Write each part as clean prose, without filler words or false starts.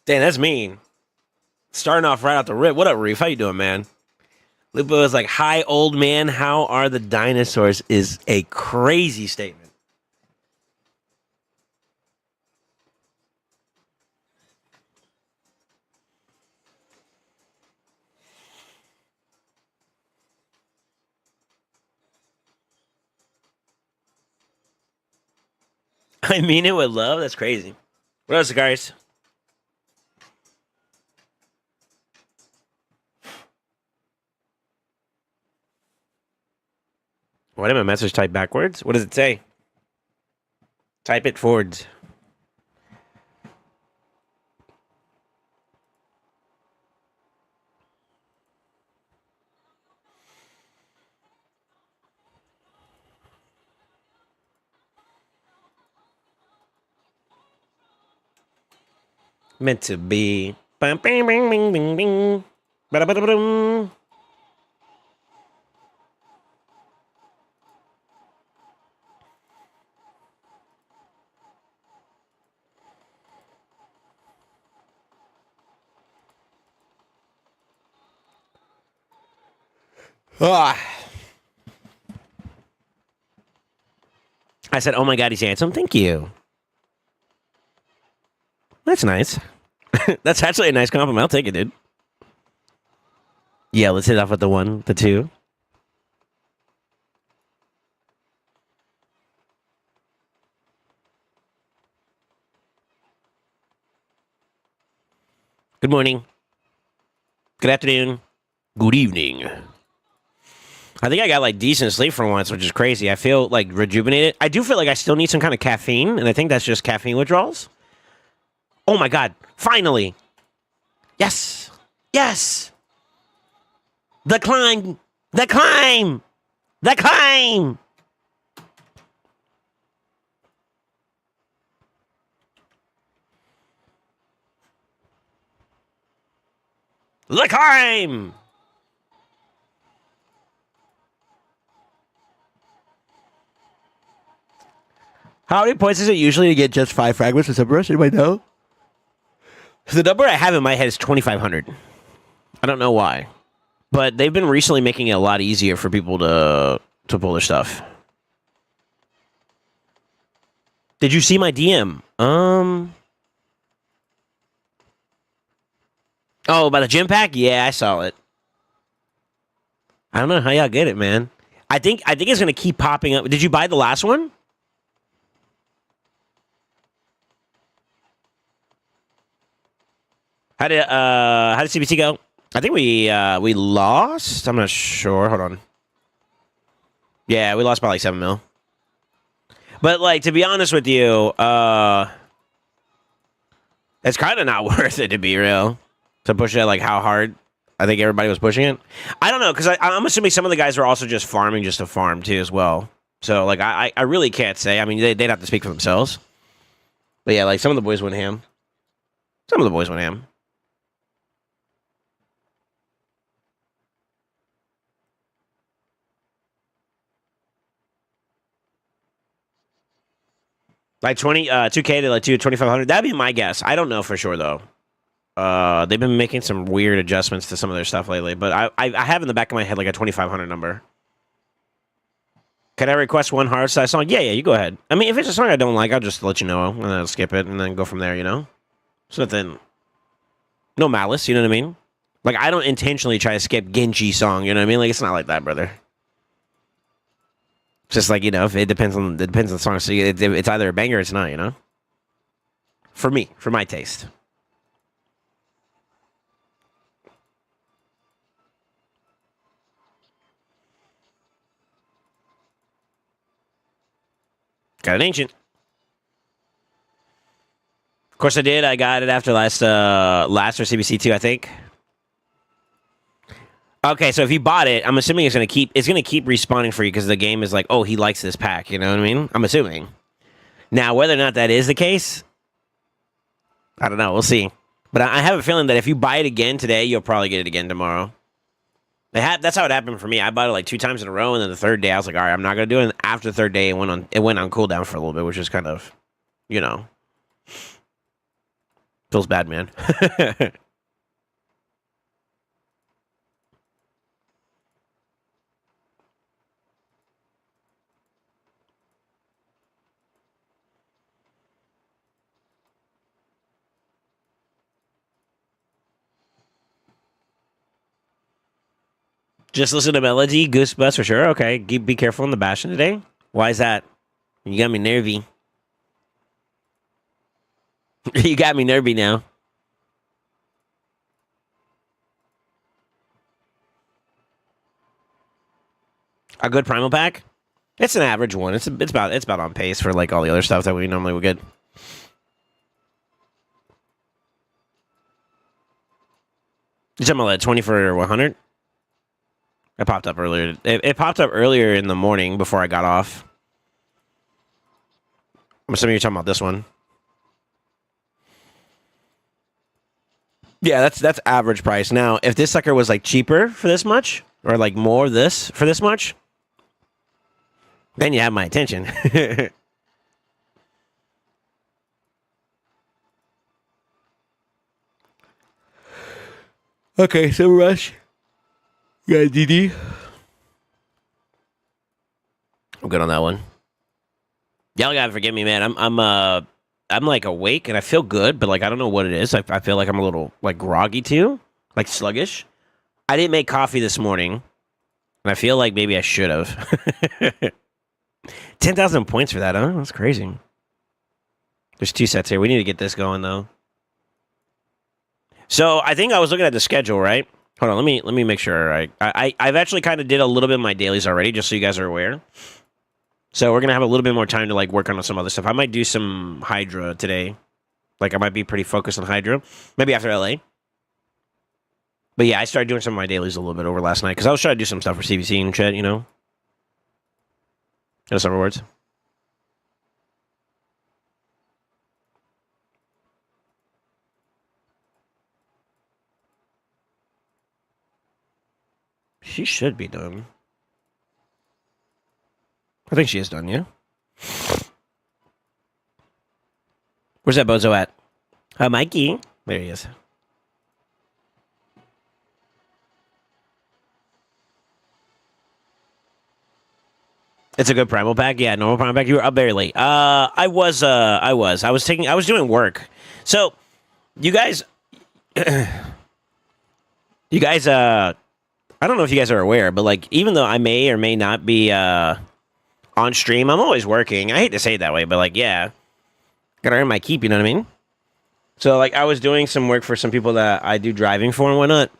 Dang, that's mean. Starting off right out the rip. What up, Reef? How you doing, man? Lupo is like, hi, old man. How are the dinosaurs? Is a crazy statement. I mean it with love. That's crazy. What else, guys? What did my message type backwards? What does it say? Type it forwards. Meant to be. Bing, bing, bing, bing, bing, bing. Ba-da-ba-da-ba-dum. Ah. I said, oh my God, he's handsome. Thank you. That's nice. That's actually a nice compliment. I'll take it, dude. Yeah, let's hit off with the 1, the 2. Good morning. Good afternoon. Good evening. I think I got like decent sleep for once, which is crazy. I feel like rejuvenated. I do feel like I still need some kind of caffeine, and I think that's just caffeine withdrawals. Oh my God. Finally. Yes. Yes. The climb. The climb. The climb. The climb. How many points is it usually to get just 5 fragments of Subrush? Anybody know? The number I have in my head is 2,500. I don't know why. But they've been recently making it a lot easier for people to pull their stuff. Did you see my DM? Oh, about a gym pack? Yeah, I saw it. I don't know how y'all get it, man. I think it's gonna keep popping up. Did you buy the last one? How did CBT go? I think we lost. I'm not sure. Hold on. Yeah, we lost by like 7 mil. But like, to be honest with you, it's kind of not worth it, to be real, to push it like how hard I think everybody was pushing it. I don't know, because I'm assuming some of the guys were also just farming just to farm too as well. So like, I really can't say. I mean, they'd have to speak for themselves. But yeah, like some of the boys went ham. Some of the boys went ham. Like 2K to like 2,500. That'd be my guess. I don't know for sure though. They've been making some weird adjustments to some of their stuff lately, but I have in the back of my head like a 2,500 number. Can I request one hard side song? Yeah, you go ahead. I mean, if it's a song I don't like, I'll just let you know and then I'll skip it and then go from there. You know, so then no malice. You know what I mean? Like I don't intentionally try to skip Genji song. You know what I mean? Like it's not like that, brother. It's just like, you know, if it depends on the song. So it's either a banger or it's not, you know? For me, for my taste. Got an ancient. Of course I did. I got it after last or CBC2, I think. Okay, so if you bought it, I'm assuming it's gonna keep respawning for you because the game is like, oh, he likes this pack, you know what I mean? I'm assuming. Now, whether or not that is the case, I don't know. We'll see. But I have a feeling that if you buy it again today, you'll probably get it again tomorrow. That's how it happened for me. I bought it like 2 times in a row, and then the third day I was like, all right, I'm not gonna do it. And after the third day, it went on cooldown for a little bit, which is kind of, you know. Feels bad, man. Just listen to melody, goosebumps for sure. Okay, be careful in the bashing today. Why is that? You got me nervy. You got me nervy now. A good primal pack? It's an average one. It's about on pace for like all the other stuff that we normally would get. You talking about that 20 for 100? It popped up earlier. It popped up earlier in the morning before I got off. I'm assuming you're talking about this one. Yeah, that's average price. Now, if this sucker was like cheaper for this much, or like more this for this much, then you have my attention. Okay, so rush. You got DD. I'm good on that one. Y'all gotta forgive me, man. I'm like awake and I feel good, but like I don't know what it is. I feel like I'm a little like groggy too, like sluggish. I didn't make coffee this morning, and I feel like maybe I should have. 10,000 points for that, huh? That's crazy. There's 2 sets here. We need to get this going though. So I think I was looking at the schedule, right? Hold on, let me make sure. I've actually kind of did a little bit of my dailies already, just so you guys are aware. So we're gonna have a little bit more time to like work on some other stuff. I might do some Hydra today. Like I might be pretty focused on Hydra. Maybe after LA. But yeah, I started doing some of my dailies a little bit over last night because I was trying to do some stuff for CBC and shit, you know. In some words. She should be done. I think she is done, yeah? Where's that bozo at? Mikey. There he is. It's a good primal pack. Yeah, normal primal pack. You were up very late. I was doing work. So, you guys, I don't know if you guys are aware, but like, even though I may or may not be on stream, I'm always working. I hate to say it that way, but like, yeah, gotta earn my keep. You know what I mean? So like, I was doing some work for some people that I do driving for and whatnot.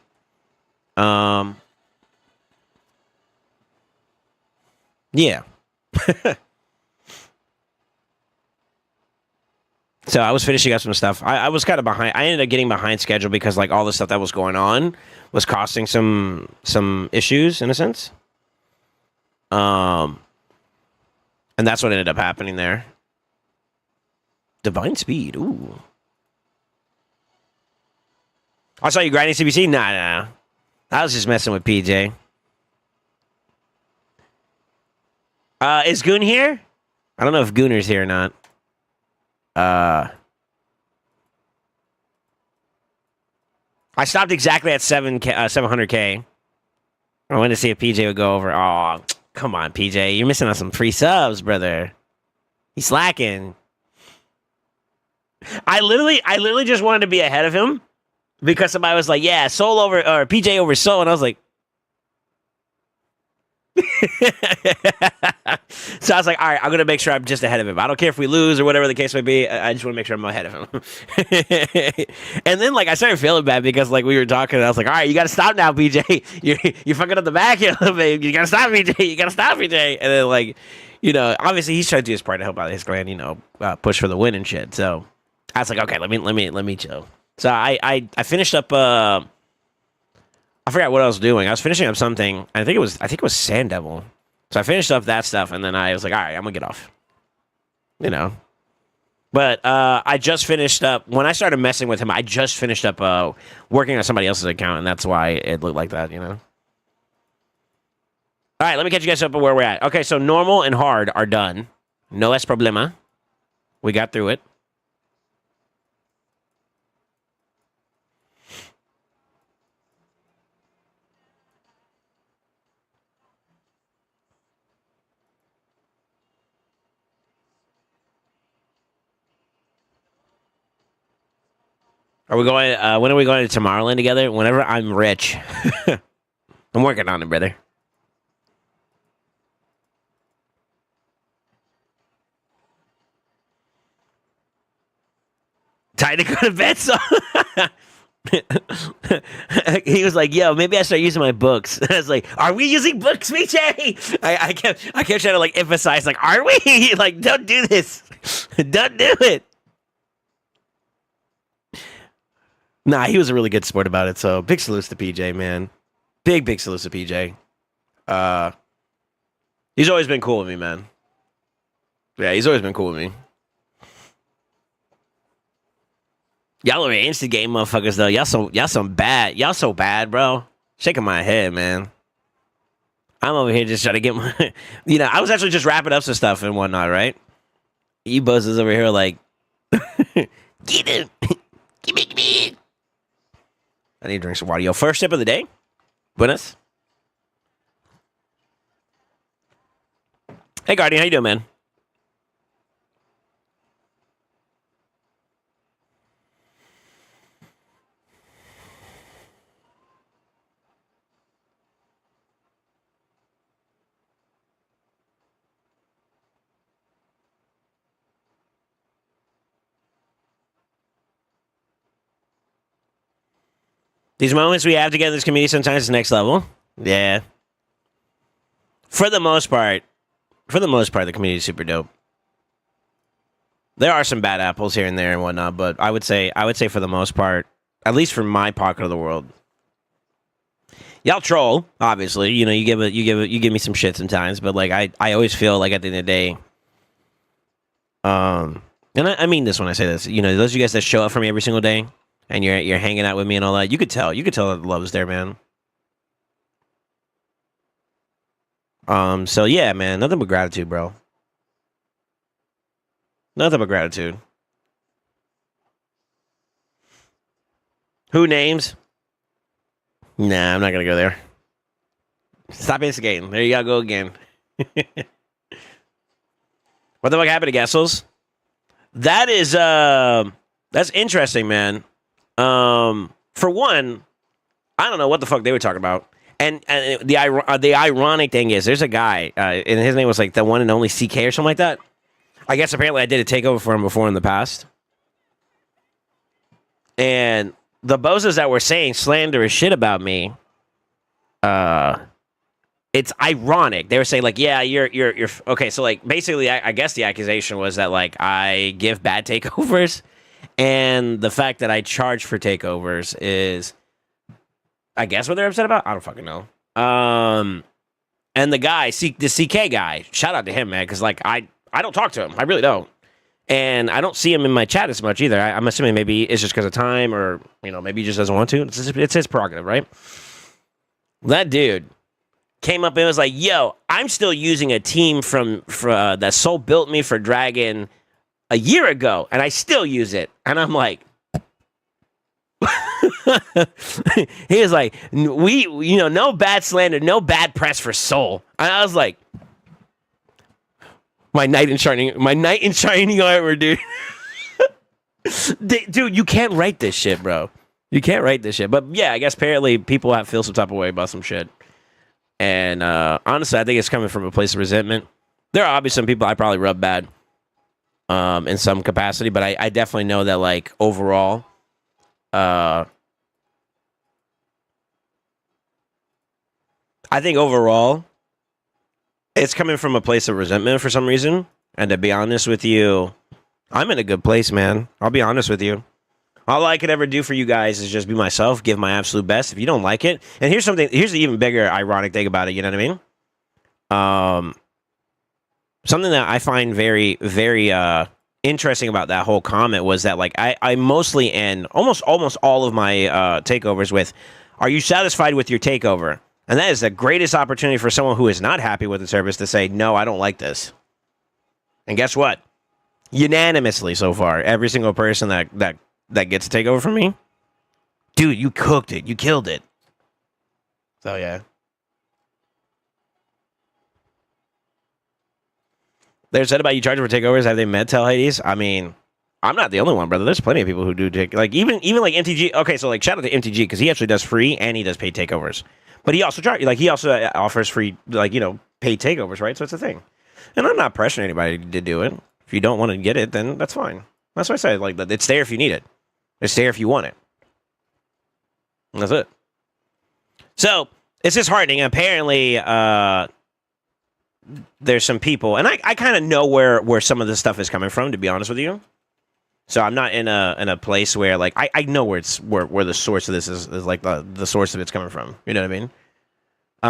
Yeah. So I was finishing up some stuff. I was kind of behind. I ended up getting behind schedule because like all the stuff that was going on was costing some issues in a sense. And that's what ended up happening there. Divine speed. Ooh. I saw you grinding CBC. Nah. I was just messing with PJ. Is Goon here? I don't know if Gooner's here or not. I stopped exactly at 700K. I wanted to see if PJ would go over. Oh, come on, PJ. You're missing on some free subs, brother. He's slacking. I literally just wanted to be ahead of him because somebody was like, yeah, Soul over, or PJ over Soul. And I was like, so I was like, all right, I'm going to make sure I'm just ahead of him. I don't care if we lose or whatever the case may be. I just want to make sure I'm ahead of him. And then, like, I started feeling bad because, like, we were talking, and I was like, all right, you got to stop now, PJ. You're fucking up the back here a little bit. You got to stop, PJ. You got to stop, PJ. And then, like, you know, obviously he's trying to do his part to help out his clan, you know, push for the win and shit. So I was like, okay, let me chill. So I finished up, I forgot what I was doing. I was finishing up something. I think it was Sand Devil. So I finished up that stuff, and then I was like, all right, I'm gonna get off. You know. But I just finished up when I started messing with him. I just finished up working on somebody else's account, and that's why it looked like that. You know. All right, let me catch you guys up on where we're at. Okay, so normal and hard are done. No es problema. We got through it. Are we going? When are we going to Tomorrowland together? Whenever I'm rich. I'm working on it, brother. Time to go to bed, so he was like, "Yo, maybe I start using my books." I was like, "Are we using books, BJ?" I kept trying to like emphasize, like, "Are we?" Like, don't do this, don't do it. Nah, he was a really good sport about it. So big salutes to PJ, man. Big salutes to PJ. He's always been cool with me, man. Yeah, he's always been cool with me. Y'all are instigate motherfuckers though. Y'all so bad, bro. Shaking my head, man. I'm over here just trying to get my I was actually just wrapping up some stuff and whatnot, right? You buzzers over here like get him. Give me. I need to drink some water. Yo, first sip of the day. Buenas. Hey Guardian, how you doing, man? These moments we have together in this community sometimes is next level. Yeah. For the most part, the community is super dope. There are some bad apples here and there and whatnot, but I would say for the most part, at least for my pocket of the world, y'all troll. Obviously, you give me some shit sometimes, but like I always feel like at the end of the day, and I mean this when I say this, those of you guys that show up for me every single day and you're hanging out with me and all that, you could tell that the love is there, man. So yeah, man, nothing but gratitude, bro. Nothing but gratitude. Who names? Nah, I'm not gonna go there. Stop instigating. There you go again. What the fuck happened to Gessels? That is that's interesting, man. For one, I don't know what the fuck they were talking about. And the ironic thing is, there's a guy, and his name was like the one and only CK or something like that. I guess apparently I did a takeover for him before in the past. And the bozos that were saying slanderous shit about me, it's ironic. They were saying like, yeah, you're okay. So like, basically, I guess the accusation was that like I give bad takeovers, and the fact that I charge for takeovers is, I guess, what they're upset about. I don't fucking know. And the guy, the CK guy, shout out to him, man, because like I don't talk to him. I really don't. And I don't see him in my chat as much either. I'm assuming maybe it's just because of time, or maybe he just doesn't want to. It's his prerogative, right? That dude came up and was like, "Yo, I'm still using a team from that Soul built me for Dragon a year ago, and I still use it." And I'm like, he was like, no bad slander, no bad press for Soul. And I was like, my knight in shining armor, dude. Dude, you can't write this shit, bro. You can't write this shit. But yeah, I guess apparently people feel some type of way about some shit. And honestly, I think it's coming from a place of resentment. There are obviously some people I probably rub bad in some capacity, but I definitely know that like overall, I think overall, it's coming from a place of resentment for some reason. And to be honest with you, I'm in a good place, man. I'll be honest with you. All I could ever do for you guys is just be myself, give my absolute best. If you don't like it, and here's the even bigger ironic thing about it, you know what I mean? Something that I find very, very interesting about that whole comment was that like I mostly end almost all of my takeovers with, "Are you satisfied with your takeover?" And that is the greatest opportunity for someone who is not happy with the service to say, "No, I don't like this." And guess what? Unanimously so far, every single person that gets a takeover from me, dude, you cooked it. You killed it. So yeah. They're said about you charging for takeovers. Have they met tell Hades? I mean, I'm not the only one, brother. There's plenty of people who do take like even like MTG. Okay, so like shout out to MTG because he actually does free and he does paid takeovers. But he also he also offers free paid takeovers, right? So it's a thing. And I'm not pressuring anybody to do it. If you don't want to get it, then that's fine. That's why I say like it's there if you need it. It's there if you want it. And that's it. So it's disheartening. Apparently, there's some people, and I kind of know where some of this stuff is coming from, to be honest with you. So I'm not in a place where like I know where the source of this is like the source of it's coming from. You know what I mean?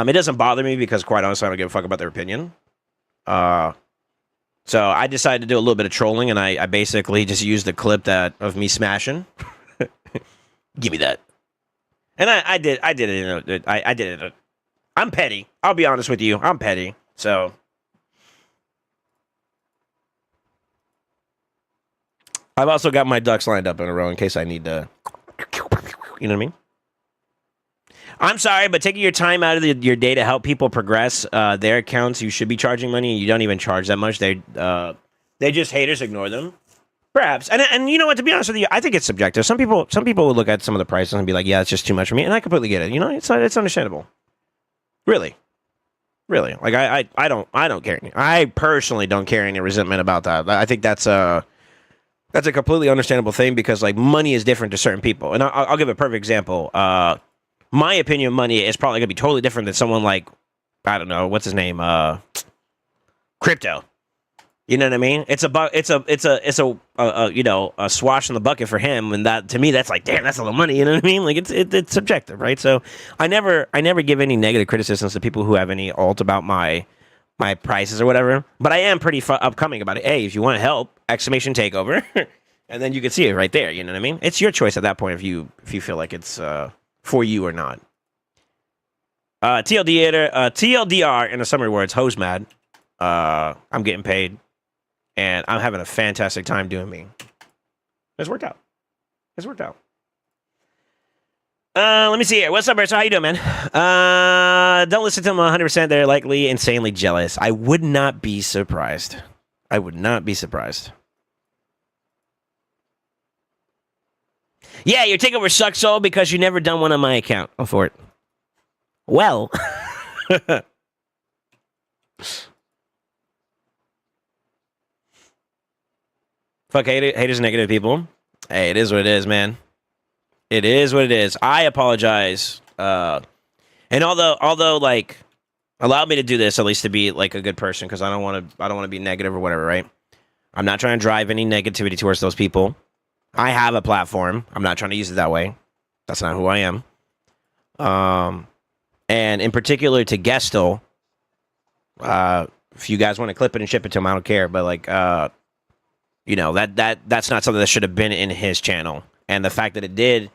It doesn't bother me because quite honestly I don't give a fuck about their opinion. So I decided to do a little bit of trolling, and I basically just used a clip of me smashing. Give me that. And I did it. I did it. I'm petty. I'll be honest with you. I'm petty. So I've also got my ducks lined up in a row in case I need to. You know what I mean? I'm sorry, but taking your time out of your day to help people progress their accounts, you should be charging money, and you don't even charge that much. They just haters. Ignore them. Perhaps. And you know what, to be honest with you, I think it's subjective. Some people will look at some of the prices and be like, yeah, it's just too much for me. And I completely get it. You know, it's understandable. Really. Like I don't care. I personally don't carry any resentment about that. I think that's a completely understandable thing because like money is different to certain people. And I'll give a perfect example. My opinion of money is probably gonna be totally different than someone like, I don't know, what's his name? Crypto. You know what I mean? It's a swash in the bucket for him, and that to me that's like, damn, that's a lot of money. You know what I mean? Like it's subjective, right? So I never give any negative criticisms to people who have any alt about my prices or whatever. But I am pretty upcoming about it. Hey, if you want help, exclamation takeover, and then you can see it right there. You know what I mean? It's your choice at that point if you feel like it's for you or not. TLDR in a summary words, hoes mad. I'm getting paid. And I'm having a fantastic time doing me. It's worked out. Let me see here. What's up, Berto? How you doing, man? Don't listen to them 100%. They're likely insanely jealous. I would not be surprised. Yeah, your takeover sucks, Soul, because you never done one on my account. Oh, for it. Well. Fuck haters, negative people. Hey, it is what it is, man. It is what it is. I apologize. And although, like, allow me to do this at least to be like a good person because I don't want to be negative or whatever, right? I'm not trying to drive any negativity towards those people. I have a platform. I'm not trying to use it that way. That's not who I am. And in particular to Gestel, if you guys want to clip it and ship it to him, I don't care. But like, you know, that's not something that should have been in his channel. And the fact that it did,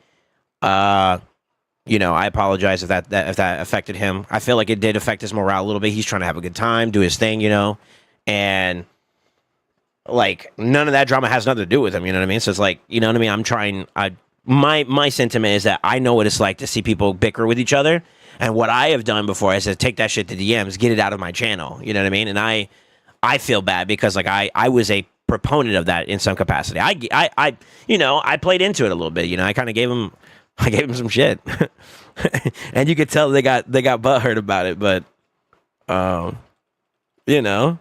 you know, I apologize if that affected him. I feel like it did affect his morale a little bit. He's trying to have a good time, do his thing, you know, and like none of that drama has nothing to do with him. You know what I mean? So it's like, you know what I mean? My sentiment is that I know what it's like to see people bicker with each other. And what I have done before is to take that shit to DMs, get it out of my channel. You know what I mean? And I feel bad because like I was a proponent of that in some capacity. I you know, I played into it a little bit. You know, I kind of gave him some shit, and you could tell they got butthurt about it. But you know,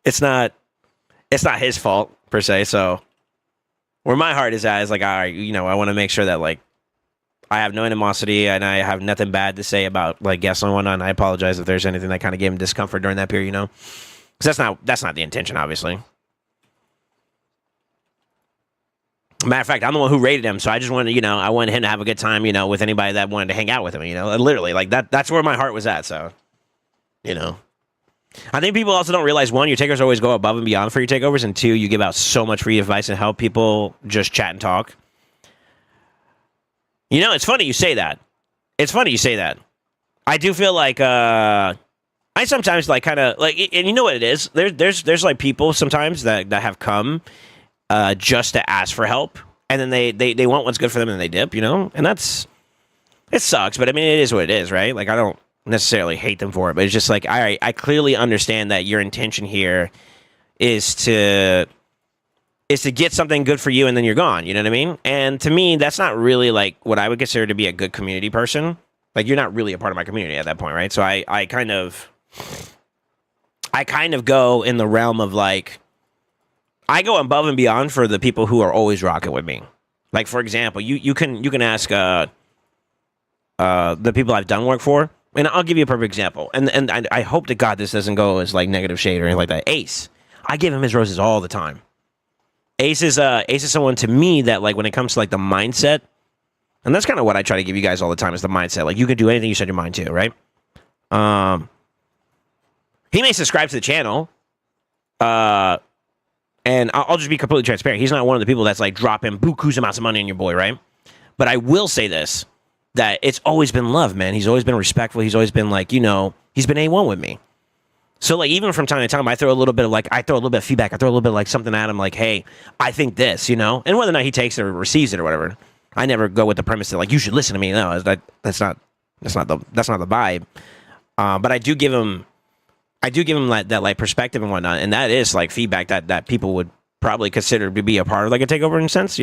it's not his fault per se. So where my heart is at is like, all right, you know, I want to make sure that like I have no animosity and I have nothing bad to say about like guests and whatnot. And I apologize if there's anything that kind of gave him discomfort during that period. You know, because that's not the intention, obviously. Matter of fact, I'm the one who rated him, so I just wanted, you know, I wanted him to have a good time, you know, with anybody that wanted to hang out with him, you know, literally, like that's where my heart was at. So, you know, I think people also don't realize, one, your takers always go above and beyond for your takeovers, and two, you give out so much free advice and help people just chat and talk. You know, it's funny you say that. I do feel like I sometimes like kind of like, and you know what it is? There's like people sometimes that have come just to ask for help, and then they want what's good for them and they dip, you know? And it sucks, but I mean, it is what it is, right? Like, I don't necessarily hate them for it, but it's just like, all right, I clearly understand that your intention here is to is to get something good for you and then you're gone. You know what I mean? And to me, that's not really like what I would consider to be a good community person. Like you're not really a part of my community at that point, right? So I kind of go in the realm of like, I go above and beyond for the people who are always rocking with me. Like for example, you can ask the people I've done work for, and I'll give you a perfect example. And I hope to God this doesn't go as like negative shade or anything like that. Ace, I give him his roses all the time. Ace is someone to me that like when it comes to like the mindset, and that's kind of what I try to give you guys all the time is the mindset. Like you can do anything you set your mind to, right? He may subscribe to the channel, and I'll just be completely transparent. He's not one of the people that's like dropping bukus amounts of money on your boy, right? But I will say this, that it's always been love, man. He's always been respectful. He's always been like, he's been A1 with me. So like even from time to time, I throw a little bit of feedback. I throw a little bit of like something at him like, hey, I think this, and whether or not he takes it or receives it or whatever. I never go with the premise that like you should listen to me. No, that's not the vibe. But I do give him like that like perspective and whatnot, and that is like feedback that people would probably consider to be a part of like a takeover in a sense,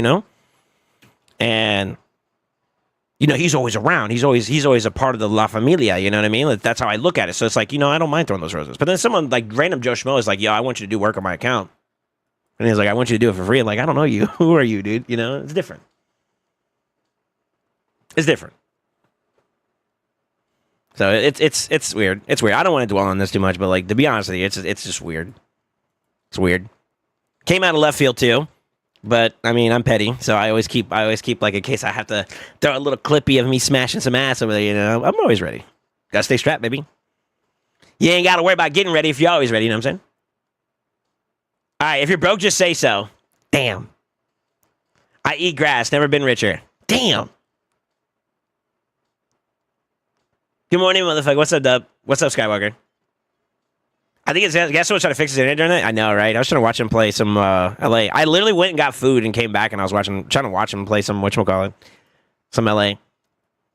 and he's always around. He's always a part of the La Familia. You know what I mean? Like, that's how I look at it. So it's like I don't mind throwing those roses. But then someone like random Joe Schmo is like, yo, I want you to do work on my account, and he's like, I want you to do it for free. I'm like, I don't know you. Who are you, dude? It's different. It's different. So it's weird. It's weird. I don't want to dwell on this too much, but like to be honest with you, it's just weird. It's weird. Came out of left field too, but I mean I'm petty, so I always keep like in case I have to throw a little clippy of me smashing some ass over there. I'm always ready. Gotta stay strapped, baby. You ain't gotta worry about getting ready if you're always ready. You know what I'm saying? All right, if you're broke, just say so. Damn. I eat grass. Never been richer. Damn. Good morning, motherfucker. What's up, Dub? What's up, Skywalker? I think guess someone's trying to fix his internet during that? I know, right? I was trying to watch him play some LA. I literally went and got food and came back, and I was trying to watch him play some whatchamacallit, some LA.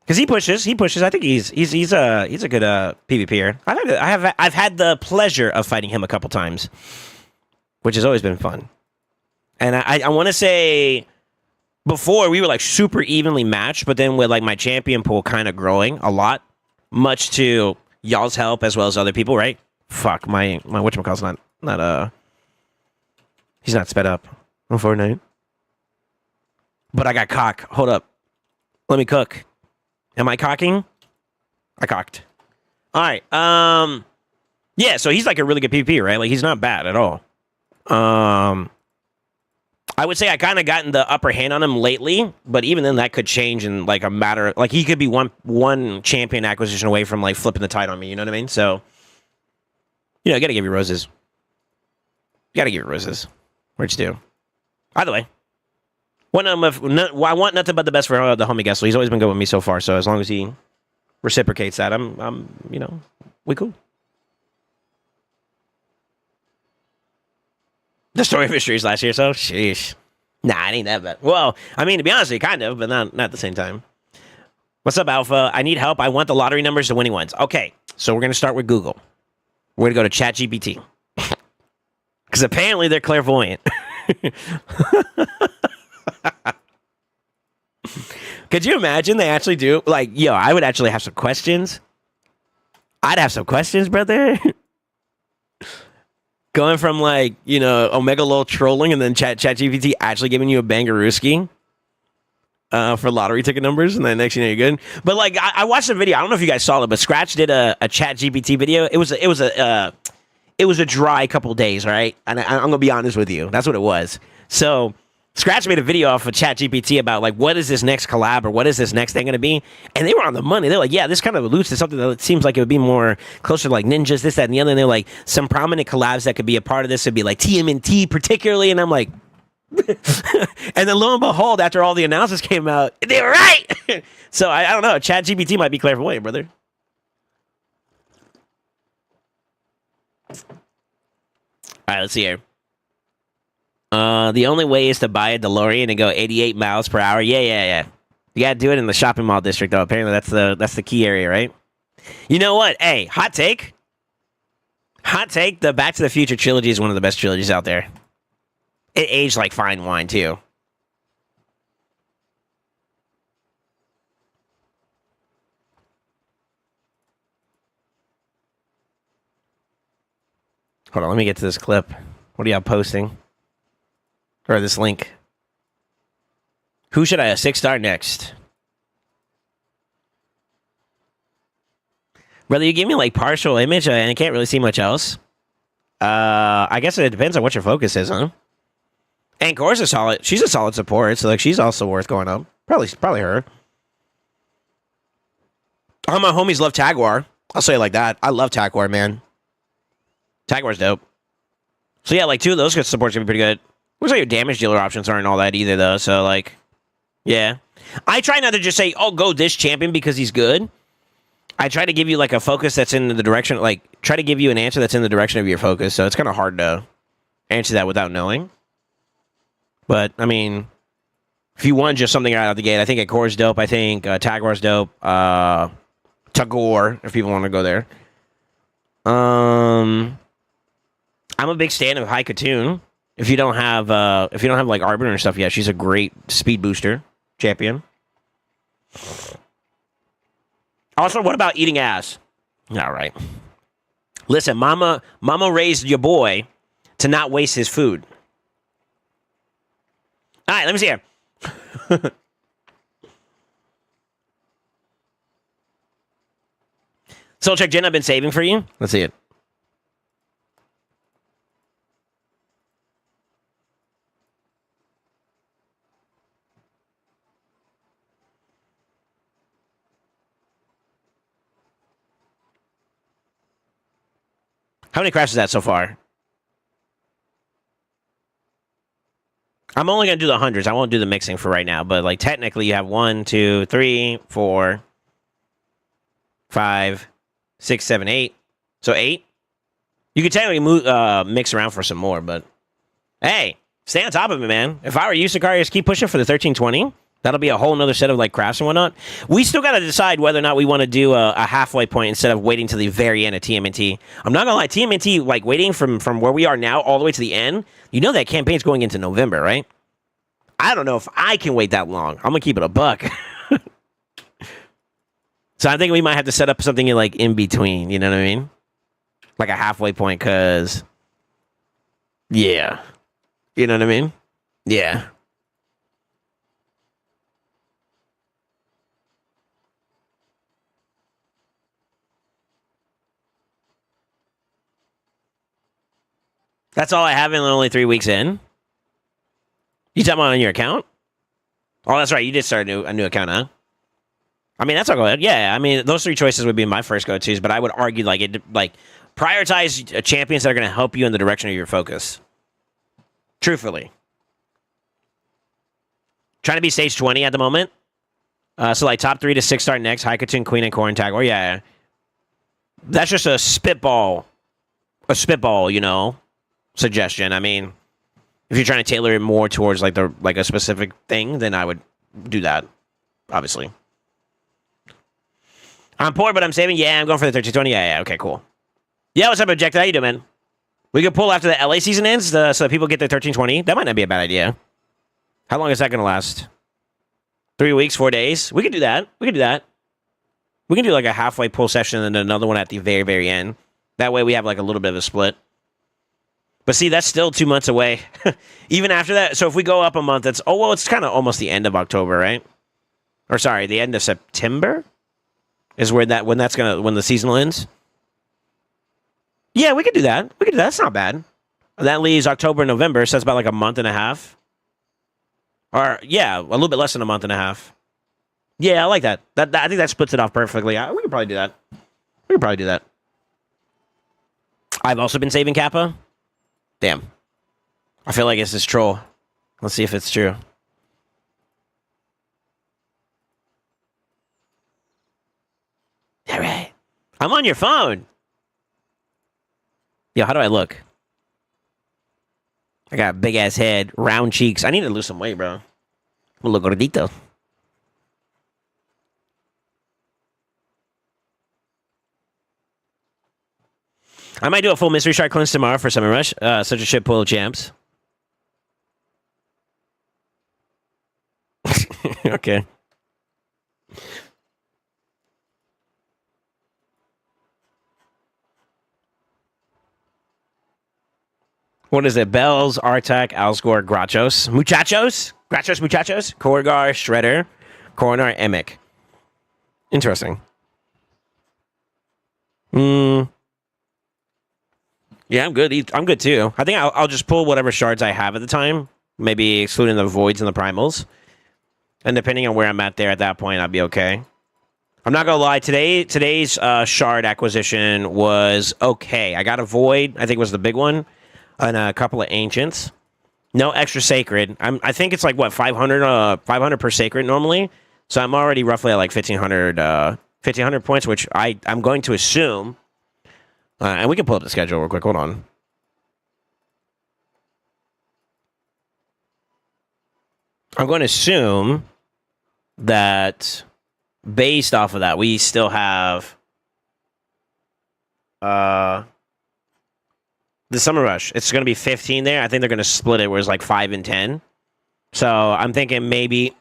Because he pushes. I think he's a good PvPer. I've had the pleasure of fighting him a couple times, which has always been fun. And I want to say before we were like super evenly matched, but then with like my champion pool kind of growing a lot. Much to y'all's help as well as other people, right? Fuck, my whatchamacallit's not he's not sped up on Fortnite. But I got cock. Hold up. Let me cook. Am I cocking? I cocked. Alright. Yeah, so he's like a really good PvP, right? Like he's not bad at all. I would say I kind of gotten the upper hand on him lately, but even then that could change in like a matter. Like he could be one champion acquisition away from like flipping the tide on me. You know what I mean? So, I gotta give you roses. You gotta give you roses. Where'd you do? Either way, I want nothing but the best for the homie Gessler. He's always been good with me so far. So as long as he reciprocates that, I'm we cool. The story of history is last year, so sheesh. Nah, it ain't that bad. Well, I mean, to be honest with you, kind of, but not at the same time. What's up, Alpha? I need help. I want the lottery numbers, the winning ones. Okay, so we're going to start with Google. We're going to go to ChatGPT. Because apparently they're clairvoyant. Could you imagine they actually do? Like, I would actually have some questions. I'd have some questions, brother. Going from like, Omega Lol trolling and then ChatGPT actually giving you a bangarooski for lottery ticket numbers, and then next thing you know you're good. But like I watched a video, I don't know if you guys saw it, but Scratch did a ChatGPT video. It was a dry couple days, right? And I'm gonna be honest with you. That's what it was. So Scratch made a video off of ChatGPT about like what is this next collab or what is this next thing going to be, and they were on the money. They're like, yeah, this kind of alludes to something that seems like it would be more closer to like ninjas, this, that, and the other. And they're like, some prominent collabs that could be a part of this would be like TMNT particularly, and I'm like, and then lo and behold, after all the announcements came out, they were right. So I don't know, ChatGPT might be clairvoyant, brother. All right, let's see here. The only way is to buy a DeLorean and go 88 miles per hour. Yeah. You gotta do it in the shopping mall district, though. Apparently, that's the key area, right? You know what? Hey, hot take. The Back to the Future trilogy is one of the best trilogies out there. It aged like fine wine, too. Hold on, let me get to this clip. What are y'all posting? Or this link. Who should I 6-star next? Brother, you give me like partial image and I can't really see much else. I guess it depends on what your focus is, huh? And Core's a solid. She's a solid support, so like she's also worth going up. Probably her. All my homies love Taguar. I'll say it like that. I love Taguar, man. Taguar's dope. So yeah, like 2 of those supports gonna be pretty good. Looks like your damage dealer options aren't all that either, though. So like, yeah. I try not to just say, "Oh, go this champion because he's good." I try to give you like a focus that's in the direction, like try to give you an answer that's in the direction of your focus. So it's kind of hard to answer that without knowing. But I mean, if you want just something right out of the gate, I think Core's dope. I think Taguar's dope. Tagore, if people want to go there. I'm a big fan of High Katoon. If you don't have like Arbiter and stuff, yeah, she's a great speed booster champion. Also, what about eating ass? All right. Listen, mama raised your boy to not waste his food. All right, let me see here. Soul check Jen, I've been saving for you. Let's see it. How many crashes is that so far? I'm only going to do the hundreds. I won't do the mixing for right now. But, like, technically, you have 1, 2, 3, 4, 5, 6, 7, 8. So, 8. You could technically mix around for some more. But, hey, stay on top of it, man. If I were you, Sicarius, keep pushing for the 1320. That'll be a whole nother set of, like, crafts and whatnot. We still got to decide whether or not we want to do a halfway point instead of waiting to the very end of TMNT. I'm not going to lie. TMNT, like, waiting from where we are now all the way to the end, you know that campaign's going into November, right? I don't know if I can wait that long. I'm going to keep it a buck. So I think we might have to set up something like in between, you know what I mean? Like a halfway point, because, yeah. You know what I mean? Yeah. That's all I have in only 3 weeks in? You talking about on your account? Oh, that's right. You did start a new account, huh? I mean, that's all good. Yeah, I mean, those 3 choices would be my first go-tos, but I would argue, like, prioritize champions that are going to help you in the direction of your focus. Truthfully. Trying to be stage 20 at the moment. So, like, top 3 to 6-star next, High Katoon, Queen, and Corn Tag. Or, yeah. That's just a spitball, you know, suggestion. I mean, if you're trying to tailor it more towards, like, a specific thing, then I would do that, obviously. I'm poor, but I'm saving. Yeah, I'm going for the 1320. Yeah, okay, cool. Yeah, what's up, Objective? How you doing, man? We could pull after the LA season ends so that people get their 1320. That might not be a bad idea. How long is that going to last? 3 weeks, 4 days? We could do that. We can do like a halfway pull session and then another one at the very, very end. That way we have like a little bit of a split. But see, that's still 2 months away. Even after that, so if we go up a month, it's kind of almost the end of October, right? Or sorry, the end of September is when the seasonal ends. Yeah, we could do that. That's not bad. That leaves October and November, so that's about like a month and a half. Or yeah, a little bit less than a month and a half. Yeah, I like that. I think that splits it off perfectly. We could probably do that. I've also been saving Kappa. Damn. I feel like it's this troll. Let's see if it's true. All right. I'm on your phone. Yo, how do I look? I got a big ass head, round cheeks. I need to lose some weight, bro. I'm a little gordito. I might do a full mystery shark cleanse tomorrow for Summer Rush. Such a shit pool of champs. Okay. What is it? Bells, Artak, Alsgor, Grachos, Muchachos, Grachos, Muchachos, Korgar, Shredder, Coronar, Emic. Interesting. Hmm. Yeah, I'm good. I'm good too. I think I'll just pull whatever shards I have at the time, maybe excluding the voids and the primals. And depending on where I'm at there at that point, I'll be okay. I'm not gonna lie. Today's shard acquisition was okay. I got a void. I think was the big one, and a couple of ancients. No extra sacred. I think it's like what 500 per sacred normally. So I'm already roughly at like 1,500 points, which I'm going to assume. And we can pull up the schedule real quick. Hold on. I'm going to assume that based off of that, we still have the Summer Rush. It's going to be 15 there. I think they're going to split it where it's like 5 and 10. So I'm thinking maybe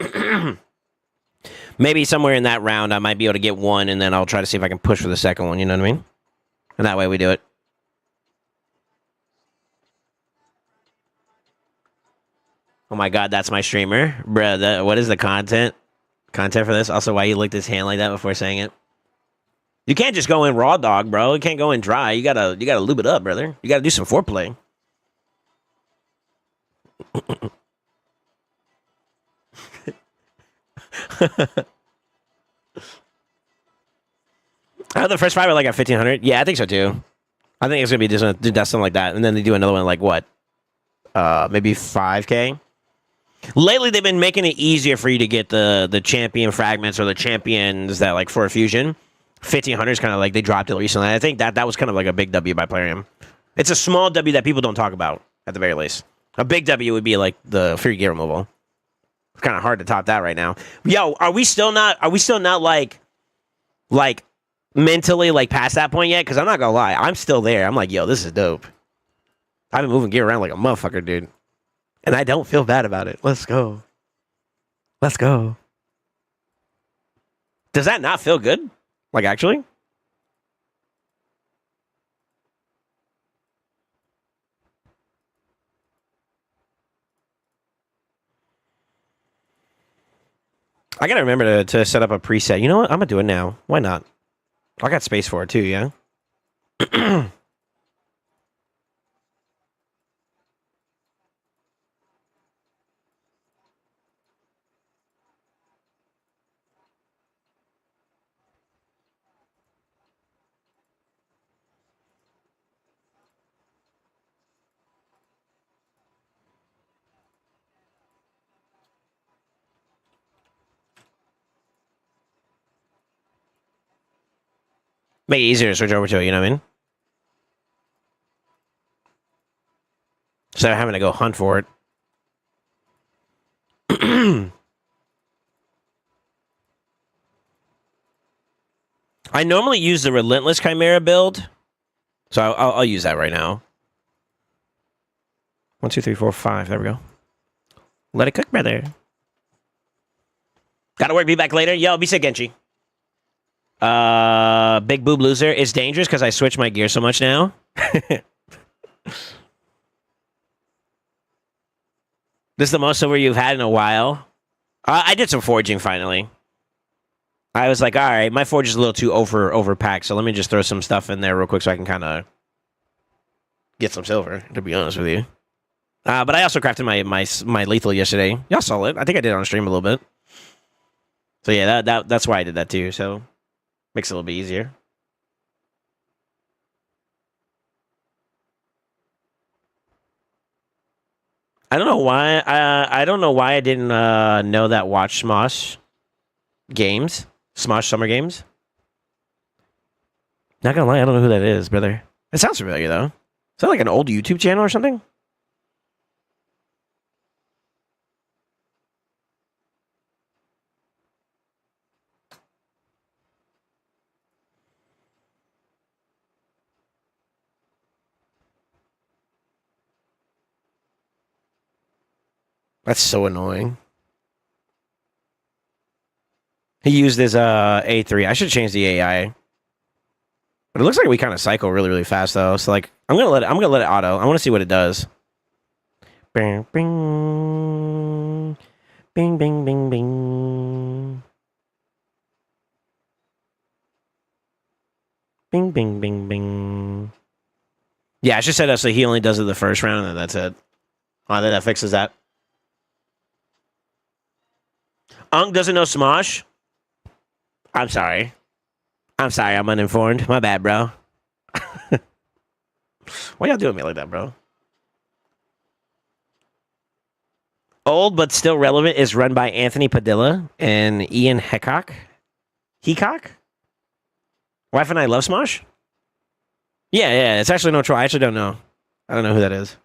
maybe somewhere in that round I might be able to get one, and then I'll try to see if I can push for the second one. You know what I mean? And that way we do it. Oh my god, that's my streamer, bruh. What is the content for this? Also, why you licked his hand like that before saying it? You can't just go in raw dog, bro. You can't go in dry. You gotta lube it up, brother. You gotta do some foreplay. The first 5 are like at 1,500. Yeah, I think so too. I think it's gonna be just something like that, and then they do another one like what? Maybe 5K. Lately, they've been making it easier for you to get the champion fragments or the champions that like for a fusion. 1,500 is kind of like they dropped it recently. I think that was kind of like a big W by Plarium. It's a small W that people don't talk about at the very least. A big W would be like the free gear removal. It's kind of hard to top that right now. Yo, are we still not like mentally like past that point yet? Because I'm not gonna lie, I'm still there. I'm like, yo, this is dope. I've been moving gear around like a motherfucker, dude. And I don't feel bad about it. Let's go. Let's go. Does that not feel good? Like, actually? I gotta remember to set up a preset. You know what? I'm gonna do it now. Why not? I got space for it too, yeah? Make it easier to switch over to it, you know what I mean? Instead of having to go hunt for it. I normally use the Relentless Chimera build, so I'll use that right now. 1, 2, 3, 4, 5. There we go. Let it cook, brother. Gotta work. Be back later. Yo, be sick, Genchi. Big boob loser. It's dangerous because I switch my gear so much now. This is the most silver you've had in a while. I did some foraging finally. I was like, all right, my forge is a little too overpacked, so let me just throw some stuff in there real quick so I can kind of get some silver, to be honest with you. But I also crafted my lethal yesterday. Y'all saw it. I think I did it on stream a little bit. So yeah, that's why I did that too. So makes it a little bit easier. I don't know why. I don't know why I didn't know that Watch Smosh games, Smosh Summer Games. Not gonna lie, I don't know who that is, brother. It sounds familiar though. Is that like an old YouTube channel or something? That's so annoying. He used his A3. I should change the AI. But it looks like we kind of cycle really, really fast though. So like I'm gonna let it auto. I want to see what it does. Bing bing bing bing bing bing. Bing bing bing bing. Yeah, I should set up so he only does it the first round and then that's it. Oh, then that fixes that. Unk doesn't know Smosh. I'm sorry. I'm uninformed. My bad, bro. Why y'all doing me like that, bro? Old but still relevant is run by Anthony Padilla and Ian Hecock. Why haven't I love Smosh? Yeah, it's actually no troll. I actually don't know. I don't know who that is.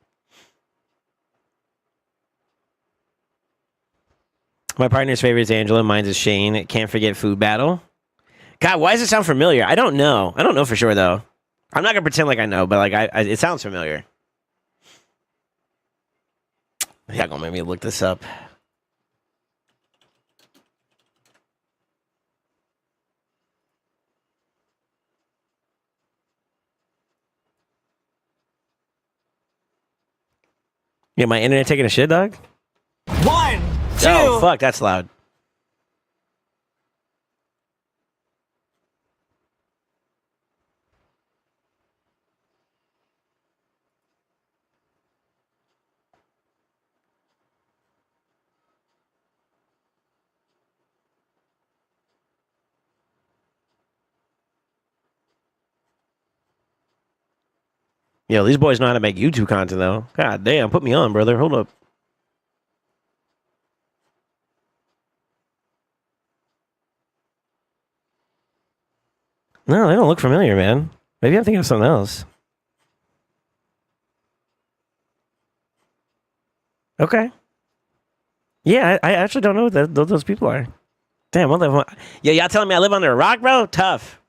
My partner's favorite is Angela. Mine's is Shane. Can't forget Food Battle. God, why does it sound familiar? I don't know. I don't know for sure, though. I'm not going to pretend like I know, but like it sounds familiar. Y'all going to make me look this up. Yeah, my internet taking a shit, dog? 1, 2. Oh, fuck, that's loud. Yo, these boys know how to make YouTube content, though. God damn, put me on, brother. Hold up. No, they don't look familiar, man. Maybe I'm thinking of something else. Okay. Yeah, I actually don't know who those people are. Damn, what the fuck? Yeah, y'all telling me I live under a rock, bro? Tough.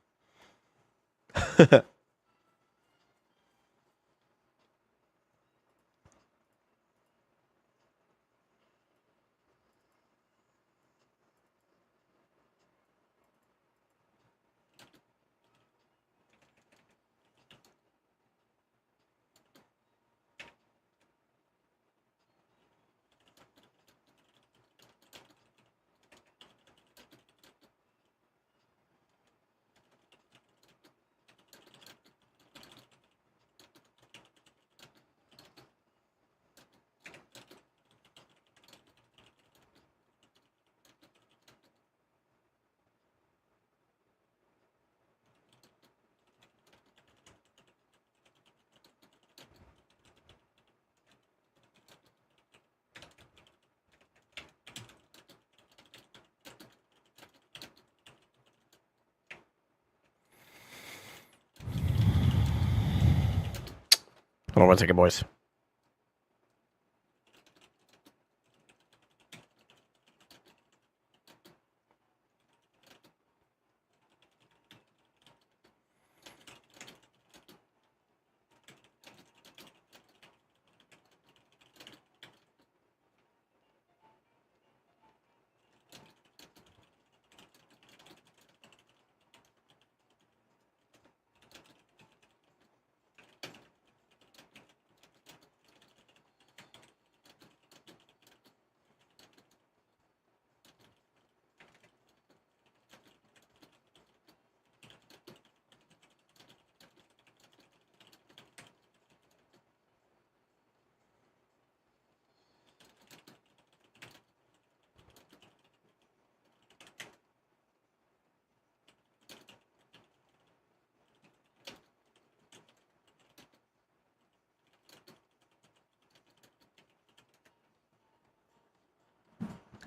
Hold on one second, boys.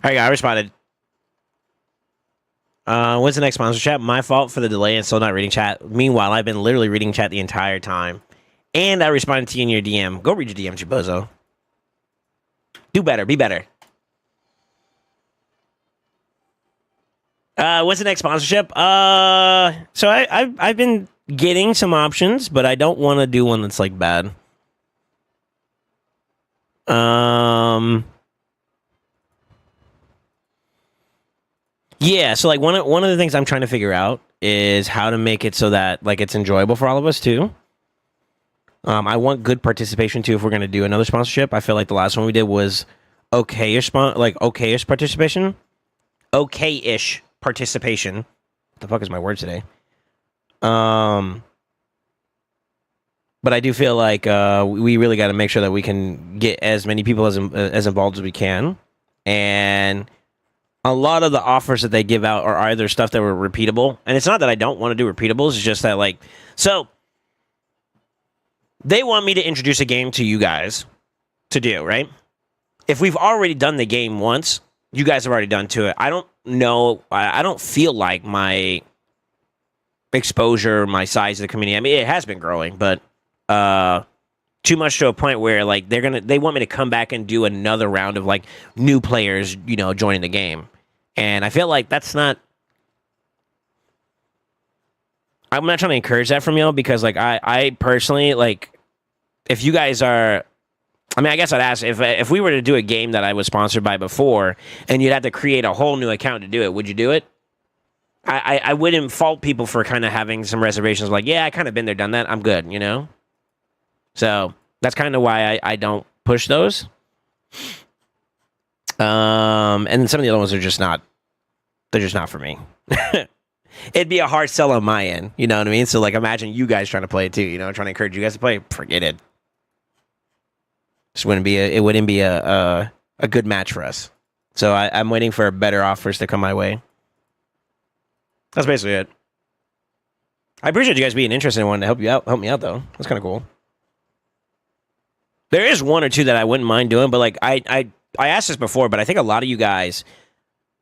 All right, I responded. When's the next sponsor chat? My fault for the delay and still not reading chat. Meanwhile, I've been literally reading chat the entire time. And I responded to you in your DM. Go read your DM, Chibozo. Do better. Be better. What's the next sponsorship? So I've been getting some options, but I don't want to do one that's like bad. Yeah, so like one of the things I'm trying to figure out is how to make it so that like it's enjoyable for all of us too. I want good participation too if we're gonna do another sponsorship. I feel like the last one we did was okayish participation. Okay-ish participation. What the fuck is my word today? But I do feel like we really got to make sure that we can get as many people as involved as we can, and a lot of the offers that they give out are either stuff that were repeatable, and it's not that I don't want to do repeatables. It's just that like so they want me to introduce a game to you guys to do right. If we've already done the game once, you guys have already done to it. I don't know. I don't feel like my exposure, my size of the community. I mean, it has been growing, but too much to a point where like they want me to come back and do another round of like new players, you know, joining the game. And I feel like that's not. I'm not trying to encourage that from y'all because like I personally like if you guys are. I mean, I guess I'd ask if we were to do a game that I was sponsored by before, and you'd have to create a whole new account to do it. Would you do it? I wouldn't fault people for kind of having some reservations. Like, yeah, I kind of been there, done that. I'm good, you know. So that's kind of why I don't push those. And then some of the other ones are just not. They're just not for me. It'd be a hard sell on my end. You know what I mean? So like, imagine you guys trying to play it too. You know, trying to encourage you guys to play. Forget it. Just wouldn't be a good match for us. So I'm waiting for better offers to come my way. That's basically it. I appreciate you guys being interested in wanting to help me out though. That's kind of cool. There is one or two that I wouldn't mind doing, but like I asked this before, but I think a lot of you guys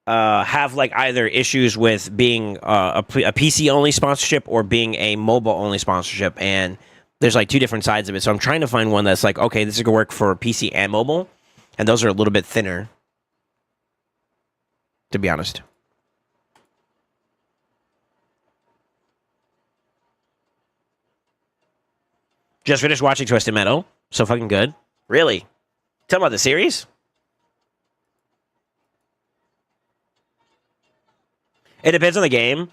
have like either issues with being a PC only sponsorship or being a mobile only sponsorship, and there's like two different sides of it. So I'm trying to find one that's like, okay, this is gonna work for PC and mobile, and those are a little bit thinner, to be honest. Just finished watching Twisted Metal. So fucking good. Really? Tell me about the series? It depends on the game.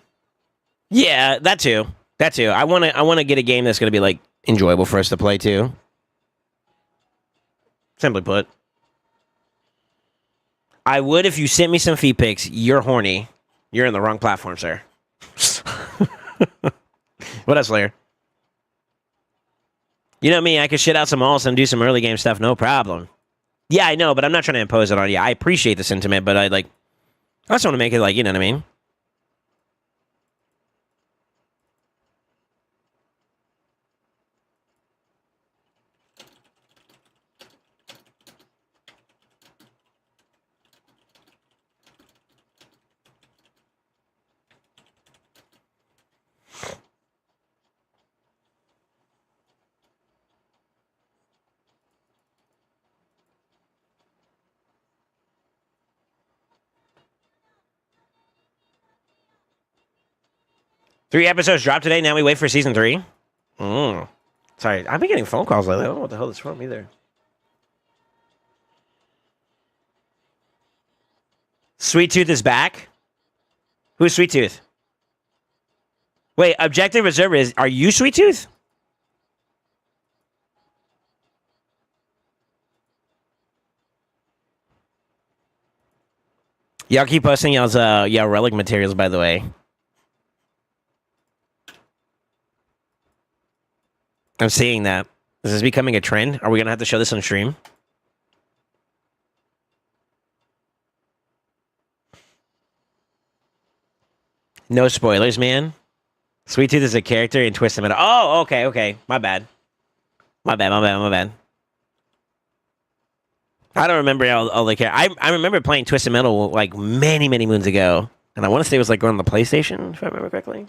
Yeah, that too. That too. I wanna get a game that's gonna be like enjoyable for us to play too. Simply put. I would if you sent me some feed pics. You're horny. You're in the wrong platform, sir. What else, Slayer? You know me, I could shit out some alts and do some early game stuff, no problem. Yeah, I know, but I'm not trying to impose it on you. I appreciate the sentiment, but I just want to make it like, you know what I mean? Three episodes dropped today. Now we wait for season 3. Sorry, I've been getting phone calls lately. I don't know what the hell is from either. Sweet Tooth is back. Who's Sweet Tooth? Wait, Objective Observer is. Are you Sweet Tooth? Y'all keep posting y'all's relic materials, by the way. I'm seeing that. Is this becoming a trend? Are we going to have to show this on stream? No spoilers, man. Sweet Tooth is a character in Twisted Metal. Oh, okay. My bad. My bad. I don't remember all the characters. I remember playing Twisted Metal like many, many moons ago. And I want to say it was like on the PlayStation, if I remember correctly.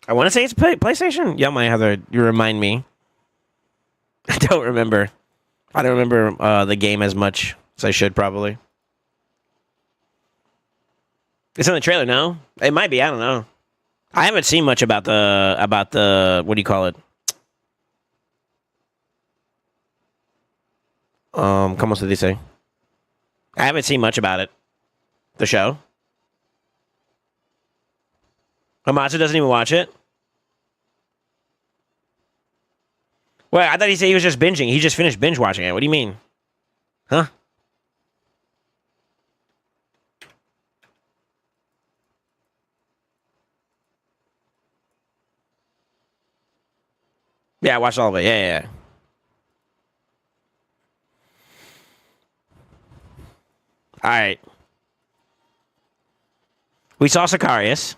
I want to say it's PlayStation. Y'all might have to remind me. I don't remember. I don't remember the game as much as I should probably. It's in the trailer, no? It might be. I don't know. I haven't seen much about the what do you call it? ¿Cómo se dice? I haven't seen much about it. The show. Amazu doesn't even watch it. Well, I thought he said he was just binging. He just finished binge watching it. What do you mean? Huh? Yeah, I watched all of it. Yeah. All right. We saw Sicarius.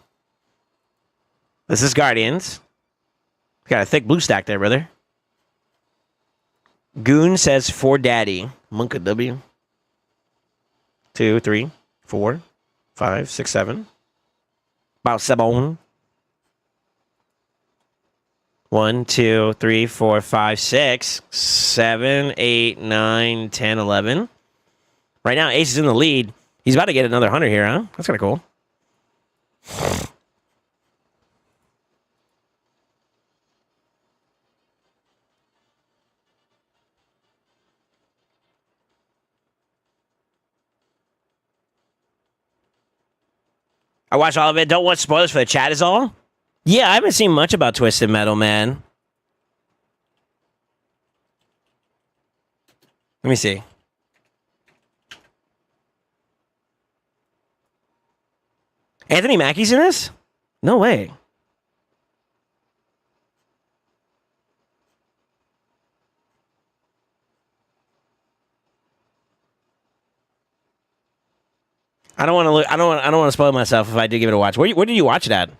This is Guardians. Got a thick blue stack there, brother. Goon says for daddy. Monka W. 2, 3, 4, 5, 6, 7. About 7. 1, 2, 3, 4, 5, 6, 7, 8, 9, 10, 11. Right now, Ace is in the lead. He's about to get another 100 here, huh? That's kind of cool. I watched all of it. Don't want spoilers for the chat is all? Yeah, I haven't seen much about Twisted Metal, man. Let me see. Anthony Mackie's in this? No way. I don't want to look. I don't want to spoil myself if I do give it a watch. Where did you watch it at?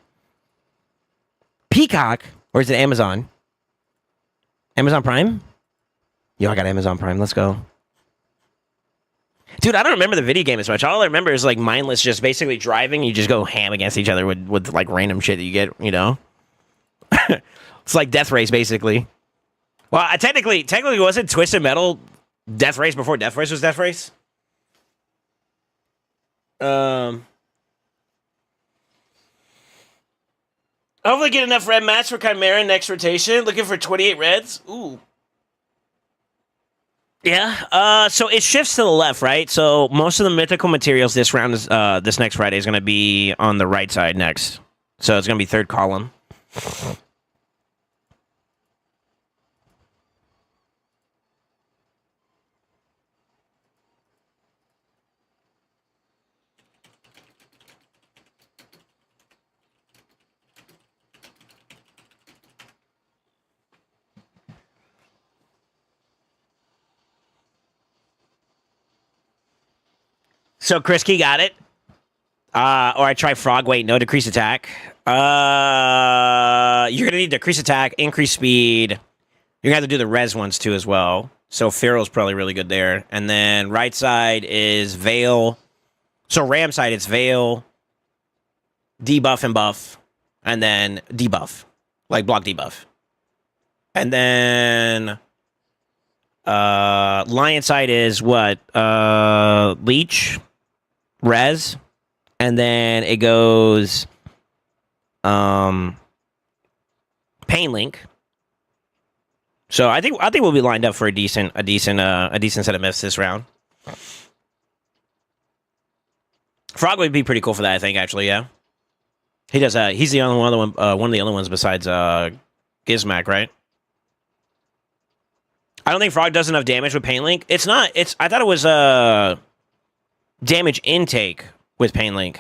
Peacock, or is it Amazon? Amazon Prime? Yo, I got Amazon Prime. Let's go. Dude, I don't remember the video game as much. All I remember is like mindless, just basically driving. You just go ham against each other with like random shit that you get. You know, it's like Death Race basically. Well, technically, wasn't Twisted Metal Death Race before Death Race was Death Race? Hopefully get enough red mats for Chimera next rotation. Looking for 28 reds. Ooh. Yeah. So it shifts to the left, right? So most of the mythical materials this round is this next Friday is going to be on the right side next. So it's going to be third column. So Krisky got it. Or I try Frog. Wait, no, decrease attack. You're going to need decrease attack, increase speed. You're going to have to do the res ones too as well. So Feral's probably really good there. And then right side is Veil. So Ram side, it's Veil, debuff and buff. And then debuff. Like block debuff. And then Lion side is what? Leech. Res, and then it goes Pain Link. So I think we'll be lined up for a decent set of myths this round. Frog would be pretty cool for that, I think, actually, yeah. He does he's the only one of the other ones besides Gizmac, right? I don't think Frog does enough damage with Pain Link. I thought it was damage intake with Pain Link.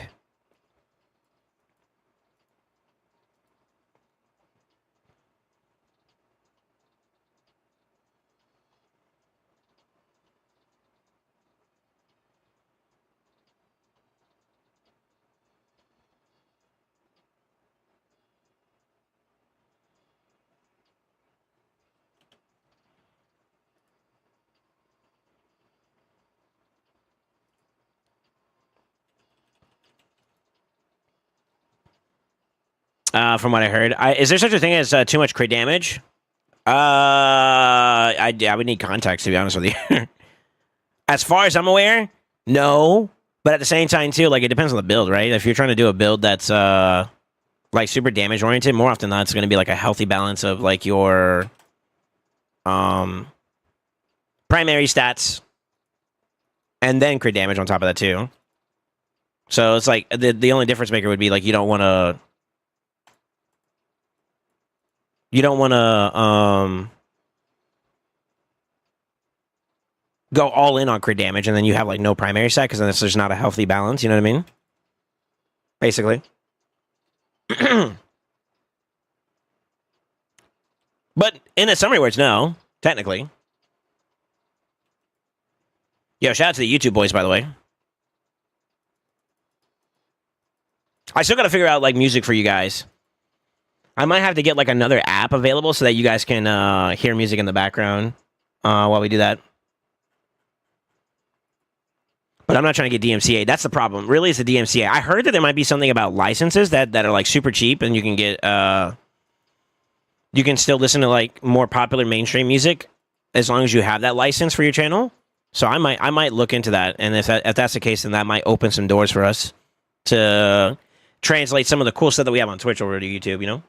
From what I heard, is there such a thing as too much crit damage? I would need context to be honest with you. As far as I'm aware, no. But at the same time, too, like it depends on the build, right? If you're trying to do a build that's like super damage oriented, more often than not, it's going to be like a healthy balance of like your primary stats and then crit damage on top of that too. So it's like the only difference maker would be like you don't want to go all in on crit damage and then you have like no primary set because then it's just not a healthy balance. You know what I mean? Basically. But in a summary words, no, technically. Yo, shout out to the YouTube boys, by the way. I still got to figure out like music for you guys. I might have to get like another app available so that you guys can hear music in the background while we do that. But I'm not trying to get DMCA. That's the problem. Really, it's the DMCA. I heard that there might be something about licenses that are like super cheap and you can get you can still listen to like more popular mainstream music as long as you have that license for your channel. So I might look into that, and if that's the case, then that might open some doors for us to translate some of the cool stuff that we have on Twitch over to YouTube. You know.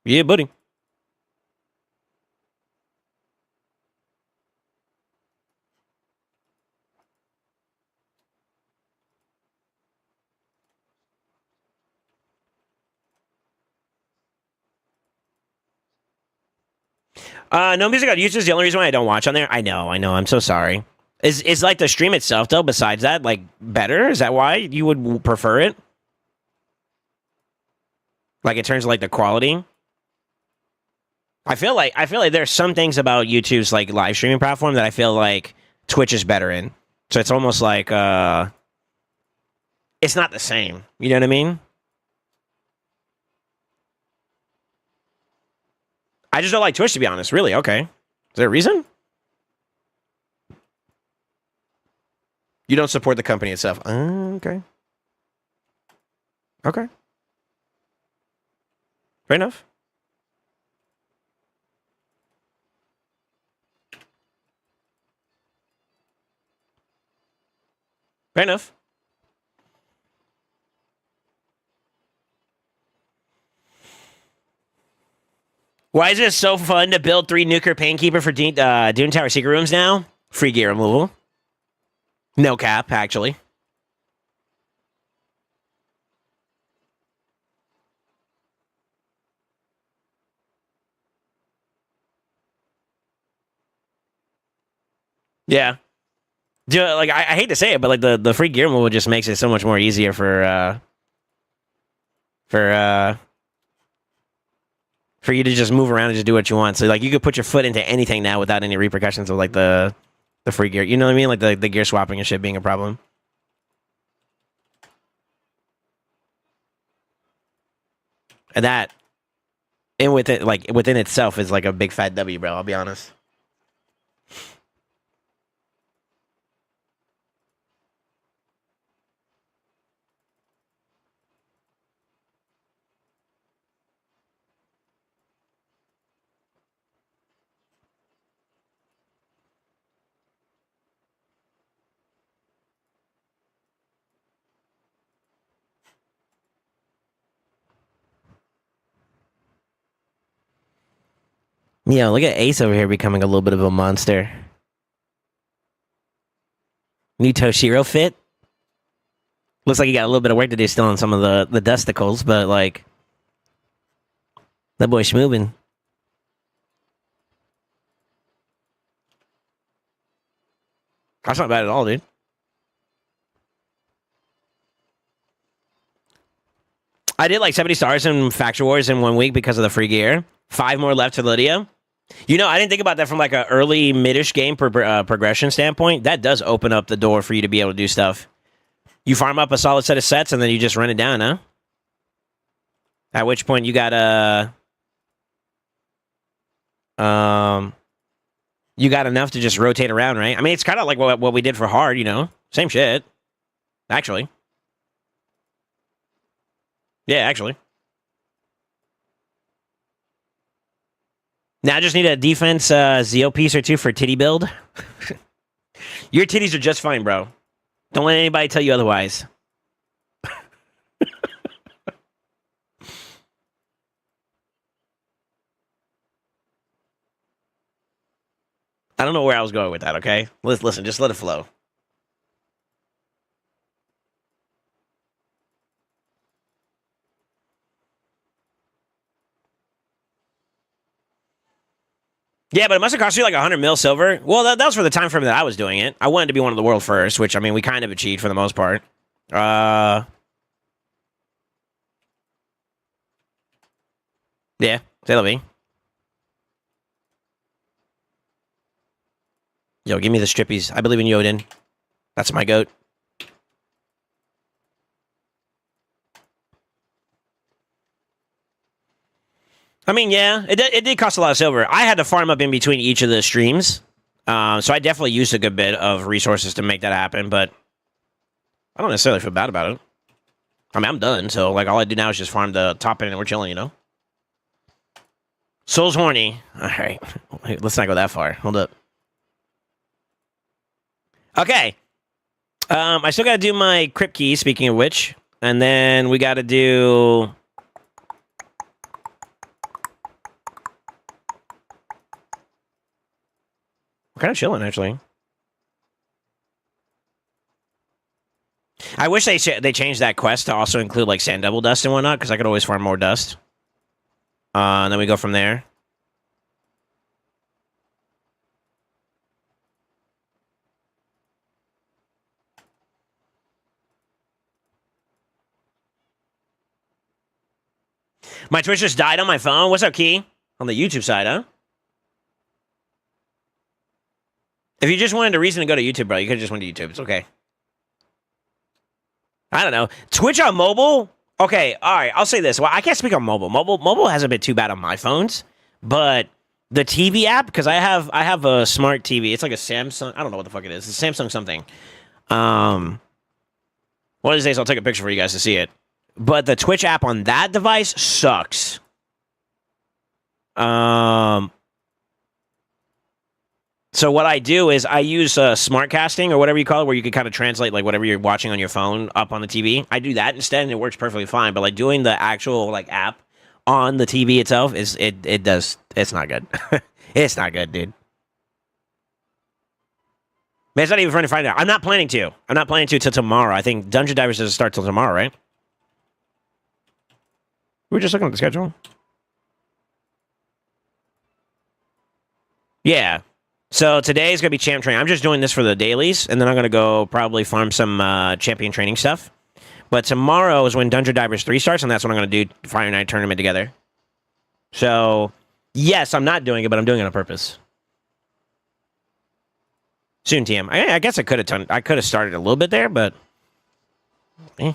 Yeah, buddy. No music on YouTube is the only reason why I don't watch on there. I know. I'm so sorry. Is like the stream itself though? Besides that, like better? Is that why you would prefer it? Like in terms of like the quality. I feel like there's some things about YouTube's like live streaming platform that I feel like Twitch is better in. So it's almost like it's not the same. You know what I mean? I just don't like Twitch, to be honest. Really? Okay. Is there a reason? You don't support the company itself. Okay. Okay. Fair enough. Fair enough. Why is it so fun to build 3 nuker painkeeper for Dune Tower secret rooms now? Free gear removal. No cap, actually. Yeah. Like I hate to say it, but like the free gear removal just makes it so much more easier for you to just move around and just do what you want. So like you could put your foot into anything now without any repercussions of like the free gear. You know what I mean? Like the gear swapping and shit being a problem. And that and within itself is like a big fat W, bro. I'll be honest. Yo, look at Ace over here becoming a little bit of a monster. New Toshiro fit. Looks like he got a little bit of work to do still on some of the dusticles, but like that boy's schmoovin'. That's not bad at all, dude. I did like 70 stars in Factual Wars in 1 week because of the free gear. 5 more left to Lydia. You know, I didn't think about that from like an early mid-ish game progression standpoint. That does open up the door for you to be able to do stuff. You farm up a solid set of sets and then you just run it down, huh? At which point you got you got enough to just rotate around, right? I mean, it's kind of like what we did for hard, you know? Same shit. Actually. Yeah, actually. Now I just need a defense Zeo piece or 2 for titty build. Your titties are just fine, bro. Don't let anybody tell you otherwise. I don't know where I was going with that, okay? Listen, just let it flow. Yeah, but it must have cost you like 100 mil silver. Well, that was for the time frame that I was doing it. I wanted to be one of the world first, which, I mean, we kind of achieved for the most part. Yeah, c'est la vie. Yo, give me the strippies. I believe in Yodin. That's my goat. I mean, yeah, it did cost a lot of silver. I had to farm up in between each of the streams. So I definitely used a good bit of resources to make that happen, but I don't necessarily feel bad about it. I mean, I'm done, so like all I do now is just farm the top end and we're chilling, you know? Soul's horny. All right. Let's not go that far. Hold up. Okay. I still got to do my crypt key, speaking of which. And then we got to do... We're kind of chilling, actually. I wish they changed that quest to also include, like, sand double dust and whatnot, because I could always farm more dust. And then we go from there. My Twitch just died on my phone. What's up, Key? On the YouTube side, huh? If you just wanted a reason to go to YouTube, bro, you could have just went to YouTube. It's okay. I don't know. Twitch on mobile? Okay, all right. I'll say this. Well, I can't speak on mobile. Mobile hasn't been too bad on my phones, but the TV app, because I have a smart TV. It's like a Samsung. I don't know what the fuck it is. It's Samsung something. One of these days I'll take a picture for you guys to see it. But the Twitch app on that device sucks. So what I do is I use smart casting or whatever you call it, where you can kind of translate like whatever you're watching on your phone up on the TV. I do that instead, and it works perfectly fine. But like doing the actual like app on the TV itself it's not good. It's not good, dude. Man, it's not even fun to find out. I'm not planning to till tomorrow. I think Dungeon Divers doesn't start till tomorrow, right? We were just looking at the schedule. Yeah. So today's going to be champ training. I'm just doing this for the dailies, and then I'm going to go probably farm some champion training stuff. But tomorrow is when Dungeon Divers 3 starts, and that's when I'm going to do Fire Night Tournament together. So, yes, I'm not doing it, but I'm doing it on purpose. Soon, TM. I guess I could have started a little bit there, but... Eh.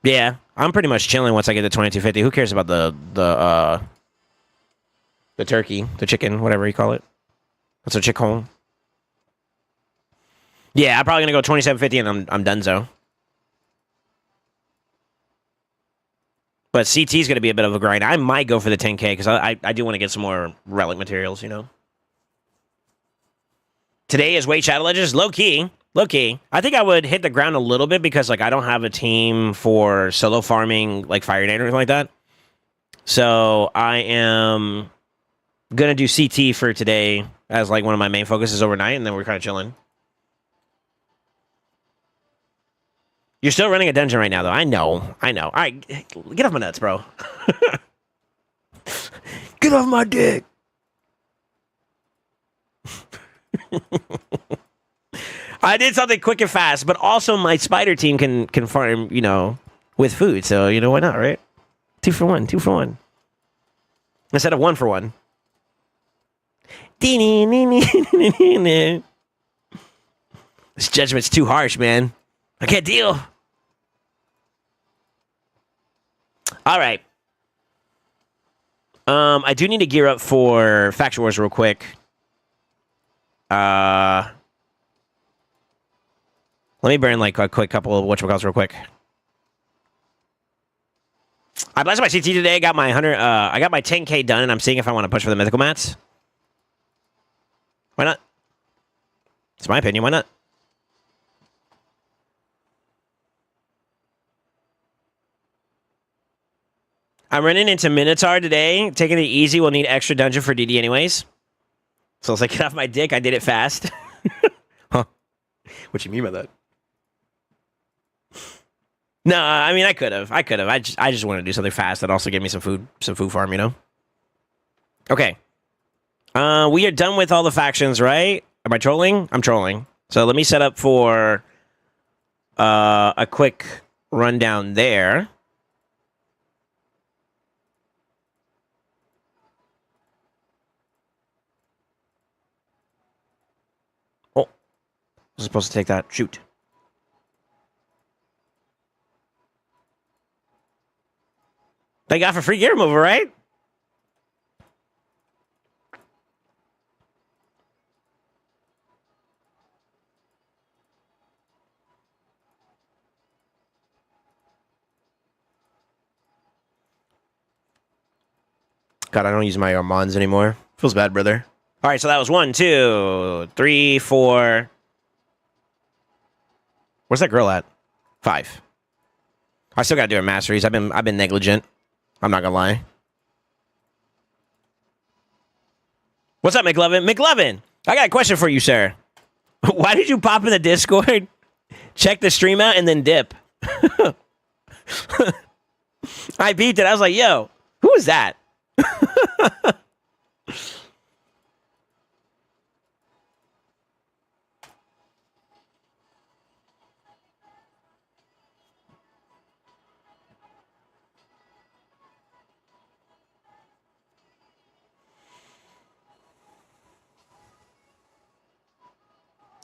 Yeah, I'm pretty much chilling once I get to 2250. Who cares about the turkey, the chicken, whatever you call it? That's a chick home. Yeah, I'm probably gonna go 2750 and I'm donezo. But CT is gonna be a bit of a grind. I might go for the 10K because I do want to get some more relic materials, you know. Today is Wait Shadow Legends, low key. I think I would hit the ground a little bit because like I don't have a team for solo farming like Fire Night or anything like that. So I am gonna do CT for today as like one of my main focuses overnight, and then we're kind of chilling. You're still running a dungeon right now, though. I know. All right, get off my nuts, bro. Get off my dick. I did something quick and fast, but also my spider team can farm, you know, with food. So, you know, why not, right? 2 for 1. Instead of 1 for 1. This judgment's too harsh, man. I can't deal. All right. I do need to gear up for Faction Wars real quick. Let me burn like a quick couple of whatchamacalls real quick. I blessed my CT today. I got my 10K done, and I'm seeing if I want to push for the mythical mats. Why not? It's my opinion. Why not? I'm running into Minotaur today. Taking it easy. We'll need extra dungeon for DD anyways. So it's like, get off my dick. I did it fast. Huh? What you mean by that? No, I mean I could have. I just wanted to do something fast that also gave me some food farm. You know. Okay. We are done with all the factions, right? Am I trolling? I'm trolling. So let me set up for a quick rundown there. Oh, I was supposed to take that. Shoot. They got for free gear removal, right? God, I don't use my Armands anymore. Feels bad, brother. All right, so that was 1, 2, 3, 4. Where's that girl at? 5. I still gotta do her masteries. I've been negligent. I'm not gonna lie. What's up, McLovin? McLovin, I got a question for you, sir. Why did you pop in the Discord, check the stream out, and then dip? I beat it. I was like, yo, who is that?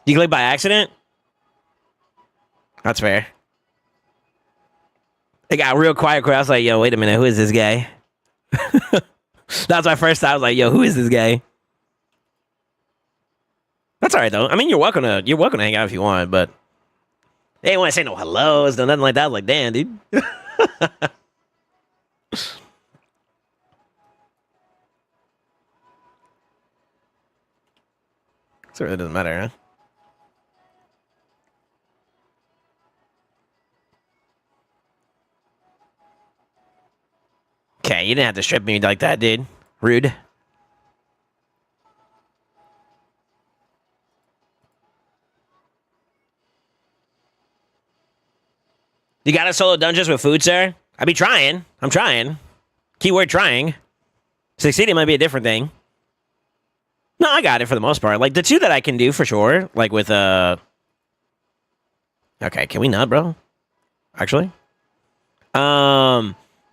You clicked by accident? That's fair. It got real quiet. I was like, yo, wait a minute. Who is this guy? That was my first thought. I was like, yo, who is this guy? That's all right, though. I mean, you're welcome to hang out if you want, but they didn't want to say no hellos, no nothing like that. I was like, damn, dude. So it really doesn't matter, huh? Okay, you didn't have to strip me like that, dude. Rude. You got a solo dungeons with food, sir? I be trying. I'm trying. Keyword trying. Succeeding might be a different thing. No, I got it for the most part. Like, the 2 that I can do for sure. Like, with, Okay, can we not, bro? Actually?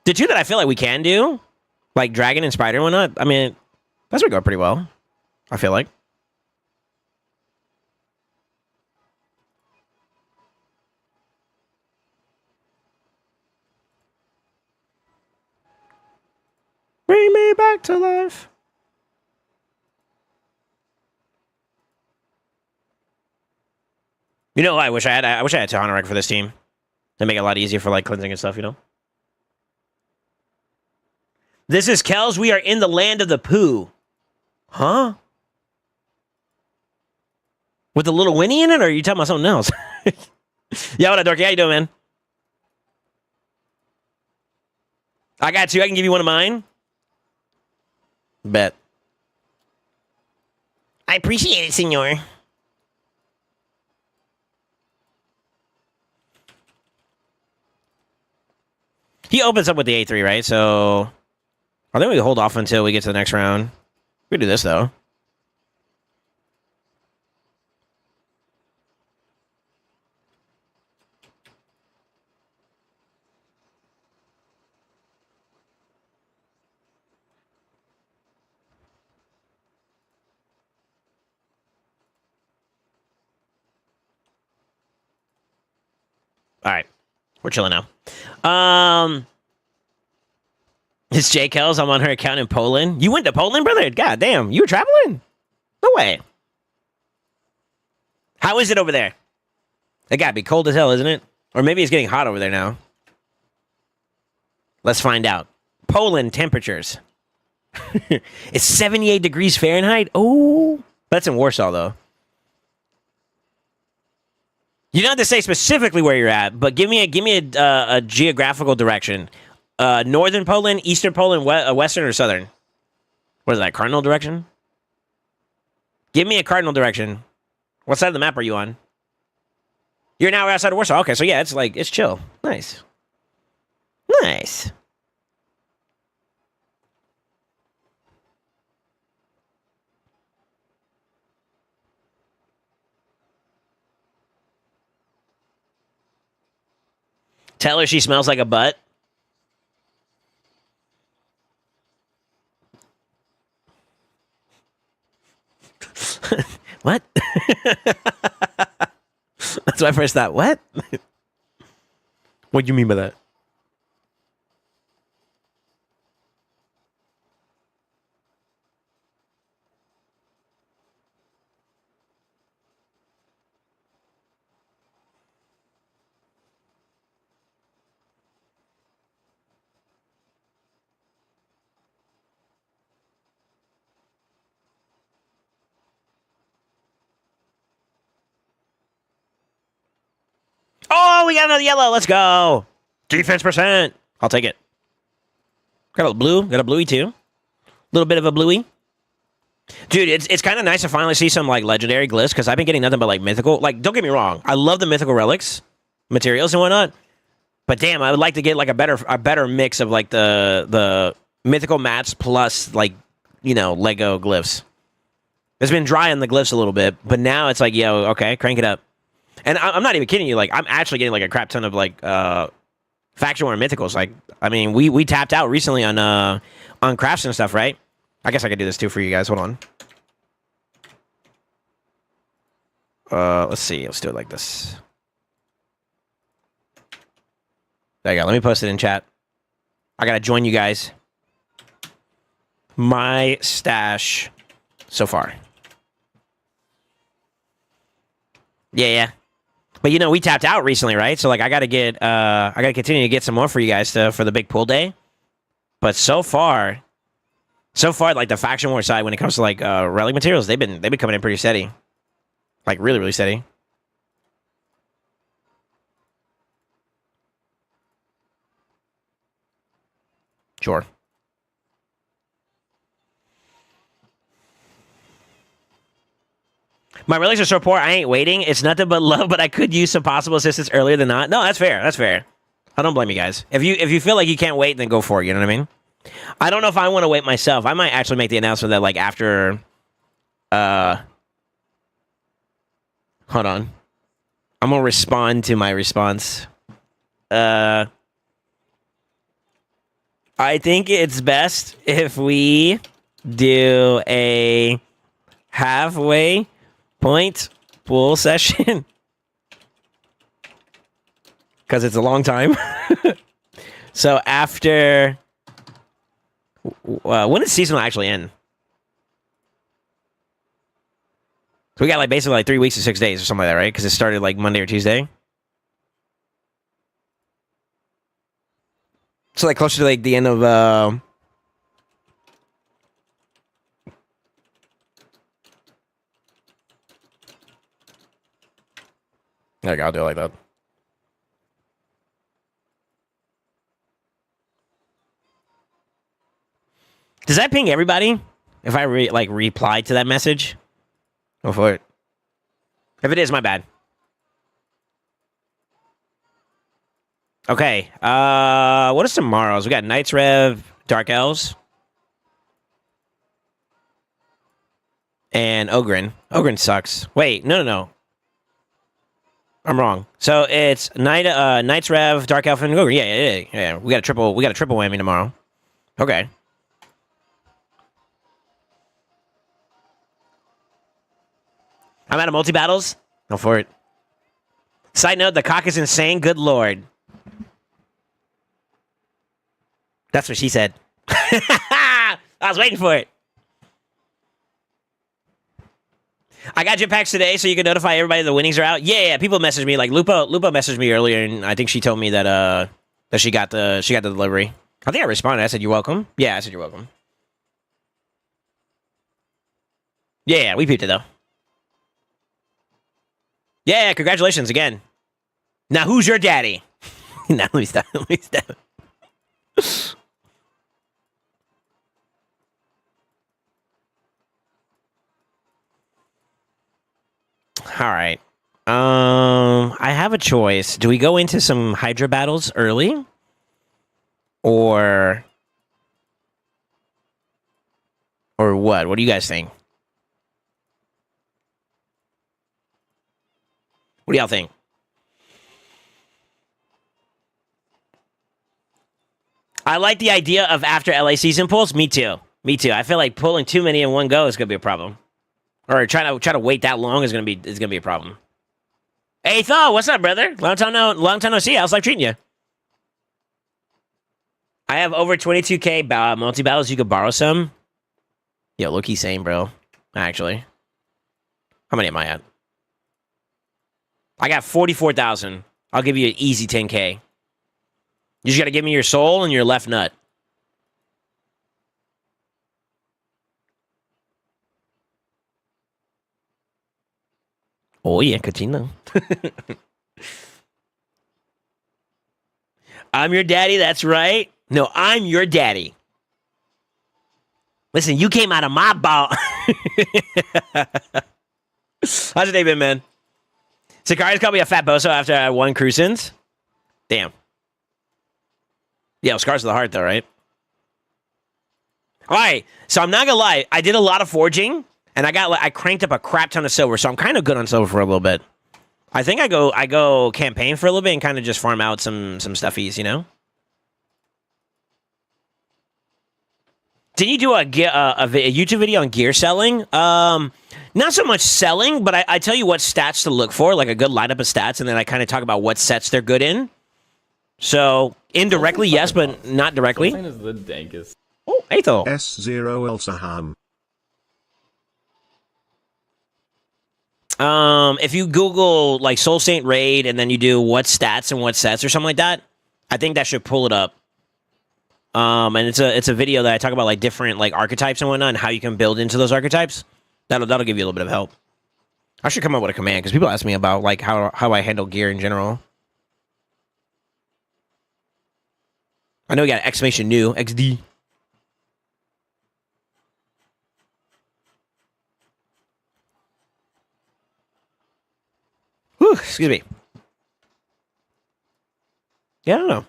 The 2 that I feel like we can do, like Dragon and Spider and whatnot, I mean, that's going to go pretty well, I feel like. Bring me back to life. You know, I wish I had Tahana for this team. To make it a lot easier for, like, cleansing and stuff, you know? This is Kells. We are in the land of the poo. Huh? With the little Winnie in it, or are you talking about something else? Yeah, what up, Dorky? How you doing, man? I got you. I can give you one of mine. Bet. I appreciate it, senor. He opens up with the A3, right? So I think we can hold off until we get to the next round. We do this, though. All right. We're chilling now. It's Jay Kells. I'm on her account in Poland. You went to Poland, brother? God damn. You were traveling? No way. How is it over there? It gotta be cold as hell, isn't it? Or maybe it's getting hot over there now. Let's find out. Poland temperatures. It's 78 degrees Fahrenheit. Oh, that's in Warsaw, though. You don't have to say specifically where you're at, but give me a geographical direction. Northern Poland, Eastern Poland, Western or Southern? What is that, cardinal direction? Give me a cardinal direction. What side of the map are you on? You're now outside of Warsaw. Okay, so yeah, it's like, it's chill. Nice. Nice. Tell her she smells like a butt. What? That's my first thought. What? What do you mean by that? Oh, we got another yellow. Let's go. Defense percent. I'll take it. Got a blue. Got a bluey too. A little bit of a bluey. Dude, it's kind of nice to finally see some like legendary glyphs because I've been getting nothing but like mythical. Like, don't get me wrong, I love the mythical relics, materials and whatnot. But damn, I would like to get like a better mix of like the mythical mats plus like, you know, Lego glyphs. It's been dry on the glyphs a little bit, but now it's like, yo, okay, crank it up. And I'm not even kidding you. Like, I'm actually getting like a crap ton of like faction war mythicals. Like, I mean, we tapped out recently on crafts and stuff, right? I guess I could do this too for you guys. Hold on. Let's see. Let's do it like this. There you go. Let me post it in chat. I gotta join you guys. My stash so far. Yeah. But you know, we tapped out recently, right? So like I gotta continue to get some more for you guys for the big pool day. But so far, like the faction war side, when it comes to like relic materials, they've been coming in pretty steady. Like really, really steady. Sure. My relics are so poor, I ain't waiting. It's nothing but love, but I could use some possible assistance earlier than not. No, that's fair. That's fair. I don't blame you guys. If you feel like you can't wait, then go for it. You know what I mean? I don't know if I want to wait myself. I might actually make the announcement that like after. Hold on. I'm gonna respond to my response. I think it's best if we do a halfway point pool session because it's a long time. So after when does season actually end? So we got like basically like 3 weeks to 6 days or something like that, right? Because it started like Monday or Tuesday. So like closer to like the end of there you go, I'll do it like that. Does that ping everybody? If I reply to that message? Go for it. If it is, my bad. Okay. What is tomorrow's? We got Knights Rev, Dark Elves, and Ogren. Ogren sucks. Wait, no. I'm wrong. So it's Knights Rev, Dark Elf, and Ogren. Yeah. We got a triple whammy tomorrow. Okay. I'm out of multi-battles. Go for it. Side note, the cock is insane. Good lord. That's what she said. I was waiting for it. I got jetpacks today, so you can notify everybody the winnings are out. Yeah. People messaged me. Like Lupa messaged me earlier, and I think she told me that that she got the delivery. I think I responded. I said, "You're welcome." Yeah, I said, "You're welcome." Yeah, we peeped it though. Yeah, congratulations again. Now, who's your daddy? Now, let me stop. All right. I have a choice. Do we go into some Hydra battles early? Or what? What do you guys think? What do y'all think? I like the idea of after LA season pulls. Me too. Me too. I feel like pulling too many in one go is gonna be a problem. Or try to wait that long is gonna be a problem. Hey Thaw, what's up, brother? Long time no see. How's life treating you? I have over 22k multi battles. You could borrow some. Yo, look, he's saying, bro. Actually, how many am I at? I got 44,000. I'll give you an easy 10k. You just got to give me your soul and your left nut. Oh, yeah, Kachino. I'm your daddy, that's right. No, I'm your daddy. Listen, you came out of my ball. How's your day been, man? Sakari's called me a fat bozo after I won Cruisins. Damn. Yeah, scars of the heart, though, right? All right, so I'm not gonna lie. I did a lot of forging, and I cranked up a crap ton of silver, so I'm kind of good on silver for a little bit. I think I go campaign for a little bit and kind of just farm out some stuffies, you know. Did you do a YouTube video on gear selling? Not so much selling, but I tell you what stats to look for, like a good lineup of stats, and then I kind of talk about what sets they're good in. So indirectly, yes, but not directly. SoulSaint is the dankest. Oh, Aetho. S0 El Saham. If you Google like SoulSaint raid and then you do what stats and what sets or something like that, I think that should pull it up. And it's a video that I talk about like different like archetypes and whatnot and how you can build into those archetypes. That'll give you a little bit of help. I should come up with a command because people ask me about like how I handle gear in general. I know we got exclamation new XD. Whew, excuse me. Yeah, I don't know.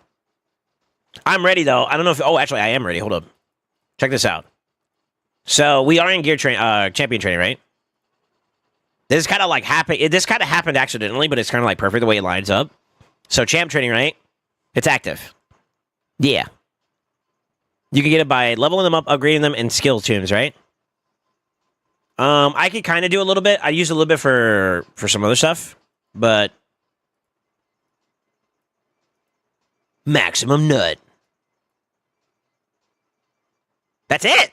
I'm ready though. I don't know if. Oh, actually, I am ready. Hold up. Check this out. So we are in gear champion training, right? This kind of like happened. This kind of happened accidentally, but it's kind of like perfect the way it lines up. So champ training, right? It's active. Yeah. You can get it by leveling them up, upgrading them, and skill tunes, right? I could kind of do a little bit. I use a little bit for some other stuff, but maximum nut. That's it.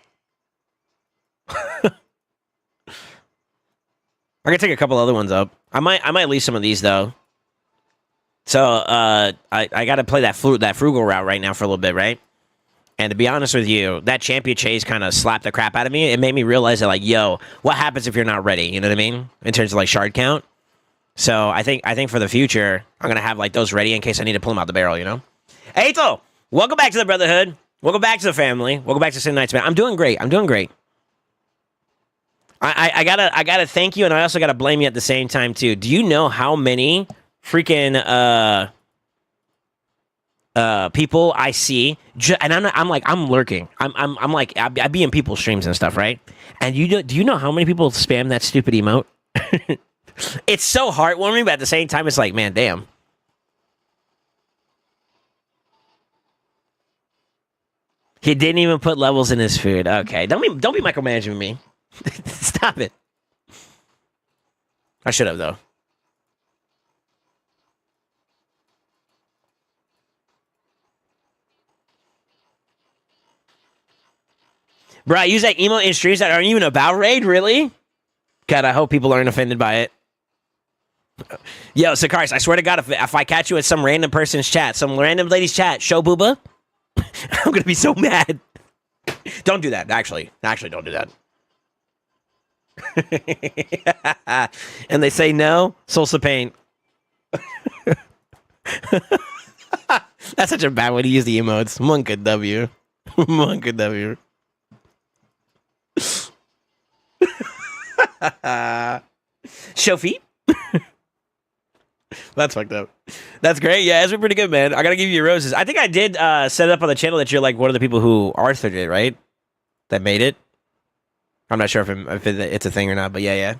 I could take a couple other ones up. I might leave some of these though. So I got to play that frugal route right now for a little bit, right? And to be honest with you, that champion chase kind of slapped the crap out of me. It made me realize that, like, yo, what happens if you're not ready? You know what I mean? In terms of like shard count. So I think for the future, I'm gonna have like those ready in case I need to pull them out the barrel. You know? Hey, Ito, welcome back to the Brotherhood. Welcome back to the family. Welcome back to Sin Nights, man. I'm doing great. I gotta thank you, and I also gotta blame you at the same time too. Do you know how many freaking people I see, and I'm lurking. I'm like I be in people's streams and stuff, right? And do you know how many people spam that stupid emote? It's so heartwarming, but at the same time, it's like, man, damn. He didn't even put levels in his food. Okay, don't be micromanaging me. Stop it. I should have though. Bro, I use that emote in streams that aren't even about raid, really? God, I hope people aren't offended by it. Yo, Sakaris, I swear to God, if I catch you at some random person's chat, some random lady's chat, show booba, I'm gonna be so mad. Don't do that, actually. Actually, don't do that. And they say no, Soulsa Paint. That's such a bad way to use the emotes. Monka W. Monka W. Show feet? That's fucked up. That's great. Yeah, it's been pretty good, man. I gotta give you your roses. I think I did set it up on the channel that you're like one of the people who Arthur did, right? That made it. I'm not sure if it's a thing or not, but yeah.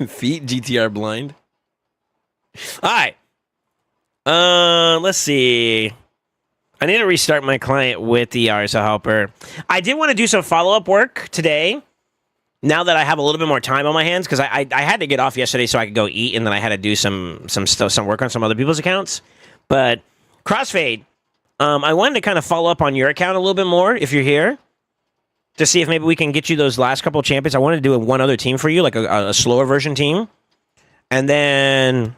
Feet GTR blind. All right. Let's see. I need to restart my client with the RSL helper. I did want to do some follow-up work today. Now that I have a little bit more time on my hands, because I had to get off yesterday so I could go eat, and then I had to do some work on some other people's accounts. But Crossfade, I wanted to kind of follow up on your account a little bit more if you're here, to see if maybe we can get you those last couple of champions. I wanted to do one other team for you, like a slower version team. And then,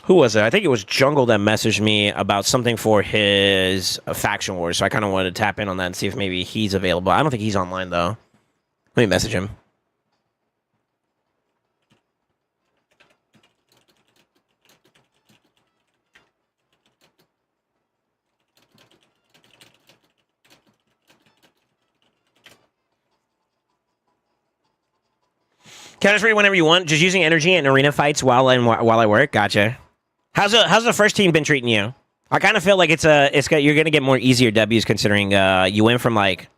who was it? I think it was Jungle that messaged me about something for his Faction Wars. So I kind of wanted to tap in on that and see if maybe he's available. I don't think he's online, though. Let me message him. Counter free whenever you want. Just using energy in arena fights while I work. Gotcha. How's the first team been treating you? I kind of feel like you're gonna get more easier W's considering you went from like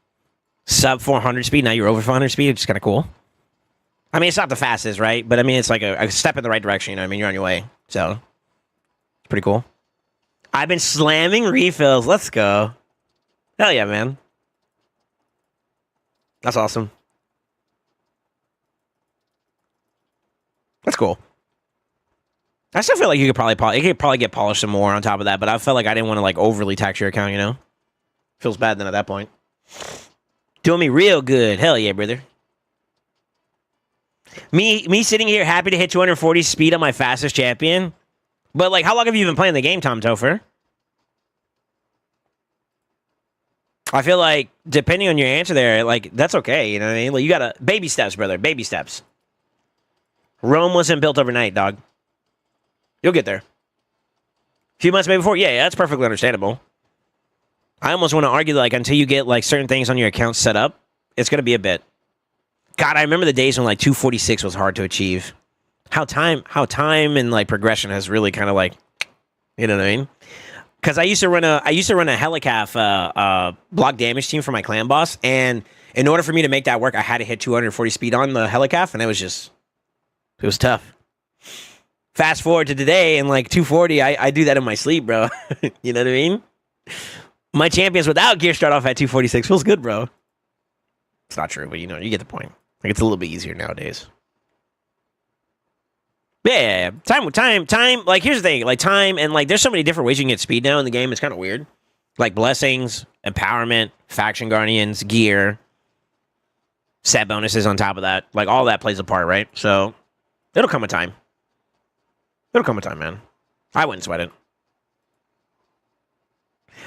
sub 400 speed, now you're over 400 speed, which is kind of cool. I mean, it's not the fastest, right? But I mean, it's like a step in the right direction. You know what I mean? You're on your way, so it's pretty cool. I've been slamming refills. Let's go. Hell yeah, man. That's awesome. That's cool. I still feel like you could probably get polished some more on top of that, but I felt like I didn't want to like overly tax your account, you know? Feels bad then at that point. Doing me real good. Hell yeah, brother. Me sitting here happy to hit 240 speed on my fastest champion. But like, how long have you been playing the game, Tom Topher? I feel like depending on your answer there, like that's okay, you know what I mean? Like you gotta baby steps, brother. Baby steps. Rome wasn't built overnight, dog. You'll get there. A few months maybe before? Yeah, that's perfectly understandable. I almost want to argue that, like, until you get, like, certain things on your account set up, it's going to be a bit. God, I remember the days when, like, 246 was hard to achieve. How time and, like, progression has really kind of, like, you know what I mean? Because I used to run a Helicaf block damage team for my clan boss, and in order for me to make that work, I had to hit 240 speed on the Helicaf, and it was tough. Fast forward to today, and like 240, I do that in my sleep, bro. You know what I mean? My champions without gear start off at 246. Feels good, bro. It's not true, but you know, you get the point. Like it's a little bit easier nowadays. Yeah. Time. Like here's the thing, like time, and like there's so many different ways you can get speed now in the game. It's kind of weird. Like blessings, empowerment, faction guardians, gear, set bonuses on top of that. Like all that plays a part, right? So it'll come a time. It'll come a time, man. I wouldn't sweat it.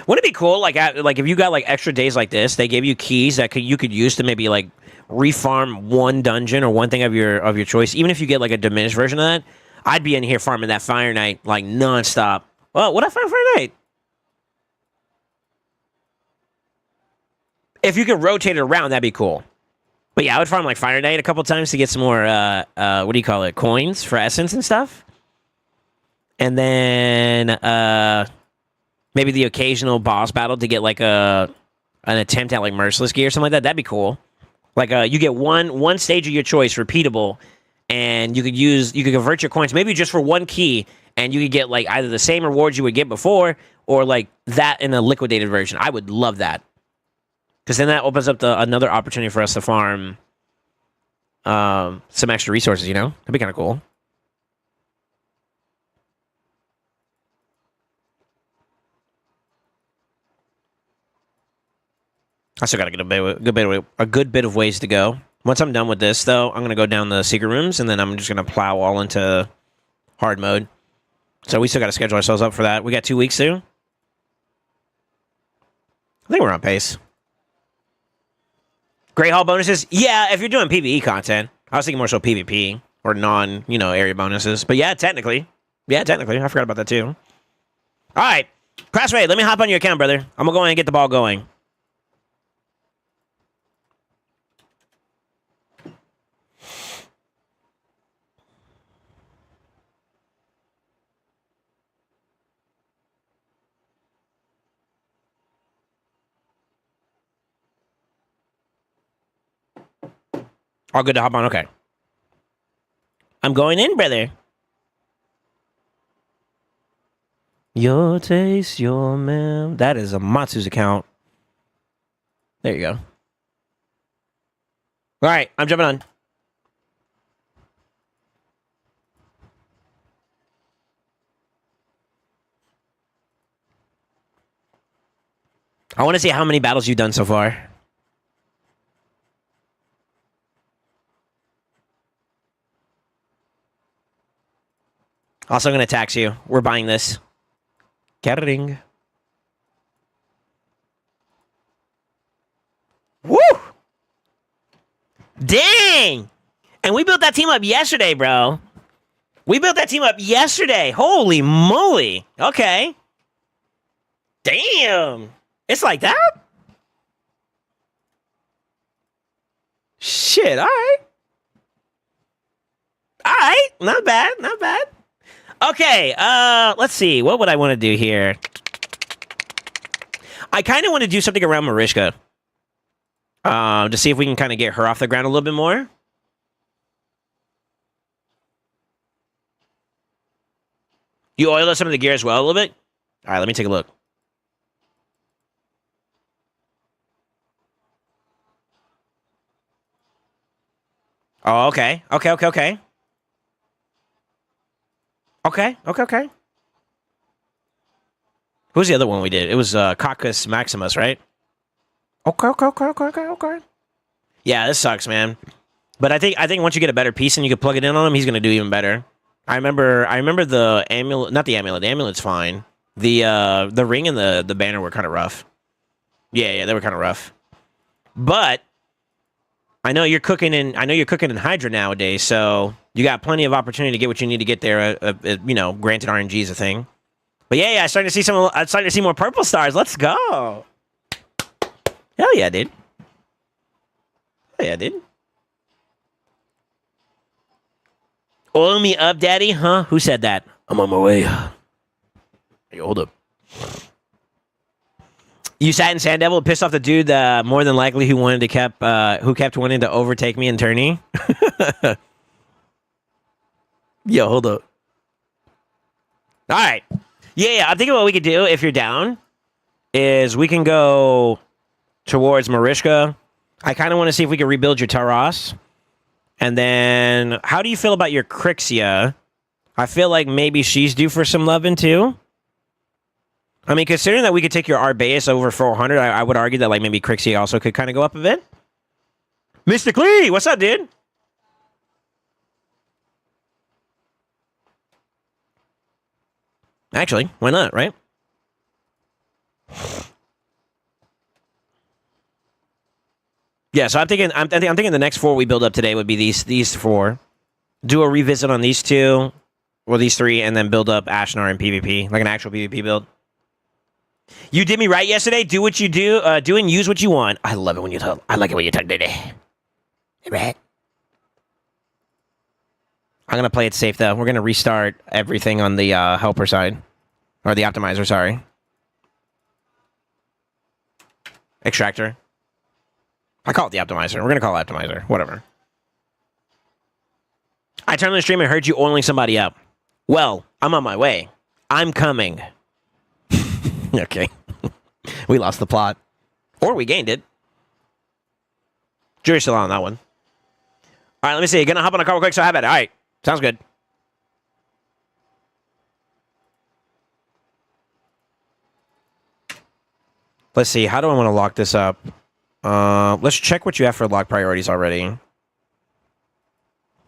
Wouldn't it be cool, like if you got like extra days like this, they gave you keys that you could use to maybe like refarm one dungeon or one thing of your choice. Even if you get like a diminished version of that, I'd be in here farming that Fire Knight like nonstop. Well, what I find Fire Knight? If you could rotate it around, that'd be cool. But yeah, I would farm like Fire Knight a couple times to get some more what do you call it? Coins for essence and stuff. And then maybe the occasional boss battle to get like an attempt at like merciless gear or something like that. That'd be cool. Like you get one stage of your choice, repeatable, and you could convert your coins maybe just for one key, and you could get like either the same rewards you would get before or like that in a liquidated version. I would love that, because then that opens up another opportunity for us to farm some extra resources. You know, that'd be kind of cool. I still got to get a good bit of ways to go. Once I'm done with this, though, I'm going to go down the secret rooms, and then I'm just going to plow all into hard mode. So we still got to schedule ourselves up for that. We got 2 weeks, too. I think we're on pace. Great Hall bonuses? Yeah, if you're doing PvE content. I was thinking more so PvP or non, area bonuses. But yeah, technically. Yeah, technically. I forgot about that too. All right. Crossway, let me hop on your account, brother. I'm going to go ahead and get the ball going. All good to hop on? Okay. I'm going in, brother. Your taste, your man. That is a Matsu's account. There you go. All right, I'm jumping on. I want to see how many battles you've done so far. Also, I'm going to tax you. We're buying this. Carring. Woo! Dang! And we built that team up yesterday, bro. We built that team up yesterday. Holy moly. Okay. Damn. It's like that? Shit, all right. All right. Not bad. Not bad. Okay, let's see. What would I want to do here? I kind of want to do something around Marishka. To see if we can kind of get her off the ground a little bit more. You oil up some of the gear as well a little bit? All right, let me take a look. Oh, okay. Okay. Who's the other one we did? It was Caucus Maximus, right? Okay. Yeah, this sucks, man. But I think once you get a better piece and you can plug it in on him, he's gonna do even better. I remember the amulet, not the amulet. The amulet's fine. The ring and the banner were kind of rough. Yeah, they were kind of rough. But I know you're cooking in Hydra nowadays, so you got plenty of opportunity to get what you need to get there. Granted, RNG is a thing. But yeah, I'm starting to see more purple stars. Let's go. Hell yeah, dude. Oil me up, daddy? Huh? Who said that? I'm on my way. Hey, hold up. You sat in Sand Devil, pissed off the dude more than likely who kept wanting to overtake me in tourney. Yo, hold up. All right. Yeah. I'm thinking what we could do if you're down is we can go towards Marishka. I kind of want to see if we can rebuild your Taras. And then, how do you feel about your Crixia? I feel like maybe she's due for some loving too. I mean, considering that we could take your Arbaeus over 400, I would argue that like maybe Crixia also could kind of go up a bit. Mr. Clee, what's up, dude? Actually, why not, right? Yeah, so I'm thinking the next 4 we build up today would be these 4. Do a revisit on these 2, or these 3, and then build up Ashnar and PvP, like an actual PvP build. You did me right yesterday. Do what you do. Do and use what you want. I love it when you talk. I like it when you talk, Diddy. Right. I'm gonna play it safe though. We're gonna restart everything on the helper side, or the optimizer. Sorry. Extractor. I call it the optimizer. We're gonna call it optimizer. Whatever. I turned on the stream and heard you oiling somebody up. Well, I'm on my way. I'm coming. Okay. We lost the plot. Or we gained it. Jury's still on that one. All right, let me see. Gonna hop on a car real quick, so I have it. All right. Sounds good. Let's see. How do I want to lock this up? Let's check what you have for lock priorities already.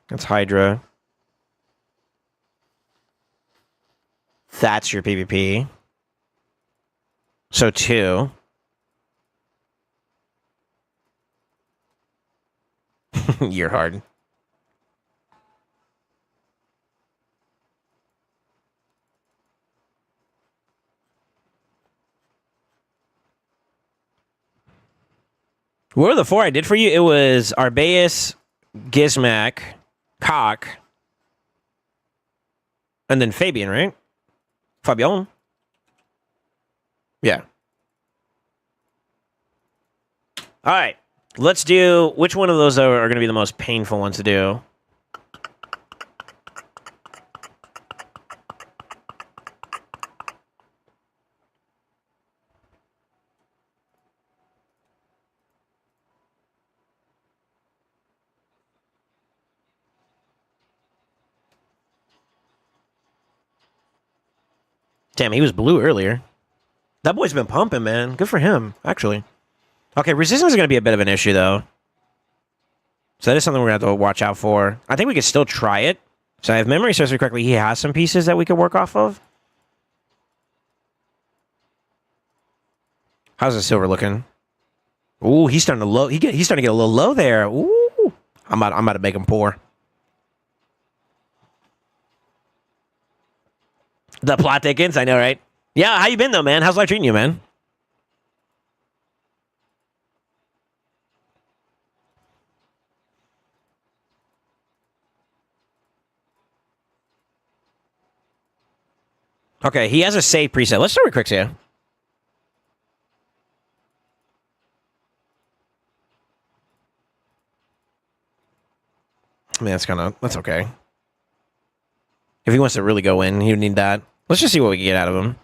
That's Hydra. That's your PvP. So 2. You're hard. What were the 4 I did for you? It was Arbaeus, Gizmac, Cock, and then Fabian, right? Fabian. Yeah. All right. Let's do... Which one of those are going to be the most painful ones to do? Damn, he was blue earlier. That boy's been pumping, man. Good for him, actually. Okay, resistance is going to be a bit of an issue, though. So that is something we're going to have to watch out for. I think we can still try it. So if memory serves me correctly, he has some pieces that we could work off of. How's the silver looking? Ooh, he's starting to low. He's starting to get a little low there. Ooh, I'm about to make him pour. The plot thickens, I know, right? Yeah, how you been though, man? How's life treating you, man? Okay, he has a save preset. Let's start with Crixia. I mean, that's okay. If he wants to really go in, he would need that. Let's just see what we can get out of him.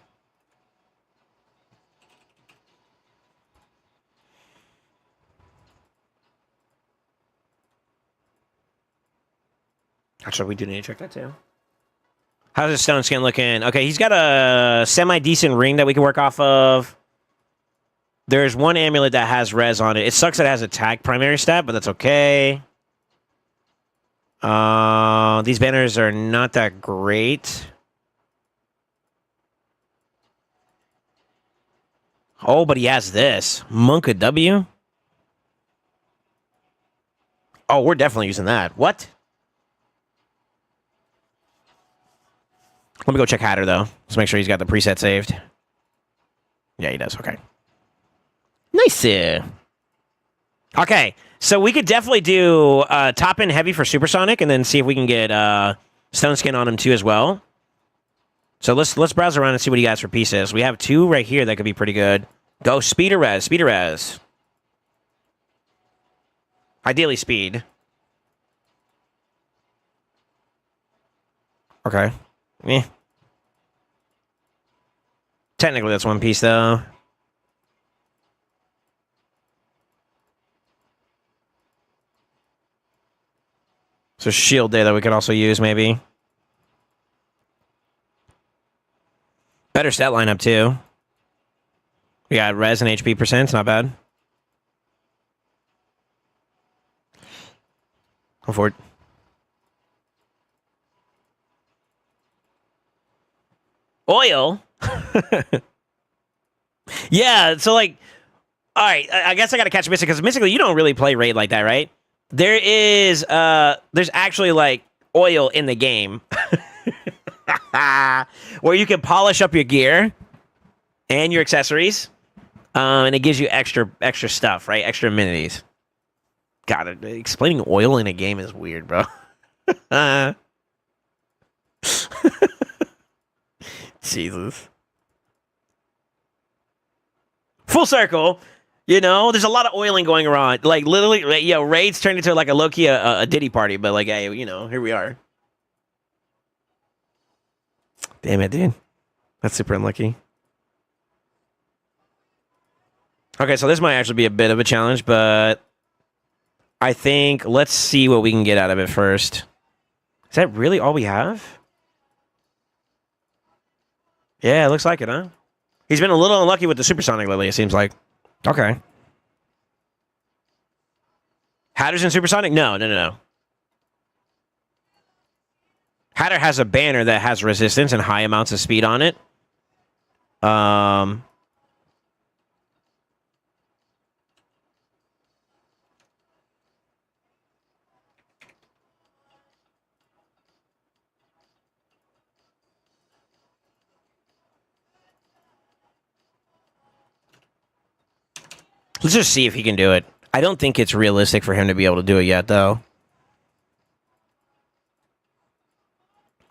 Actually, we do need to check that too. How's his stone skin looking? Okay, he's got a semi-decent ring that we can work off of. There's one amulet that has res on it. It sucks that it has attack primary stat, but that's okay. These banners are not that great. Oh, but he has this. Monk of W. Oh, we're definitely using that. What? Let me go check Hatter, though. Let's make sure he's got the preset saved. Yeah, he does. Okay. Nice. Okay, so we could definitely do top end heavy for Supersonic, and then see if we can get Stone Skin on him, too, as well. So let's browse around and see what he has for pieces. We have 2 right here that could be pretty good. Go speed or res. Speed or res. Ideally speed. Okay. Eh. Technically, that's one piece, though. So shield there that we could also use, maybe. Better stat lineup, too. We got res and HP percent. Not bad. Go for it. Oil? Yeah, so like, all right, I guess I gotta catch Mystic, because Mystically, you don't really play raid like that, right? There's actually like oil in the game where you can polish up your gear and your accessories, and it gives you extra stuff, right? Extra amenities. God, explaining oil in a game is weird, bro. Jesus. Full circle. You know, there's a lot of oiling going on. Like, literally, you know, raids turned into like a low-key a Diddy party, but like, hey, you know, here we are. Damn it, dude. That's super unlucky. Okay, so this might actually be a bit of a challenge, but I think let's see what we can get out of it first. Is that really all we have? Yeah, it looks like it, huh? He's been a little unlucky with the Supersonic lately, it seems like. Okay. Hatter's in Supersonic? No. Hatter has a banner that has resistance and high amounts of speed on it. Let's just see if he can do it. I don't think it's realistic for him to be able to do it yet, though.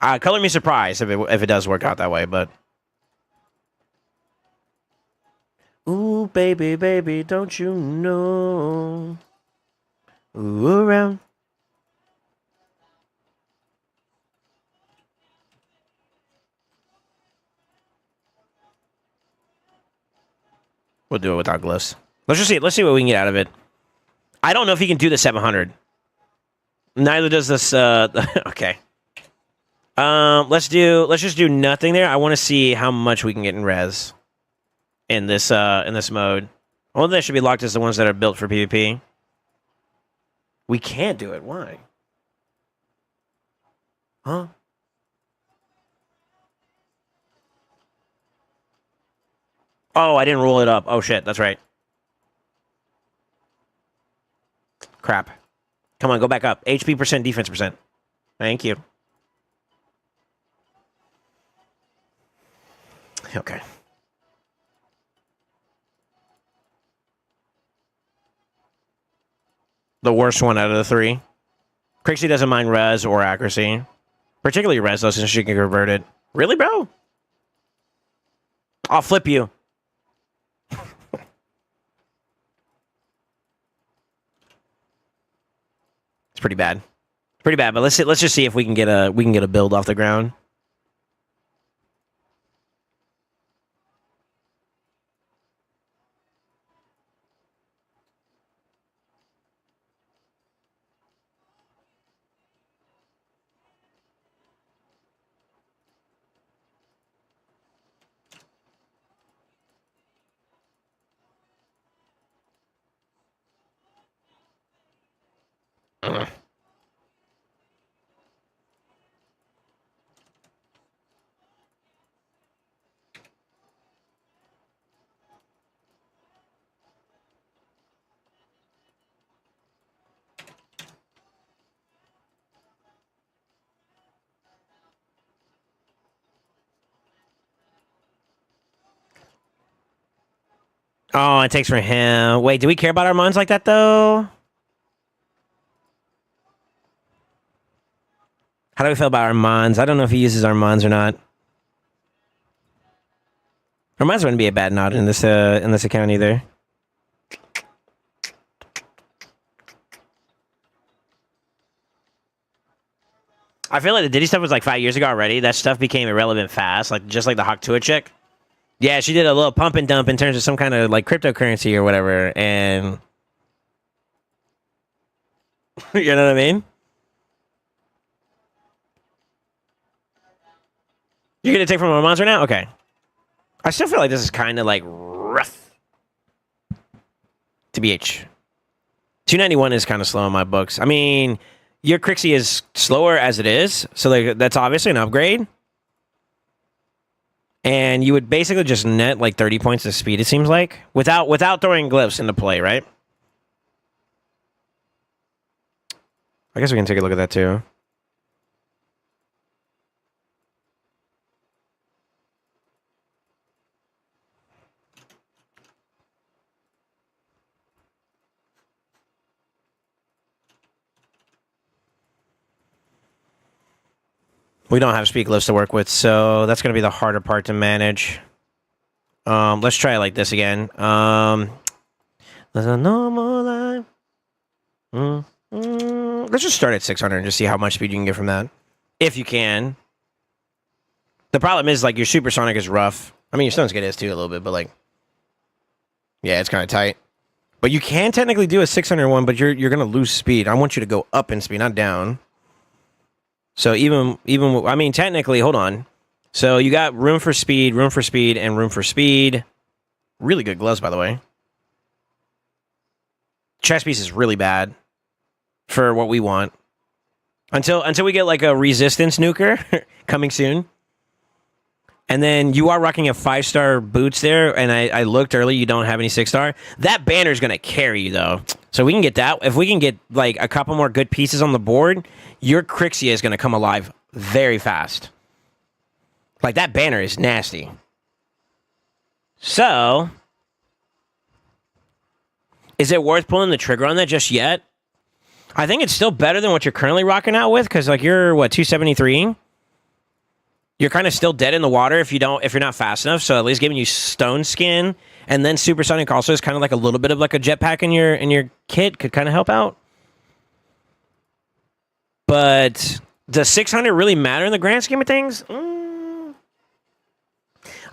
Color me surprised if it does work out that way, but... Ooh, baby, baby, don't you know? Ooh, around. We'll do it without glyphs. Let's just see. Let's see what we can get out of it. I don't know if he can do the 700. Neither does this. Okay. Let's just do nothing there. I want to see how much we can get in res in this mode. All of that should be locked as the ones that are built for PvP. We can't do it. Why? Huh? Oh, I didn't roll it up. Oh, shit. That's right. Crap. Come on, go back up. HP percent, defense percent. Thank you. Okay. The worst one out of the three. Crixie doesn't mind res or accuracy. Particularly res, though, since she can convert it. Really, bro? I'll flip you. It's pretty bad. Pretty bad, but let's just see if we can get a build off the ground. Oh, it takes for him. Wait, do we care about our mons like that, though? How do we feel about our mons? I don't know if he uses our mons or not. Our mons wouldn't be a bad nod in this account either. I feel like the Diddy stuff was like 5 years ago already. That stuff became irrelevant fast, like just like the Hawk Tua chick. Yeah, she did a little pump and dump in terms of some kind of like cryptocurrency or whatever, and you know what I mean? You're gonna take from our monster now? Okay. I still feel like this is kind of like rough. TBH. 291 is kind of slow in my books. I mean, your Crixie is slower as it is, so like, that's obviously an upgrade. And you would basically just net like 30 points of speed, it seems like, without throwing glyphs into play, right? I guess we can take a look at that too. We don't have speed glyphs to work with, so that's going to be the harder part to manage. Let's try it like this again. There's a normal life. Let's just start at 600 and just see how much speed you can get from that. If you can. The problem is, like, your supersonic is rough. I mean, your stone skate is too a little bit, but, like, yeah, it's kind of tight. But you can technically do a 600 one, but you're going to lose speed. I want you to go up in speed, not down. So even I mean, technically, hold on. So you got room for speed, and room for speed. Really good gloves, by the way. Chest piece is really bad for what we want. Until we get like a resistance nuker coming soon. And then you are rocking a 5-star boots there, and I looked early, you don't have any 6-star. That banner is going to carry you, though. So we can get that. If we can get like a couple more good pieces on the board, your Crixie is going to come alive very fast. Like, that banner is nasty. So, Is it worth pulling the trigger on that just yet? I think it's still better than what you're currently rocking out with, because like you're what, 273? You're kind of still dead in the water if you're not fast enough. So at least giving you stone skin and then supersonic also is kind of like a little bit of like a jetpack in your kit could kind of help out. But does 600 really matter in the grand scheme of things? I'll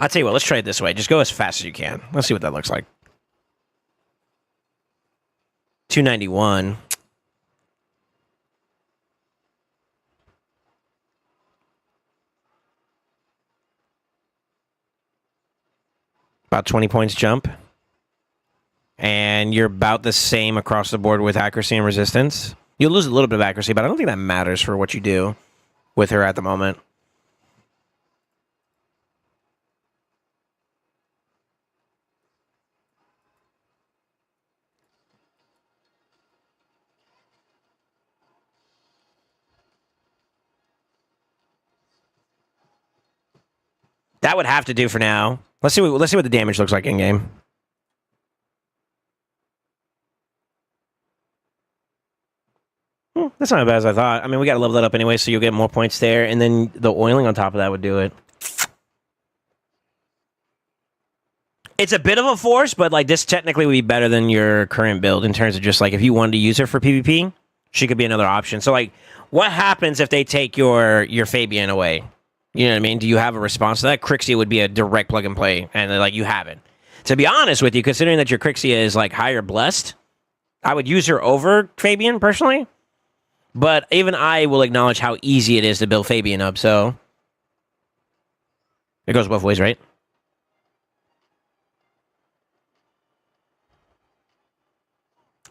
tell you what, let's try it this way. Just go as fast as you can. Let's see what that looks like. 291. About 20 points jump. And you're about the same across the board with accuracy and resistance. You'll lose a little bit of accuracy, but I don't think that matters for what you do with her at the moment. That would have to do for now. Let's see what the damage looks like in game. That's not as bad as I thought. I mean, we got to level that up anyway, so you'll get more points there, and then the oiling on top of that would do it. It's a bit of a force, but like this technically would be better than your current build in terms of just like if you wanted to use her for PvP, she could be another option. So like, what happens if they take your Fabian away? You know what I mean? Do you have a response to that? Crixia would be a direct plug and play, and like you haven't. To be honest with you, considering that your Crixia is like higher blessed, I would use her over Fabian personally. But even I will acknowledge how easy it is to build Fabian up. So it goes both ways, right?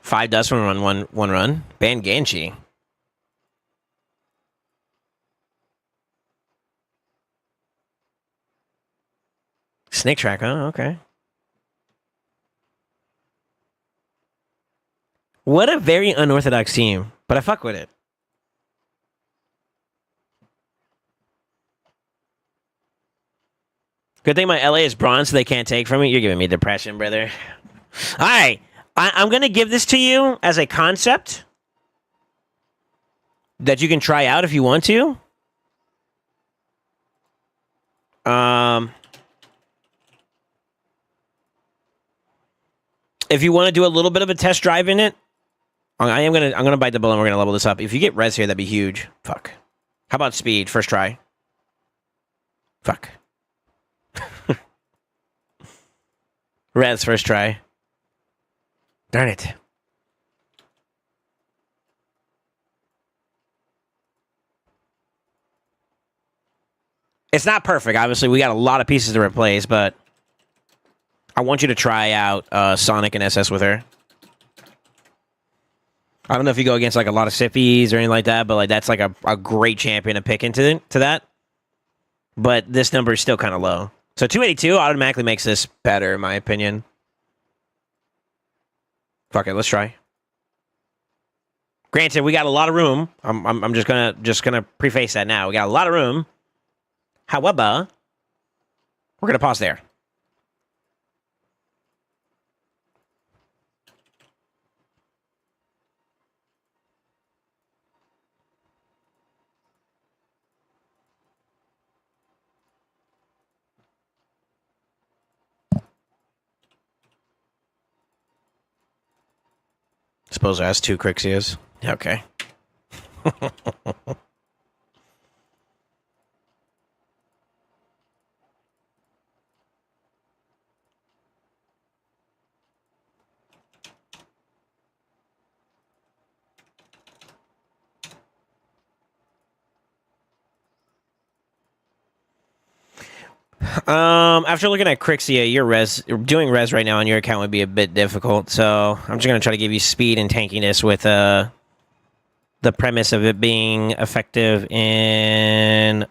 Five dust from one run. Ban Ganchi. Snake track, huh? Okay. What a very unorthodox team, but I fuck with it. Good thing my LA is bronze, so they can't take from me. You're giving me depression, brother. All right. I'm going to give this to you as a concept that you can try out if you want to. If you want to do a little bit of a test drive in it, I'm gonna bite the bullet and we're gonna level this up. If you get res here, that'd be huge. Fuck. How about speed? First try. Fuck. Res first try. Darn it. It's not perfect. Obviously, we got a lot of pieces to replace, but I want you to try out Sonic and SS with her. I don't know if you go against like a lot of Sippies or anything like that, but like that's like a great champion to pick into that. But this number is still kind of low. So 282 automatically makes this better, in my opinion. Fuck it, let's try. Granted, we got a lot of room. I'm just gonna preface that now. We got a lot of room. However, we're gonna pause there. Suppose it has two Crixias. Okay. After looking at Crixia, doing res right now on your account would be a bit difficult. So I'm just gonna try to give you speed and tankiness with the premise of it being effective in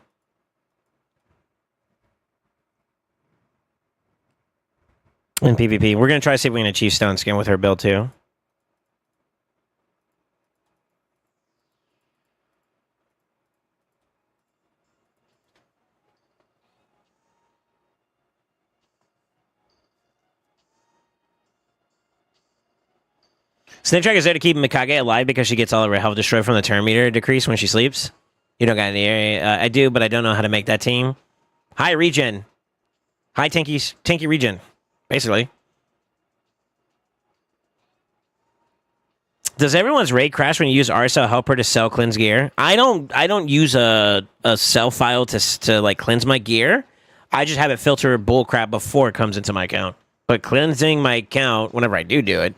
PvP. We're gonna try to see if we can achieve Stone Skin with her build too. Snake Track is there to keep Mikage alive because she gets all of her health destroyed from the turn meter decrease when she sleeps. You don't got any area. I do, but I don't know how to make that team. Hi, Regen. Hi, Tanky Regen. Basically. Does everyone's raid crash when you use RSL helper to sell cleanse gear? I don't use a sell file to like cleanse my gear. I just have it filter bullcrap before it comes into my account. But cleansing my account, whenever I do it,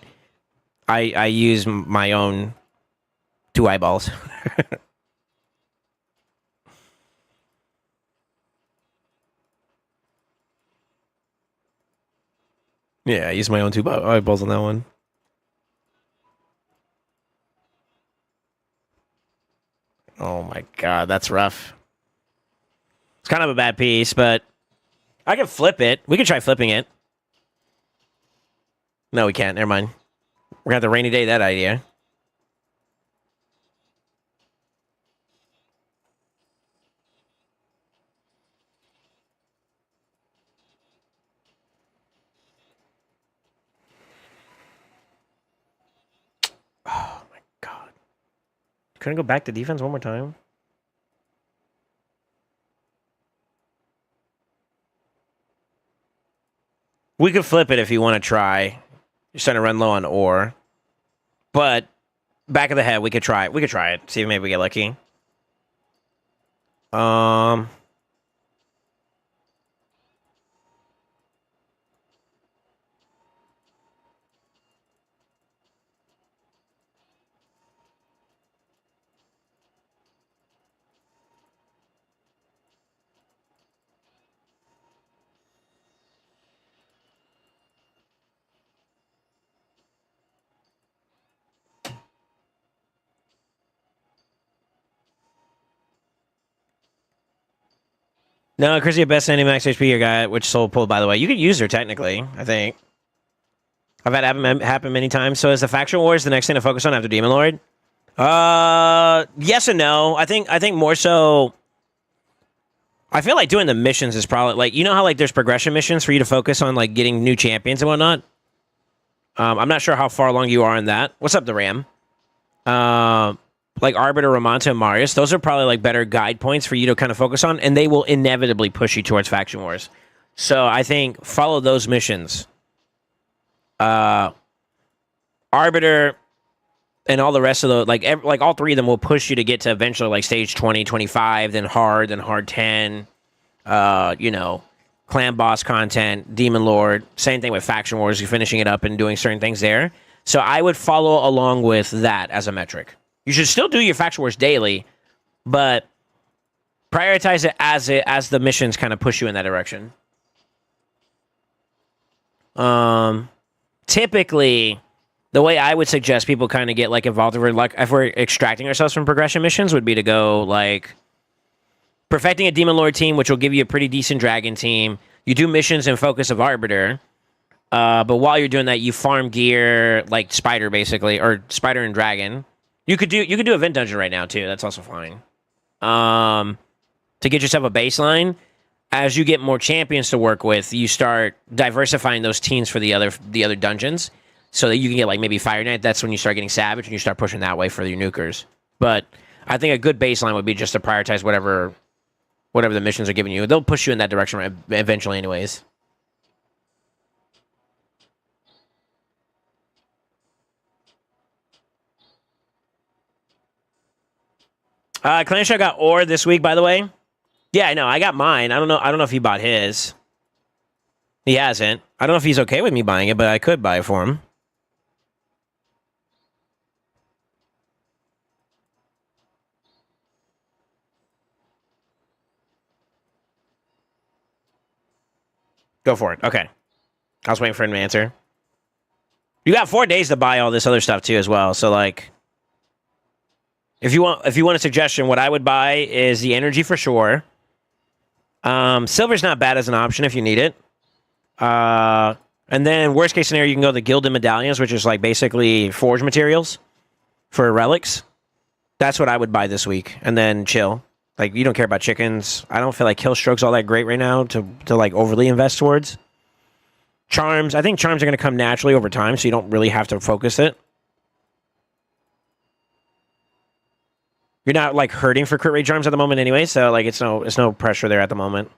I use my own 2 eyeballs. Yeah, I use my own 2 eyeballs on that one. Oh my god, that's rough. It's kind of a bad piece, but I can flip it. We can try flipping it. No, we can't. Never mind. We're gonna have to rainy day that idea. Oh my god. Couldn't go back to defense one more time? We could flip it if you want to try. You're starting to run low on ore. But back of the head, we could try it. We could try it. See if maybe we get lucky. No, Chrissy, best ending max HP your guy, which soul pulled, by the way. You could use her, technically, I think. I've had it happen many times. So is the Faction Wars the next thing to focus on after Demon Lord? Yes and no. I think more so... I feel like doing the missions is probably... Like, you know how, like, there's progression missions for you to focus on, like, getting new champions and whatnot? I'm not sure how far along you are in that. What's up, the Ram? Like Arbiter, Ramonta, and Marius, those are probably like better guide points for you to kind of focus on, and they will inevitably push you towards Faction Wars. So I think follow those missions. Arbiter and all the rest of the, like all 3 of them will push you to get to eventually like stage 20, 25, then hard 10, you know, clan boss content, Demon Lord, same thing with Faction Wars, you're finishing it up and doing certain things there. So I would follow along with that as a metric. You should still do your Faction Wars daily, but prioritize it as the missions kind of push you in that direction. Typically, the way I would suggest people kind of get like involved if we're extracting ourselves from progression missions would be to go like perfecting a Demon Lord team, which will give you a pretty decent Dragon team. You do missions and focus of Arbiter. But while you're doing that, you farm gear like Spider, basically, or Spider and Dragon. You could do Event Dungeon right now too. That's also fine. To get yourself a baseline, as you get more champions to work with, you start diversifying those teams for the other dungeons, so that you can get like maybe Fire Knight. That's when you start getting Savage and you start pushing that way for your nukers. But I think a good baseline would be just to prioritize whatever the missions are giving you. They'll push you in that direction eventually, anyways. Clanshaw got ore this week, by the way. Yeah, I know. I got mine. I don't know if he bought his. He hasn't. I don't know if he's okay with me buying it, but I could buy it for him. Go for it. Okay. I was waiting for him to answer. You got 4 days to buy all this other stuff too as well. So like if you want a suggestion, what I would buy is the energy for sure. Silver's not bad as an option if you need it. And then worst case scenario, you can go the Gilded Medallions, which is like basically forge materials for relics. That's what I would buy this week. And then chill. Like, you don't care about chickens. I don't feel like Killstroke's all that great right now to like overly invest towards. Charms, I think charms are going to come naturally over time, so you don't really have to focus it. You're not like hurting for crit rate charms at the moment anyway, so like it's no pressure there at the moment.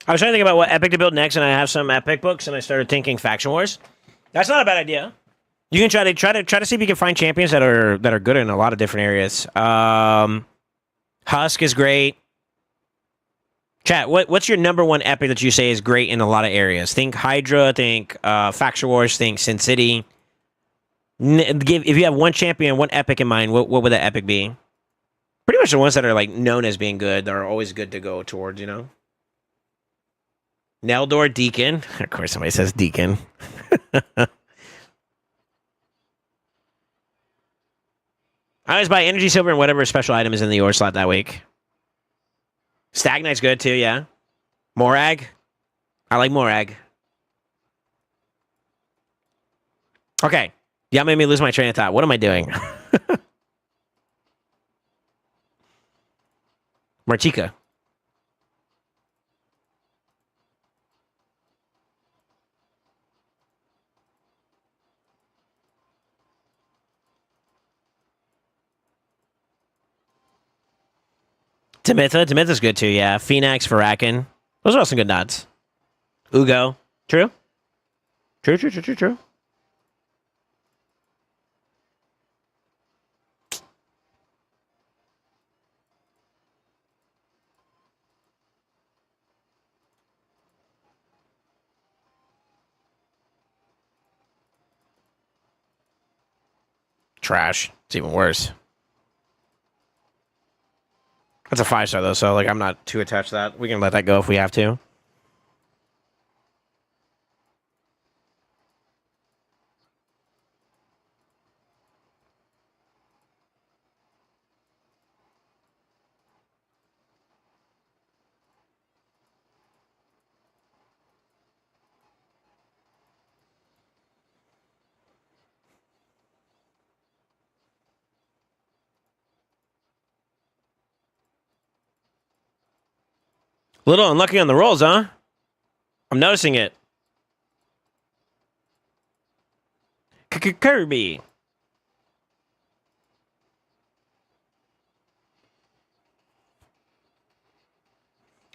I was trying to think about what epic to build next, and I have some epic books, and I started thinking Faction Wars. That's not a bad idea. You can try to see if you can find champions that are good in a lot of different areas. Husk is great. Chat, what's your number one epic that you say is great in a lot of areas? Think Hydra, think Faction Wars, think Sin City. If you have one champion, one epic in mind, what would that epic be? Pretty much the ones that are like known as being good, that are always good to go towards, you know? Neldor, Deacon. Of course, somebody says Deacon. I always buy Energy Silver and whatever special item is in the ore slot that week. Stag Knight's good too, yeah. Morag. I like Morag. Okay. Yeah, made me lose my train of thought. What am I doing? Martika. Timitha's good too, yeah. Phoenix, Varakin. Those are all some good nods. Ugo. True? True. Trash. It's even worse. That's a 5-star though, so like I'm not too attached to that. We can let that go if we have to. A little unlucky on the rolls, huh? I'm noticing it. Kirby.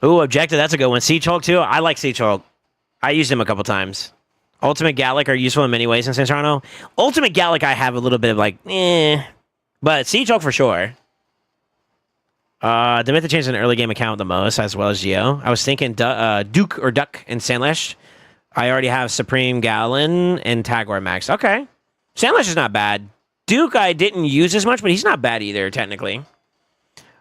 Ooh, Objective. That's a good one. Siege Hulk, too. I like Siege Hulk. I used him a couple times. Ultimate Gallic are useful in many ways in Toronto. Ultimate Gallic, I have a little bit of like, But Siege Hulk for sure. Dementha changed an early game account the most, as well as Geo. I was thinking Duke or Duck in Sandlash. I already have Supreme Gallon and Tagore Max. Okay. Sandlash is not bad. Duke I didn't use as much, but he's not bad either, technically.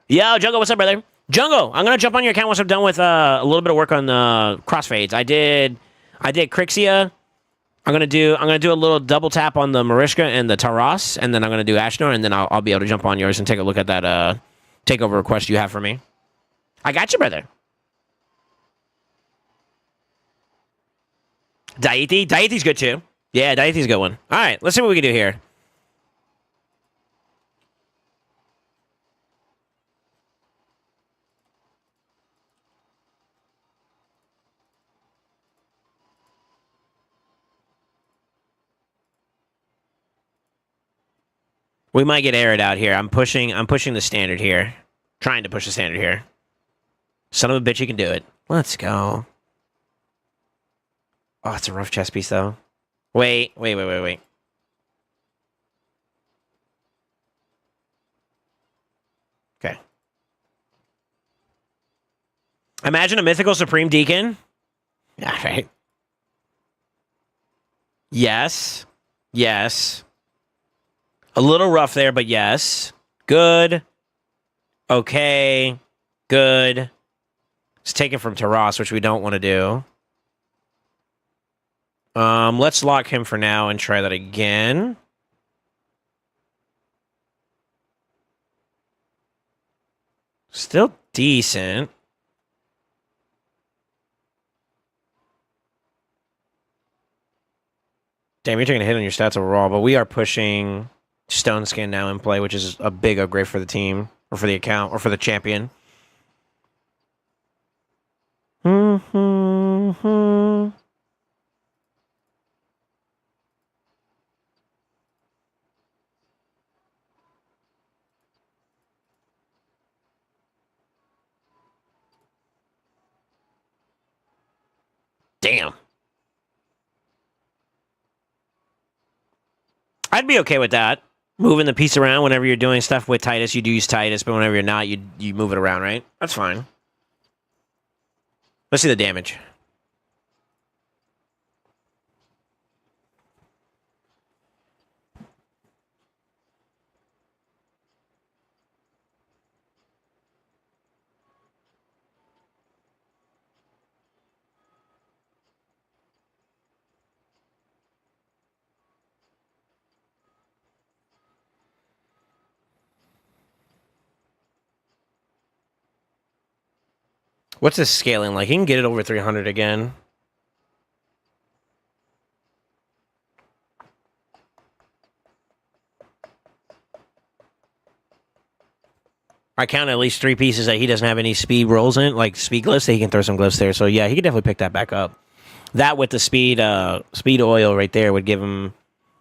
Yo, Jungo, what's up, brother? Jungo, I'm gonna jump on your account once I'm done with a little bit of work on the crossfades. I did Crixia. I'm gonna do a little double tap on the Marishka and the Taras, and then I'm gonna do Ashnor, and then I'll be able to jump on yours and take a look at that takeover request you have for me. I got you, brother. Daiithi's good too. Yeah, Daiithi's a good one. All right, let's see what we can do here. We might get aired out here. I'm pushing the standard here. Trying to push the standard here. Son of a bitch, you can do it. Let's go. Oh, it's a rough chess piece, though. Wait. Okay. Imagine a mythical Supreme Deacon. Yeah, right. Yes. A little rough there, but yes. Good. Okay. Good. It's taken from Taras, which we don't want to do. Let's lock him for now and try that again. Still decent. Damn, you're taking a hit on your stats overall, but we are pushing Stone Skin now in play, which is a big upgrade for the team, or for the account, or for the champion. Damn. I'd be okay with that. Moving the piece around whenever you're doing stuff with Titus, you do use Titus, but whenever you're not, you move it around, right? That's fine. Let's see the damage. What's this scaling like? He can get it over 300 again. I count at least 3 pieces that he doesn't have any speed rolls in, like speed glyphs, so he can throw some glyphs there. So yeah, he could definitely pick that back up. That with the speed oil right there would give him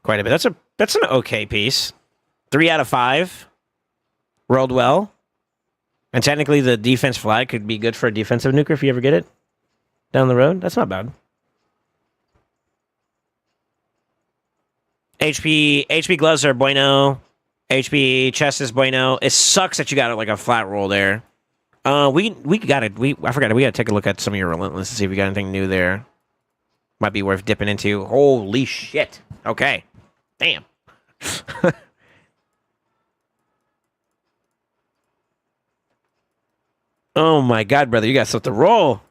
quite a bit. That's an okay piece. 3 out of 5. Rolled well. And technically the defense flag could be good for a defensive nuker if you ever get it down the road. That's not bad. HP gloves are bueno. HP chest is bueno. It sucks that you got like a flat roll there. We got it. I forgot it. We got to take a look at some of your relentless to see if we got anything new there. Might be worth dipping into. Holy shit. Okay. Damn. Oh my god, brother, you got stuff to roll. All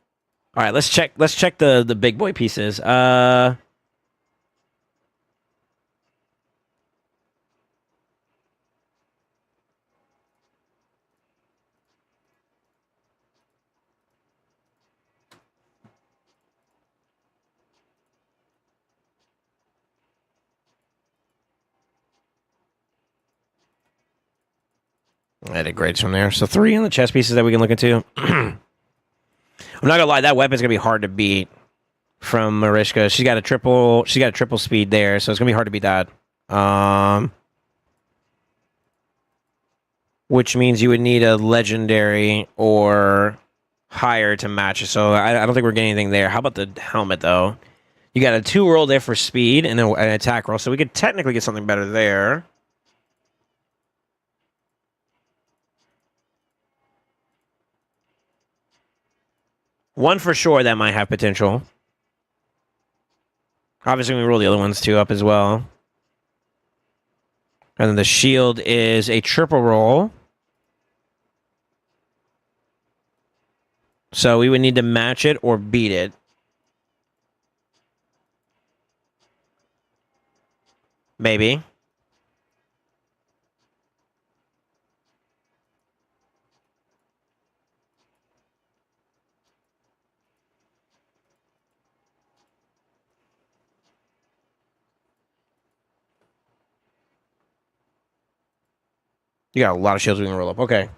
right, let's check the big boy pieces. I did grades from there. So 3 on the chess pieces that we can look into. I'm not gonna lie, that weapon's gonna be hard to beat from Mariska. She's got a triple speed there, so it's gonna be hard to beat that. Which means you would need a legendary or higher to match it. So I don't think we're getting anything there. How about the helmet though? You got a 2 roll there for speed and an attack roll, so we could technically get something better there. One for sure that might have potential. Obviously, we roll the other ones too up as well. And then the shield is a triple roll. So we would need to match it or beat it. Maybe. You got a lot of shields we can roll up. Okay.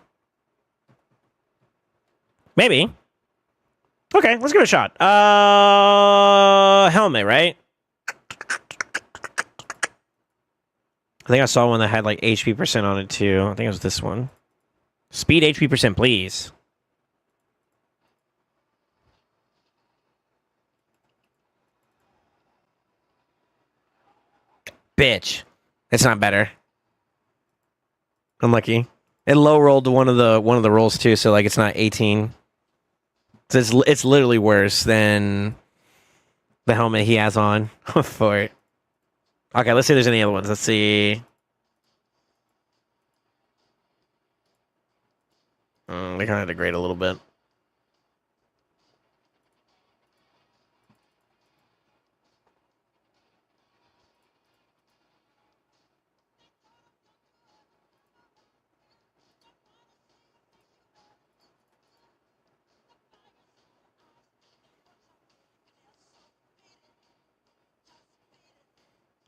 Maybe. Okay, let's give it a shot. Helmet, right? I think I saw one that had like HP percent on it too. I think it was this one. Speed HP percent, please. Bitch. It's not better. Unlucky. It low rolled to one of the rolls too, so like it's not 18. So it's literally worse than the helmet he has on for it. Okay, let's see if there's any other ones. Let's see. They kind of degrade a little bit.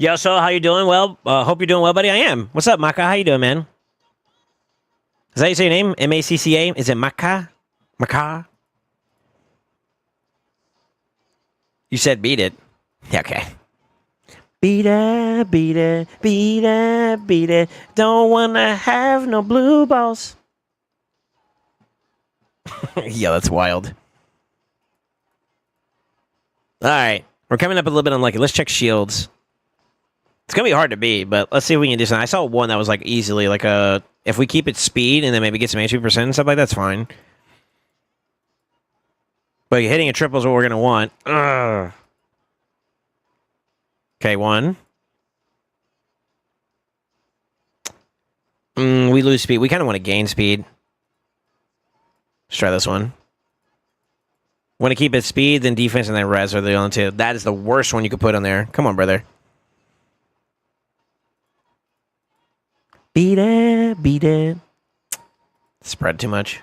Yo, so how you doing? Well, hope you're doing well, buddy. I am. What's up, Maka? How you doing, man? Is that how you say your name? Macca? Is it Maka? Maka? You said beat it. Yeah, okay. Beat it, beat it, beat it, beat it. Don't wanna have no blue balls. Yeah, that's wild. Alright. We're coming up a little bit unlucky. Let's check shields. It's gonna be hard to beat, but let's see if we can do something. I saw one that was like easily like a... If we keep it speed and then maybe get some HP% and stuff like that, that's fine. But hitting a triple is what we're gonna want. Ugh. Okay, one. We lose speed. We kind of want to gain speed. Let's try this one. Want to keep it speed, then defense, and then res are the only two. That is the worst one you could put on there. Come on, brother. Beat it, beat it. Spread too much.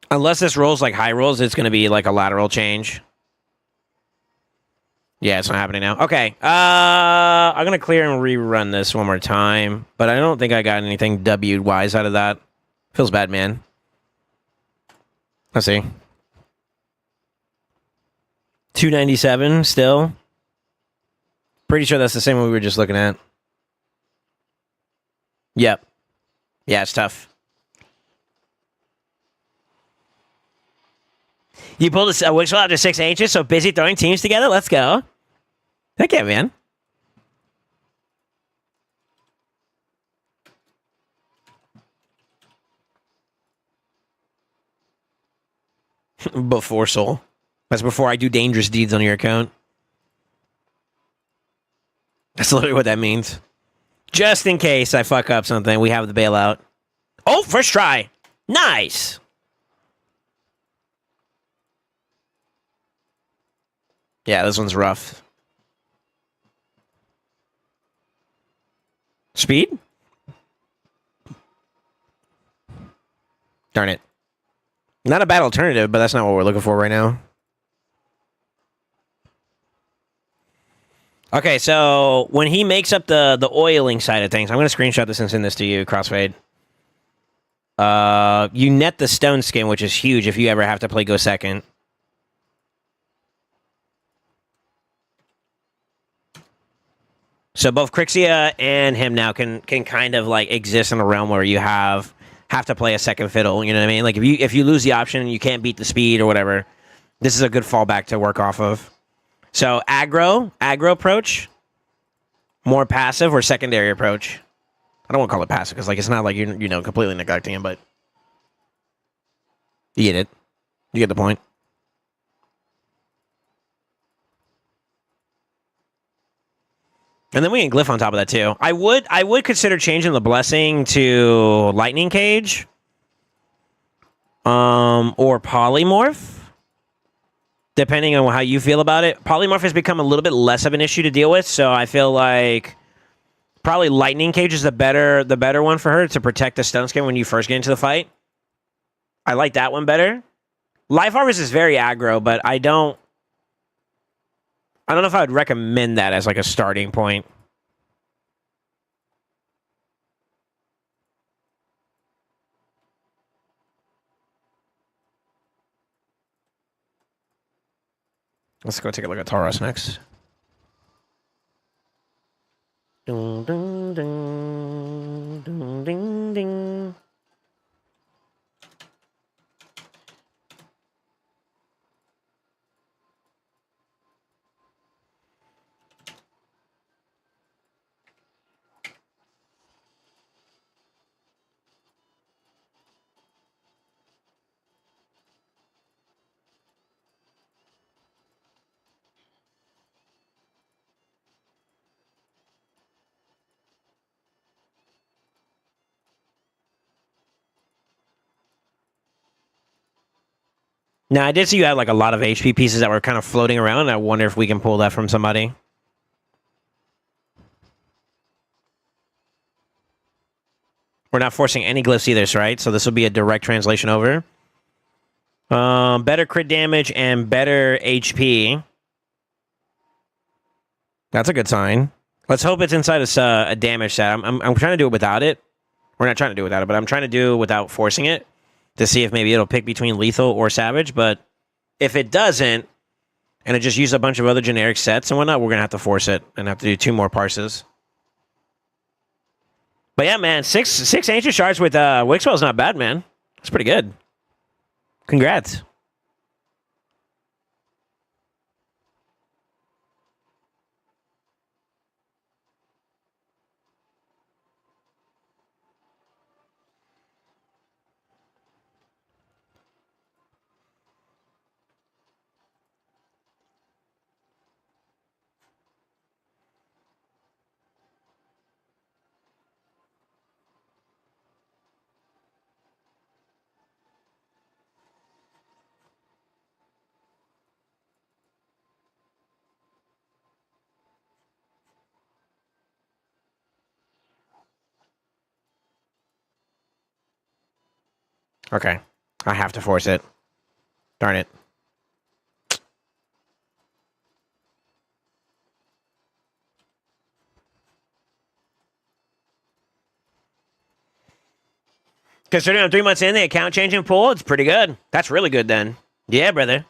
Unless this rolls like high rolls, it's going to be like a lateral change. Yeah, it's not happening now. Okay. I'm going to clear and rerun this one more time. But I don't think I got anything W-wise out of that. Feels bad, man. Let's see. 297 still. Pretty sure that's the same one we were just looking at. Yep. Yeah, it's tough. You pulled a wishful after 6 H's, so busy throwing teams together? Let's go. Heck yeah, man. Before Soul. That's before I do dangerous deeds on your account. That's literally what that means. Just in case I fuck up something, we have the bailout. Oh, first try. Nice. Yeah, this one's rough. Speed? Darn it. Not a bad alternative, but that's not what we're looking for right now. Okay, so when he makes up the oiling side of things, I'm going to screenshot this and send this to you, Crossfade. You net the stone skin, which is huge if you ever have to play go second. So both Crixia and him now can kind of like exist in a realm where you have to play a second fiddle. You know what I mean? Like if you lose the option and you can't beat the speed or whatever, this is a good fallback to work off of. So aggro approach, more passive or secondary approach. I don't want to call it passive because like it's not like you're completely neglecting him, but you get it. You get the point. And then we can glyph on top of that too. I would consider changing the blessing to lightning cage, or polymorph, depending on how you feel about it. Polymorph has become a little bit less of an issue to deal with, so I feel like probably lightning cage is the better one for her to protect the stone skin when you first get into the fight. I like that one better. Life Harvest is very aggro, but I don't know if I would recommend that as like a starting point. Let's go take a look at Tauros next. Ding, ding, ding, ding, ding, ding. Now, I did see you had like a lot of HP pieces that were kind of floating around. I wonder if we can pull that from somebody. We're not forcing any glyphs either, right? So this will be a direct translation over. Better crit damage and better HP. That's a good sign. Let's hope it's inside a damage set. I'm trying to do it without it. We're not trying to do it without it, but I'm trying to do it without forcing it to see if maybe it'll pick between lethal or savage. But if it doesn't, and it just uses a bunch of other generic sets and whatnot, we're going to have to force it and have to do 2 more parses. But yeah, man, six ancient shards with Wixwell is not bad, man. It's pretty good. Congrats. Okay. I have to force it. Darn it. Considering I'm 3 months in the account changing pool, it's pretty good. That's really good then. Yeah, brother.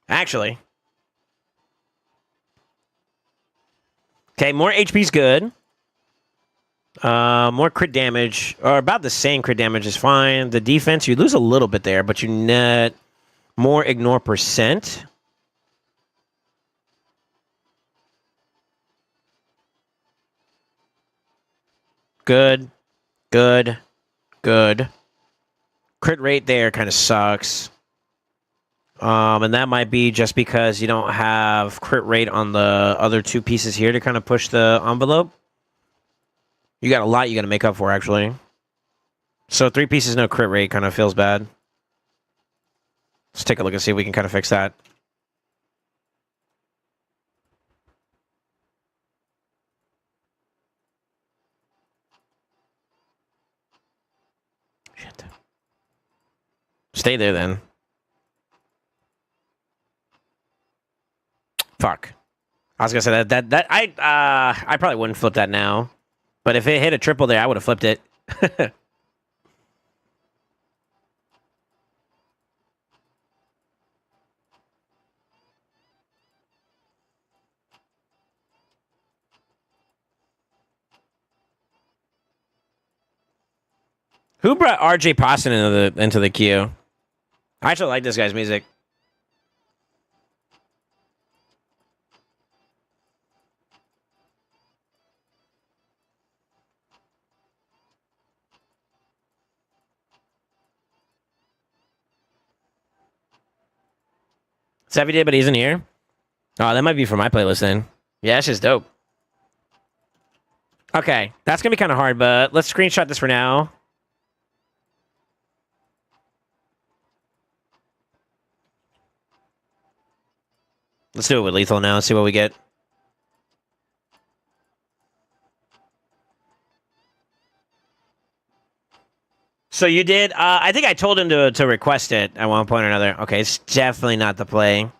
Actually. Okay, more HP's good. More crit damage, or about the same crit damage is fine. The defense, you lose a little bit there, but you net more ignore percent. Good. Good. Good. Crit rate there kind of sucks. And that might be just because you don't have crit rate on the other 2 pieces here to kind of push the envelope. You got a lot you got to make up for, actually. So 3 pieces, no crit rate kind of feels bad. Let's take a look and see if we can kind of fix that. Shit. Stay there, then. Fuck. I was gonna say that I probably wouldn't flip that now. But if it hit a triple there, I would have flipped it. Who brought RJ Poston into the queue? I actually like this guy's music. Savvy did, but he isn't here. Oh, that might be for my playlist then. Yeah, that's just dope. Okay, that's gonna be kind of hard, but let's screenshot this for now. Let's do it with lethal now. See what we get. So you did. I think I told him to request it at one point or another. Okay, it's definitely not the play.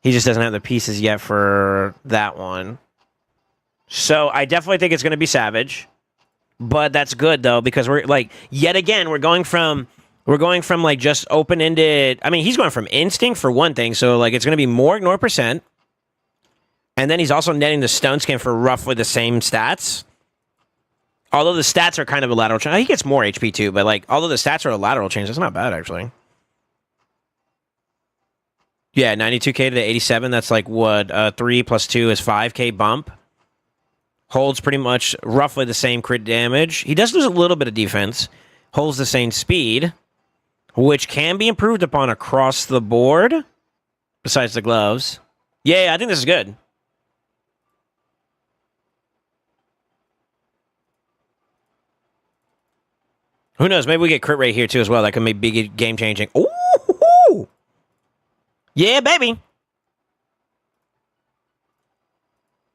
He just doesn't have the pieces yet for that one. So I definitely think it's going to be Savage. But that's good, though, because we're, like, yet again, we're going from, like, just open-ended. I mean, he's going from Instinct for one thing. So, like, it's going to be more ignore percent. And then he's also netting the Stone Skin for roughly the same stats. Although the stats are kind of a lateral change. He gets more HP, too. But, like, although the stats are a lateral change, that's not bad, actually. Yeah, 92k to the 87. That's like what? 3 plus 2 is 5k bump. Holds pretty much roughly the same crit damage. He does lose a little bit of defense. Holds the same speed, which can be improved upon across the board, besides the gloves. Yeah, I think this is good. Who knows? Maybe we get crit rate here, too, as well. That could be game-changing. Ooh! Yeah, baby!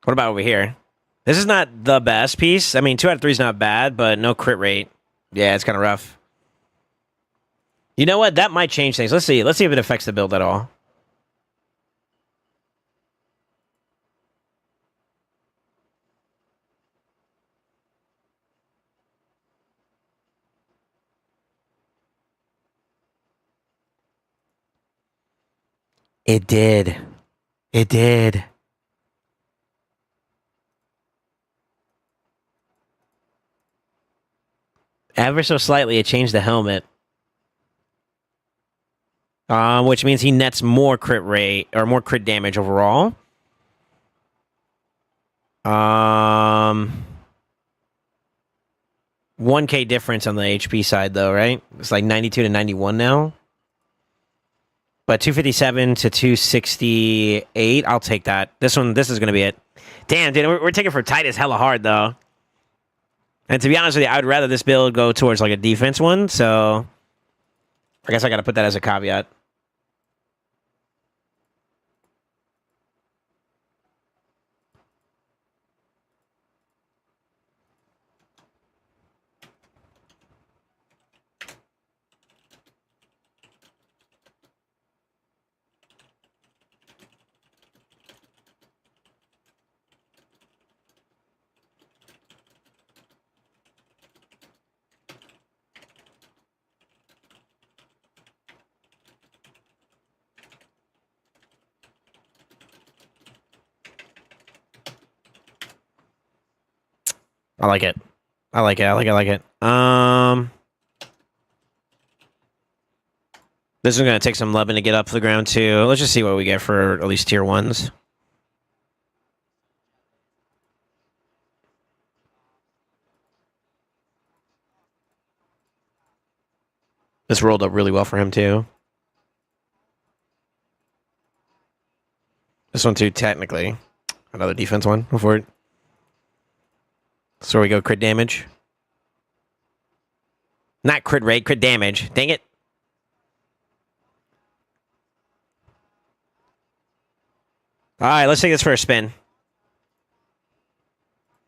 What about over here? This is not the best piece. I mean, 2 out of 3 is not bad, but no crit rate. Yeah, it's kind of rough. You know what? That might change things. Let's see. Let's see if it affects the build at all. It did. It did. Ever so slightly, it changed the helmet. Which means he nets more crit rate, or more crit damage overall. 1K difference on the HP side, though, right? It's like 92 to 91 now. But 257 to 268, I'll take that. This is going to be it. Damn, dude, we're taking for Titus hella hard, though. And to be honest with you, I would rather this build go towards like a defense one, so I guess I got to put that as a caveat. I like it. I like it. I like it. This is going to take some loving to get up to the ground, too. Let's just see what we get for at least tier 1s. This rolled up really well for him, too. This one, too, technically. Another defense one. Go for it. So we go crit damage. Not crit rate, crit damage. Dang it. Alright, let's take this for a spin.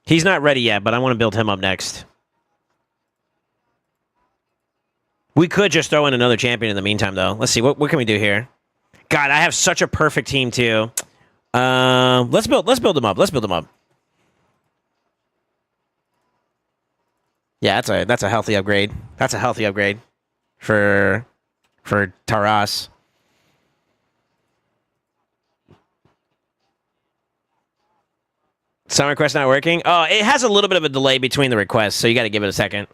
He's not ready yet, but I want to build him up next. We could just throw in another champion in the meantime, though. Let's see, what can we do here? God, I have such a perfect team, too. Let's build him up. Let's build him up. Yeah, that's a healthy upgrade. That's a healthy upgrade for Taras. Some request not working. Oh, it has a little bit of a delay between the requests, so you got to give it a second.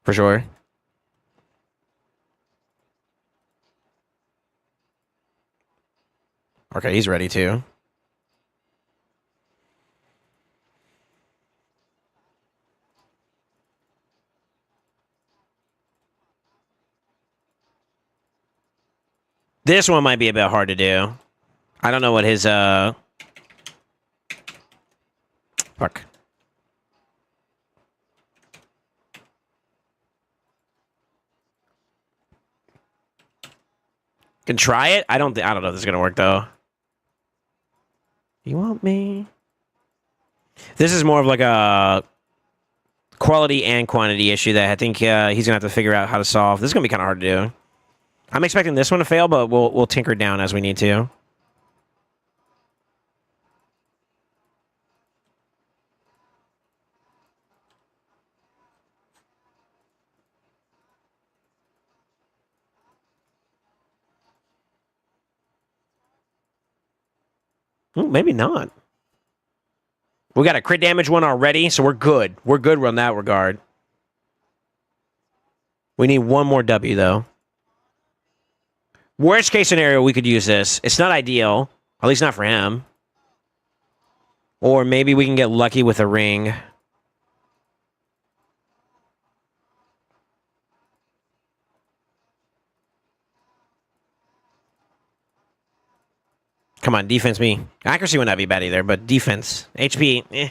For sure. Okay, he's ready too. This one might be a bit hard to do. I don't know what his fuck. Can try it. I don't know if this is gonna work though. You want me? This is more of like a quality and quantity issue that I think he's gonna have to figure out how to solve. This is gonna be kind of hard to do. I'm expecting this one to fail, but we'll tinker down as we need to. Ooh, maybe not. We got a crit damage one already, so we're good. We're good on that regard. We need one more W, though. Worst case scenario, we could use this. It's not ideal. At least not for him. Or maybe we can get lucky with a ring. Come on, defense me. Accuracy would not be bad either, but defense. HP, eh.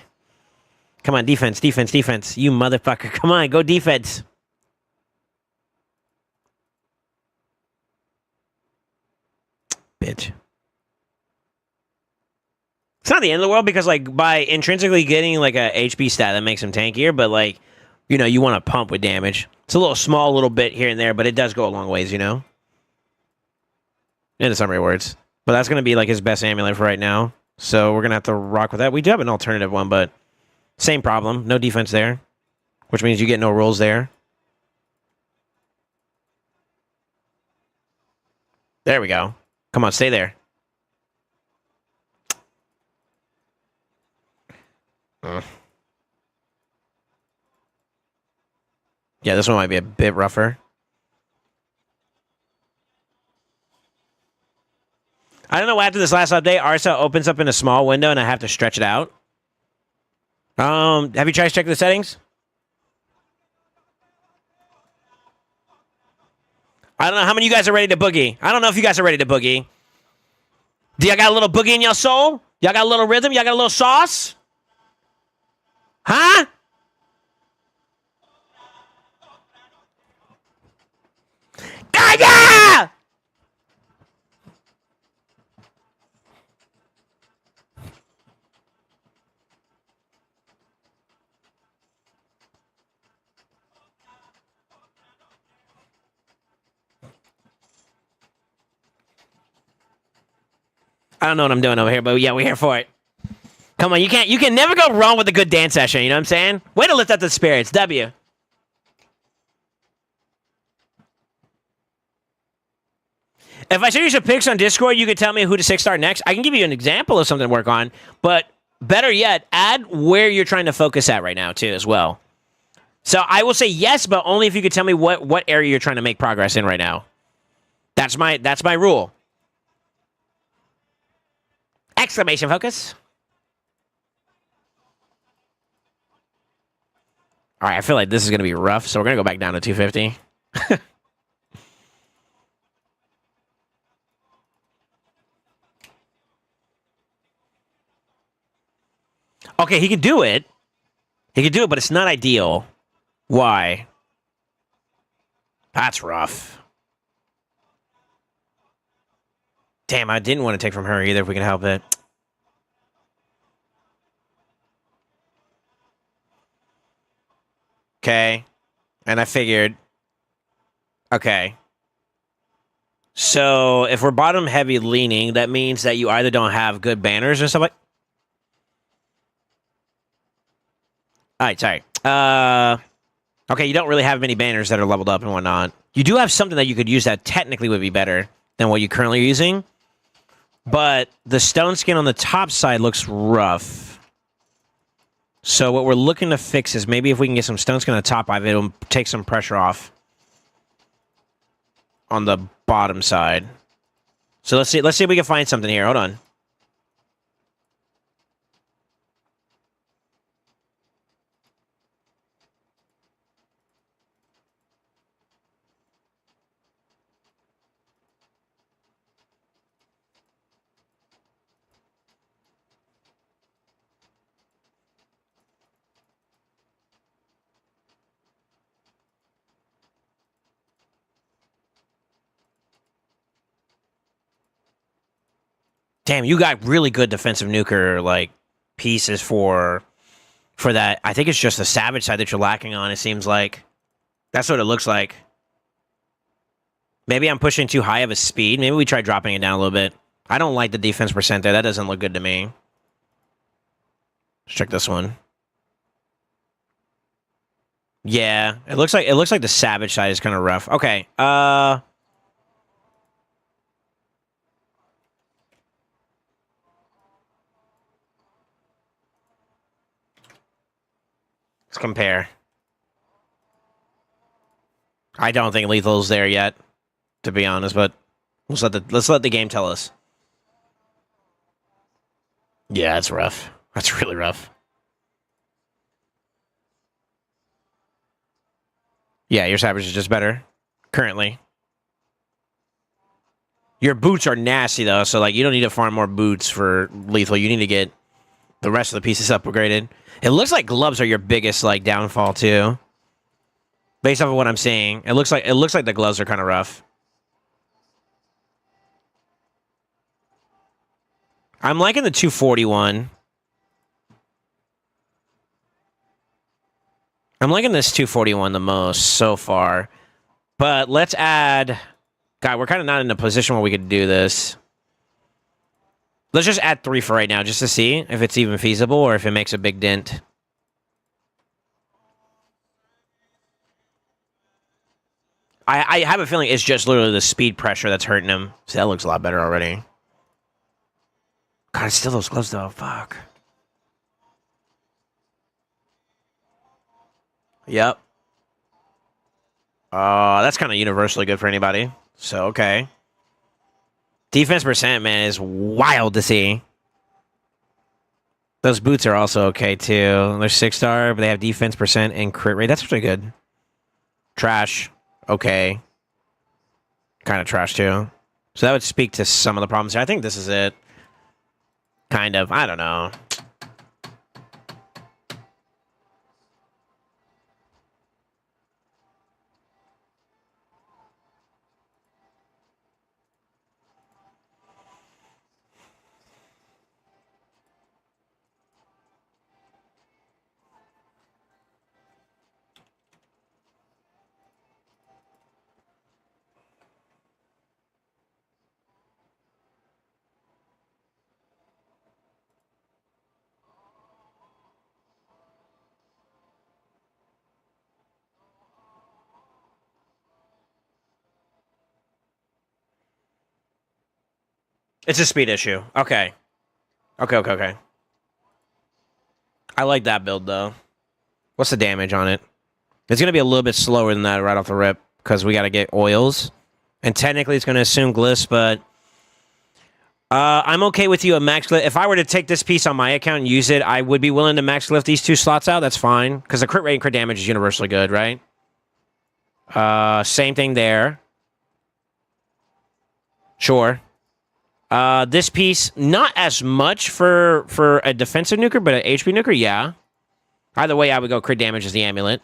Come on, defense, defense, defense. You motherfucker. Come on, go defense. Bitch. It's not the end of the world because, like, by intrinsically getting, like, a HP stat that makes him tankier, but, like, you know, you want to pump with damage. It's a little small little bit here and there, but it does go a long ways, you know? In the summary words. But that's going to be like his best amulet for right now. So we're going to have to rock with that. We do have an alternative one, but same problem. No defense there, which means you get no rolls there. There we go. Come on, stay there. Yeah, this one might be a bit rougher. I don't know why after this last update, Arsa opens up in a small window and I have to stretch it out. Have you tried to check the settings? I don't know how many of you guys are ready to boogie. I don't know if you guys are ready to boogie. Do y'all got a little boogie in your soul? Y'all got a little rhythm? Y'all got a little sauce? Huh? Yeah! I don't know what I'm doing over here, but yeah, we're here for it. Come on, you can never go wrong with a good dance session, you know what I'm saying? Way to lift up the spirits, W. If I show you some pics on Discord, you could tell me who to 6-star next. I can give you an example of something to work on, but better yet, add where you're trying to focus at right now, too, as well. So I will say yes, but only if you could tell me what area you're trying to make progress in right now. That's my rule. Exclamation focus. All right, I feel like this is going to be rough, so we're going to go back down to 250. Okay, he can do it. He can do it, but it's not ideal. Why? That's rough. Damn, I didn't want to take from her either if we can help it. Okay. And I figured... Okay. So, if we're bottom heavy leaning, that means that you either don't have good banners or stuff like... Alright, sorry. Okay, you don't really have many banners that are leveled up and whatnot. You do have something that you could use that technically would be better than what you currently are using. But the stone skin on the top side looks rough. So what we're looking to fix is maybe if we can get some stone skin on the top of it, it'll take some pressure off on the bottom side. So let's see if we can find something here. Hold on. Damn, you got really good defensive nuker like pieces for that. I think it's just the savage side that you're lacking on. It seems like that's what it looks like. Maybe I'm pushing too high of a speed. Maybe we try dropping it down a little bit. I don't like the defense percent there. That doesn't look good to me. Let's check this one. Yeah, it looks like the savage side is kind of rough. Okay. Let's compare. I don't think lethal's there yet, to be honest, but let's let the game tell us. Yeah, that's rough. That's really rough. Yeah, your savage is just better currently. Your boots are nasty though, so like you don't need to farm more boots for lethal. You need to get the rest of the pieces upgraded. It looks like gloves are your biggest like downfall too. Based off of what I'm seeing, it looks like the gloves are kind of rough. I'm liking the 241. I'm liking this 241 the most so far. But let's add... God, we're kind of not in a position where we could do this. Let's just add 3 for right now, just to see if it's even feasible or if it makes a big dent. I have a feeling it's just literally the speed pressure that's hurting him. See, that looks a lot better already. God, it's still those gloves, though. Fuck. Yep. That's kind of universally good for anybody. So, okay. Defense percent, man, is wild to see. Those boots are also okay, too. They're 6-star, but they have defense percent and crit rate. That's pretty good. Trash. Okay. Kind of trash, too. So that would speak to some of the problems here. I think this is it. Kind of. I don't know. It's a speed issue. Okay. Okay. I like that build, though. What's the damage on it? It's going to be a little bit slower than that right off the rip, because we got to get oils. And technically, it's going to assume glyphs, but... I'm okay with you a max glyph. If I were to take this piece on my account and use it, I would be willing to max glyph these 2 slots out. That's fine, because the crit rate and crit damage is universally good, right? Same thing there. Sure. This piece, not as much for a defensive nuker, but an HP nuker, yeah. Either way, I would go crit damage as the amulet.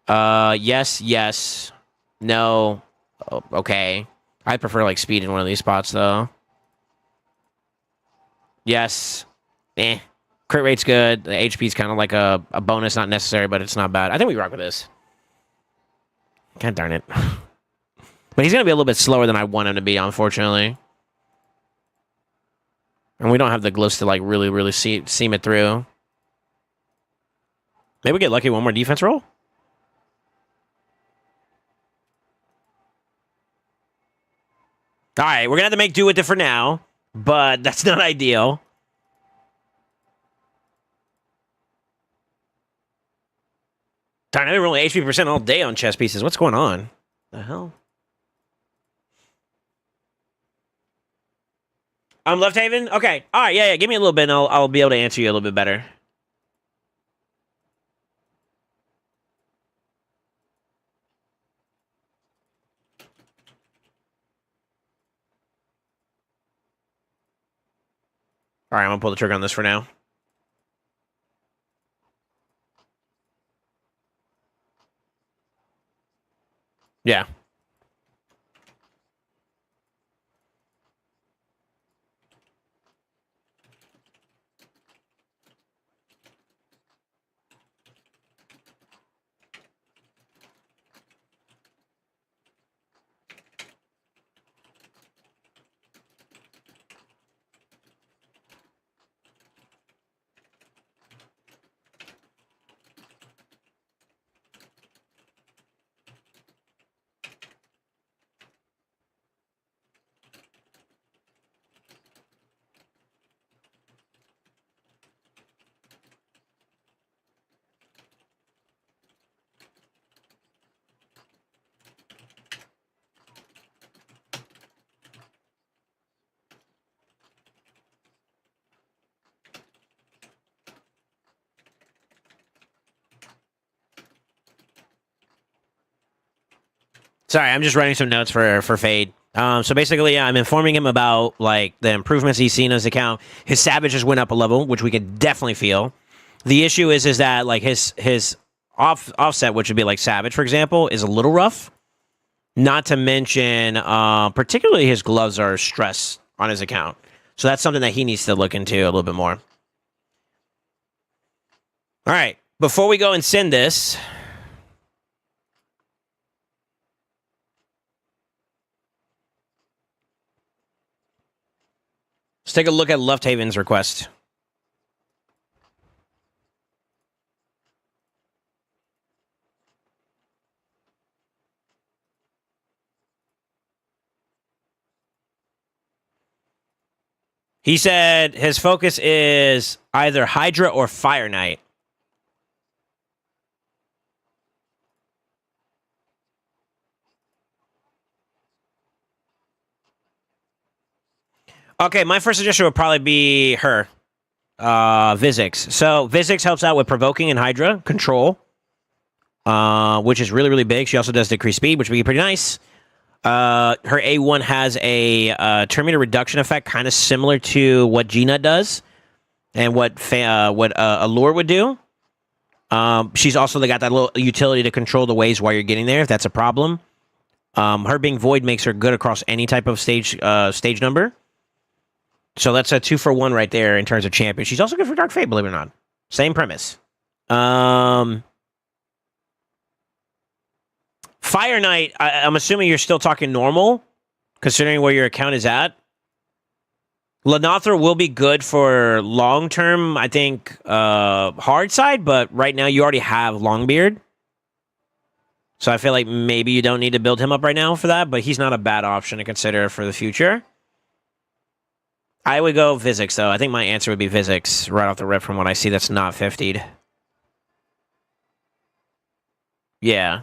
Yes. No. Oh, okay. I prefer, like, speed in one of these spots, though. Yes. Crit rate's good. The HP's kind of like a bonus, not necessary, but it's not bad. I think we rock with this. God darn it. But he's going to be a little bit slower than I want him to be, unfortunately. And we don't have the glyphs to, like, really seam it through. Maybe we get lucky one more defense roll? All right, we're going to have to make do with it for now, but that's not ideal. Darn, I've been rolling HP percent all day on chess pieces. What's going on? The hell? Left Haven? Okay. All right, yeah. Give me a little bit, and I'll be able to answer you a little bit better. All right, I'm going to pull the trigger on this for now. Yeah. Sorry, I'm just writing some notes for Fade. So basically, yeah, I'm informing him about like the improvements he's seen in his account. His Savage just went up a level, which we can definitely feel. The issue is that like his offset, which would be like Savage, for example, is a little rough. Not to mention, particularly his gloves are stress on his account. So that's something that he needs to look into a little bit more. All right. Before we go and send this, let's take a look at Lufthaven's request. He said his focus is either Hydra or Fire Knight. Okay, my first suggestion would probably be her, Vizix. So Vizix helps out with provoking and Hydra control, which is really, really big. She also does decrease speed, which would be pretty nice. Her A1 has a Terminator reduction effect, kind of similar to what G-Nut does, and what Allure would do. She's also got that little utility to control the waves while you're getting there, if that's a problem. Her being Void makes her good across any type of stage number. So that's a 2-for-1 right there in terms of champion. She's also good for Dark Fate, believe it or not. Same premise. Fire Knight, I'm assuming you're still talking normal, considering where your account is at. Lanothra will be good for long-term, I think, hard side, but right now you already have Longbeard. So I feel like maybe you don't need to build him up right now for that, but he's not a bad option to consider for the future. I would go Vizix, though. I think my answer would be Vizix right off the rip from what I see that's not 50'd. Yeah.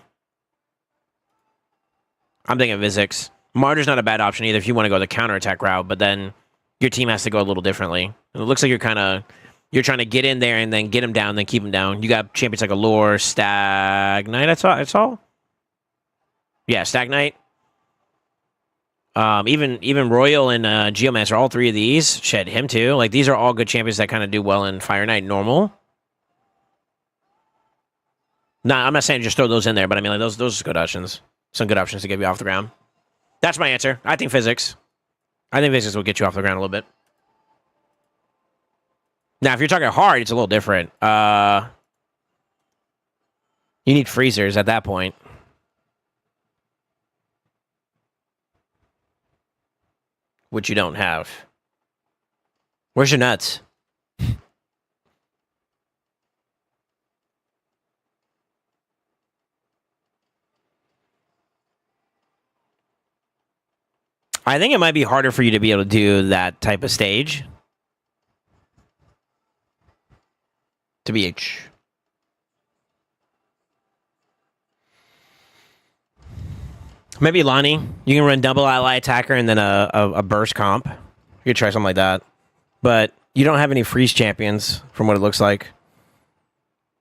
I'm thinking Vizix. Martyr's not a bad option either if you want to go the counterattack route, but then your team has to go a little differently. And it looks like you're trying to get in there and then get him down, then keep him down. You got champions like Allure, Stag Knight, that's all? Yeah, Stag Knight. Even Royal and Geomancer, all three of these, shed him too. Like, these are all good champions that kind of do well in Fire Knight normal. Nah, I'm not saying just throw those in there, but I mean, like, those are good options. Some good options to get you off the ground. That's my answer. I think Vizix. I think Vizix will get you off the ground a little bit. Now, if you're talking hard, it's a little different. You need freezers at that point. Which you don't have. Where's your nuts? I think it might be harder for you to be able to do that type of stage. To BH. Maybe Lonnie. You can run double ally attacker and then a burst comp. You could try something like that. But you don't have any freeze champions from what it looks like.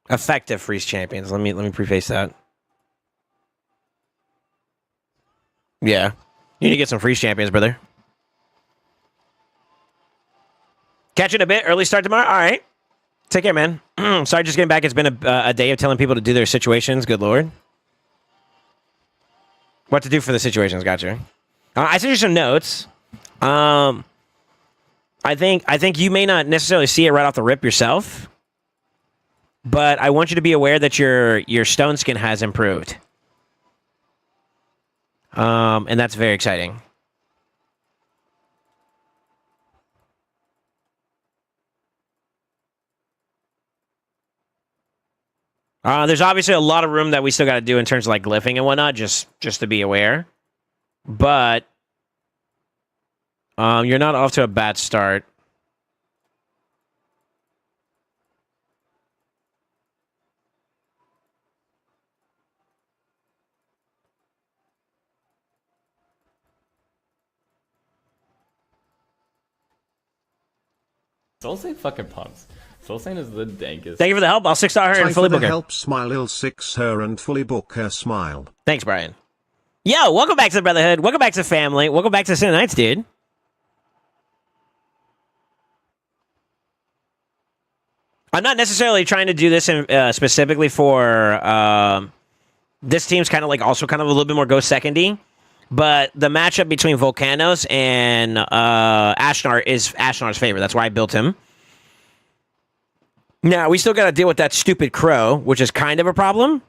Effective freeze champions. Let me preface that. Yeah. You need to get some freeze champions, brother. Catch you in a bit. Early start tomorrow? All right. Take care, man. Sorry, just getting back. It's been a day of telling people to do their situations. Good Lord. What to do for the situations, gotcha. I sent you some notes. I think you may not necessarily see it right off the rip yourself, but I want you to be aware that your stone skin has improved. And that's very exciting. There's obviously a lot of room that we still got to do in terms of like glyphing and whatnot, just to be aware. But you're not off to a bad start. SoulSaint fucking pumps. SoulSaint is the dankest. Thank you for the help. I'll 6-star her and fully book her. Help, smile, il 6 her and fully book her, smile. Thanks, Brian. Yo, welcome back to the Brotherhood. Welcome back to the family. Welcome back to the Sin Nights, dude. I'm not necessarily trying to do this specifically for this team's kind of like also kind of a little bit more go secondy, but the matchup between Volcanos and Ashnar is Ashnar's favorite. That's why I built him. Now, we still got to deal with that stupid crow, which is kind of a problem.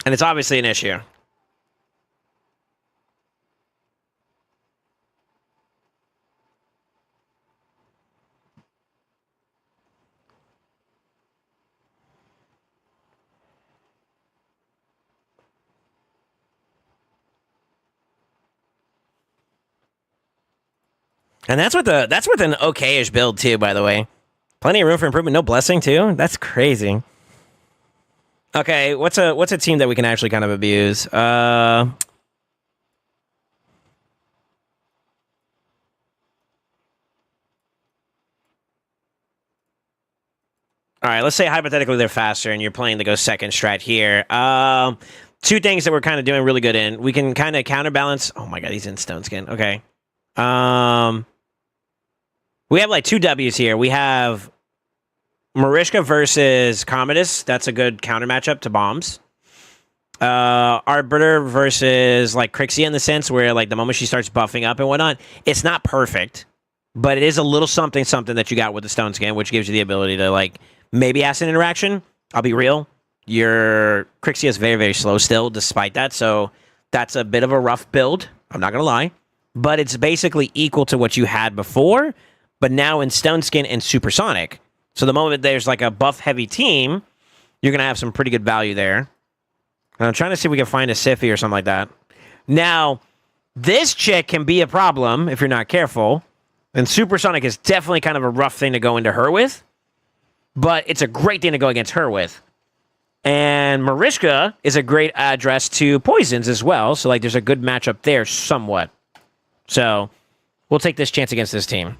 And it's obviously an issue. And that's with an okay-ish build too, by the way. Plenty of room for improvement. No blessing too. That's crazy. Okay, what's a team that we can actually kind of abuse? All right, let's say hypothetically they're faster and you're playing to go second strat here. Two things that we're kind of doing really good in. We can kind of counterbalance. Oh my god, he's in stone skin. Okay. We have like two W's here. We have Marishka versus Commodus. That's a good counter matchup to bombs. Arbiter versus like Crixia in the sense where like the moment she starts buffing up and whatnot, it's not perfect, but it is a little something that you got with the stone skin, which gives you the ability to like maybe ask an interaction. I'll be real. Your Crixia is very, very slow still despite that, so that's a bit of a rough build. I'm not going to lie. But it's basically equal to what you had before, but now in Stone Skin and Supersonic. So the moment there's like a buff-heavy team, you're going to have some pretty good value there. And I'm trying to see if we can find a Siffy or something like that. Now, this chick can be a problem if you're not careful. And Supersonic is definitely kind of a rough thing to go into her with. But it's a great thing to go against her with. And Marishka is a great address to Poisons as well. So like there's a good matchup there somewhat. So we'll take this chance against this team.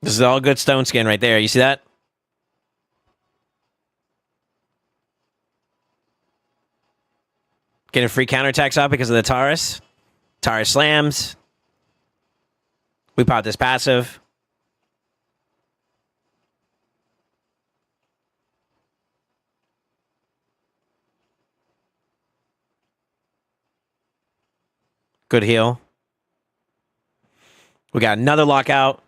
This is all good stone skin right there. You see that? Getting free counterattacks out because of the Taurus. Taurus slams. We pop this passive. Good heal. We got another lockout.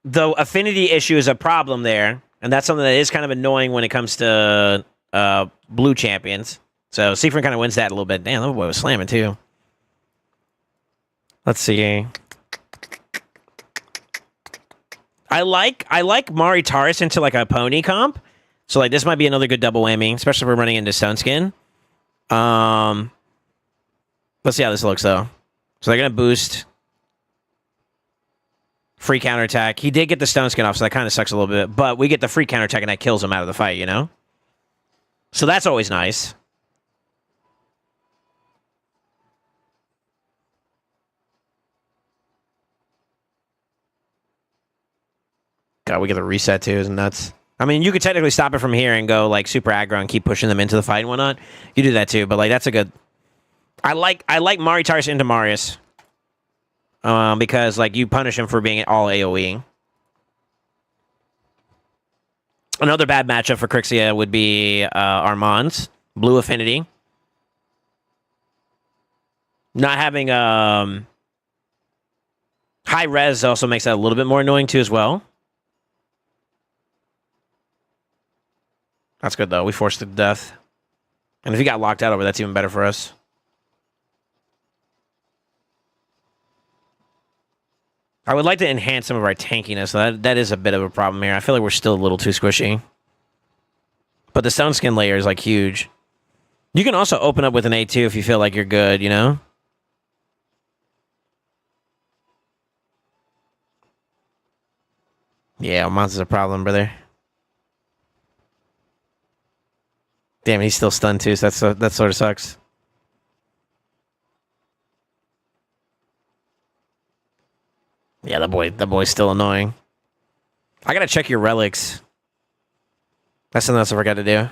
The affinity issue is a problem there, and that's something that is kind of annoying when it comes to blue champions. So Seafrin kind of wins that a little bit. Damn, that boy was slamming too. Let's see. I like Mari Taurus into like a pony comp. So like this might be another good double whammy, especially if we're running into Stone Skin. Let's see how this looks though. So they're gonna boost. Free counterattack. He did get the stone skin off, so that kind of sucks a little bit. But we get the free counterattack, and that kills him out of the fight, you know? So that's always nice. God, we get the reset, too. Isn't nuts? I mean, you could technically stop it from here and go, like, super aggro and keep pushing them into the fight and whatnot. You do that, too. But, like, that's a good... I like Mari Taurus into Marius. Because, like, you punish him for being all AoE. Another bad matchup for Crixia would be Armand's. Blue Affinity. Not having high res also makes that a little bit more annoying, too, as well. That's good, though. We forced it to death. And if he got locked out over, that's even better for us. I would like to enhance some of our tankiness. That is a bit of a problem here. I feel like we're still a little too squishy. But the stone skin layer is, like, huge. You can also open up with an A2 if you feel like you're good, you know? Yeah, monster's a problem, brother. Damn, he's still stunned, too, so that sort of sucks. Yeah, that boy's still annoying. I gotta check your relics. That's something else I forgot to do.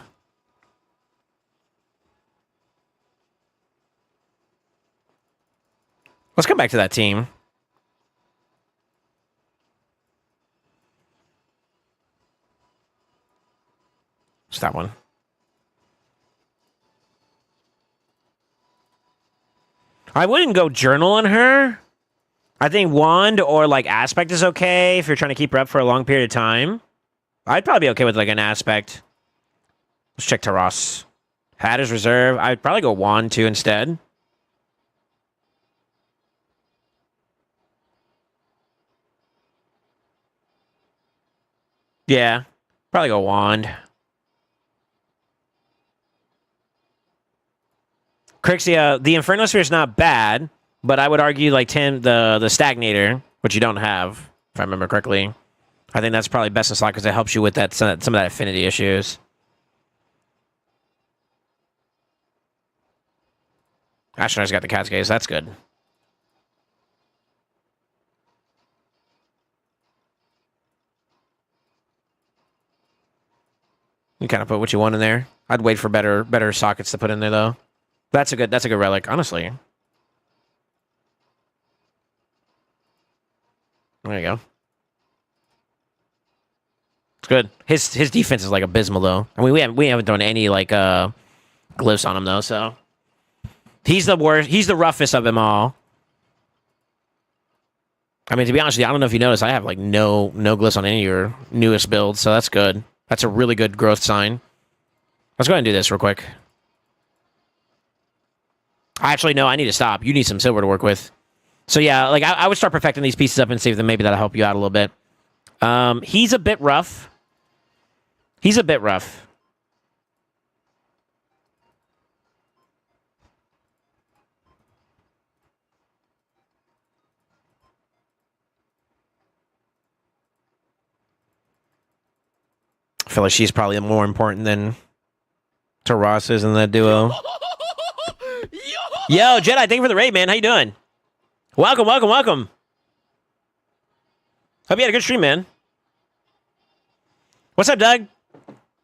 Let's come back to that team. It's that one. I wouldn't go journal on her. I think wand or like aspect is okay if you're trying to keep her up for a long period of time. I'd probably be okay with like an aspect. Let's check Taras. Hat is reserve. I'd probably go wand too instead. Yeah, probably go wand. Crixia, the Inferno Sphere is not bad, but I would argue like Tim, the Stagnator, which you don't have, if I remember correctly. I think that's probably best in slot because it helps you with that some of that affinity issues. Astronauts got the cat's gaze. That's good. You kind of put what you want in there. I'd wait for better sockets to put in there though. That's a good relic, honestly. There you go. It's good. His defense is like abysmal though. I mean we haven't thrown any like glyphs on him though, so he's the worst. He's the roughest of them all. I mean, to be honest with you, I don't know if you noticed, I have like no glyphs on any of your newest builds, so that's good. That's a really good growth sign. Let's go ahead and do this real quick. Actually, no, I need to stop. You need some silver to work with. So yeah, like I would start perfecting these pieces up and see if maybe that'll help you out a little bit. He's a bit rough. He's a bit rough. I feel like she's probably more important than Taras is in that duo. Yo, Jedi, thank you for the raid, man. How you doing? Welcome, welcome, welcome. Hope you had a good stream, man. What's up, Doug?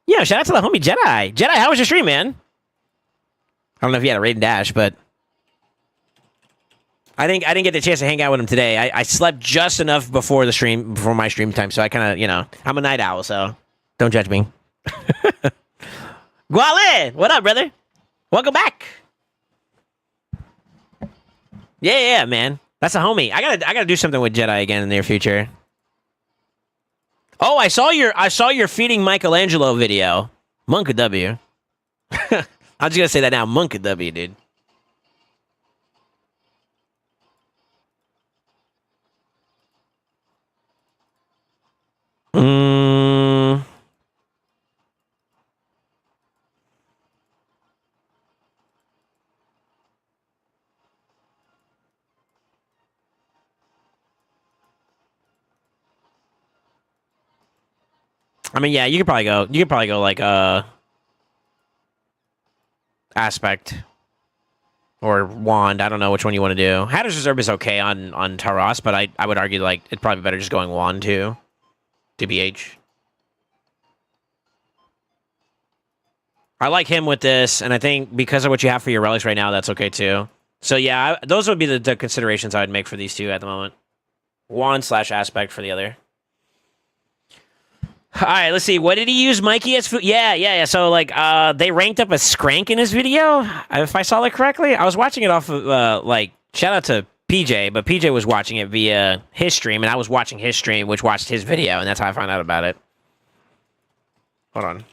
Yeah, shout out to the homie Jedi. Jedi, how was your stream, man? I don't know if you had a raid and dash, but I didn't get the chance to hang out with him today. I slept just enough before my stream time, so I kind of, you know, I'm a night owl, so don't judge me. Guale, what up, brother? Welcome back. Yeah, man. That's a homie. I gotta do something with Jedi again in the near future. Oh, I saw your feeding Michelangelo video. Monka W. I'm just gonna say that now. Monka W, dude. I mean, yeah, you could probably go like aspect or wand. I don't know which one you want to do. Hatter's Reserve is okay on Taras, but I would argue like it's probably better just going wand too. TBH. I like him with this, and I think because of what you have for your relics right now, that's okay too. So yeah, those would be the considerations I would make for these two at the moment. Wand / aspect for the other. All right, let's see. What did he use Mikey as food? Yeah. So, like, they ranked up a Skrank in his video, if I saw that correctly. I was watching it off of, shout out to PJ, but PJ was watching it via his stream, and I was watching his stream, which watched his video, and that's how I found out about it. Hold on.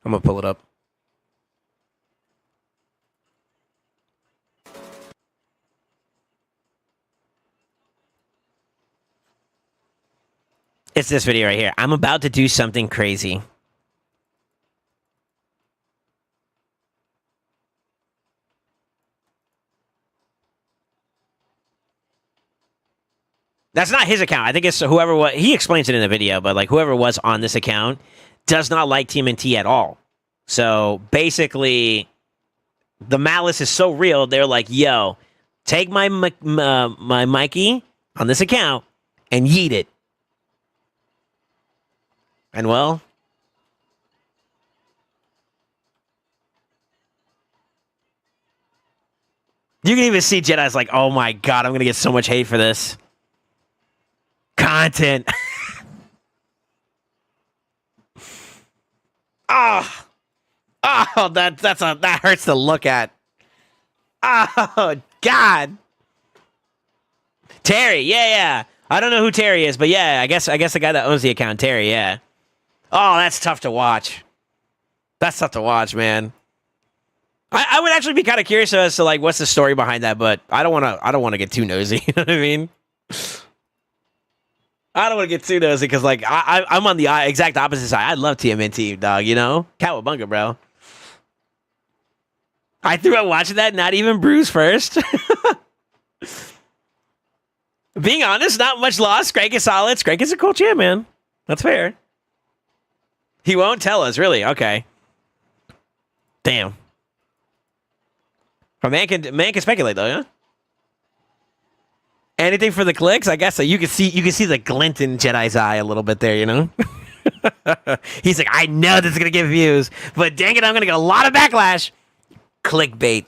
I'm going to pull it up. It's this video right here. I'm about to do something crazy. That's not his account. I think it's whoever was. He explains it in the video, but like whoever was on this account does not like TMNT at all. So basically, the malice is so real. They're like, "Yo, take my Mikey on this account and yeet it." And well, you can even see Jedi's like, "Oh my god, I'm gonna get so much hate for this content." that hurts to look at. Oh, God. Terry, yeah. I don't know who Terry is, but yeah, I guess the guy that owns the account, Terry, yeah. Oh, that's tough to watch. That's tough to watch, man. I would actually be kind of curious as to like what's the story behind that, but I don't want to get too nosy. You know what I mean? I don't want to get too nosy because like I'm on the exact opposite side. I love TMNT, dog. You know, Cowabunga, bro. I threw out watching that. Not even Bruce first. Being honest, not much loss. Scrank is solid. Scrank is a cool champ, man. That's fair. He won't tell us, really. Okay. Damn. A man can speculate though, yeah. Anything for the clicks, I guess. So you can see the glint in Jedi's eye a little bit there, you know. He's like, I know this is gonna get views, but dang it, I'm gonna get a lot of backlash. Clickbait.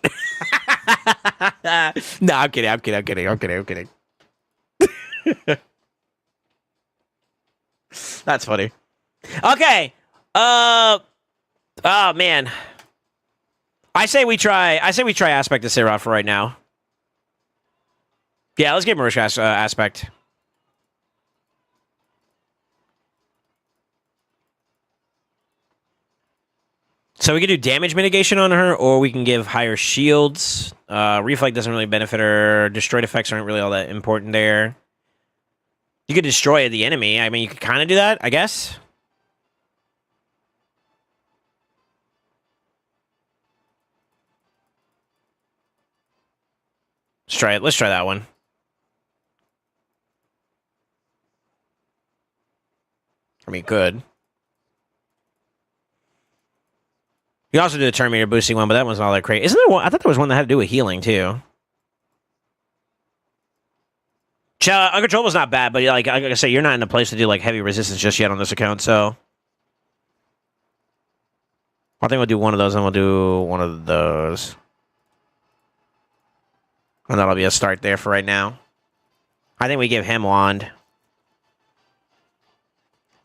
No, I'm kidding. That's funny. Okay. Oh man. I say we try Aspect of Sirah for right now. Yeah, let's get Marisha Aspect. So we can do damage mitigation on her, or we can give higher shields. Reflect doesn't really benefit her. Destroyed effects aren't really all that important there. You could destroy the enemy. I mean, you could kind of do that, I guess. Let's try it. Let's try that one. I mean, good. You also do the Terminator boosting one, but that one's not all that great. Isn't there one? I thought there was one that had to do with healing, too. Uncontrollable's not bad, but like I say, you're not in a place to do like heavy resistance just yet on this account, so I think we'll do one of those, and we'll do one of those. And that'll be a start there for right now. I think we give him Wand.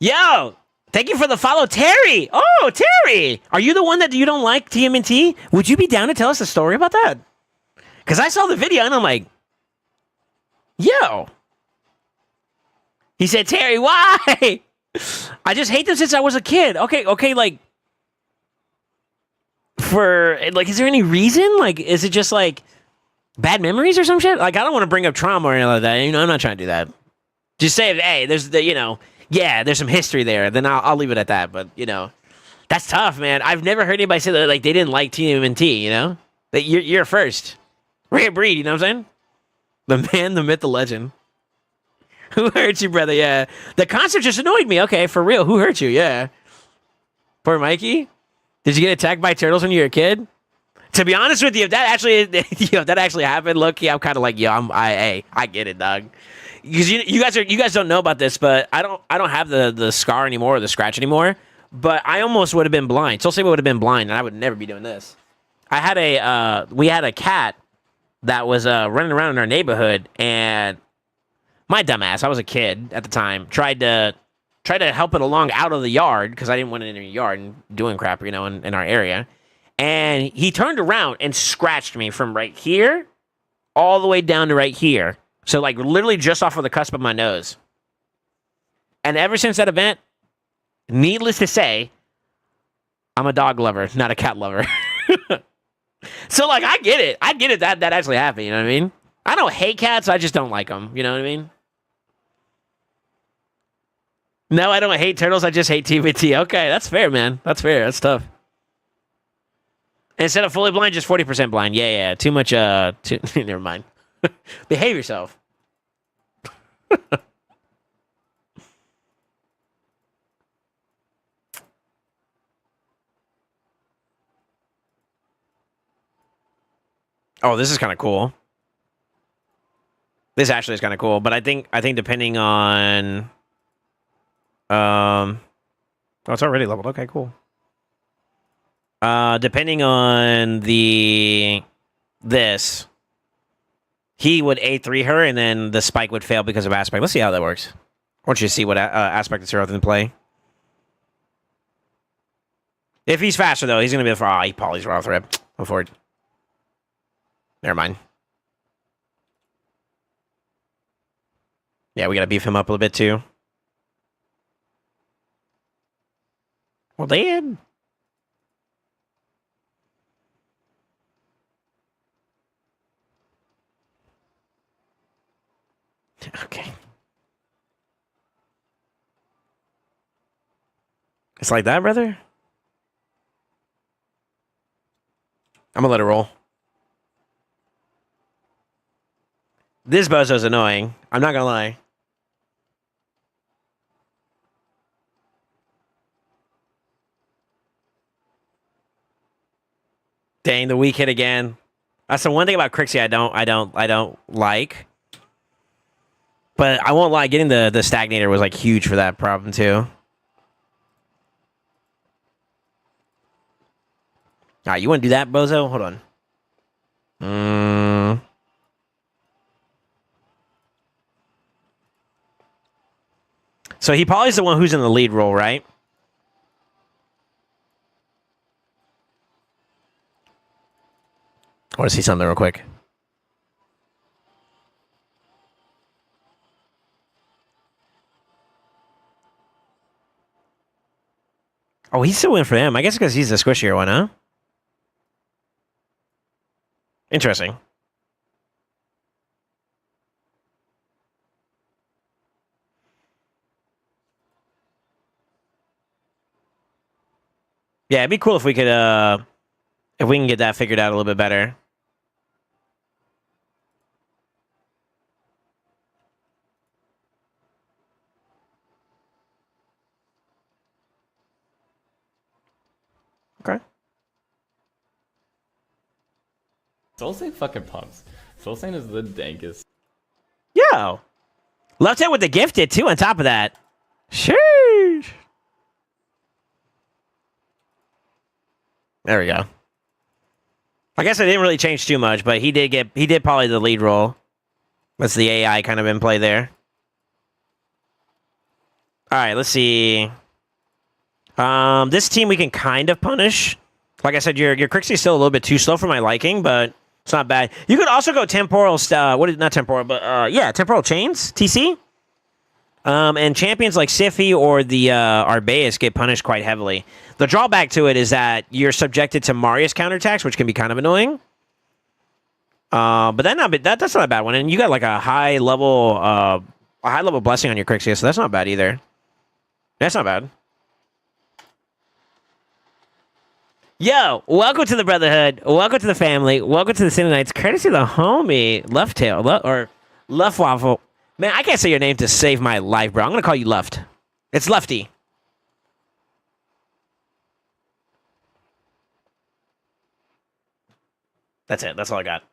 Yo! Thank you for the follow, Terry! Oh, Terry! Are you the one that you don't like TMNT? Would you be down to tell us a story about that? Because I saw the video, and I'm like, yo! He said, Terry, why? I just hate them since I was a kid. Okay, like, is there any reason? Like, is it just, like, bad memories or some shit? Like, I don't want to bring up trauma or anything like that. You know, I'm not trying to do that. Just say, hey, there's there's some history there. Then I'll leave it at that. But, you know, that's tough, man. I've never heard anybody say that, like, they didn't like TMNT, you know? That you're first. Rare breed, you know what I'm saying? The man, the myth, the legend. Who hurt you, brother? Yeah. The concept just annoyed me. Okay, for real. Who hurt you? Yeah. Poor Mikey. Did you get attacked by turtles when you were a kid? To be honest with you, if that actually happened, look, yeah, I'm kind of like, I get it, dog. Because you guys don't know about this, but I don't have the scar anymore or the scratch anymore. But I almost would have been blind. SoulSaint would have been blind, and I would never be doing this. We had a cat that was running around in our neighborhood, and my dumbass, I was a kid at the time, tried to help it along out of the yard because I didn't want it in the yard and doing crap, you know, in our area. And he turned around and scratched me from right here all the way down to right here. So, like, literally just off of the cusp of my nose. And ever since that event, needless to say, I'm a dog lover, not a cat lover. So, like, I get it that actually happened, you know what I mean? I don't hate cats, I just don't like them, you know what I mean? No, I don't hate turtles, I just hate TVT. Okay, that's fair, man. That's fair, that's tough. Instead of fully blind, just 40% blind. Yeah. Too much, never mind. Behave yourself. Oh, this is kind of cool. This actually is kind of cool, but I think depending on, oh, it's already leveled. Okay, cool. Depending on this, he would A3 her, and then the spike would fail because of aspect. Let's see how that works. I want you to see what aspect is in play. If he's faster, though, he's going to be he polys raw threat. Go for it. Never mind. Yeah, we gotta beef him up a little bit too. Well, then. Okay. It's like that, brother? I'm gonna let it roll. This bozo's annoying. I'm not gonna lie. Dang, the weak hit again. That's the one thing about Crixie I don't like. But I won't lie, getting the stagnator was like huge for that problem too. Alright, you wanna do that, bozo? Hold on. So he probably is the one who's in the lead role, right? I want to see something real quick. Oh, he's still in for him. I guess because he's the squishier one, huh? Interesting. Yeah, it'd be cool if we could can get that figured out a little bit better. Okay. SoulSaint fucking pumps. SoulSaint is the dankest. Yo. Left it with the gifted, too, on top of that. Sheesh. There we go. I guess it didn't really change too much, but he did probably the lead role. That's the AI kind of in play there. All right, let's see. This team we can kind of punish. Like I said, your Crixie is still a little bit too slow for my liking, but it's not bad. You could also go temporal not temporal, but yeah, temporal chains, TC. And champions like Siffy or the Arbaeus get punished quite heavily. The drawback to it is that you're subjected to Marius counterattacks, which can be kind of annoying. But that's not a bad one. And you got like a high level blessing on your Crixie, so that's not bad either. That's not bad. Yo, welcome to the Brotherhood. Welcome to the family. Welcome to the City Knights. Courtesy of the homie, Left Tail, or Left Waffle. Man, I can't say your name to save my life, bro. I'm going to call you Left. It's Lefty. That's it. That's all I got.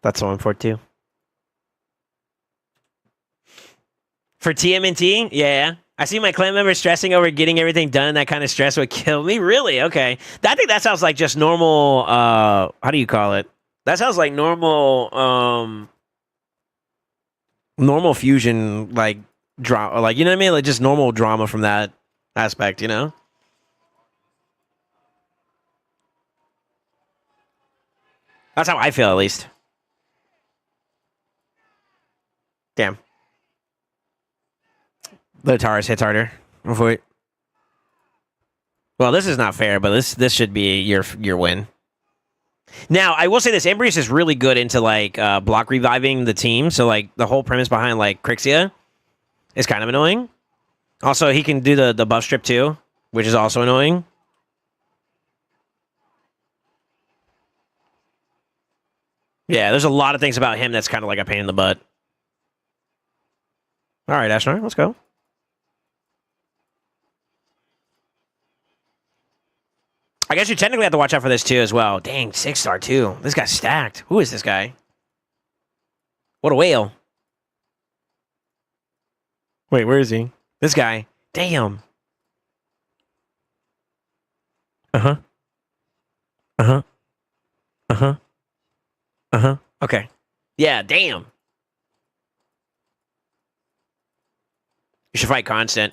That's the one for it, too. For TMNT? Yeah. I see my clan members stressing over getting everything done. That kind of stress would kill me. Really? Okay. I think that sounds like just normal, how do you call it? That sounds like normal, normal fusion, like, drama. Like, you know what I mean? Like, just normal drama from that aspect, you know? That's how I feel, at least. Damn. The Taurus hits harder. Well, this is not fair, but this should be your win. Now, I will say this: Embrius is really good into like block reviving the team. So like the whole premise behind like Crixia is kind of annoying. Also, he can do the buff strip too, which is also annoying. Yeah, there's a lot of things about him that's kind of like a pain in the butt. All right, Ashnar, let's go. I guess you technically have to watch out for this too as well. Dang, 6-star too. This guy's stacked. Who is this guy? What a whale. Wait, where is he? This guy. Damn. Uh-huh. Uh-huh. Uh-huh. Uh-huh. Okay. Yeah, damn. You should fight Constant.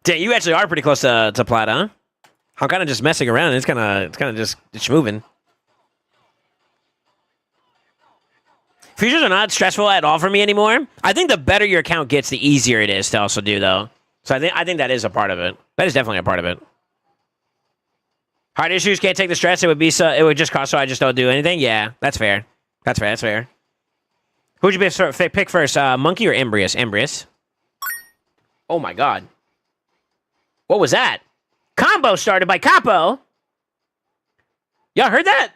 Damn, you actually are pretty close to plat, huh? I'm kind of just messing around. It's kind of just moving. Futures are not stressful at all for me anymore. I think the better your account gets, the easier it is to also do, though. So I think that is a part of it. That is definitely a part of it. Heart issues, can't take the stress. It would just cost so I just don't do anything. Yeah, that's fair. That's fair. Who'd you pick first? Monkey or Embrius? Embrius. Oh my god. What was that? Combo started by Capo. Y'all heard that?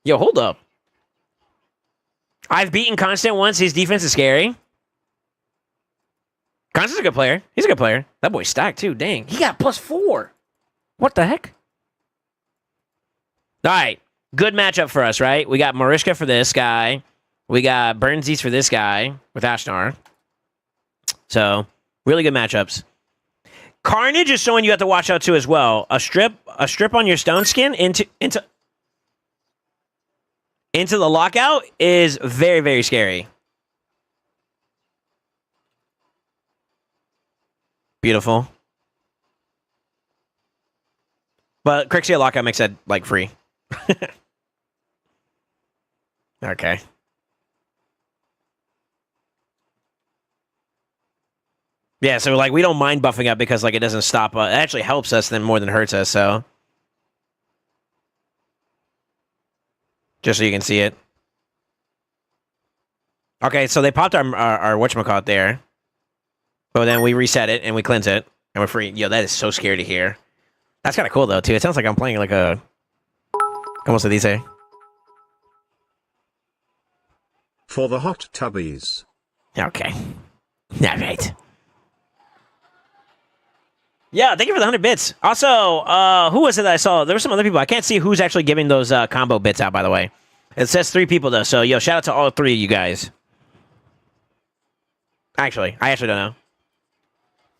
Yo, hold up. I've beaten Constant once. His defense is scary. Constant's a good player. He's a good player. That boy's stacked too. Dang. He got +4. What the heck? All right. Good matchup for us, right? We got Mariska for this guy. We got Burnsies for this guy with Ashnar. So, really good matchups. Carnage is someone you have to watch out to as well. A strip on your stone skin into the lockout is very, very scary. Beautiful. But Crixia lockout makes that like free. Okay. Yeah, so like we don't mind buffing up because like it doesn't stop. It actually helps us then more than hurts us. So just so you can see it. Okay, so they popped our whatchamacallit there, but then we reset it and we cleanse it and we're free. Yo, that is so scary to hear. That's kind of cool though too. It sounds like I'm playing like a almost a dice. For the hot tubbies. Okay. All right. Yeah, thank you for the 100 bits. Also, who was it that I saw? There were some other people. I can't see who's actually giving those combo bits out, by the way. It says 3 people, though. So, yo, shout out to all 3 of you guys. Actually, I actually don't know.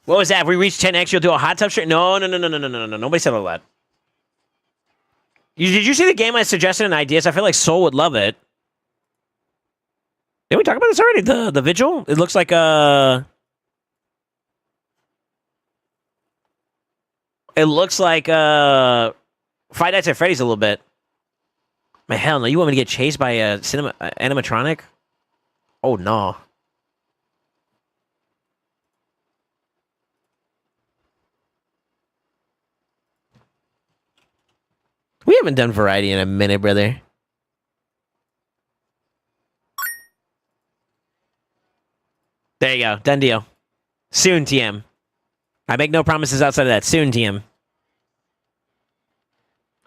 What was that? If we reach 10x, you'll do a hot tub stream? No. Nobody said all that. Did you see the game I suggested in ideas? I feel like Soul would love it. Did we talk about this already? The Vigil? It looks like It looks like Five Nights at Freddy's a little bit. Man, hell no! You want me to get chased by a animatronic? Oh no! We haven't done variety in a minute, brother. There you go, done deal. Soon, TM. I make no promises outside of that. Soon, TM.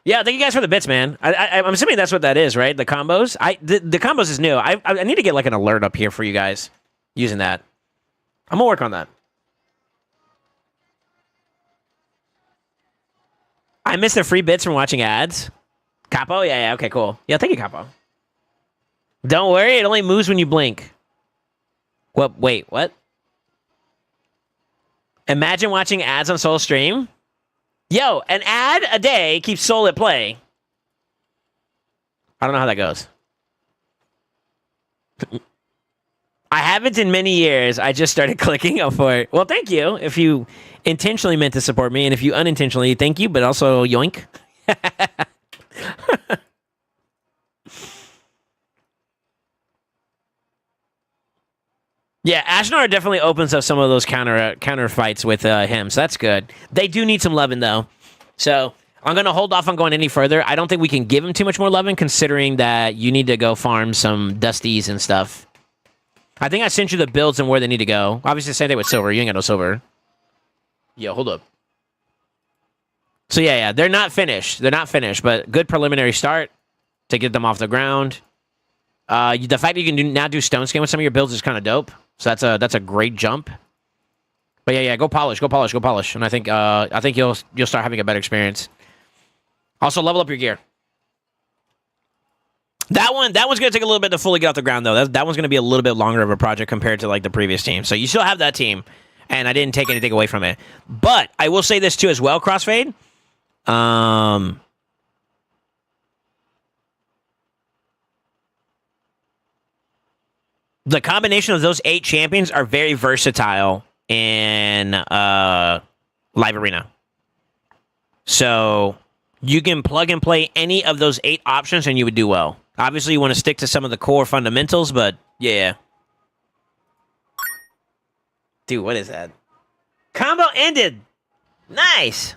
Yeah, thank you guys for the bits, man. I'm assuming that's what that is, right? The combos. The combos is new. I need to get like an alert up here for you guys using that. I'm gonna work on that. I missed the free bits from watching ads. Capo, yeah, okay, cool. Yeah, thank you, Capo. Don't worry, it only moves when you blink. What? Wait, what? Imagine watching ads on Soul stream. Yo, an ad a day keeps Soul at play. I don't know how that goes. I haven't in many years. I just started clicking up for it. Well, thank you. If you intentionally meant to support me, and if you unintentionally, thank you, but also yoink. Yeah, Ashnar definitely opens up some of those counter fights with him, so that's good. They do need some loving, though. So I'm going to hold off on going any further. I don't think we can give him too much more loving, considering that you need to go farm some dusties and stuff. I think I sent you the builds and where they need to go. Obviously, same thing with silver. You ain't got no silver. Yo, hold up. So, yeah, they're not finished. They're not finished, but good preliminary start to get them off the ground. The fact that you can now do stone skin with some of your builds is kind of dope. So that's a great jump. But yeah, go polish, and I think you'll start having a better experience. Also, level up your gear. That one's gonna take a little bit to fully get off the ground though. That one's gonna be a little bit longer of a project compared to like the previous team. So you still have that team, and I didn't take anything away from it. But I will say this too as well, Crossfade. The combination of those 8 champions are very versatile in Live Arena. So you can plug and play any of those 8 options and you would do well. Obviously, you want to stick to some of the core fundamentals, but yeah. Dude, what is that? Combo ended. Nice.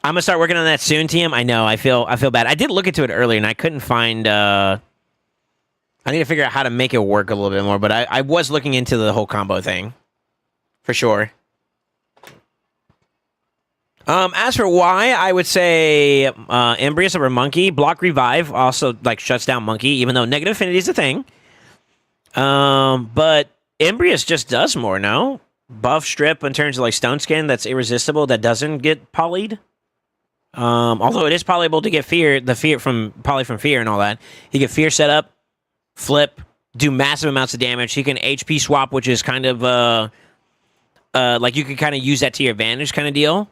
I'm gonna start working on that soon, TM. I know. I feel bad. I did look into it earlier and I couldn't find. I need to figure out how to make it work a little bit more. But I was looking into the whole combo thing, for sure. As for why, I would say Embrius over Monkey. Block Revive also like shuts down Monkey, even though negative affinity is a thing. But Embrius just does more, no? Buff Strip in terms of like Stone Skin that's irresistible, that doesn't get polyed. Although it is polyable to get the fear from poly from fear and all that. He can fear setup, flip, do massive amounts of damage. He can HP swap, which is kind of like you can kind of use that to your advantage kind of deal.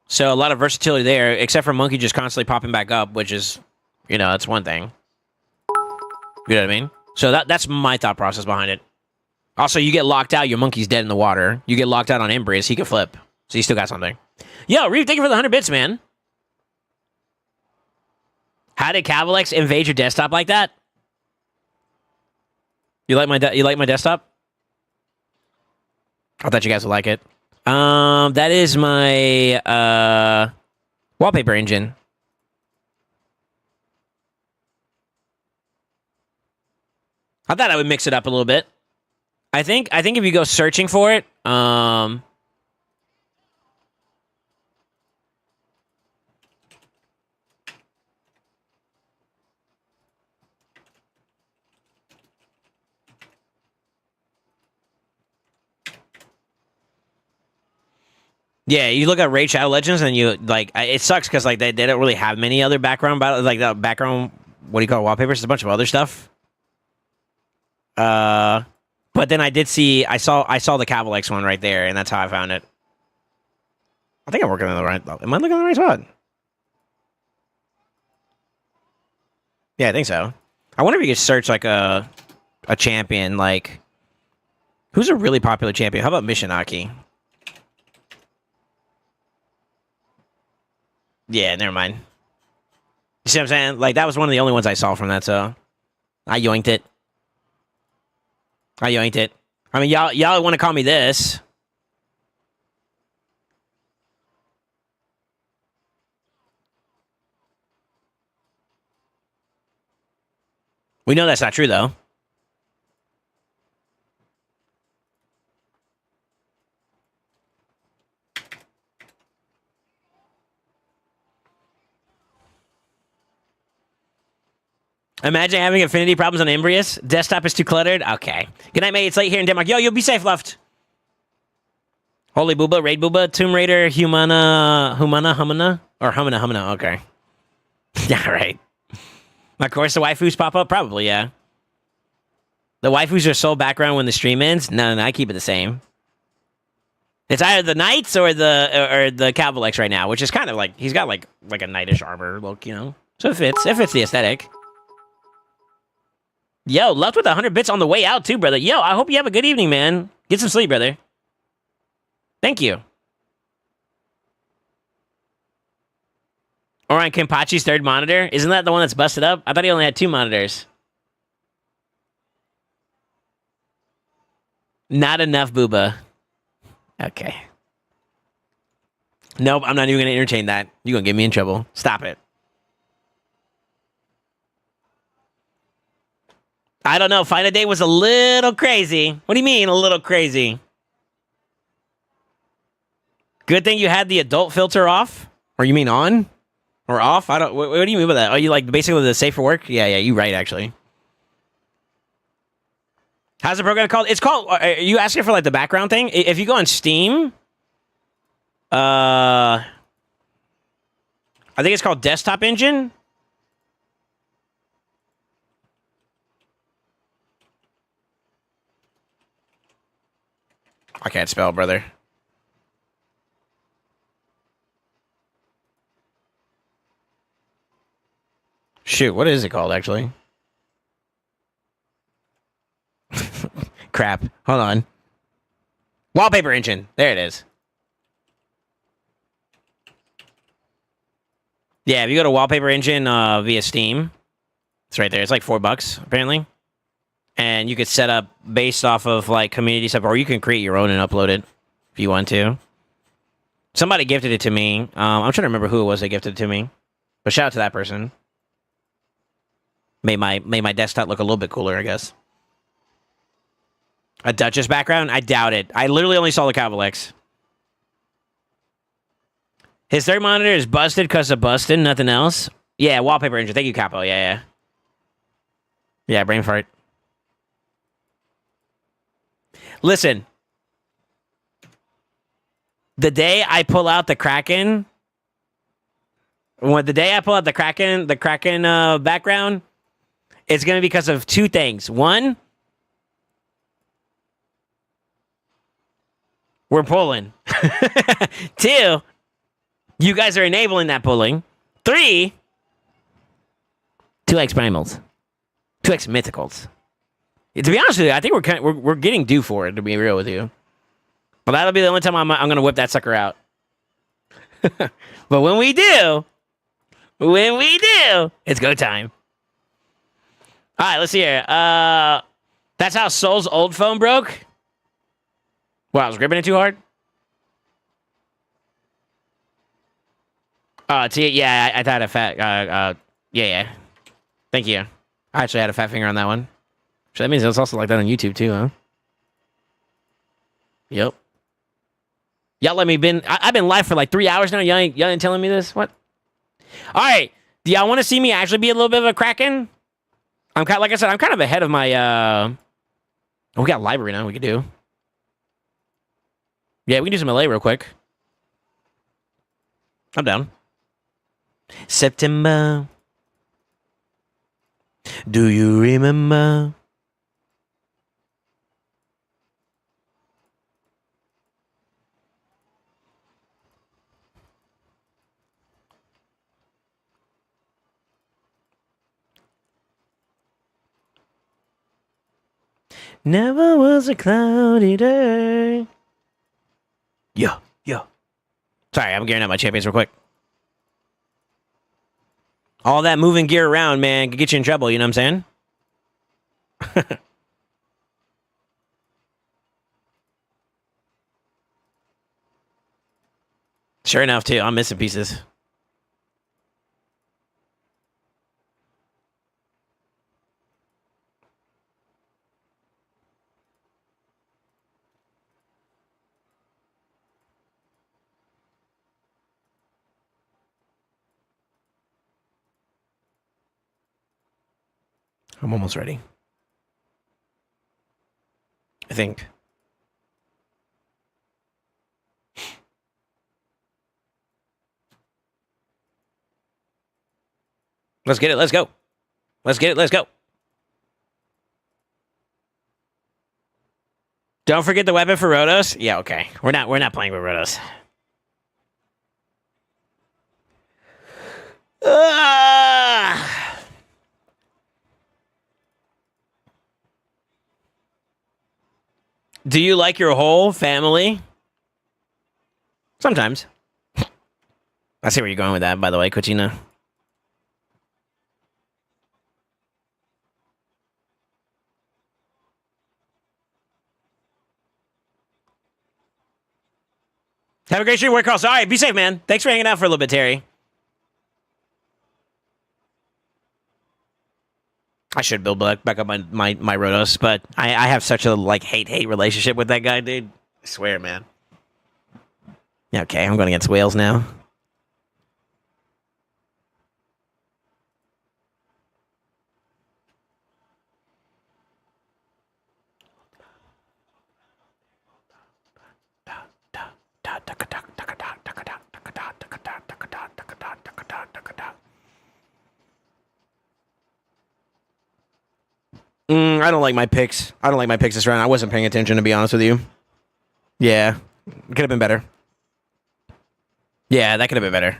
So a lot of versatility there, except for Monkey just constantly popping back up, which is, you know, that's one thing. You know what I mean? So that's my thought process behind it. Also, you get locked out, your Monkey's dead in the water. You get locked out on Embrace, he can flip. So you still got something. Yo, Reeve, thank you for the 100 bits, man. How did Cavalex invade your desktop like that? You like my desktop? I thought you guys would like it. That is my wallpaper engine. I thought I would mix it up a little bit. I think if you go searching for it, yeah, you look at Raid Shadow Legends and you like it sucks because like they don't really have many other background background, what do you call it, wallpapers? It's a bunch of other stuff. But then I saw the Cavalex one right there, and that's how I found it. I think I'm working on the right. Am I looking at the right spot? Yeah, I think so. I wonder if you could search like a champion, like who's a really popular champion? How about Mishinaki? Yeah, never mind. You see what I'm saying? Like that was one of the only ones I saw from that, so I yoinked it. I mean, y'all want to call me this? We know that's not true, though. Imagine having affinity problems on Embrius. Desktop is too cluttered. Okay. Good night, mate. It's late here in Denmark. Yo, you'll be safe, left. Holy Booba, Raid Booba, Tomb Raider, Humana. Okay. Yeah, right. Of course, the waifus pop up? Probably, yeah. The waifus are sole background when the stream ends? No, I keep it the same. It's either the knights or the Cavalex right now, which is kind of like, he's got like a knightish armor look, you know? So it fits the aesthetic. Yo, left with 100 bits on the way out, too, brother. Yo, I hope you have a good evening, man. Get some sleep, brother. Thank you. Orion Kenpachi's third monitor. Isn't that the one that's busted up? I thought he only had 2 monitors. Not enough, Booba. Okay. Nope, I'm not even going to entertain that. You're going to get me in trouble. Stop it. I don't know. Final Day was a little crazy. What do you mean, a little crazy? Good thing you had the adult filter off? Or you mean on? Or off? I don't. What do you mean by that? Oh, you like basically the safe for work? Yeah, you're right, actually. How's the program called? It's called. Are you asking for like the background thing? If you go on Steam, I think it's called Desktop Engine. I can't spell, brother. Shoot, what is it called, actually? Crap. Hold on. Wallpaper engine. There it is. Yeah, if you go to wallpaper engine via Steam, it's right there. It's like $4, apparently. And you could set up based off of like community stuff, or you can create your own and upload it if you want to. Somebody gifted it to me. I'm trying to remember who it was that gifted it to me. But shout out to that person. Made my desktop look a little bit cooler, I guess. A Duchess background? I doubt it. I literally only saw the Cavalex. His third monitor is busted because of busting, nothing else. Yeah, wallpaper engine. Thank you, Capo. Yeah. Yeah, brain fart. Listen. The day I pull out the Kraken, background, it's going to be because of two things. One, we're pulling. Two, you guys are enabling that pulling. Three, 2x primals. 2x mythicals. To be honest with you, I think we're getting due for it, to be real with you. Well, that'll be the only time I'm going to whip that sucker out. But when we do, it's go time. All right, let's see here. That's how Soul's old phone broke? Wow, I was gripping it too hard? Yeah, I thought I had a fat... yeah. Thank you. I actually had a fat finger on that one. So that means it was also like that on YouTube too, huh? Yep. Y'all let me I've been live for like 3 hours now. Y'all ain't telling me this? What? All right. Do y'all want to see me actually be a little bit of a Kraken? Like I said, I'm kind of ahead of my, we got library now we could do. Yeah, we can do some LA real quick. I'm down. September. Do you remember? Never was a cloudy day. Yeah. Sorry, I'm gearing up my champions real quick. All that moving gear around, man, could get you in trouble, you know what I'm saying? Sure enough, too. I'm missing pieces. I'm almost ready. I think. Let's get it. Let's go. Let's get it. Let's go. Don't forget the weapon for Rotos. Yeah, okay. We're not playing with Rotos. Do you like your whole family? Sometimes. I see where you're going with that, by the way, Cochina. Have a great stream, work calls. All right, be safe, man. Thanks for hanging out for a little bit, Terry. I should build back up my Rotos, but I have such a like hate relationship with that guy, dude. I swear, man. Yeah, okay, I'm going against Wales now. I don't like my picks. I don't like my picks this round. I wasn't paying attention, to be honest with you. Yeah, could have been better. Yeah, that could have been better.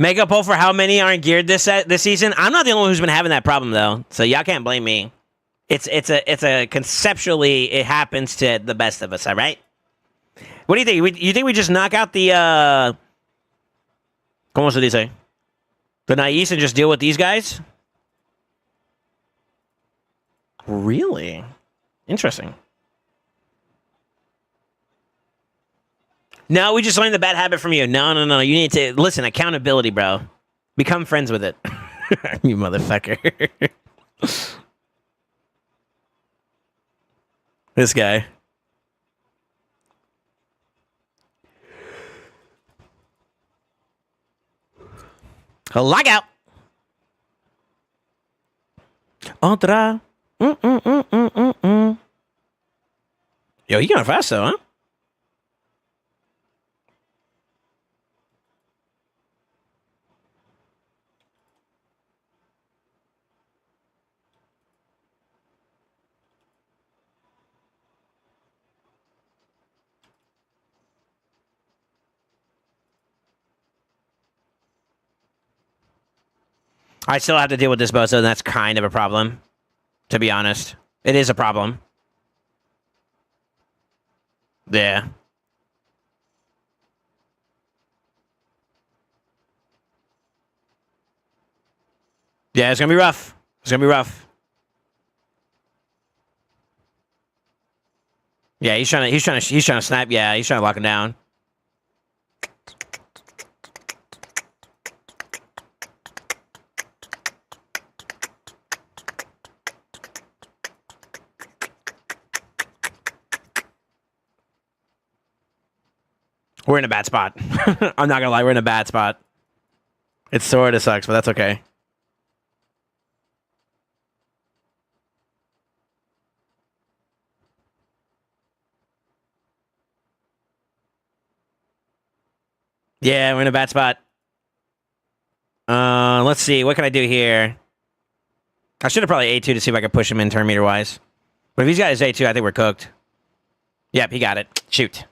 Make a poll for how many aren't geared this season. I'm not the only one who's been having that problem though, so y'all can't blame me. It's a conceptually it happens to the best of us. All right. What do you think? You think we just knock out the ¿Cómo se dice? The Nais and just deal with these guys? Really? Interesting. No, we just learned the bad habit from you. No. You need to listen. Accountability, bro. Become friends with it. You motherfucker. This guy. Log out. Otra. Yo, you going fast though, huh? I still have to deal with this bozo, and that's kind of a problem, to be honest. It is a problem. Yeah. Yeah, it's gonna be rough. It's gonna be rough. Yeah, he's trying to snap. Yeah, he's trying to lock him down. We're in a bad spot. I'm not gonna lie, we're in a bad spot. It sort of sucks, but that's okay. Yeah, we're in a bad spot. Let's see. What can I do here? I should have probably A2 to see if I could push him in turn meter wise. But if he's got his A2, I think we're cooked. Yep, he got it. Shoot.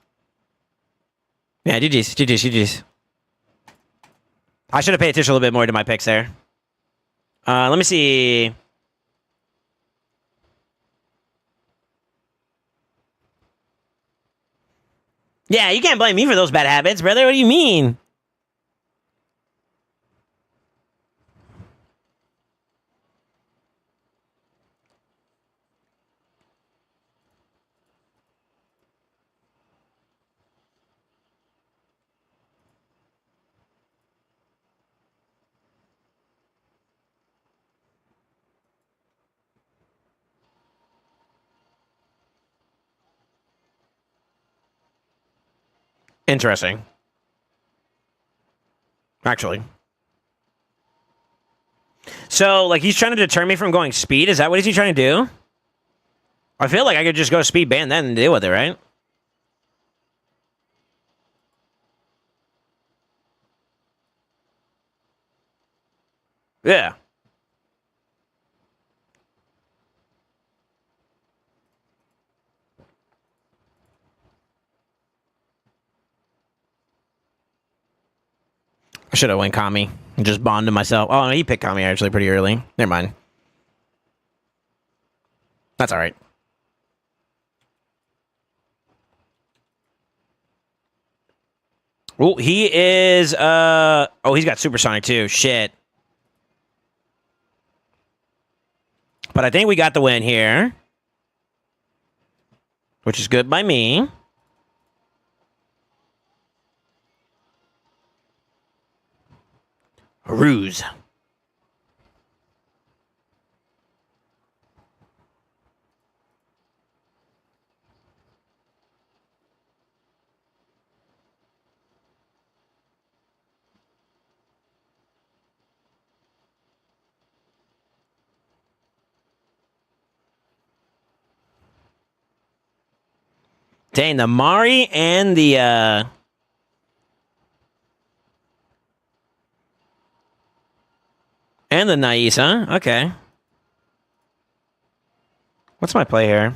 Yeah, GG's. I should have paid attention a little bit more to my picks there. Let me see. Yeah, you can't blame me for those bad habits, brother. What do you mean? Interesting. Actually. So, like, he's trying to deter me from going speed? Is that what he's trying to do? I feel like I could just go speed ban then and deal with it, right? Yeah. I should have went Kami and just bonded myself. Oh, no, he picked Kami actually pretty early. Never mind. That's all right. Oh, he is, oh, he's got Supersonic too. Shit. But I think we got the win here. Which is good by me. A ruse. Dang, the Mari and the Nais, huh? Okay. What's my play here?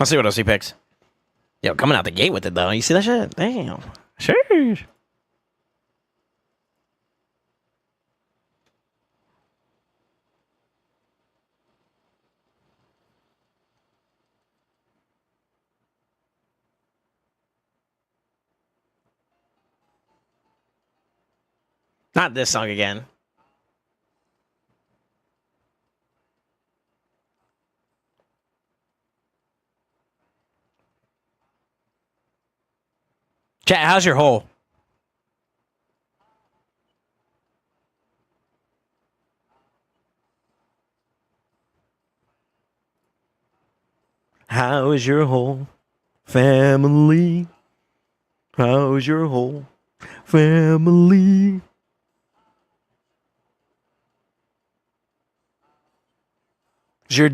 I'll see what else he picks. Yo, coming out the gate with it, though. You see that shit? Damn. Sure. Not this song again. Chat, how's your hole? How is your whole family? How is your whole family? Is your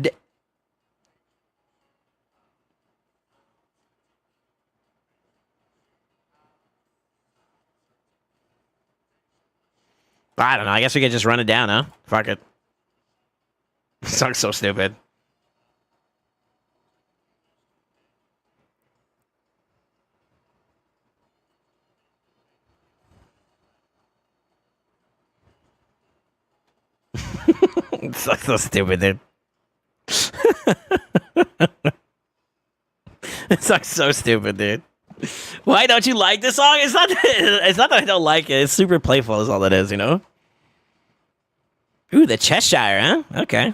I don't know. I guess we could just run it down, huh? Fuck it. This song's so stupid. It's like so stupid, dude. It's like so stupid, dude. Why don't you like this song? It's not. It's not that I don't like it. It's super playful. Is all it is, you know. Ooh, the Cheshire, huh? Okay.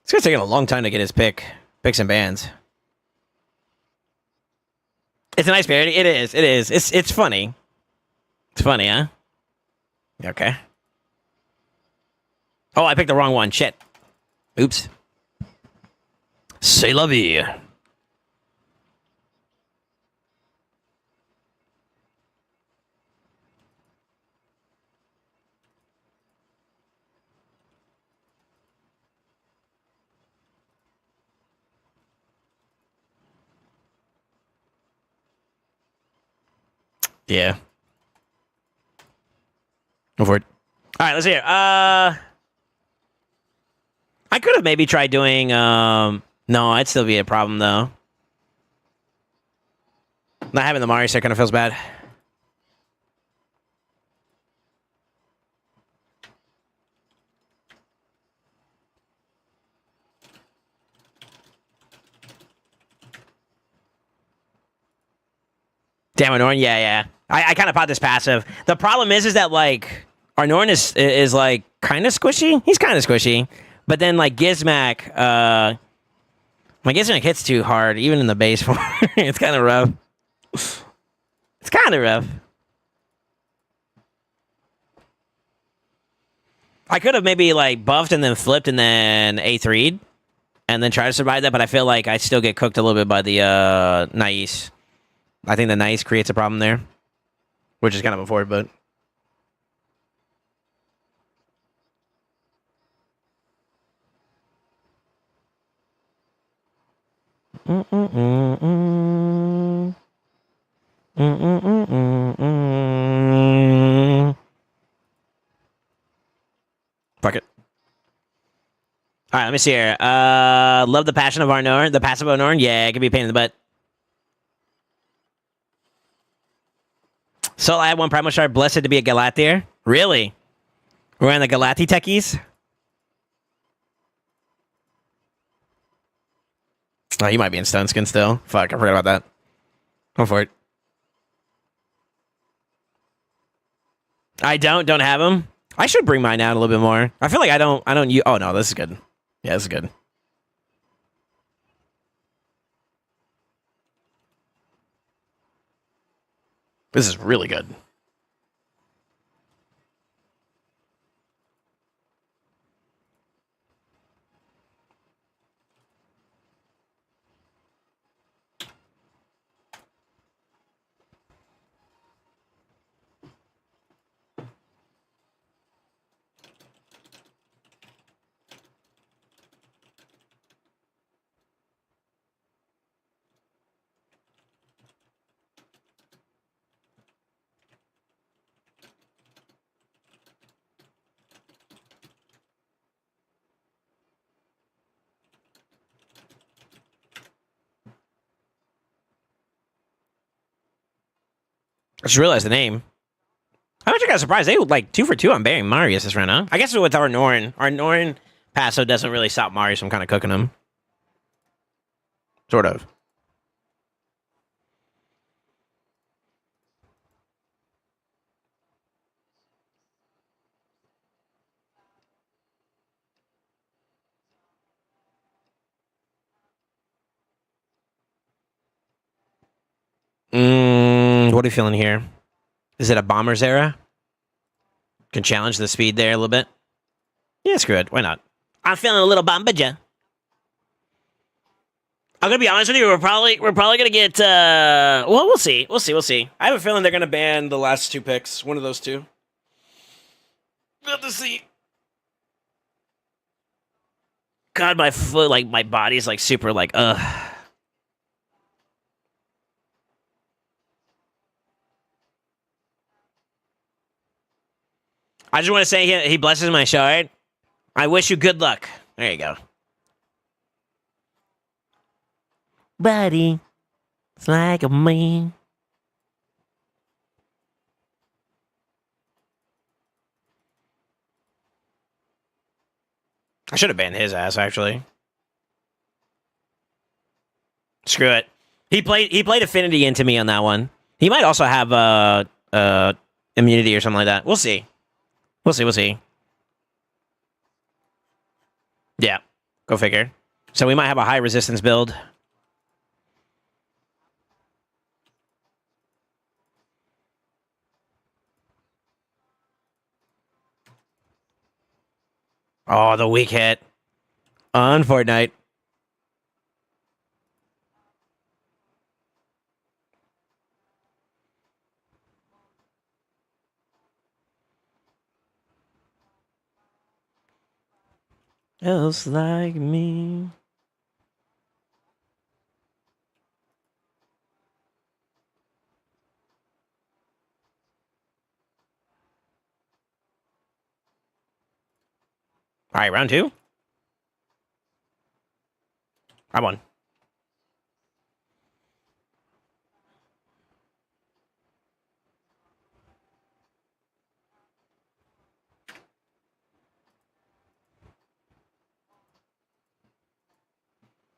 It's gonna take him a long time to get his picks and bands. It's a nice parody. It is. It is. It's funny. It's funny, huh? Okay. Oh, I picked the wrong one. Shit. Oops. C'est la vie. Yeah. Go for it. All right, let's hear. I could have maybe tried doing. No, I'd still be a problem though. Not having the Mario set kind of feels bad. Damn, Norn. Yeah, yeah. I kind of popped this passive. The problem is that like our Norn is like kind of squishy. He's kind of squishy, but then like Gizmac, my Gizmac hits too hard, even in the base form. It's kind of rough. It's kind of rough. I could have maybe like buffed and then flipped and then A3'd and then try to survive that, but I feel like I still get cooked a little bit by the Nais. I think the Nais creates a problem there, which is kind of unfortunate, but. Fuck it. All right, let me see here. Love the passion of Arnorn. The passive of Arnorn. Yeah, it can be a pain in the butt. So I had one Primal Shard blessed to be a Galatier. Really? We're on the Galati techies? Oh, you might be in Stone Skin still. Fuck, I forgot about that. Go for it. I don't have him. I should bring mine out a little bit more. I feel like I don't use. Oh no, this is good. Yeah, this is good. This is really good. just realized the name. I'm actually kind of surprised. They like 2 for 2 on Barry Marius this round, huh? I guess with our Norn passo doesn't really stop Marius from kind of cooking him. Sort of. What are you feeling here? Is it a Bombers era? Can challenge the speed there a little bit. Yeah, screw it. Why not? I'm feeling a little Bombaja. I'm gonna be honest with you. We're probably gonna get. Well, we'll see. We'll see. I have a feeling they're gonna ban the last 2 picks. One of those 2. We'll have to see. God, my foot, like my body's like super, like ugh. I just want to say he blesses my shard. I wish you good luck. There you go. Buddy, it's like a man. I should have banned his ass, actually. Screw it. He played Affinity into me on that one. He might also have immunity or something like that. We'll see. We'll see. Yeah, go figure. So we might have a high resistance build. Oh, the weak hit on Fortnite. Else like me. All right, round 2. I won.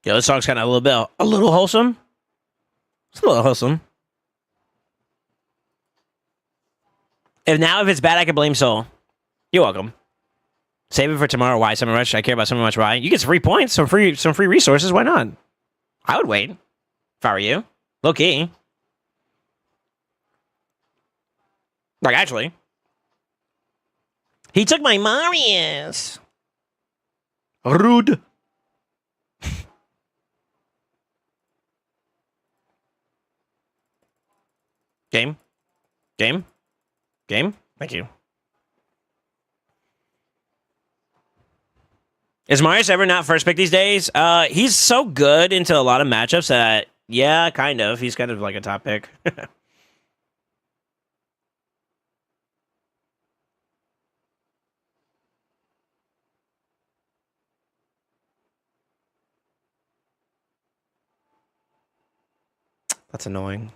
Yo, this song's kind of a little wholesome. It's a little wholesome. If it's bad, I can blame Soul. You're welcome. Save it for tomorrow. Why? Summer Rush? I care about Summer Rush. Why? You get some free points, some free resources. Why not? I would wait if I were you. Low key. Like, actually. He took my Marius. Rude. Game. Thank you. Is Marius ever not first pick these days? He's so good into a lot of matchups that, yeah, kind of. He's kind of like a top pick. That's annoying.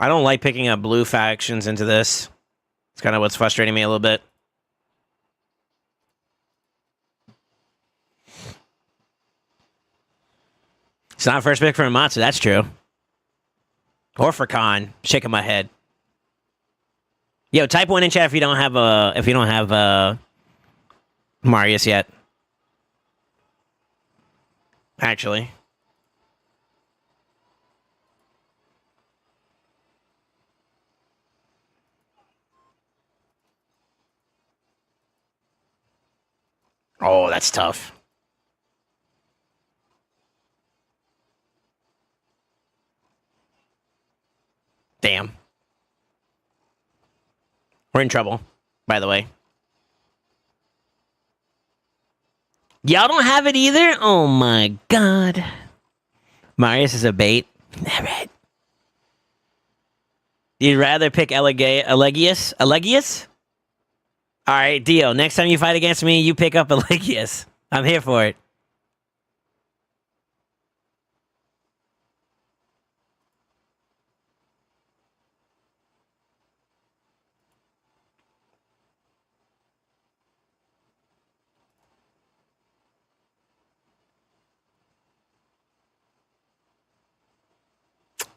I don't like picking up blue factions into this. It's kind of what's frustrating me a little bit. It's not first pick for Amatsu, that's true. Or for Khan. Shaking my head. Yo, type 1 in chat if you don't have Marius yet. Actually. Oh, that's tough. Damn. We're in trouble, by the way. Y'all don't have it either? Oh my god. Marius is a bait. Damn it. You'd rather pick Elegius? Alright, deal. Next time you fight against me, you pick up Elegius. I'm here for it.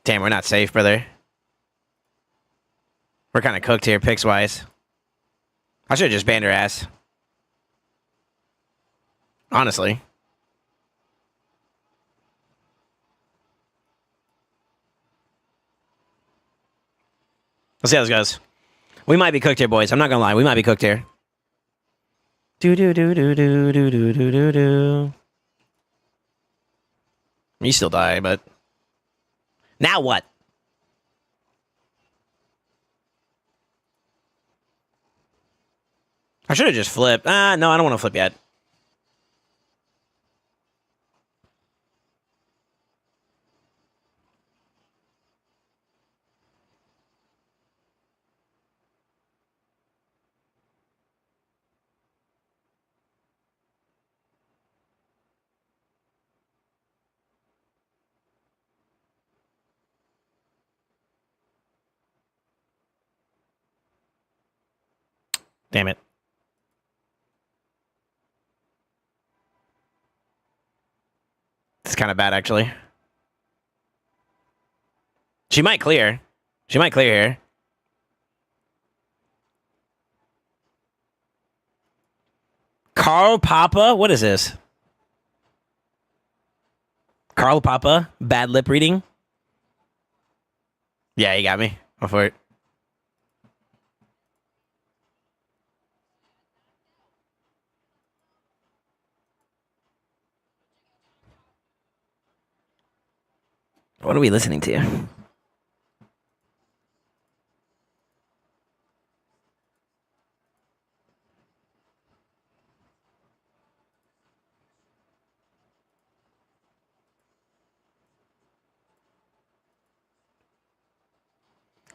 Damn, we're not safe, brother. We're kind of cooked here, picks-wise. I should have just banned her ass. Honestly. Let's see how this goes. We might be cooked here, boys. I'm not gonna lie. We might be cooked here. Do do do do do do do do do do. You still die, but now what? I should have just flipped. No, I don't want to flip yet. Damn it. It's kind of bad, actually. She might clear. She might clear here. Carl Papa? What is this? Carl Papa? Bad lip reading? Yeah, you got me. Go for it. What are we listening to?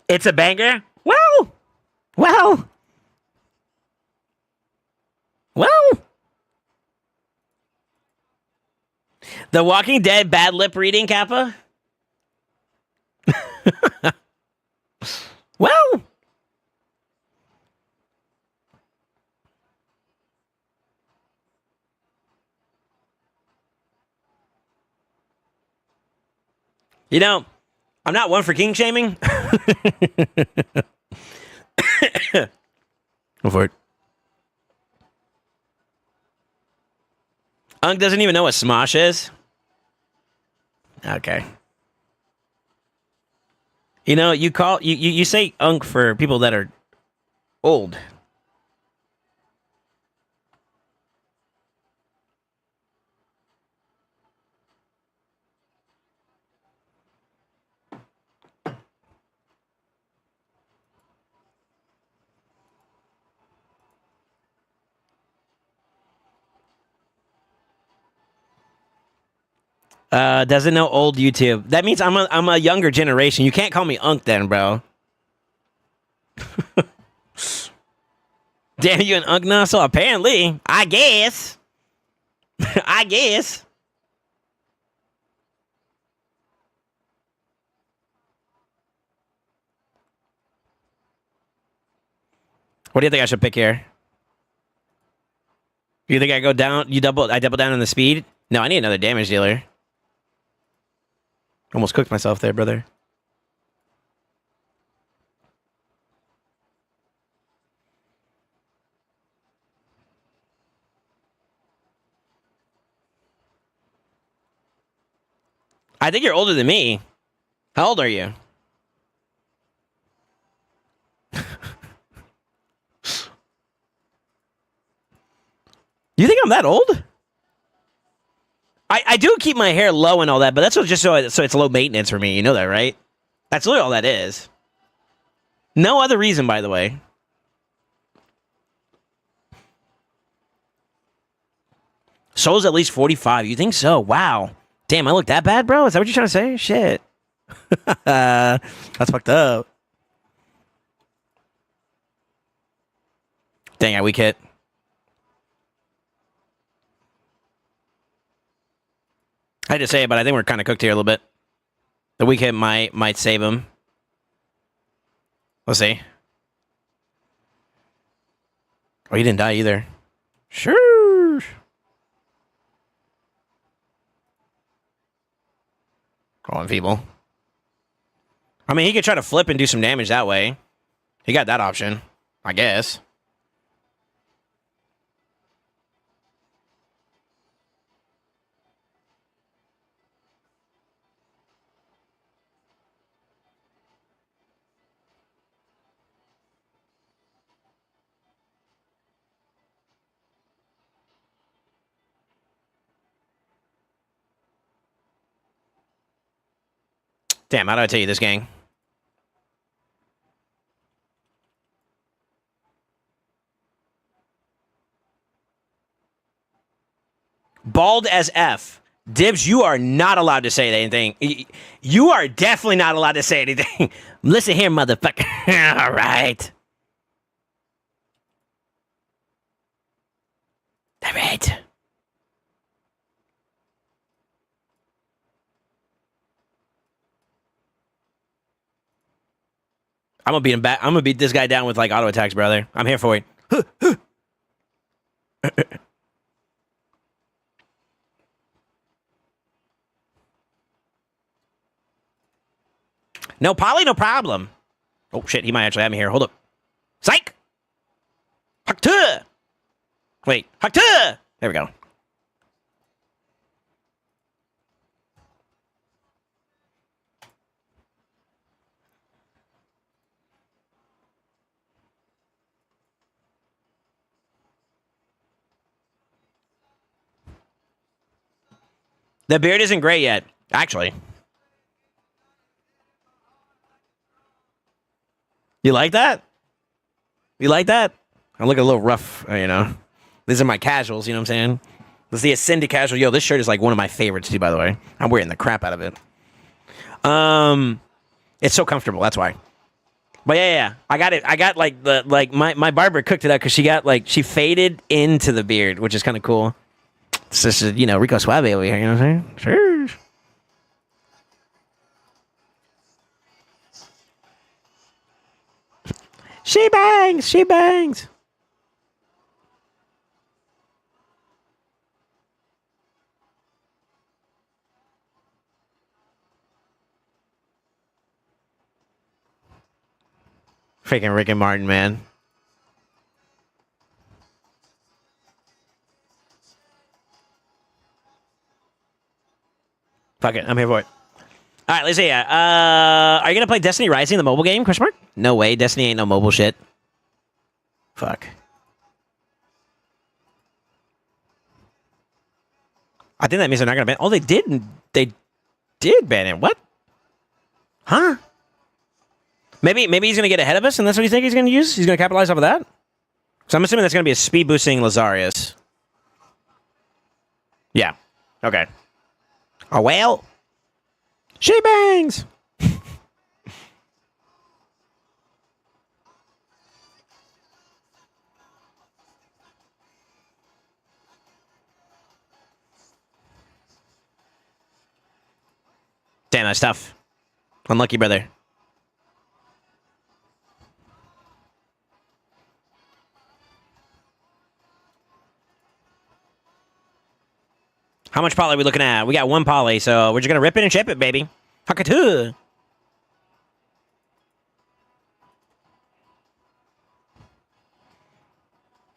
It's a banger? Well. The Walking Dead bad lip reading, Kappa? Well. You know, I'm not one for king shaming. Go for it. Unk doesn't even know what Smosh is. Okay. You know, you say Unk for people that are old. Doesn't know old YouTube. That means I'm a younger generation. You can't call me Unk then, bro. Damn, you an Unk now? So apparently, I guess. I guess. What do you think I should pick here? You think I go down? I double down on the speed? No, I need another damage dealer. Almost cooked myself there, brother. I think you're older than me. How old are you? You think I'm that old? I do keep my hair low and all that, but that's just so it's low maintenance for me. You know that, right? That's literally all that is. No other reason, by the way. Soul's at least 45. You think so? Wow. Damn, I look that bad, bro? Is that what you're trying to say? Shit. That's fucked up. Dang, I weak hit. I had to say it, but I think we're kind of cooked here a little bit. The weak hit might save him. Let's see. Oh, he didn't die either. Sure. Go on, people. I mean, he could try to flip and do some damage that way. He got that option, I guess. Damn, how do I tell you this, gang? Bald as F. Dibs, you are not allowed to say anything. You are definitely not allowed to say anything. Listen here, motherfucker. All right. All right. I'm gonna beat him back. I'm gonna beat this guy down with like auto attacks, brother. I'm here for it. No poly, no problem. Oh shit, he might actually have me here. Hold up. Psych! Hakta! Wait, Hakta! There we go. The beard isn't gray yet, actually. You like that? You like that? I look a little rough, you know. These are my casuals, you know what I'm saying? This is the Ascended casual. Yo, this shirt is like one of my favorites too, by the way. I'm wearing the crap out of it. It's so comfortable, that's why. But yeah. I got it. I got like my barber cooked it up because she faded into the beard, which is kind of cool. This is, you know, Rico Suave over here, you know what I'm saying? Sure. She bangs! She bangs! Freaking Rick and Martin, man. Fuck it, I'm here for it. All right, let's see. Are you gonna play Destiny Rising, the mobile game? Question mark? No way. Destiny ain't no mobile shit. Fuck. I think that means they're not gonna ban. Oh, they did. They did ban it. What? Huh? Maybe he's gonna get ahead of us, and that's what you think he's gonna use. He's gonna capitalize off of that. So I'm assuming that's gonna be a speed boosting Lazarius. Yeah. Okay. Oh well. She bangs. Damn, that's tough. Unlucky, brother. How much poly are we looking at? We got one poly, so we're just gonna rip it and ship it, baby. Hakatu.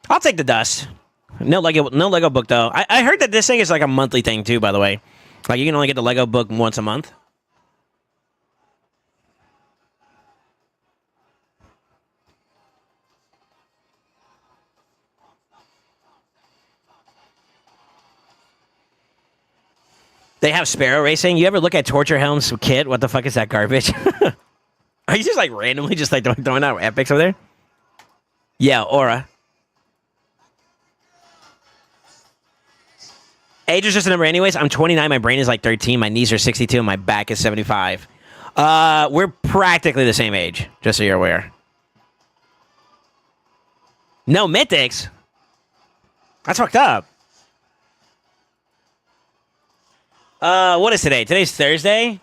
I'll take the dust. No Lego book though. I heard that this thing is like a monthly thing too, by the way. Like you can only get the Lego book once a month. They have Sparrow Racing. You ever look at Torture Helm's kit? What the fuck is that garbage? Are you just like randomly just like throwing out epics over there? Yeah, Aura. Age is just a number anyways. I'm 29. My brain is like 13. My knees are 62. And my back is 75. We're practically the same age, just so you're aware. No mythics? That's fucked up. What is today? Today's Thursday.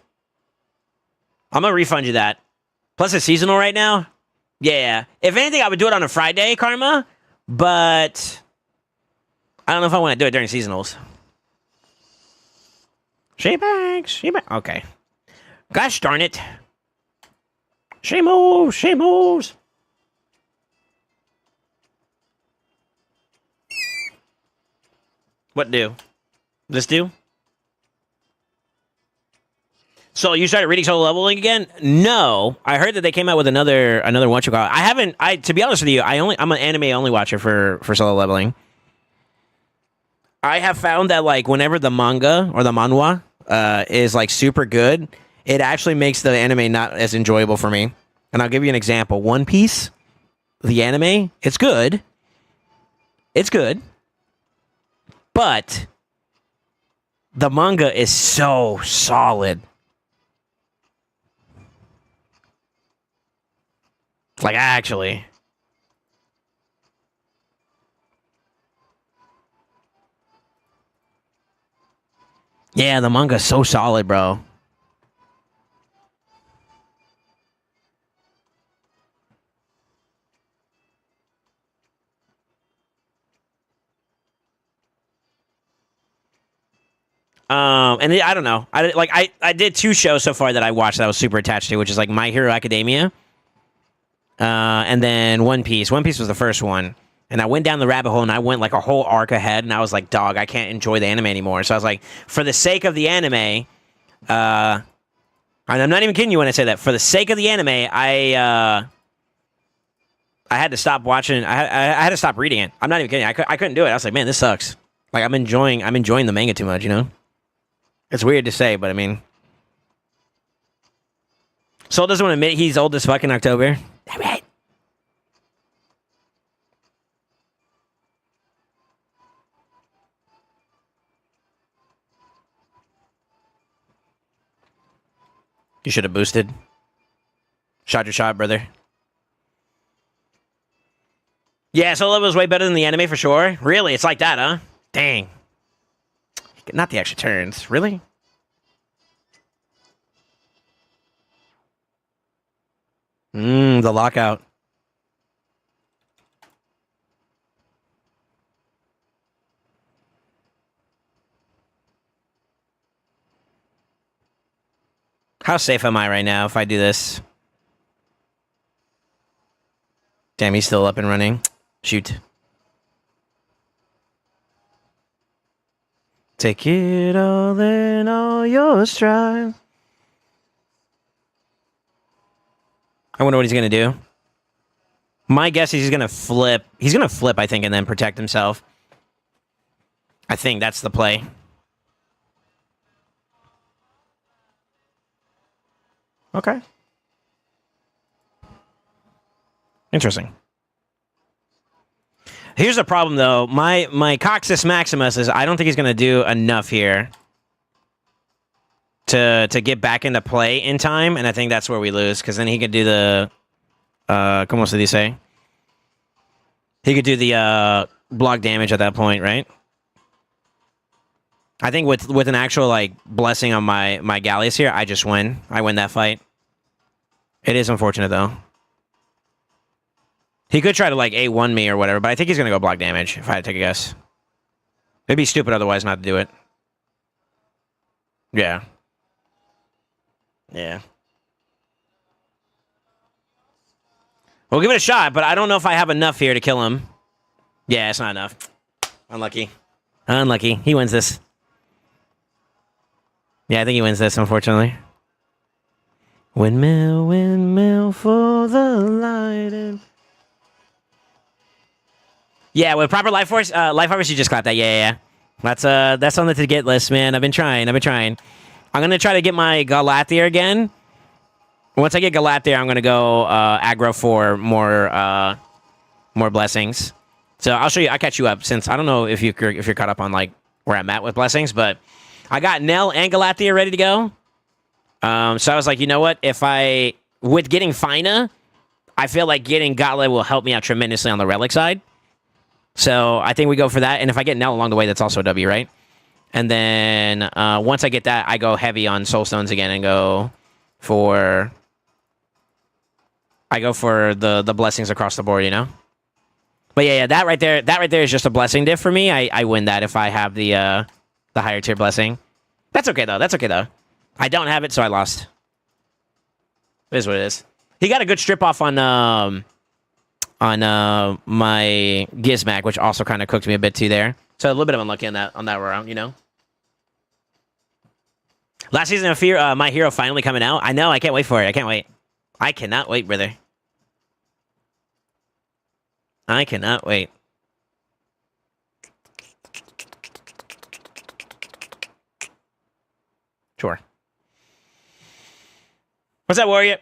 I'm gonna refund you that. Plus, it's seasonal right now. Yeah. If anything, I would do it on a Friday, Karma. But I don't know if I want to do it during seasonals. She bags. Okay. Gosh darn it. She moves. What do? This do? So you started reading Solo Leveling again? No, I heard that they came out with another one. I haven't. To be honest with you, I'm an anime only watcher for Solo Leveling. I have found that like whenever the manga or the manhwa is like super good, it actually makes the anime not as enjoyable for me. And I'll give you an example. One Piece, the anime, it's good. It's good. But the manga is so solid. Like, actually. Yeah, the manga's so solid, bro. And I don't know. I did 2 shows so far that I watched that I was super attached to, which is like My Hero Academia. And then One Piece. One Piece was the first one. And I went down the rabbit hole and I went like a whole arc ahead. And I was like, dog, I can't enjoy the anime anymore. So I was like, for the sake of the anime, and I'm not even kidding you when I say that. For the sake of the anime, I had to stop watching. I had to stop reading it. I'm not even kidding. I couldn't do it. I was like, man, this sucks. Like I'm enjoying the manga too much, you know? It's weird to say, but I mean, Soul doesn't want to admit he's old as fuck in October. Damn it. You should have boosted. Shot your shot, brother. Yeah, Soul Level was way better than the anime for sure. Really? It's like that, huh? Dang. Not the extra turns. Really? The lockout. How safe am I right now if I do this? Damn, he's still up and running. Shoot. Take it all in all your stride. I wonder what he's going to do. My guess is he's going to flip. He's going to flip, I think, and then protect himself. I think that's the play. Okay. Interesting. Here's the problem, though. My Coxus Maximus is I don't think he's going to do enough here to get back into play in time, and I think that's where we lose, because then he could do the... ¿Cómo se dice? He could do the block damage at that point, right? I think with an actual like blessing on my Galleys here, I just win. I win that fight. It is unfortunate, though. He could try to, like, A1 me or whatever, but I think he's going to go block damage, if I had to take a guess. It'd be stupid otherwise not to do it. Yeah. Yeah. We'll give it a shot, but I don't know if I have enough here to kill him. Yeah, it's not enough. Unlucky. Unlucky. He wins this. Yeah, I think he wins this, unfortunately. Windmill, windmill for the lighting. Yeah, with proper life force, you just clapped that. Yeah. That's on the to get list, man. I've been trying. I'm gonna try to get my Galathea again. Once I get Galathea, I'm gonna go aggro for more blessings. So I'll show you. I'll catch you up, since I don't know if you're caught up on like where I'm at with blessings, but I got Nell and Galathea ready to go. So I was like, you know what? With getting Fina, I feel like getting Gauntlet will help me out tremendously on the relic side. So I think we go for that. And if I get Nell along the way, that's also a W, right? And then once I get that, I go heavy on Soul Stones again and go for the blessings across the board, you know? But yeah, that right there is just a blessing diff for me. I win that if I have the higher tier blessing. That's okay though. I don't have it, so I lost. It is what it is. He got a good strip off on my Gizmac, which also kind of cooked me a bit too there. So a little bit of unlucky on that round, you know. Last season of Fear, My Hero finally coming out. I know. I can't wait for it. I can't wait. I cannot wait, brother. I cannot wait. Sure. What's that, Warrior?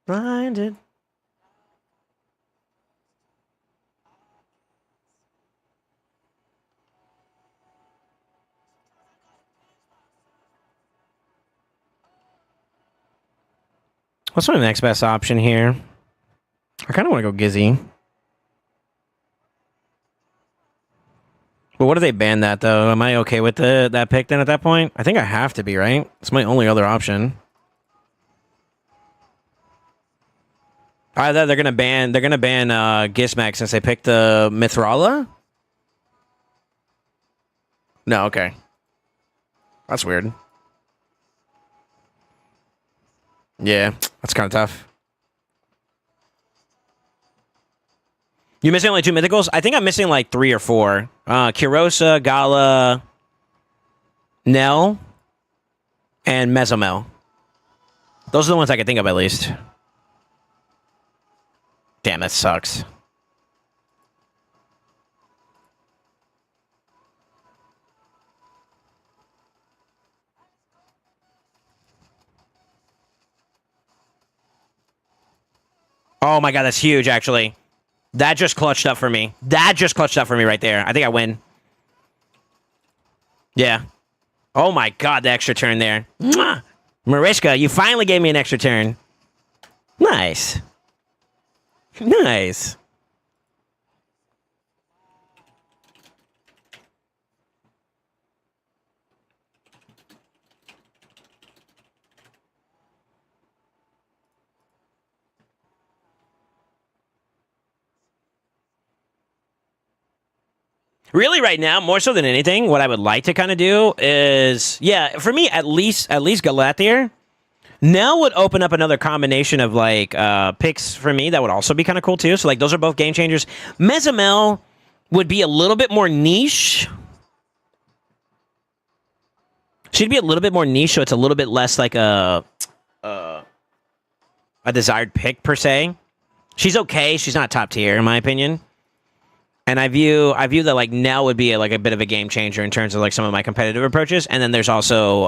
Blinded. What's my next best option here? I kind of want to go Gizzy. But what if they ban that, though? Am I okay with that pick then at that point? I think I have to be, right? It's my only other option. They're gonna ban Gizmac since they picked the Mithrala? No, okay. That's weird. Yeah, that's kind of tough. You missing only 2 mythicals? I think I'm missing like 3 or 4. Kirosa, Gala, Nell, and Mezomel. Those are the ones I can think of at least. Damn, that sucks. Oh my god, that's huge, actually. That just clutched up for me. Right there. I think I win. Yeah. Oh my god, the extra turn there. Mwah! Mariska, you finally gave me an extra turn. Nice. Nice. Really, right now, more so than anything, what I would like to kind of do is, yeah, for me, at least Galathier. Now would open up another combination of, like, picks for me that would also be kind of cool, too. So, like, those are both game changers. Mezomel would be a little bit more niche. She'd be a little bit more niche, so it's a little bit less like a desired pick, per se. She's okay. She's not top tier, in my opinion. And I view that like Nell would be like a bit of a game changer in terms of like some of my competitive approaches. And then there's also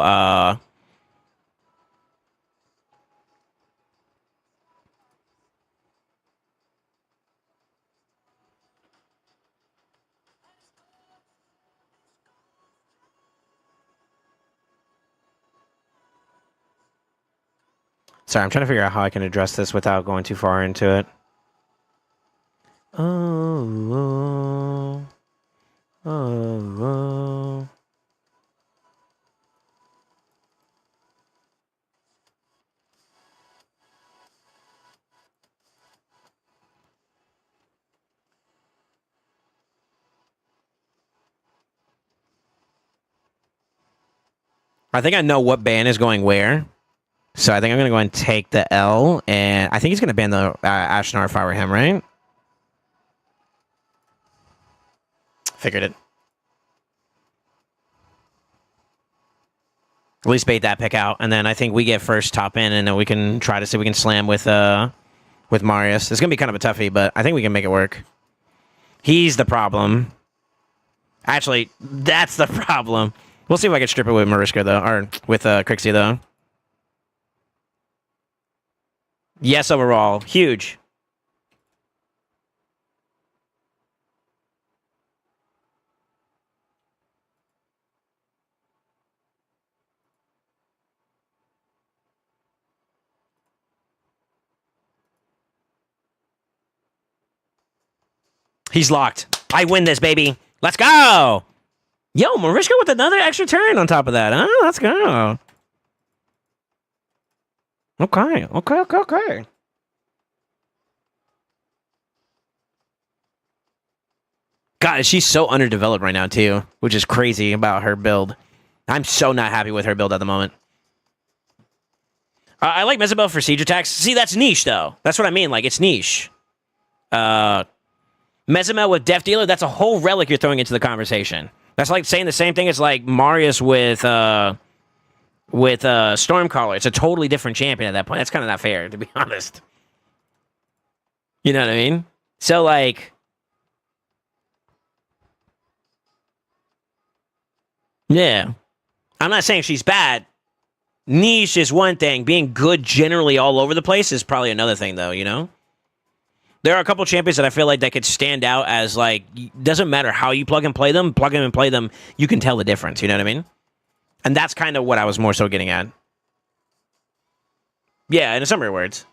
sorry, I'm trying to figure out how I can address this without going too far into it. Oh. I think I know what ban is going where. So I think I'm going to go and take the L. And I think he's going to ban the Ashnar if I were him, right? Figured it. At least bait that pick out. And then I think we get first top in. And then we can try to see if we can slam with Marius. It's going to be kind of a toughie, but I think we can make it work. He's the problem. Actually, that's the problem. We'll see if I can strip it with Mariska, though, or with Crixie, though. Yes, overall. Huge. He's locked. I win this, baby. Let's go. Yo, Mariska with another extra turn on top of that. Huh? Let's go. Okay. God, she's so underdeveloped right now, too, which is crazy about her build. I'm so not happy with her build at the moment. I like Mezabel for siege attacks. See, that's niche, though. That's what I mean. Like, it's niche. Mezamel with Death Dealer, that's a whole relic you're throwing into the conversation. That's like saying the same thing as, like, Marius with Stormcaller. It's a totally different champion at that point. That's kind of not fair, to be honest. You know what I mean? So, like... Yeah. I'm not saying she's bad. Niche is one thing. Being good generally all over the place is probably another thing, though, you know? There are a couple champions that I feel like that could stand out as, like, doesn't matter how you plug and play them, you can tell the difference, you know what I mean? And that's kind of what I was more so getting at. Yeah, in summary words.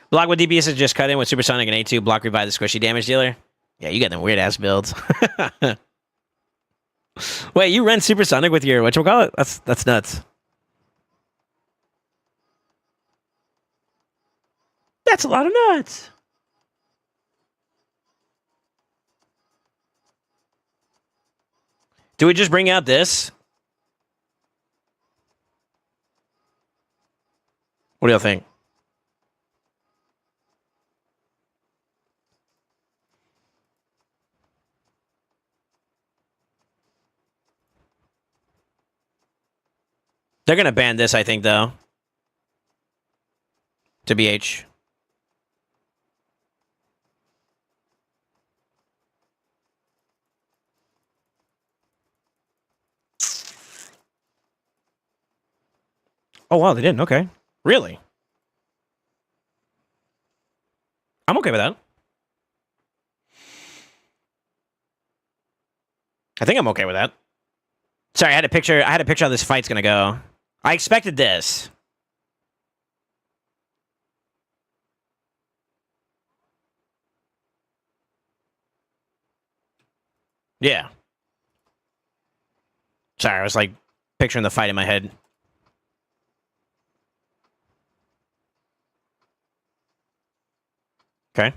Block with DPS is just cut in with Supersonic and A2. Block revive the squishy damage dealer. Yeah, you got them weird ass builds. Wait, you run Supersonic with your whatchamacallit? That's nuts. That's a lot of nuts. Do we just bring out this? What do y'all think? They're going to ban this, I think, though. To BH. Oh, wow, they didn't. Okay. Really? I'm okay with that. I think I'm okay with that. Sorry, I had a picture how this fight's going to go. I expected this. Yeah. Sorry, I was like picturing the fight in my head. Okay.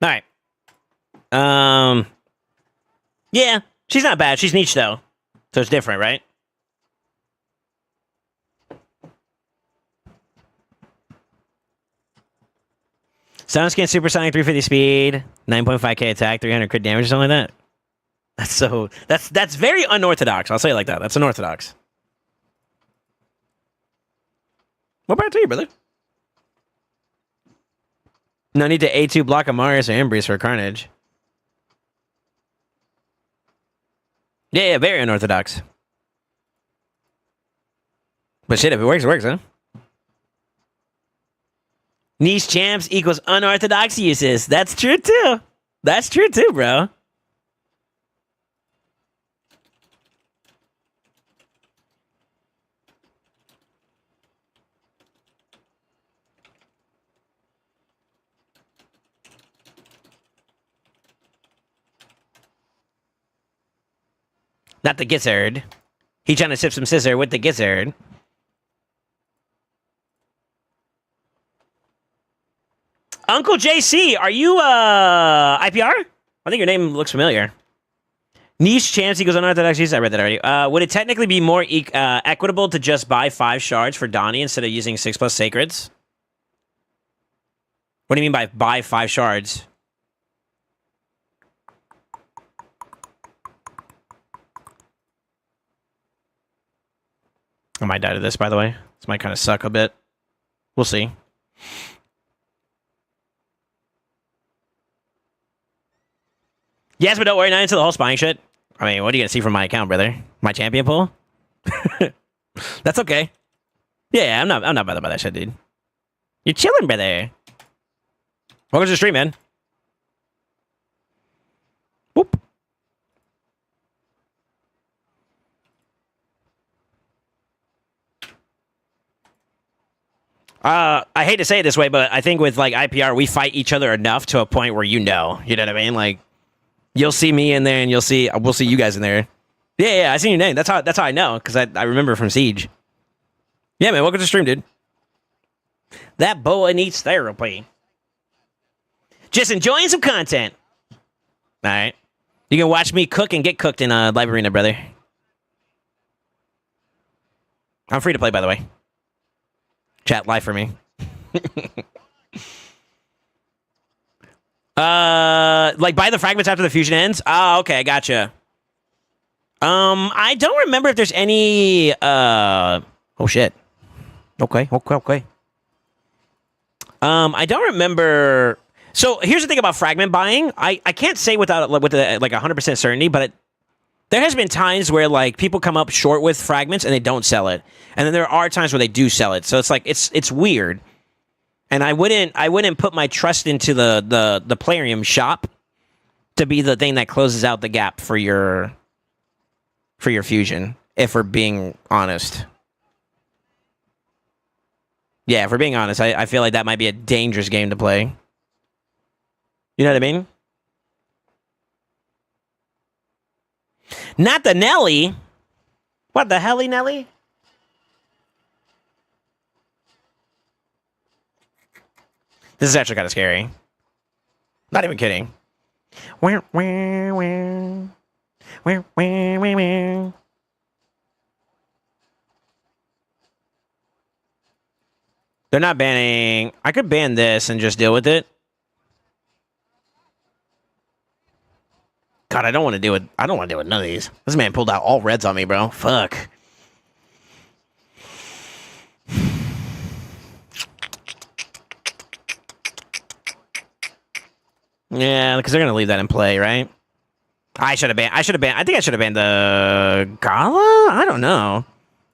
All right. Yeah, she's not bad. She's niche though, so it's different, right? Soundscan Supersonic 350 speed, 9.5k attack, 300 crit damage, or something like that. That's very unorthodox. I'll say it like that. That's unorthodox. What about to you, brother? No need to A2 block a Marius or Embrace for Carnage. Yeah, very unorthodox. But shit, if it works, it works, huh? Niche champs equals unorthodox uses. That's true, too. That's true, too, bro. Not the gizzard. He trying to sip some scissor with the gizzard. Uncle JC, are you IPR? I think your name looks familiar. Niche chance equals unorthodox use. I read that already. Would it technically be more equitable to just buy 5 shards for Donny instead of using 6+ sacreds? What do you mean by buy 5 shards? I might die to this, by the way. This might kind of suck a bit. We'll see. Yes, but don't worry, not into the whole spying shit. I mean, what are you going to see from my account, brother? My champion pool? That's okay. Yeah, I'm not bothered by that shit, dude. You're chilling, brother. Welcome to the stream, man. Whoop. I hate to say it this way, but I think with like IPR, we fight each other enough to a point where you know what I mean? Like, you'll see me in there, and we'll see you guys in there. Yeah, I seen your name. That's how I know, because I remember from Siege. Yeah, man, welcome to the stream, dude. That boy needs therapy. Just enjoying some content. All right. You can watch me cook and get cooked in Live Arena, brother. I'm free to play, by the way. Chat live for me. Like buy the fragments after the fusion ends? Oh, okay, gotcha. I don't remember if there's any oh shit. Okay. I don't remember. So here's the thing about fragment buying. I can't say with 100% certainty, but there has been times where like people come up short with fragments and they don't sell it, and then there are times where they do sell it. So it's like it's weird, and I wouldn't put my trust into the Plarium shop to be the thing that closes out the gap for your fusion. If we're being honest, yeah, if we're being honest, I feel like that might be a dangerous game to play. You know what I mean? Not the Nelly. What the hell, Nelly? This is actually kind of scary. Not even kidding. They're not banning. I could ban this and just deal with it. God, I don't want to do it. I don't want to deal with none of these. This man pulled out all reds on me, bro. Fuck. Yeah, because they're gonna leave that in play, right? I should have banned. I think I should have banned the Gala. I don't know.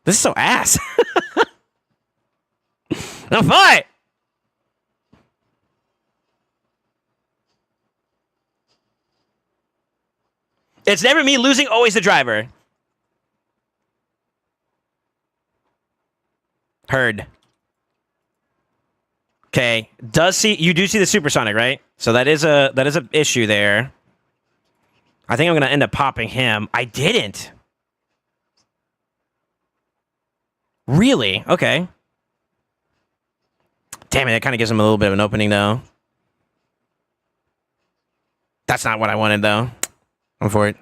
This is so ass. No fight. It's never me losing, always the driver. Heard. Okay. You do see the supersonic, right? So that is a issue there. I think I'm gonna end up popping him. I didn't. Really? Okay. Damn it, that kind of gives him a little bit of an opening though. That's not what I wanted though. I'm for it.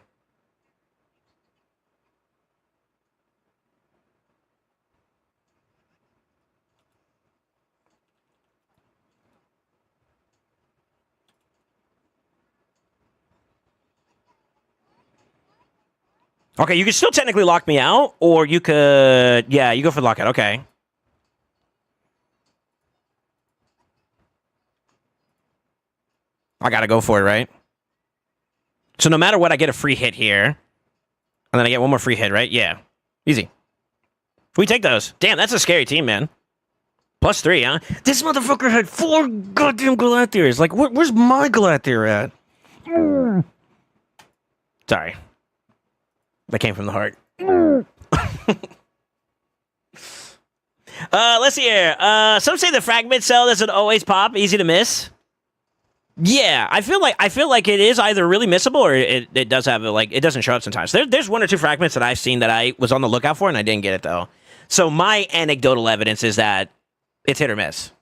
Okay, you could still technically lock me out, or you could... Yeah, you go for the lockout. Okay. I gotta go for it, right? So no matter what, I get a free hit here. And then I get one more free hit, right? Yeah. Easy. We take those. Damn, that's a scary team, man. +3, huh? This motherfucker had 4 goddamn Galathiers. Like, where's my Galathier at? Sorry. That came from the heart. Let's see here. Some say the fragment cell doesn't always pop. Easy to miss. Yeah, I feel like it is either really missable or it does have it doesn't show up sometimes. There's one or two fragments that I've seen that I was on the lookout for and I didn't get it though. So my anecdotal evidence is that it's hit or miss,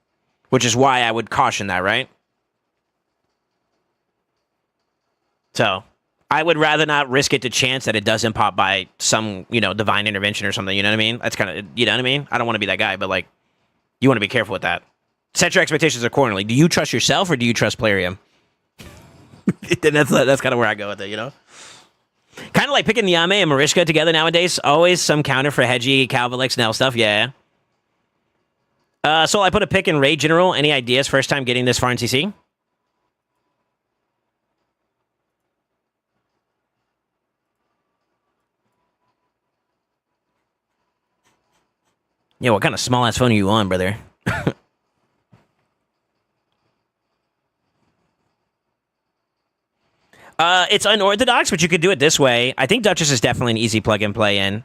which is why I would caution that, right? So I would rather not risk it to chance that it doesn't pop by some, divine intervention or something. You know what I mean? That's kind of, you know what I mean? I don't want to be that guy, but you want to be careful with that. Set your expectations accordingly. Do you trust yourself or do you trust Plarium? that's kind of where I go with it, Kind of like picking Yame and Marishka together nowadays. Always some counter for Hedgie, Calvalix, Nell stuff. Yeah. So I put a pick in Raid General. Any ideas? First time getting this far in TC? Yeah, what kind of small ass phone are you on, brother? It's unorthodox, but you could do it this way. I think Duchess is definitely an easy plug and play in.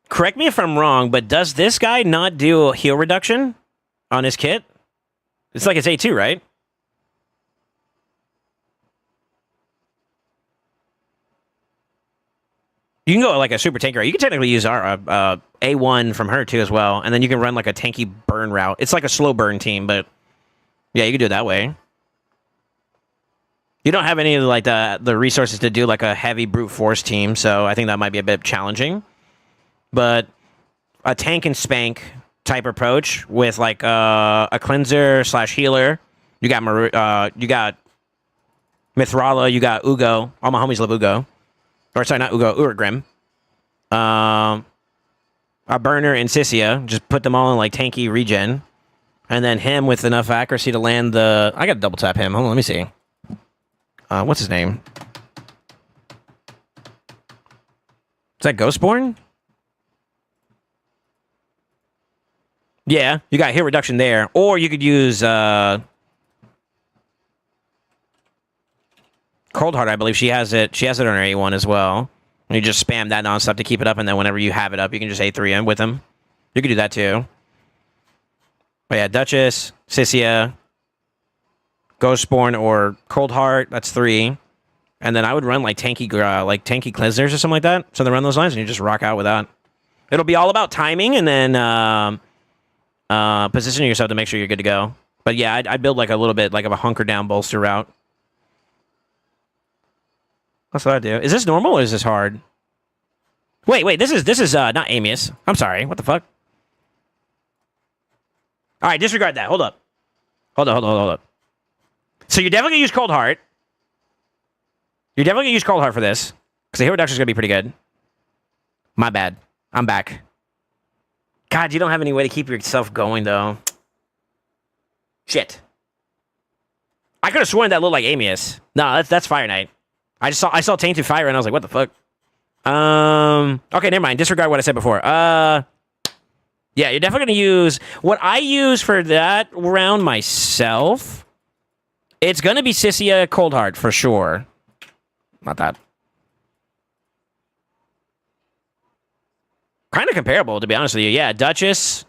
Correct me if I'm wrong, but does this guy not do a heal reduction on his kit? It's like it's A2, right? You can go like a super tanker. You can technically use our A1 from her too as well, and then you can run like a tanky burn route. It's like a slow burn team, but yeah, you can do it that way. You don't have any of the resources to do like a heavy brute force team, so I think that might be a bit challenging. But a tank and spank type approach with like a cleanser / healer. You got Mithrala, you got Ugo. All my homies love Ugo. Or sorry, not Ugo, Urgrim. A burner and Sissia. Just put them all in like tanky regen. And then him with enough accuracy to land the... I gotta double tap him. Hold on, let me see. What's his name? Is that Ghostborn? Yeah, you got hit reduction there. Or you could use Cold Heart, I believe. She has it on her A1 as well. And you just spam that nonstop to keep it up, and then whenever you have it up, you can just A3 in with him. You could do that too. But yeah, Duchess, Sissia, Ghostborn, or Cold Heart. That's 3. And then I would run like tanky cleansers or something like that. So they run those lines, and you just rock out with that. It'll be all about timing, and then positioning yourself to make sure you're good to go. But yeah, I'd build like a little bit like of a hunker down bolster route. That's what I do. Is this normal or is this hard? Wait. This is not Amius. I'm sorry. What the fuck? All right, disregard that. Hold up. Hold up. So you're definitely gonna use Cold Heart. You're definitely gonna use Cold Heart for this because the hit reduction is gonna be pretty good. My bad. I'm back. God, you don't have any way to keep yourself going though. Shit. I could have sworn that looked like Amius. No, that's Fire Knight. I saw Tainted Fire and I was like, what the fuck? Okay, never mind. Disregard what I said before. Yeah, you're definitely gonna use what I use for that round myself. It's gonna be Sissia Cold Heart for sure. Not that. Kind of comparable, to be honest with you. Yeah, Duchess,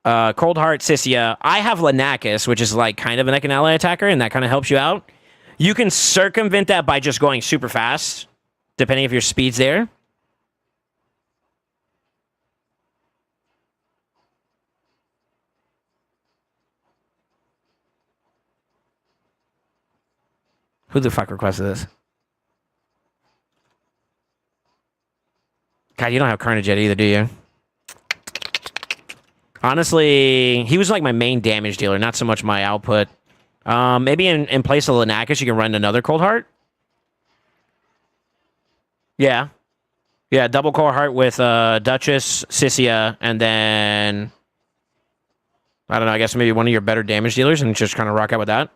Cold Heart, Sissia. I have Lanakis, which is like kind of an ally attacker, and that kind of helps you out. You can circumvent that by just going super fast, depending if your speed's there. Who the fuck requested this? God, you don't have Carnage yet either, do you? Honestly, he was like my main damage dealer, not so much my output. Maybe in place of Lanakis, you can run another Cold Heart. Yeah. Yeah, double Cold Heart with Duchess, Sissia, and then... I don't know, I guess maybe one of your better damage dealers and just kind of rock out with that.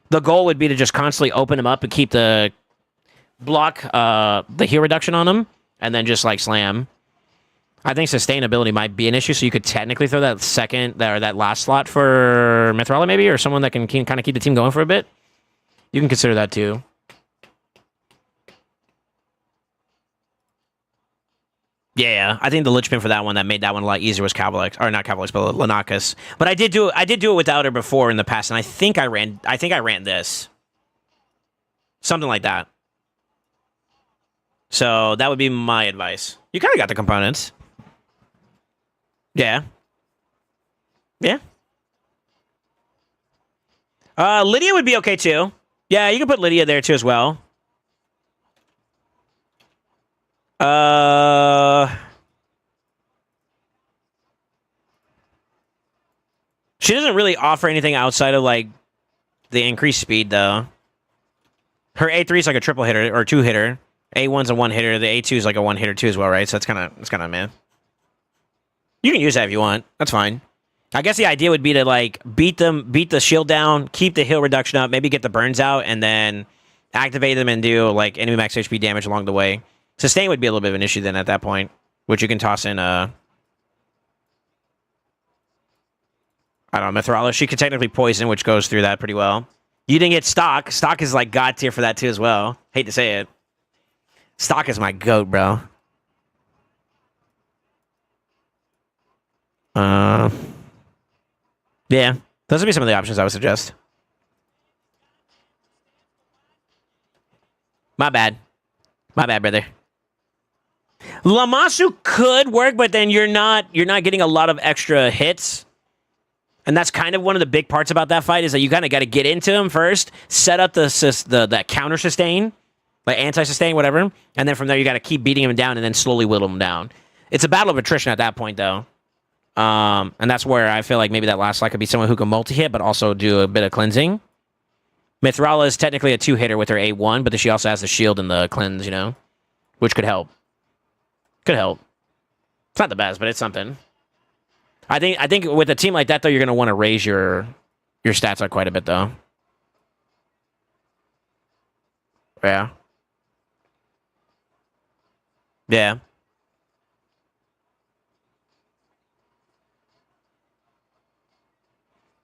The goal would be to just constantly open him up and keep the block, the heal reduction on him, and then just like slam. I think sustainability might be an issue, so you could technically throw that that last slot for Mithrala maybe, or someone that can kind of keep the team going for a bit. You can consider that too. Yeah, I think the linchpin for that one that made that one a lot easier was Cavalex, or not Cavalex, but Lanakis. But I did do it without her before in the past, and I think I ran this. Something like that. So that would be my advice. You kind of got the components. Yeah. Yeah. Lydia would be okay too. Yeah, you can put Lydia there too as well. She doesn't really offer anything outside of like the increased speed though. Her A3 is like a triple hitter or two hitter. A1's a one hitter. The A2 is like a one hitter too as well, right? So it's kind of man. You can use that if you want. That's fine. I guess the idea would be to like beat the shield down, keep the heal reduction up, maybe get the burns out, and then activate them and do like enemy max HP damage along the way. Sustain would be a little bit of an issue then at that point, which you can toss in I don't know, Mithrala. She could technically poison, which goes through that pretty well. You didn't get Stock. Stock is like god tier for that too as well. Hate to say it. Stock is my goat, bro. Yeah. Those would be some of the options I would suggest. My bad. My bad, brother. Lamasu could work, but then you're not getting a lot of extra hits. And that's kind of one of the big parts about that fight is that you kind of got to get into him first, set up that counter sustain, like anti-sustain, whatever, and then from there you got to keep beating him down and then slowly whittle him down. It's a battle of attrition at that point, though. And that's where I feel like maybe that last slot could be someone who can multi-hit, but also do a bit of cleansing. Mithrala is technically a two-hitter with her A1, but then she also has the shield and the cleanse, you know, which could help. Could help. It's not the best, but it's something. I think with a team like that, though, you're going to want to raise your stats up quite a bit, though. Yeah. Yeah.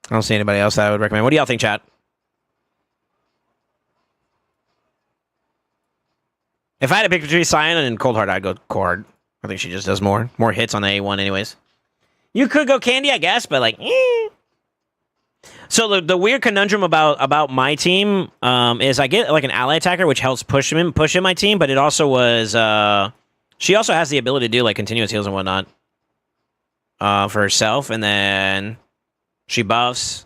I don't see anybody else that I would recommend. What do y'all think, chat? If I had to pick between Cyan and Cold Heart, I'd go Cold Heart. I think she just does more hits on the A1 anyways. You could go Candy, I guess, but like, eh. So the weird conundrum about my team is I get like an ally attacker, which helps push in my team, but it also was she also has the ability to do like continuous heals and whatnot for herself, and then she buffs,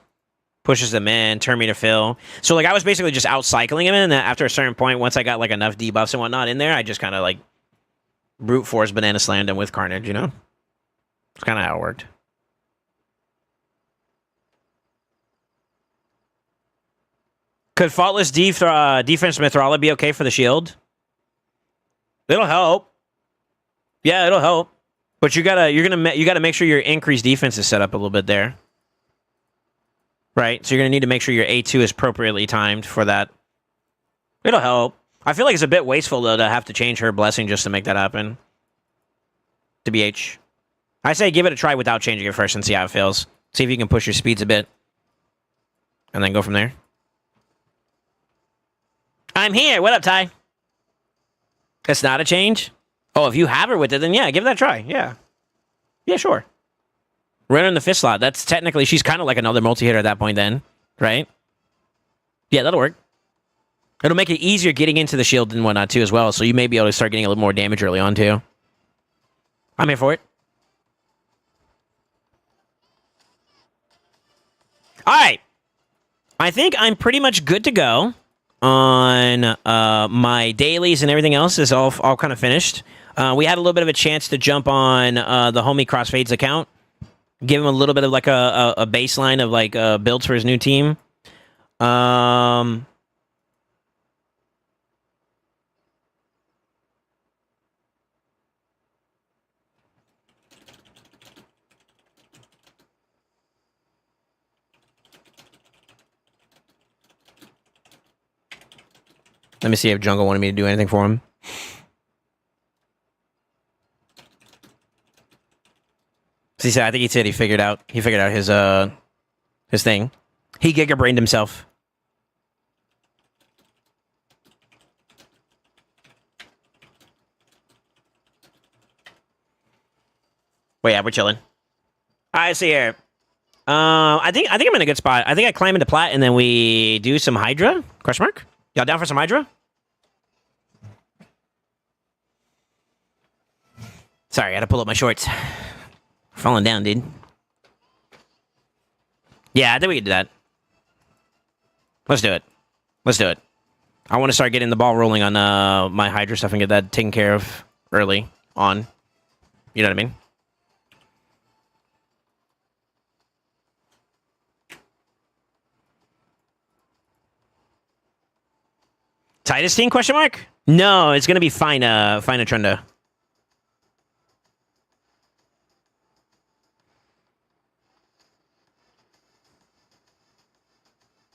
pushes them in, turn meter fill. So like I was basically just out cycling him, and then after a certain point, once I got like enough debuffs and whatnot in there, I just kind of like brute force banana slammed him with Carnage, you know? It's kind of how it worked. Could Faultless Defense Mithrala be okay for the shield? It'll help. Yeah, it'll help. But you gotta make sure your increased defense is set up a little bit there. Right? So you're gonna need to make sure your A2 is appropriately timed for that. It'll help. I feel like it's a bit wasteful though to have to change her blessing just to make that happen. To BH. I say give it a try without changing it first and see how it feels. See if you can push your speeds a bit. And then go from there. I'm here. What up, Ty? It's not a change? Oh, if you have her with it, then yeah, give that a try. Yeah. Yeah, sure. Run her in the fifth slot. That's technically, she's kind of like another multi-hitter at that point then. Right? Yeah, that'll work. It'll make it easier getting into the shield and whatnot too as well. So you may be able to start getting a little more damage early on too. I'm here for it. All right. I think I'm pretty much good to go on my dailies and everything else is all kind of finished. We had a little bit of a chance to jump on the homie Crossfades account. Give him a little bit of like a baseline of like builds for his new team. Let me see if Jungle wanted me to do anything for him. So he said, I think he said he figured out his thing. He giga-brained himself. But yeah, we're chilling. All right, see here. I think I'm in a good spot. I think I climb into plat and then we do some Hydra? Question mark? Y'all down for some Hydra? Sorry, I had to pull up my shorts. Falling down, dude. Yeah, I think we can do that. Let's do it. Let's do it. I want to start getting the ball rolling on my Hydra stuff and get that taken care of early on. You know what I mean? Tightest team, question mark? No, it's going to be fine, Trunda.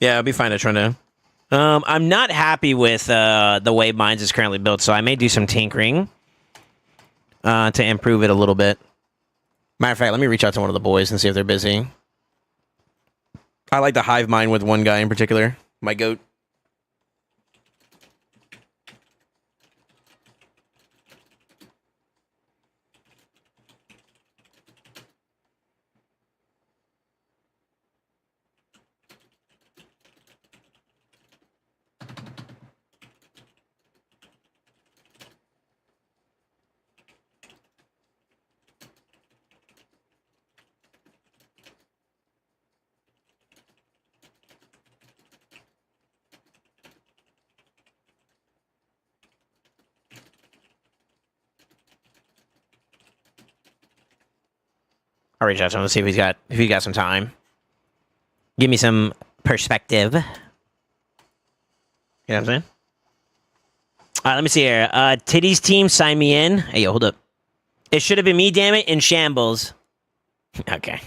Yeah, it'll be fine, Trunda. I'm not happy with the way Mines is currently built, so I may do some tinkering to improve it a little bit. Matter of fact, let me reach out to one of the boys and see if they're busy. I like to hive mine with one guy in particular, my goat. I'll reach out to him to see if he's got some time. Give me some perspective. You know what I'm saying? Let me see here. Titty's team, sign me in. Hey, yo, hold up. It should have been me, damn it, in shambles. Okay.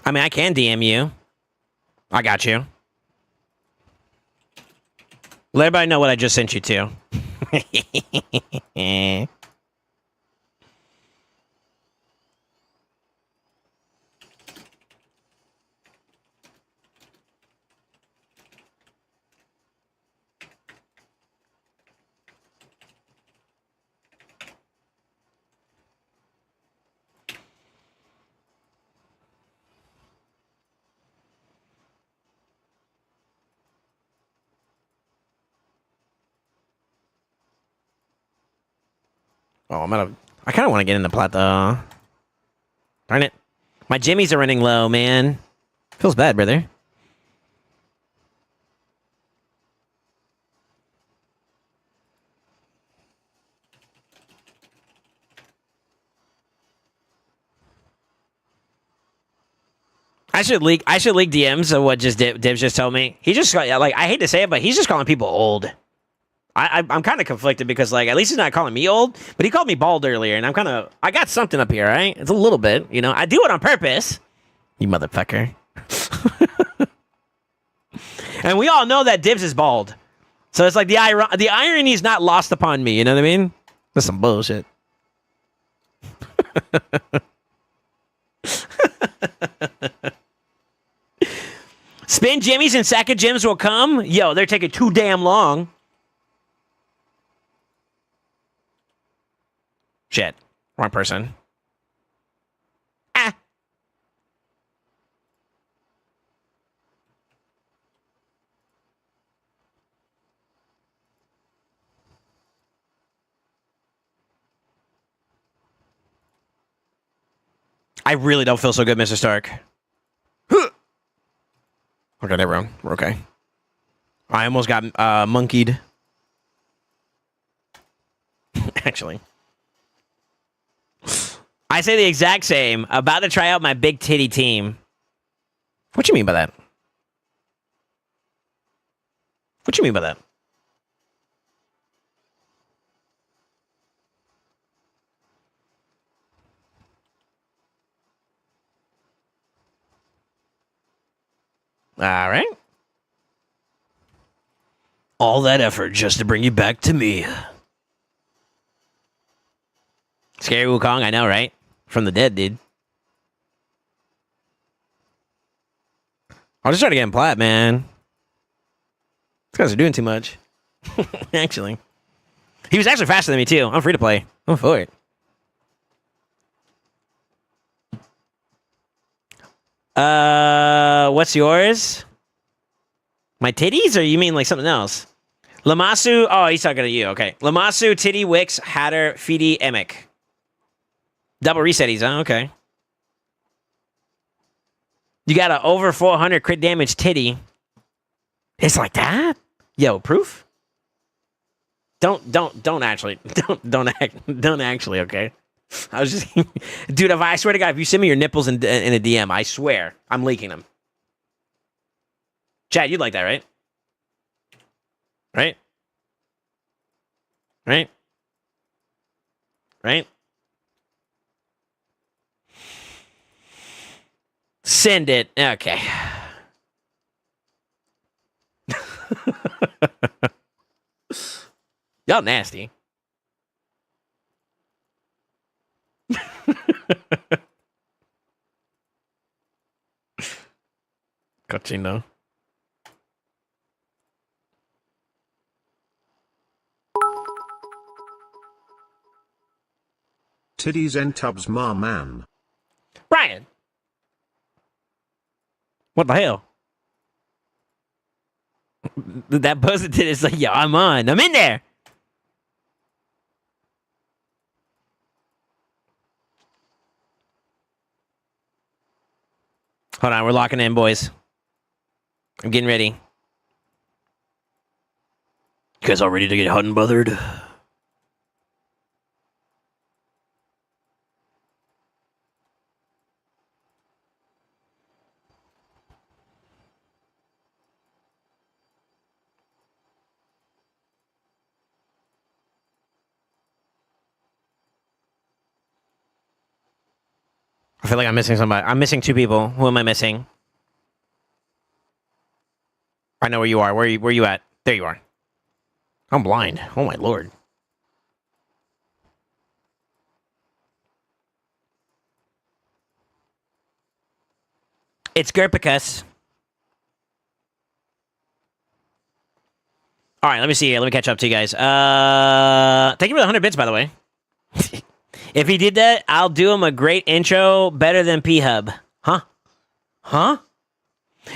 I mean, I can DM you. I got you. Let everybody know what I just sent you to. Oh, I kind of want to get into plat, though. Darn it. My jimmies are running low, man. Feels bad, brother. I should leak DMs of what Dibs just told me. He just, like, I hate to say it, but he's just calling people old. I'm kind of conflicted because, like, at least he's not calling me old, but he called me bald earlier, and I got something up here, right? It's a little bit, you know? I do it on purpose. You motherfucker. And we all know that Dibs is bald. So it's like the irony is not lost upon me, you know what I mean? That's some bullshit. Spin jimmies and sack of gems will come? Yo, they're taking too damn long. Shit. Wrong person. Ah. I really don't feel so good, Mr. Stark. Okay, never mind. We're okay. I almost got monkeyed. Actually. I say the exact same. About to try out my big titty team. What you mean by that? What you mean by that? All right. All that effort just to bring you back to me. Scary Wukong, I know, right? From the dead, dude. I'll just try to get him plat, man. guys are doing too much. Actually. He was actually faster than me, too. I'm free to play. I'm for it. What's yours? My titties, or you mean like something else? Lamasu. Oh, he's talking to you. Okay. Lamasu, Titty, Wix, Hatter, Feedy, Emic. Double resetties, huh? Okay. You got an over 400 crit damage titty. It's like that? Yo, proof? Don't actually. Don't actually, okay? I was just, dude, I swear to God, if you send me your nipples in a DM, I swear, I'm leaking them. Chad, you'd like that, right? Right? Right? Right? Send it. Okay. Y'all nasty. Cochino. Titties and tubs, ma man. Brian. What the hell? That buzzed it is like, yo, I'm on. I'm in there. Hold on, we're locking in, boys. I'm getting ready. You guys all ready to get hot and bothered? I feel like I'm missing somebody. I'm missing two people. Who am I missing? I know where you are. Where you at? There you are. I'm blind. Oh my lord. It's Gerpicus. All right, let me see here. Let me catch up to you guys. Thank you for the 100 bits, by the way. If he did that, I'll do him a great intro, better than P-Hub. Huh? Huh?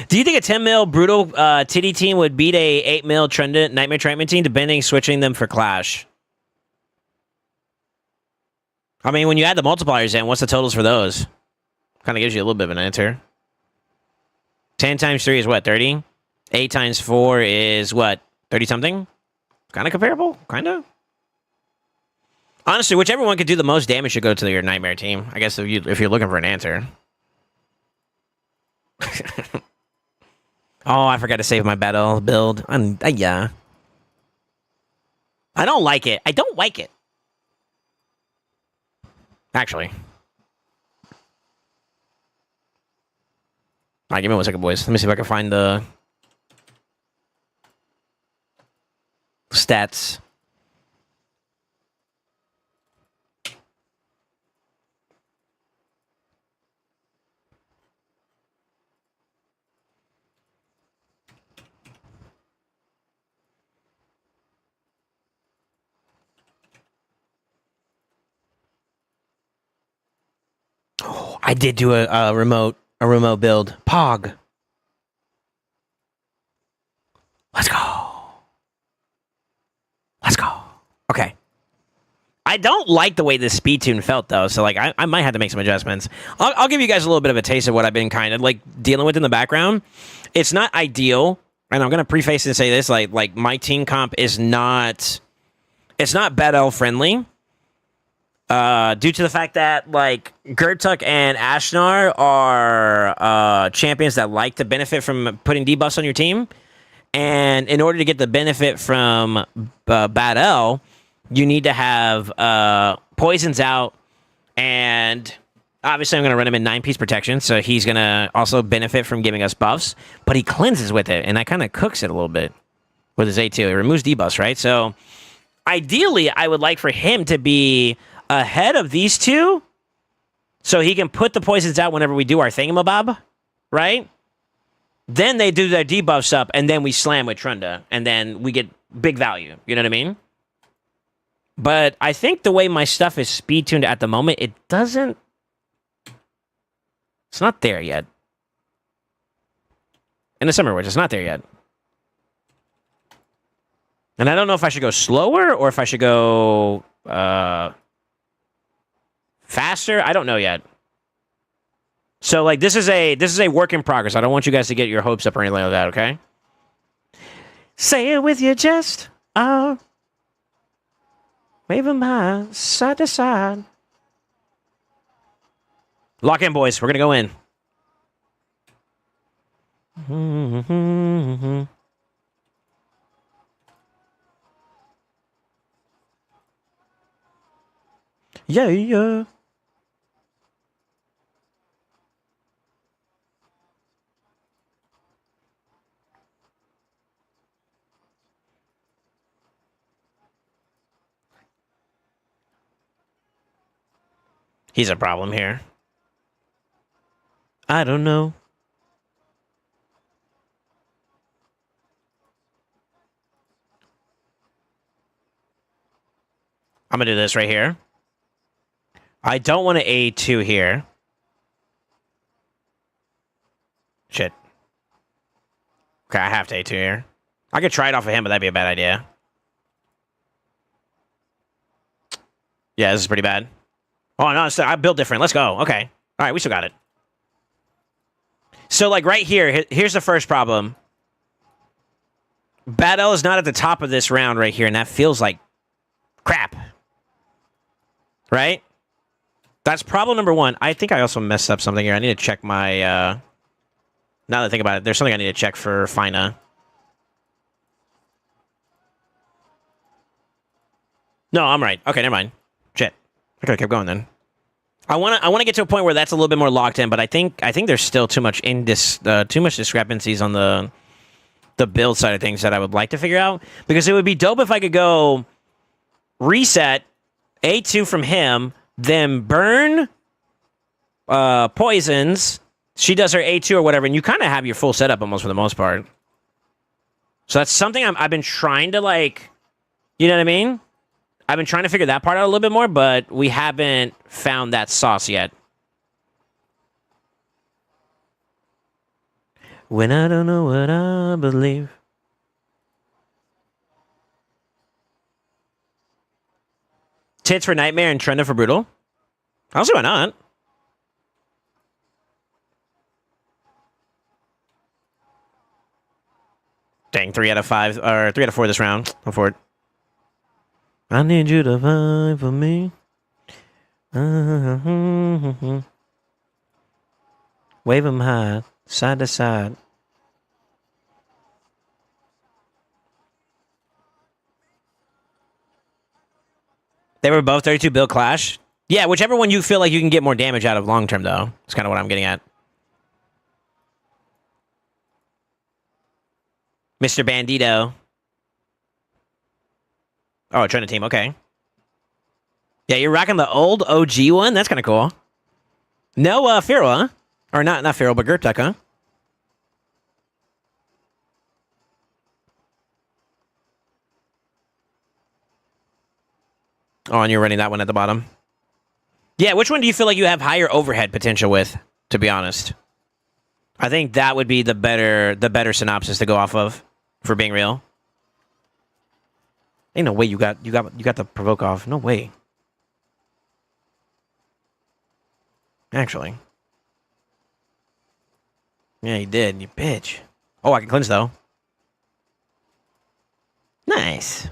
Do you think a 10 mil brutal titty team would beat a 8 mil Trendant Nightmare Treatment team, depending switching them for Clash? I mean, when you add the multipliers in, what's the totals for those? Kind of gives you a little bit of an answer. 10 times 3 is what, 30? 8 times 4 is what, 30-something? Kind of comparable? Kind of? Honestly, whichever one could do the most damage should go to your Nightmare team. I guess if you're looking for an answer. Oh, I forgot to save my battle build. Yeah. I don't like it. I don't like it. Actually. Alright, give me 1 second, boys. Let me see if I can find the stats. Oh, I did do a remote build. Pog. Let's go. Let's go. Okay. I don't like the way this speed tune felt, though, so like I might have to make some adjustments. I'll give you guys a little bit of a taste of what I've been kind of like dealing with in the background. It's not ideal, and I'm gonna preface and say this: like my team comp is not, it's not battle friendly. Due to the fact that like Gertuk and Ashnar are champions that like to benefit from putting debuffs on your team, and in order to get the benefit from Battle, you need to have poisons out, and obviously I'm going to run him in 9-piece protection, so he's going to also benefit from giving us buffs, but he cleanses with it, and that kind of cooks it a little bit with his A2. It removes debuffs, right? So ideally, I would like for him to be ahead of these two, so he can put the poisons out whenever we do our thingamabob, right? Then they do their debuffs up, and then we slam with Trunda, and then we get big value. You know what I mean? But I think the way my stuff is speed tuned at the moment, it doesn't... It's not there yet. In the Summer Witch, it's not there yet. And I don't know if I should go slower or if I should go faster. I don't know yet. So like this is a work in progress. I don't want you guys to get your hopes up or anything like that, okay? Say it with your chest. Oh. Wave them high, side to side. Lock in, boys. We're gonna go in. Yeah, yeah. He's a problem here. I don't know. I'm gonna do this right here. I don't want to A2 here. Shit. Okay, I have to A2 here. I could try it off of him, but that'd be a bad idea. Yeah, this is pretty bad. Oh, no, I built different. Let's go. Okay. All right, we still got it. So, like, right here, here's the first problem. Battle is not at the top of this round right here, and that feels like crap. Right? That's problem number one. I think I also messed up something here. I need to check my... Now that I think about it, there's something I need to check for Fina. No, I'm right. Okay, never mind. Shit. I could have kept going then. I want to get to a point where that's a little bit more locked in, but I think there's still too much discrepancies on the build side of things that I would like to figure out, because it would be dope if I could go reset A2 from him, then burn poisons. She does her A2 or whatever, and you kind of have your full setup almost for the most part. So that's something I've been trying to, like, you know what I mean? I've been trying to figure that part out a little bit more, but we haven't found that sauce yet. When I don't know what I believe. Tits for Nightmare and Trenda for Brutal. I don't see why not. Dang, 3 out of 5, or 3 out of 4 this round. Go for it. I need you to fight for me. Wave them high, side to side. They were both 32 build clash. Yeah, whichever one you feel like you can get more damage out of long term, though. That's kind of what I'm getting at. Mr. Bandito. Oh, Trina team, okay. Yeah, you're rocking the old OG one? That's kind of cool. No, Feral, huh? Or not Feral, but Gertuk, huh? Oh, and you're running that one at the bottom. Yeah, which one do you feel like you have higher overhead potential with, to be honest? I think that would be the better synopsis to go off of, for being real. Ain't no way you got the provoke off. No way. Actually. Yeah, you did, you bitch. Oh, I can cleanse though. Nice.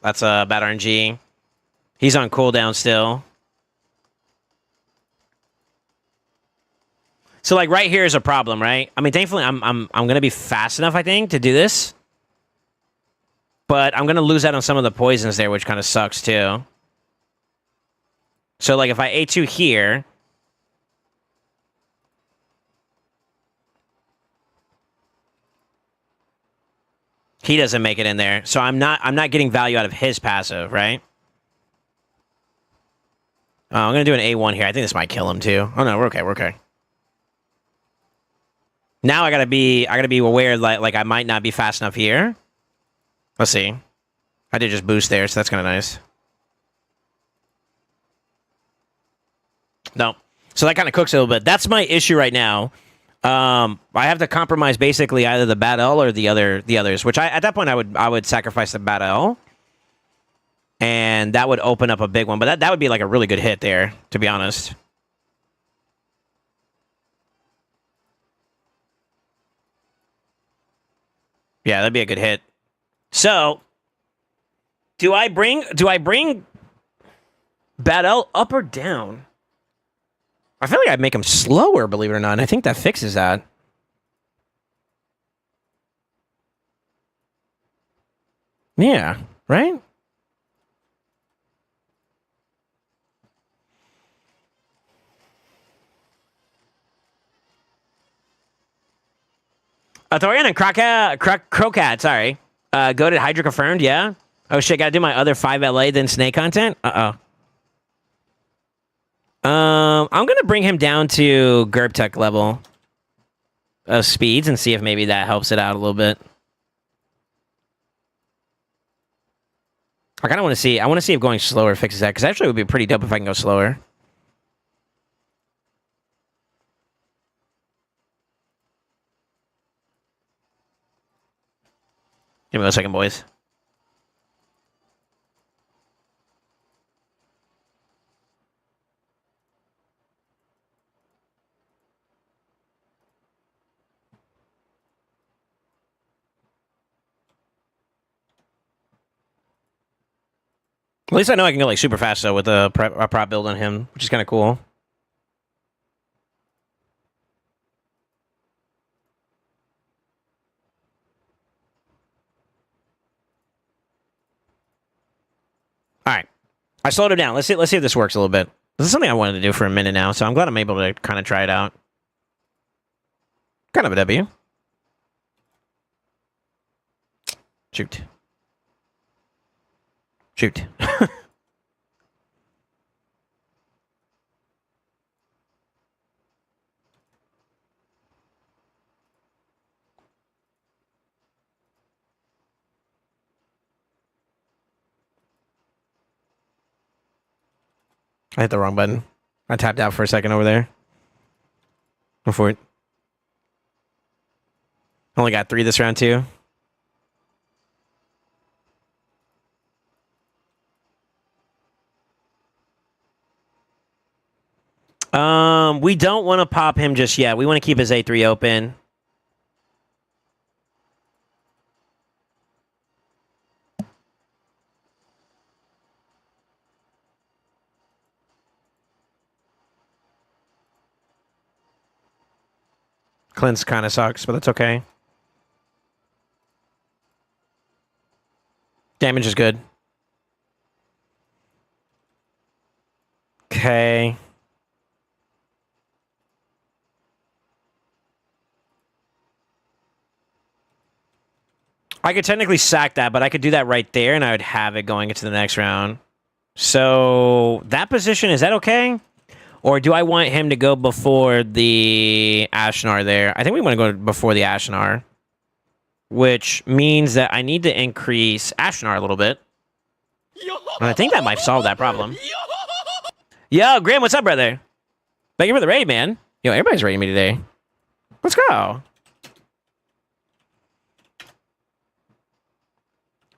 That's bad RNG. He's on cooldown still. So like right here is a problem, right? I mean, thankfully I'm gonna be fast enough, I think, to do this. But I'm gonna lose out on some of the poisons there, which kind of sucks too. So like if I A2 here, he doesn't make it in there. So I'm not getting value out of his passive, right? I'm gonna do an A1 here. I think this might kill him too. Oh no, we're okay. We're okay. Now I gotta be aware like I might not be fast enough here. Let's see. I did just boost there, so that's kind of nice. No, so that kind of cooks a little bit. That's my issue right now. I have to compromise basically either the Bad L or the others. Which at that point I would sacrifice the Bad L. And that would open up a big one. But that would be like a really good hit there, to be honest. Yeah, that'd be a good hit. So, do I bring Bad L up or down? I feel like I'd make him slower, believe it or not. And I think that fixes that. Yeah, right? Thorian and Crocat, sorry. Goated Hydra confirmed, yeah. Oh shit, gotta do my other 5 LA then Snake content? I'm gonna bring him down to Gerb Tech level of speeds and see if maybe that helps it out a little bit. I kind of want to see. I want to see if going slower fixes that, because actually it would be pretty dope if I can go slower. Give me a second, boys. At least I know I can go like super fast though with a prop build on him, which is kind of cool. All right, I slowed it down. Let's see if this works a little bit. This is something I wanted to do for a minute now, so I'm glad I'm able to kind of try it out. Kind of a W. Shoot. Shoot. I hit the wrong button. I tapped out for a second over there. Go for it. Only got 3 this round too. We don't want to pop him just yet. We want to keep his A3 open. Cleanse kind of sucks, but that's okay. Damage is good. Okay. I could technically sack that, but I could do that right there, and I would have it going into the next round. So, that position, is that okay? Or do I want him to go before the Ashnar there? I think we want to go before the Ashnar. Which means that I need to increase Ashnar a little bit. And I think that might solve that problem. Yo, Graham, what's up, brother? Thank you for the raid, man. Yo, everybody's raiding me today. Let's go.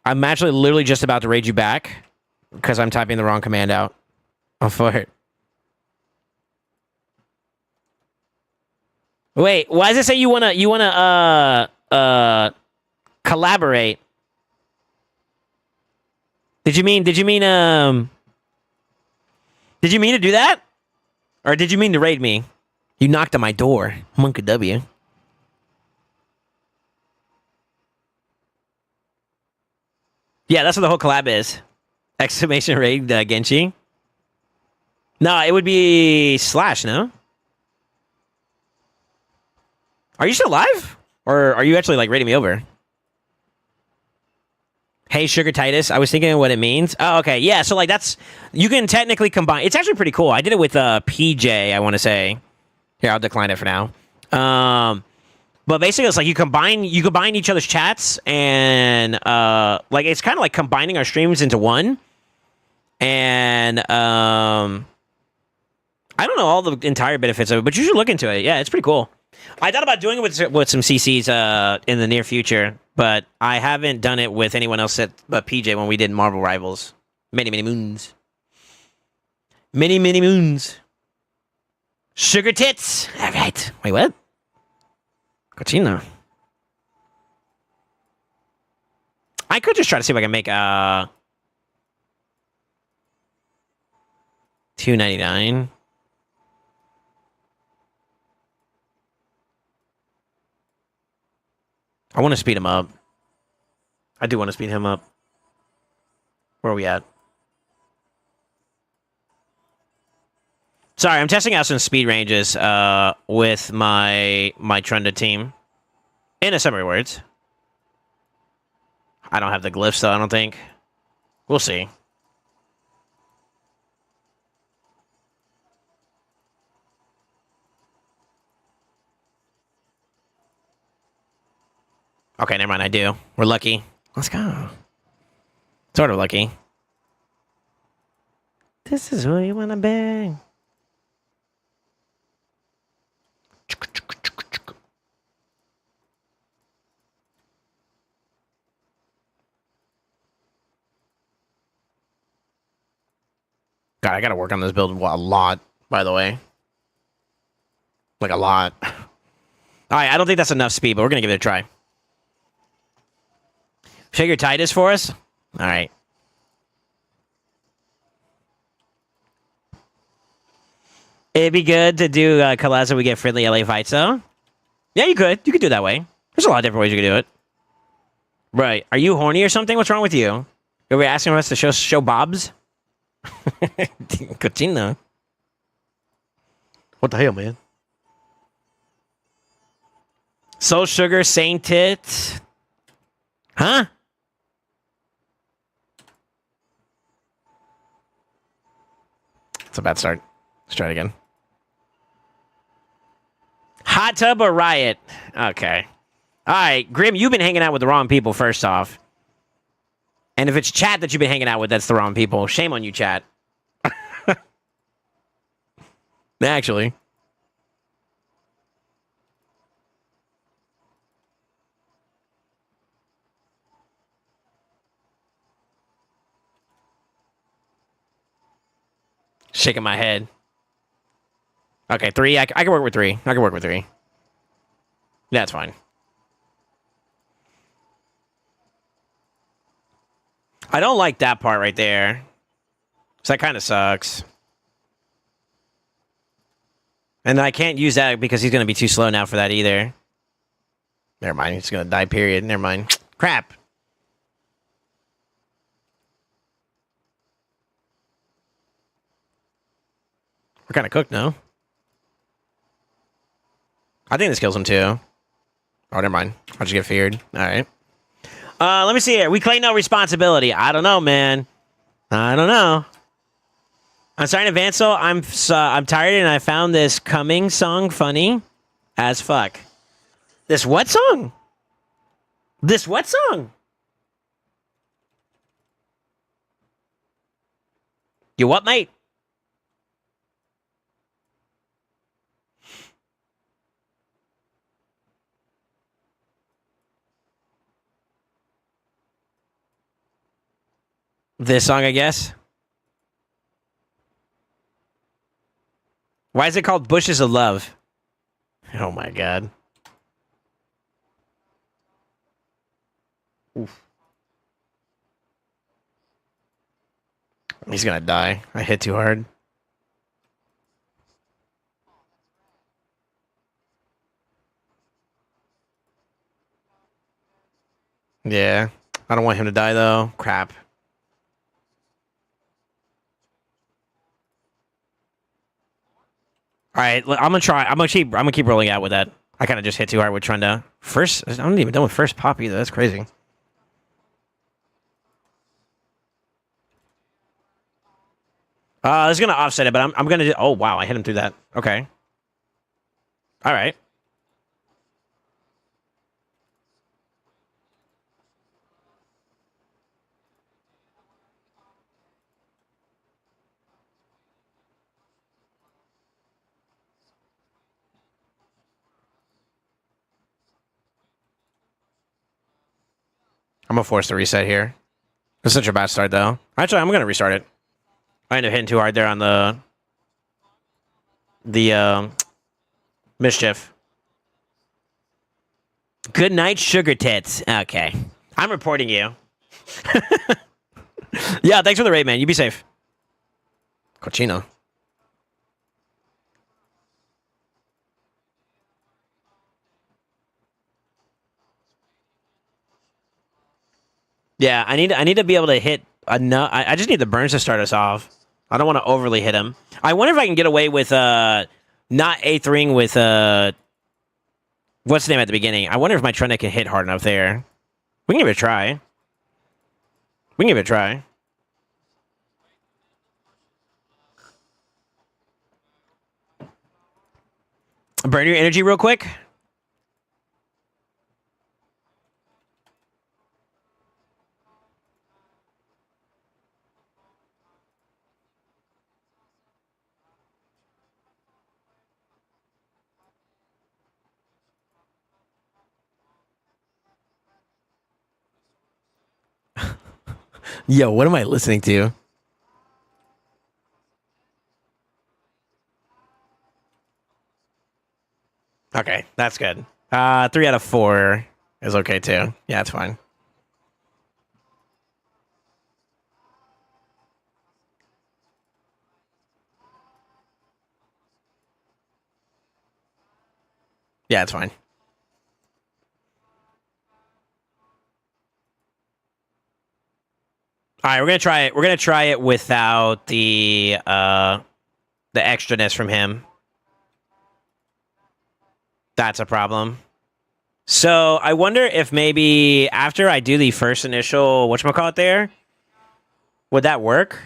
I'm actually literally just about to raid you back because I'm typing the wrong command out. Oh, for it. Wait, why does it say you wanna collaborate? Did you mean to do that? Or did you mean to raid me? You knocked on my door. Monka W. Yeah, that's what the whole collab is. Exclamation raid Genshi. No, it would be Slash, no? Are you still live? Or are you actually like raiding me over? Hey, Sugar Titus. I was thinking of what it means. Oh, okay. Yeah, so like that's you can technically combine. It's actually pretty cool. I did it with PJ, I want to say. Here, I'll decline it for now. But basically it's like you combine each other's chats and like it's kind of like combining our streams into one. And I don't know all the entire benefits of it, but you should look into it. Yeah, it's pretty cool. I thought about doing it with some CCs in the near future, but I haven't done it with anyone else but PJ when we did Marvel Rivals. Many moons. Many moons. Sugar tits. All right. Wait, what? Cochino. I could just try to see if I can make $2.99. I want to speed him up. I do want to speed him up. Where are we at? Sorry, I'm testing out some speed ranges with my Trunda team. In a summary words. I don't have the glyphs though, I don't think. We'll see. Okay, never mind, I do. We're lucky. Let's go. Sort of lucky. This is who you wanna be. God, I gotta work on this build a lot, by the way. Like, a lot. Alright, I don't think that's enough speed, but we're gonna give it a try. Sugar Titus for us? Alright. It'd be good to do collabs so we get friendly LA fights, though. Yeah, you could. You could do it that way. There's a lot of different ways you could do it. Right. Are you horny or something? What's wrong with you? Are we asking us to show Bobs? Cochino. What the hell, man? Soul Sugar Saint it. Huh? It's a bad start. Let's try it again. Hot tub or riot? Okay. All right, Grim, you've been hanging out with the wrong people, first off. And if it's chat that you've been hanging out with, that's the wrong people. Shame on you, chat. Actually. Shaking my head. Okay, 3. I can work with 3. I can work with 3. That's fine. I don't like that part right there. So that kind of sucks. And I can't use that because he's going to be too slow now for that either. Never mind. He's going to die, period. Never mind. Crap. We're kind of cooked now. I think this kills him too. Oh, never mind. I'll just get feared. All right. Let me see here. We claim no responsibility. I don't know, man. I don't know. I'm sorry in advance, though. I'm tired, and I found this coming song funny as fuck. This what song? This what song? You what, mate? This song, I guess. Why is it called Bushes of Love? Oh my god. Oof. He's gonna die. I hit too hard. Yeah. I don't want him to die though. Crap. All right, I'm gonna try. I'm gonna keep rolling out with that. I kind of just hit too hard with trying to first. I'm not even done with first pop either. That's crazy. It's gonna offset it, but I'm gonna do, oh wow, I hit him through that. Okay. Alright. I'm gonna force the reset here. It's such a bad start though. Actually, I'm gonna restart it. I ended up hitting too hard there on the mischief. Good night, sugar tits. Okay. I'm reporting you. Yeah, thanks for the raid, man. You be safe. Cochino. Yeah, I need to be able to hit enough. I just need the burns to start us off. I don't want to overly hit him. I wonder if I can get away with not A3ing with what's the name at the beginning? I wonder if my Trundle can hit hard enough there. We can give it a try. We can give it a try. Burn your energy real quick. Yo, what am I listening to? Okay, that's good. 3 out of 4 is okay too. Yeah, it's fine. Yeah, it's fine. All right, we're gonna try it. We're gonna try it without the extraness from him. That's a problem. So I wonder if maybe after I do the first initial whatchamacallit there, would that work?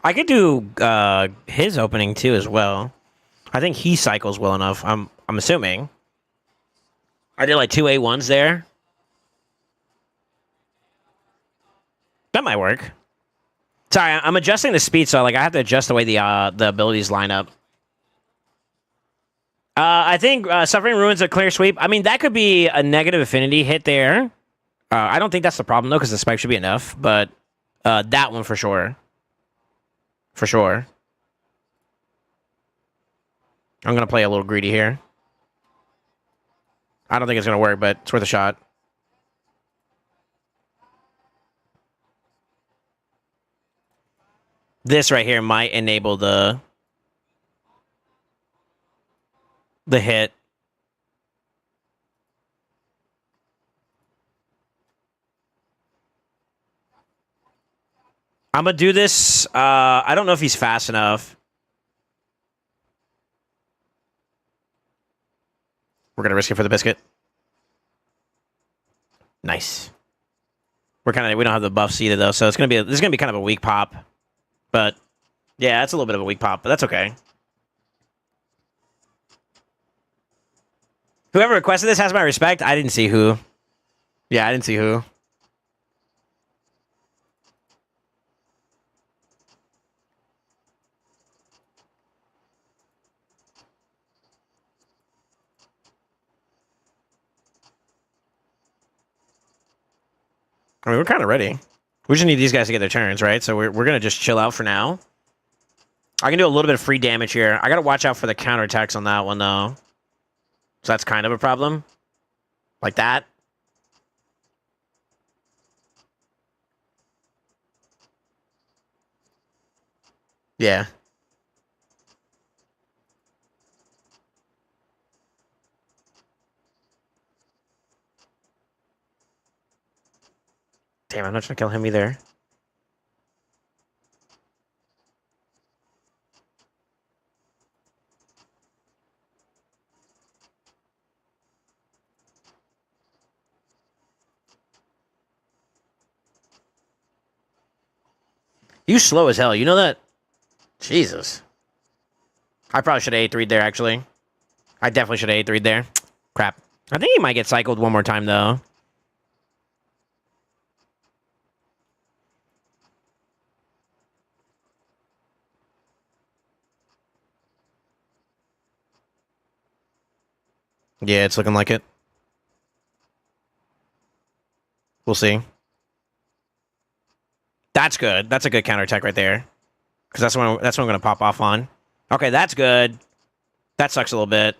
I could do his opening too as well. I think he cycles well enough. I'm assuming. I did like 2 A1s there. That might work. Sorry, I'm adjusting the speed, so like I have to adjust the way the abilities line up. I think Suffering Ruins a clear sweep. I mean, that could be a negative affinity hit there. I don't think that's the problem though, because the spike should be enough. But that one for sure. For sure. I'm gonna play a little greedy here. I don't think it's gonna work, but it's worth a shot. This right here might enable the hit. I'm gonna do this. I don't know if he's fast enough. We're gonna risk it for the biscuit. Nice. We don't have the buff seated though, so this is gonna be kind of a weak pop. But yeah, it's a little bit of a weak pop, but that's okay. Whoever requested this has my respect. I didn't see who. Yeah, I didn't see who. I mean, we're kind of ready. We just need these guys to get their turns, right? So we're going to just chill out for now. I can do a little bit of free damage here. I got to watch out for the counterattacks on that one, though. So that's kind of a problem. Like that. Yeah. Damn, I'm not trying to kill him either. You slow as hell. You know that? Jesus. I probably should have A3'd there, actually. I definitely should have A3'd there. Crap. I think he might get cycled one more time, though. Yeah, it's looking like it. We'll see. That's good. That's a good counterattack right there. Because that's what I'm going to pop off on. Okay, that's good. That sucks a little bit.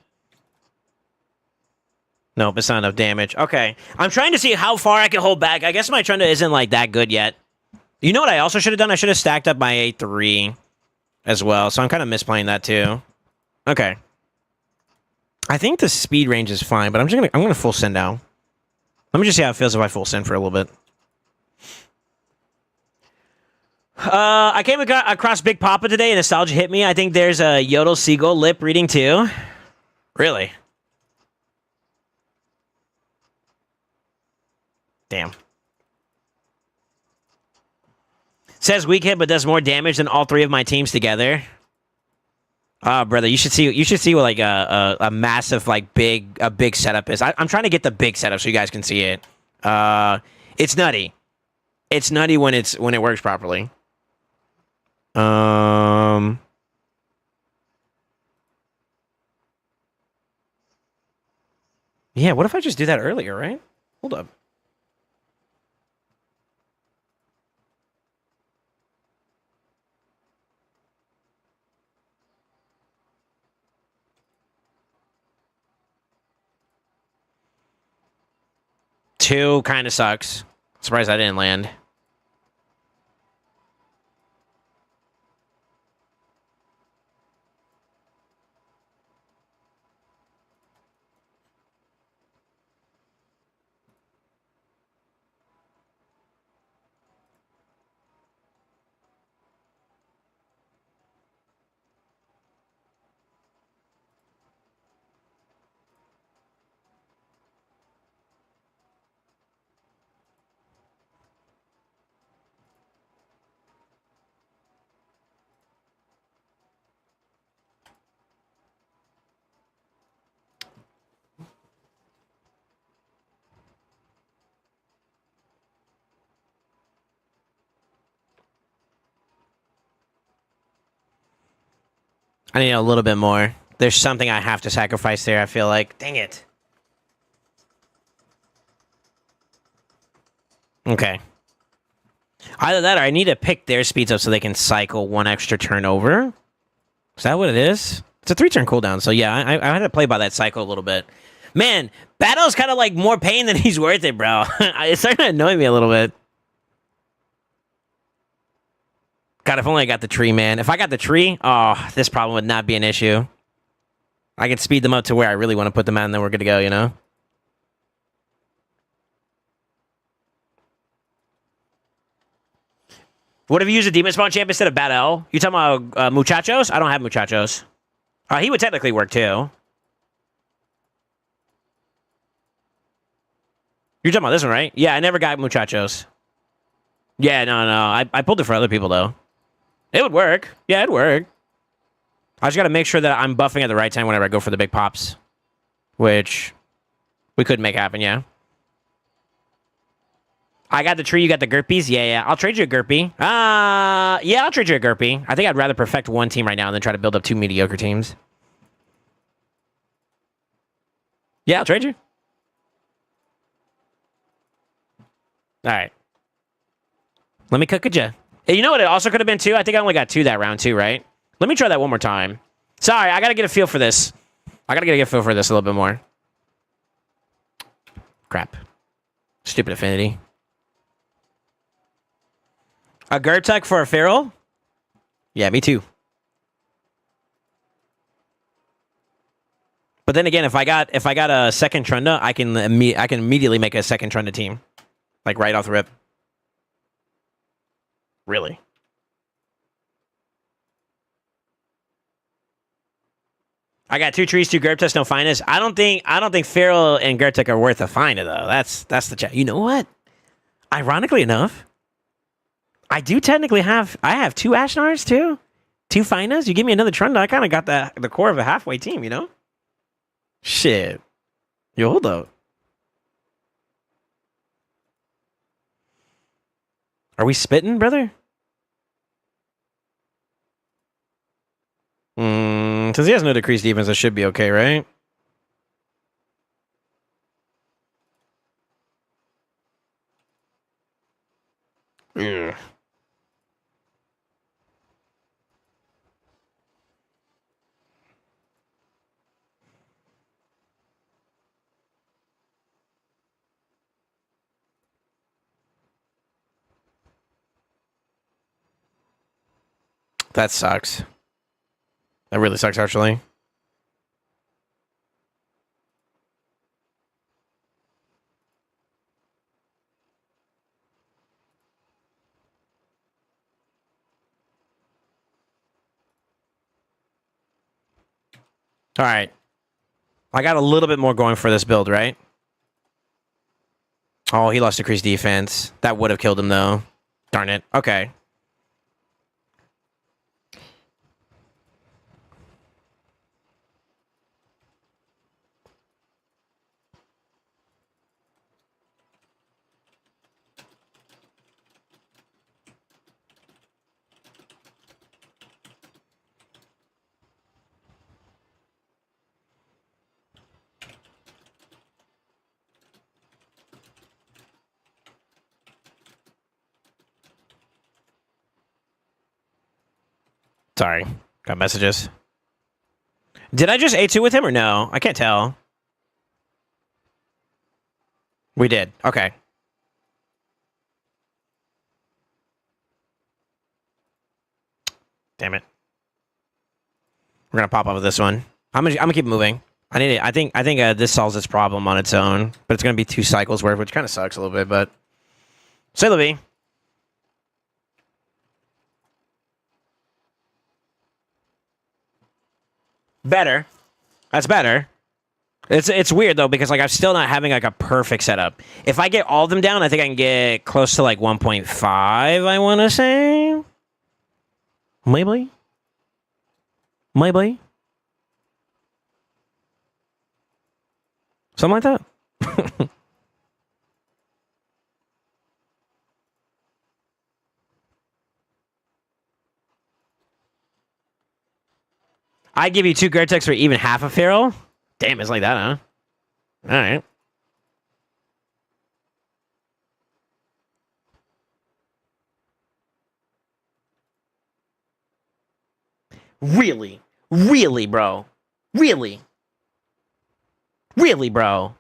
Nope, it's not enough damage. Okay. I'm trying to see how far I can hold back. I guess my Trunda isn't, like, that good yet. You know what I also should have done? I should have stacked up my A3 as well. So I'm kind of misplaying that, too. Okay. I think the speed range is fine, but I'm gonna full send now. Let me just see how it feels if I full send for a little bit. I came across Big Papa today and nostalgia hit me. I think there's a Yodel Seagull lip reading too. Really? Damn. Says weak hit but does more damage than all three of my teams together. Oh, brother, you should see what like a massive like big setup is. I'm trying to get the big setup so you guys can see it. It's nutty. It's nutty when it works properly. Yeah, what if I just do that earlier, right? Hold up. Two kind of sucks. Surprised I didn't land. I need a little bit more. There's something I have to sacrifice there, I feel like. Dang it. Okay. Either that or I need to pick their speeds up so they can cycle one extra turn over. Is that what it is? It's a 3-turn cooldown, so yeah, I had to play by that cycle a little bit. Man, Battle's kind of like more pain than he's worth it, bro. It's starting to annoy me a little bit. God, if only I got the tree, man. If I got the tree, oh, this problem would not be an issue. I could speed them up to where I really want to put them at, and then we're good to go, you know? What if you use a Demon Spawn champ instead of Battle? You talking about Muchachos? I don't have Muchachos. He would technically work, too. You're talking about this one, right? Yeah, I never got Muchachos. Yeah, no. I pulled it for other people, though. It would work. Yeah, it'd work. I just got to make sure that I'm buffing at the right time whenever I go for the big pops. Which we could make happen, yeah. I got the tree, you got the Gurpies? Yeah. I'll trade you a Gurpie. Yeah, I'll trade you a Gurpie. I think I'd rather perfect one team right now than try to build up two mediocre teams. Yeah, I'll trade you. All right. Let me cook a ja. Hey, you know what it also could have been, too? I think I only got 2 that round, too, right? Let me try that one more time. Sorry, I got to get a feel for this. I got to get a feel for this a little bit more. Crap. Stupid affinity. A Gertuck for a Feral? Yeah, me too. But then again, if I got a second Trunda, I can immediately make a second Trunda team, like right off the rip. Really? I got 2 trees, 2 Gerptus, no finest. I don't think Feral and Gertic are worth a find though. That's the chat. You know what? Ironically enough, I do technically have 2 Ashnars too, 2 Finas. You give me another Trunda, I kind of got the core of a halfway team. You know? Shit. Yo, hold up. Are we spitting, brother? Since he has no decreased defense, it should be okay, right? Yeah. That sucks. That really sucks, actually. All right. I got a little bit more going for this build, right? Oh, he lost decreased defense. That would have killed him, though. Darn it. Okay. Sorry. Got messages. Did I just A2 with him or no? I can't tell. We did. Okay. Damn it. We're gonna pop up with this one. I'm gonna keep moving. I need it. I think this solves this problem on its own, but it's gonna be 2 cycles worth, which kind of sucks a little bit. But say Levy. Better. That's better. It's weird though because like I'm still not having like a perfect setup. If I get all of them down, I think I can get close to like 1.5. I want to say. Maybe. Something like that. I give you 2 Gertex for even half a Feral? Damn, it's like that, huh? Alright. Really? Really, bro? Really? Really, bro?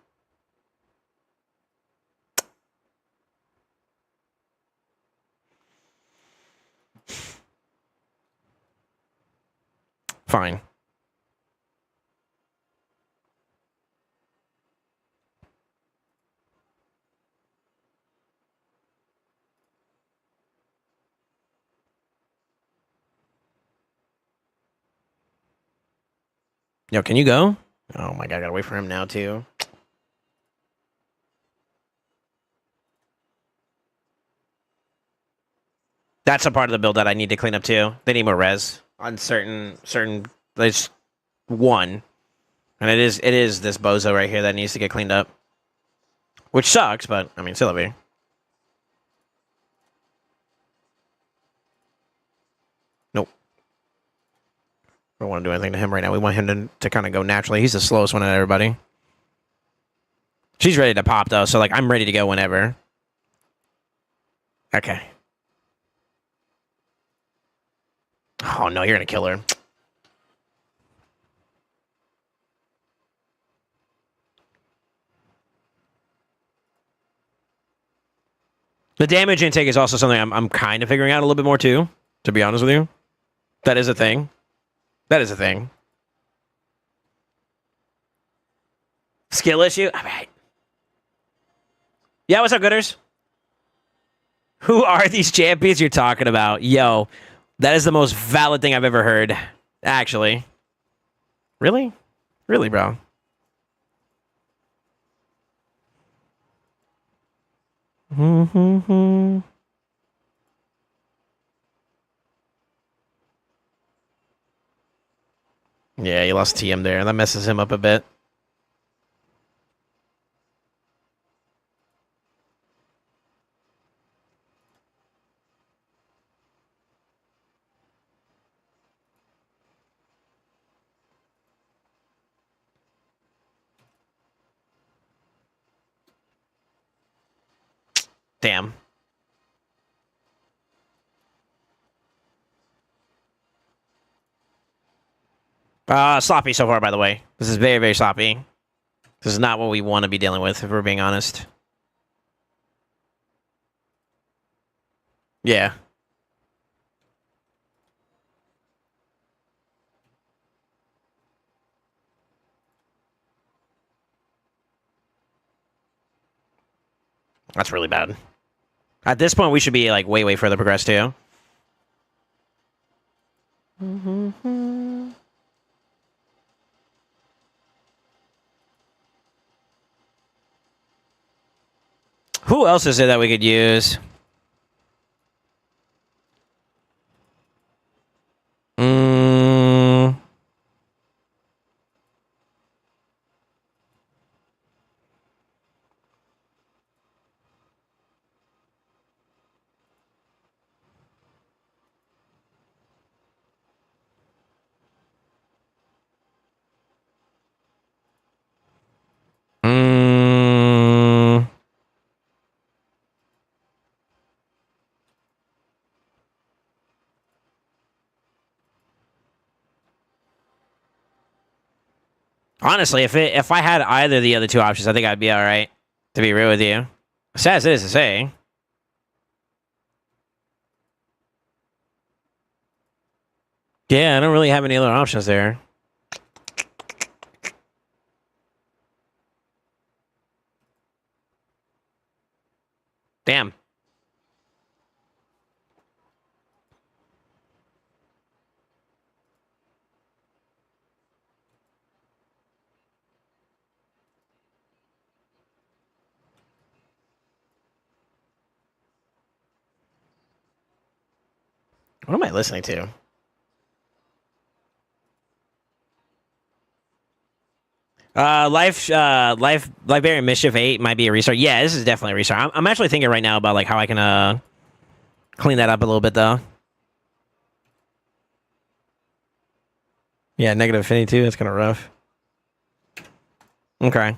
Fine. Yo, can you go? Oh my god, I gotta wait for him now, too. That's a part of the build that I need to clean up, too. They need more res on certain... There's one. And it is this bozo right here that needs to get cleaned up. Which sucks, but, I mean, still over here. Nope. We don't want to do anything to him right now. We want him to kind of go naturally. He's the slowest one out of everybody. She's ready to pop, though, so, like, I'm ready to go whenever. Okay. Oh, no, you're going to kill her. The damage intake is also something I'm kind of figuring out a little bit more, too, to be honest with you. That is a thing. That is a thing. Skill issue? All right. Yeah, what's up, Gooders? Who are these champions you're talking about? Yo, that is the most valid thing I've ever heard. Actually. Really? Really, bro? Yeah, he lost TM there. That messes him up a bit. Damn. Sloppy so far, by the way. This is very, very sloppy. This is not what we want to be dealing with, if we're being honest. Yeah. That's really bad. At this point, we should be like way, way further progressed too. Who else is there that we could use? Mm. Mm. Honestly, if I had either of the other two options, I think I'd be all right. To be real with you, sad as it is to say. Yeah, I don't really have any other options there. Damn. What am I listening to? Librarian Mischief 8 might be a restart. Yeah, this is definitely a restart. I'm actually thinking right now about like how I can clean that up a little bit though. Yeah, negative affinity too. That's kind of rough. Okay.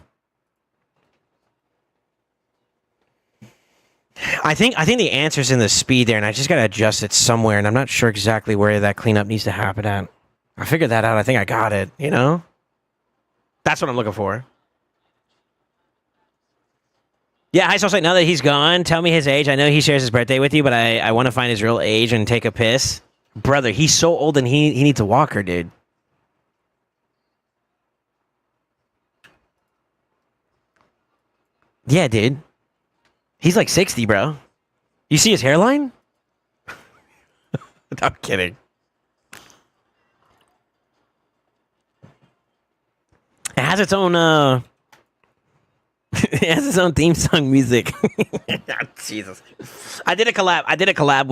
I think the answer's in the speed there, and I just gotta adjust it somewhere, and I'm not sure exactly where that cleanup needs to happen at. I figured that out. I think I got it. You know, that's what I'm looking for. Yeah, hi, SoulSaint. Now that he's gone, tell me his age. I know he shares his birthday with you, but I want to find his real age and take a piss. Brother, he's so old and he needs a walker, dude. Yeah, dude. He's like 60, bro. You see his hairline? I'm kidding. It has its own it has its own theme song music. Jesus. I did a collab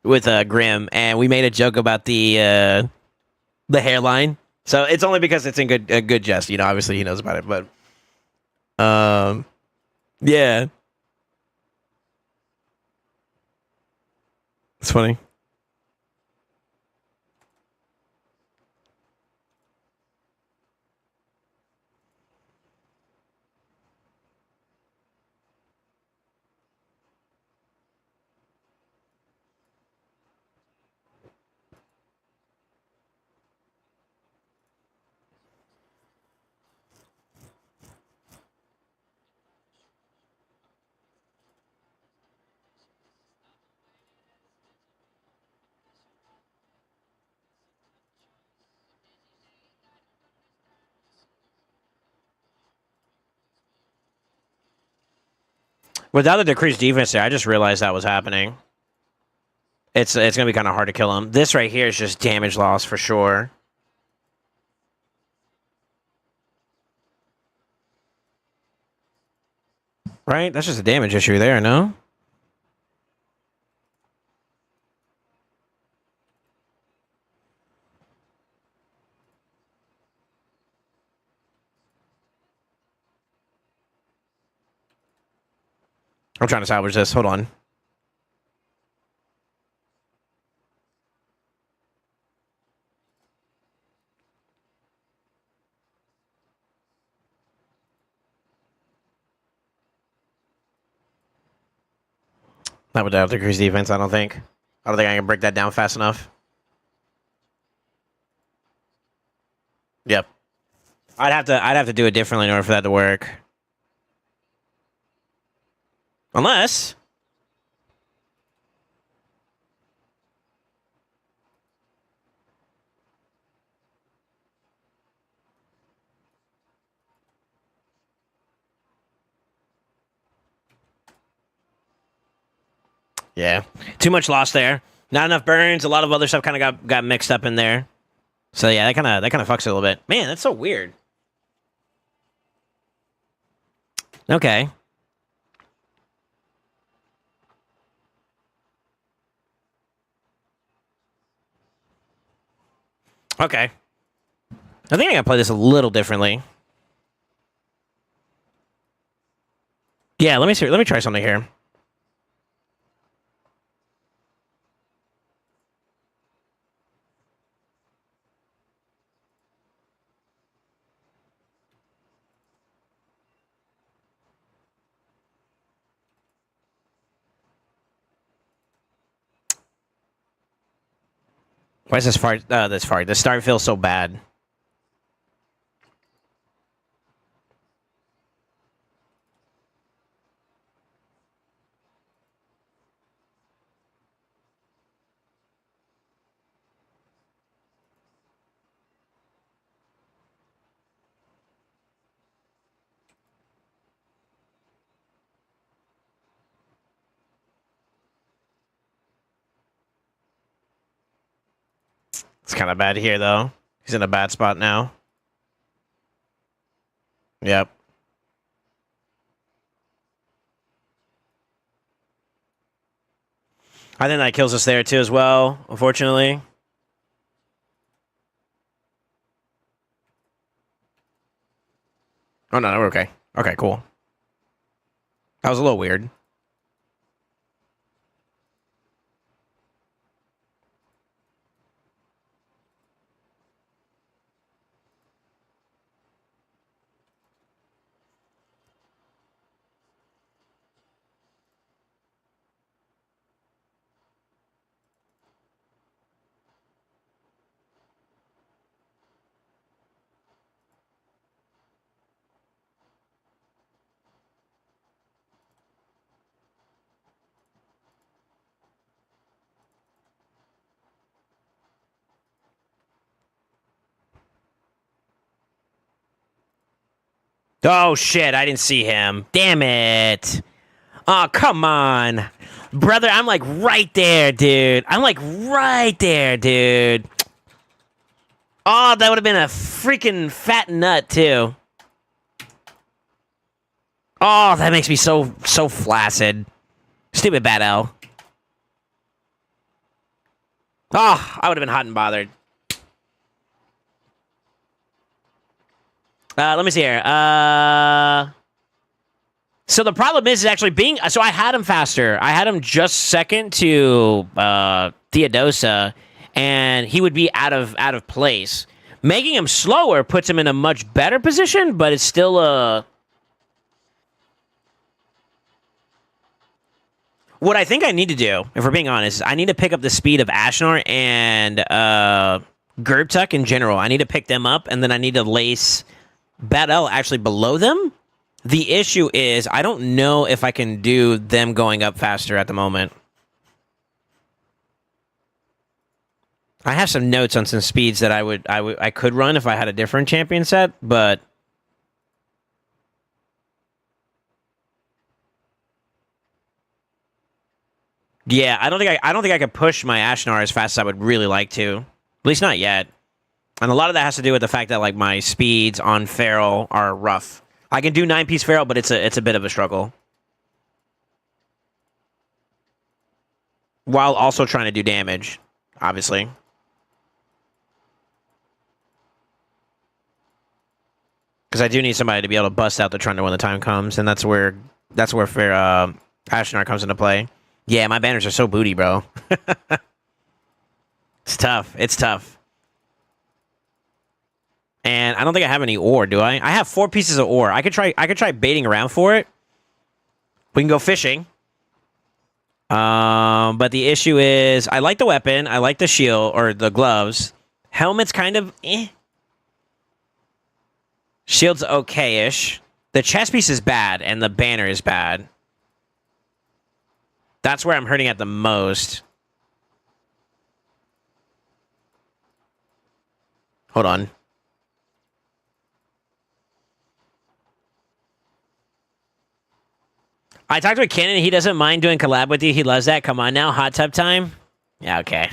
with Grim, and we made a joke about the hairline. So it's only because it's in good jest, you know, obviously he knows about it, but yeah. It's funny. Without the decreased defense there, I just realized that was happening. It's going to be kind of hard to kill him. This right here is just damage loss for sure. Right? That's just a damage issue there, no? I'm trying to salvage this. Hold on. Not without decreased defense, I don't think. I don't think I can break that down fast enough. Yep. I'd have to do it differently in order for that to work. Unless yeah. Too much loss there. Not enough burns. A lot of other stuff kind of got mixed up in there. So yeah, that kind of fucks it a little bit. Man, that's so weird. Okay. Okay. I think I gotta play this a little differently. Yeah, let me see. Let me try something here. Why is this far? This far. The start feels so bad. It's kind of bad here, though. He's in a bad spot now. Yep. I think that kills us there, too, as well, unfortunately. Oh, no, we're okay. Okay, cool. That was a little weird. Oh, shit. I didn't see him. Damn it. Oh, come on. Brother, I'm like right there, dude. I'm like right there, dude. Oh, that would have been a freaking fat nut, too. Oh, that makes me so flaccid. Stupid bad L. Oh, I would have been hot and bothered. Let me see here. So the problem is actually being... So I had him faster. I had him just second to Theodosa, and he would be out of place. Making him slower puts him in a much better position, but it's still a... What I think I need to do, if we're being honest, is I need to pick up the speed of Ashnor and Gerbtuck in general. I need to pick them up, and then I need to lace Bad L actually below them. The issue is I don't know if I can do them going up faster at the moment. I have some notes on some speeds that I could run if I had a different champion set, but Yeah, I don't think I could push my Ashnar as fast as I would really like to. At least not yet. And a lot of that has to do with the fact that like my speeds on Feral are rough. I can do 9-piece Feral, but it's a bit of a struggle. While also trying to do damage, obviously. Because I do need somebody to be able to bust out the Trundle when the time comes, and that's where Ashnar comes into play. Yeah, my banners are so booty, bro. It's tough. It's tough. And I don't think I have any ore, do I? I have 4 pieces of ore. I could try baiting around for it. We can go fishing. But the issue is I like the weapon, I like the shield or the gloves. Helmet's kind of eh. Shield's okay-ish. The chest piece is bad, and the banner is bad. That's where I'm hurting at the most. Hold on. I talked with Kenan. He doesn't mind doing collab with you. He loves that. Come on now. Hot tub time? Yeah, okay.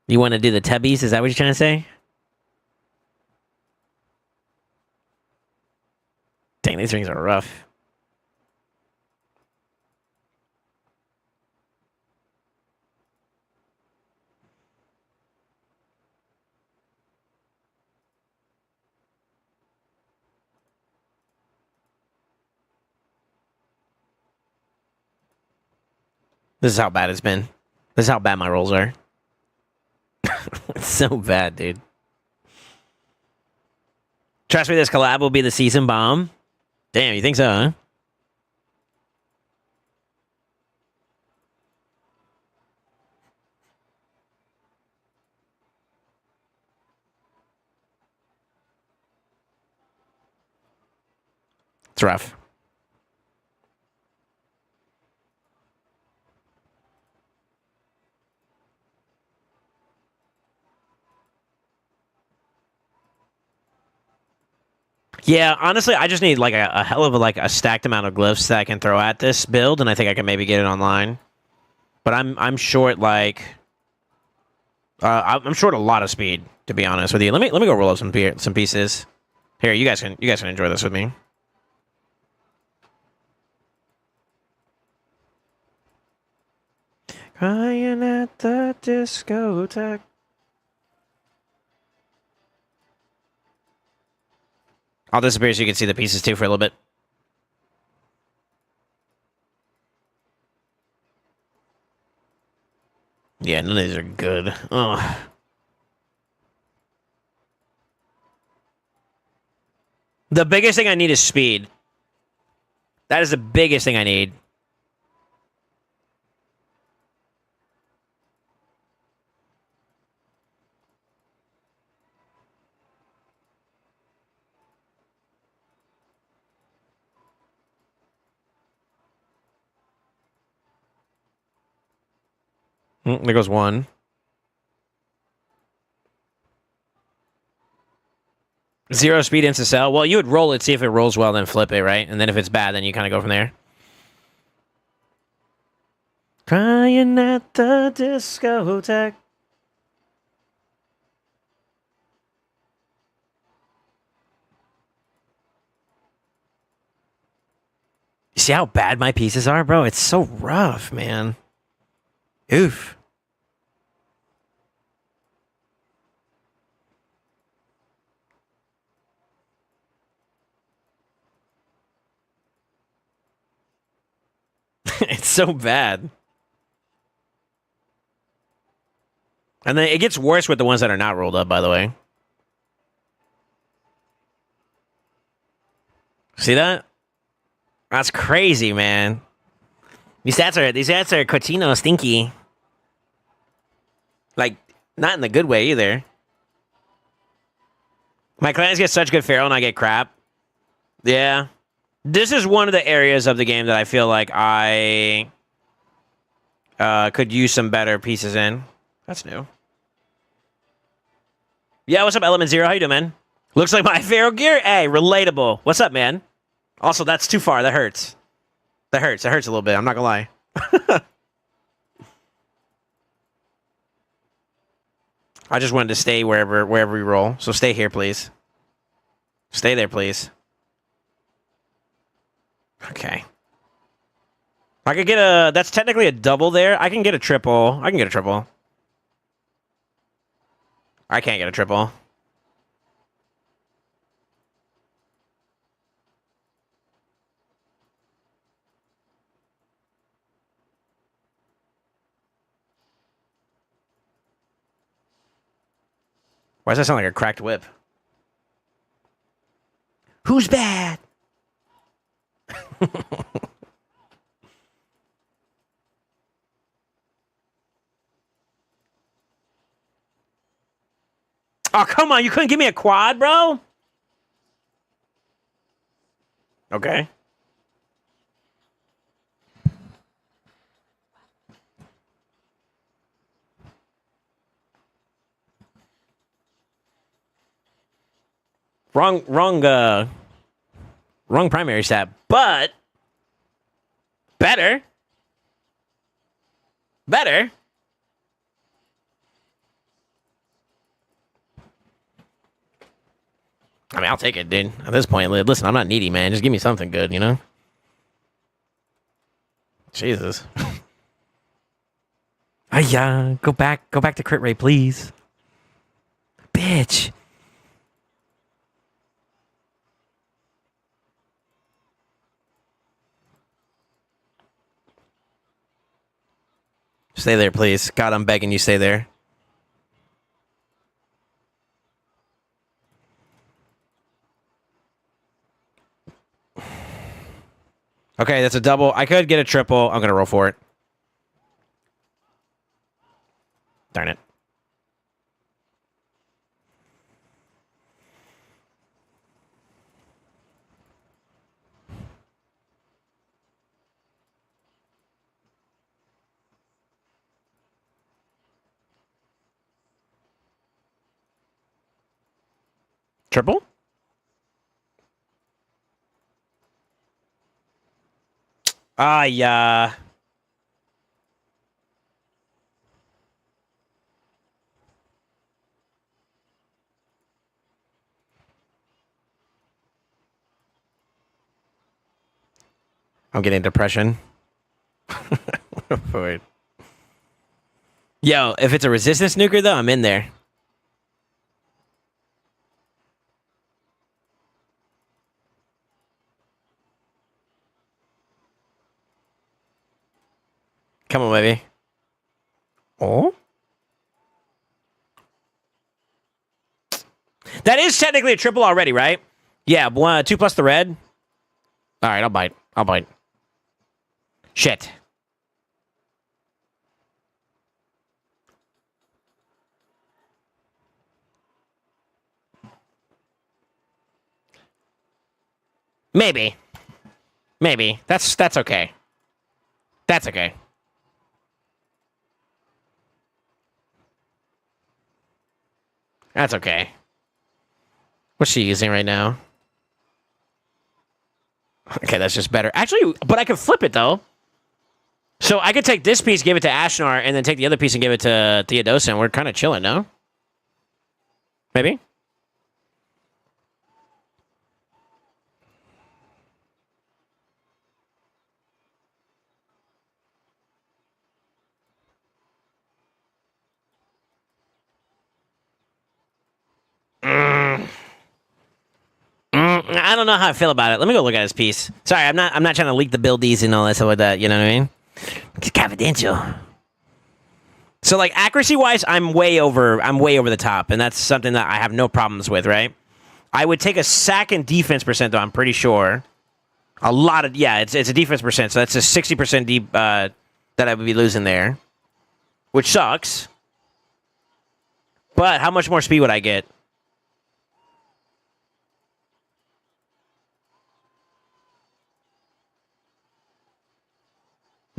You want to do the tubbies? Is that what you're trying to say? Dang, these rings are rough. This is how bad it's been. This is how bad my rolls are. It's so bad, dude. Trust me, this collab will be the season bomb. Damn, you think so, huh? It's rough. Yeah, honestly, I just need like a hell of a stacked amount of glyphs that I can throw at this build, and I think I can maybe get it online. But I'm short like I'm short a lot of speed, to be honest with you. Let me go roll up some pieces. Here, you guys can enjoy this with me. Crying at the discotheque. I'll disappear so you can see the pieces too for a little bit. Yeah, none of these are good. Ugh. The biggest thing I need is speed. That is the biggest thing I need. There goes one. Zero speed into sell. Well, you would roll it, see if it rolls well, then flip it, right? And then if it's bad, then you kind of go from there. Crying at the discotheque. You see how bad my pieces are, bro? It's so rough, man. Oof. It's so bad. And then it gets worse with the ones that are not rolled up, by the way. See that? That's crazy, man. These stats are cochino stinky. Like, not in the good way either. My clans get such good feral and I get crap. Yeah. This is one of the areas of the game that I feel like I could use some better pieces in. That's new. Yeah, what's up, Element Zero? How you doing, man? Looks like my feral gear. Hey, relatable. What's up, man? Also, that's too far. That hurts. That hurts. That hurts a little bit. I'm not gonna lie. I just wanted to stay wherever we roll. So stay here, please. Stay there, please. Okay. I could get a... That's technically a double there. I can get a triple. I can get a triple. I can't get a triple. Why does that sound like a cracked whip? Who's bad? Oh, come on. You couldn't give me a quad, bro? Okay. Wrong primary stat, but better. Better. I mean, I'll take it, dude. At this point, listen, I'm not needy, man. Just give me something good, you know? Jesus. Go back to crit rate, please. Bitch. Stay there, please. God, I'm begging you, stay there. Okay, that's a double. I could get a triple. I'm going to roll for it. Darn it. Triple? Yeah. I'm getting depression. Wait. Yo, if it's a resistance nuker, though, I'm in there. Come on, baby. Oh? That is technically a triple already, right? Yeah, 2 plus the red. All right, I'll bite. I'll bite. Shit. Maybe. Maybe. That's okay. That's okay. That's okay. What's she using right now? Okay, that's just better. Actually, but I could flip it, though. So I could take this piece, give it to Ashnar, and then take the other piece and give it to Theodosa, and we're kind of chilling, no? Maybe? I don't know how I feel about it. Let me go look at his piece. Sorry, I'm not trying to leak the buildies and all that stuff like that. You know what I mean? It's confidential. So like accuracy wise, I'm way over the top, and that's something that I have no problems with, right? I would take a sack in defense percent though, I'm pretty sure. A lot of it's a defense percent, so that's a 60% deep that I would be losing there. Which sucks. But how much more speed would I get?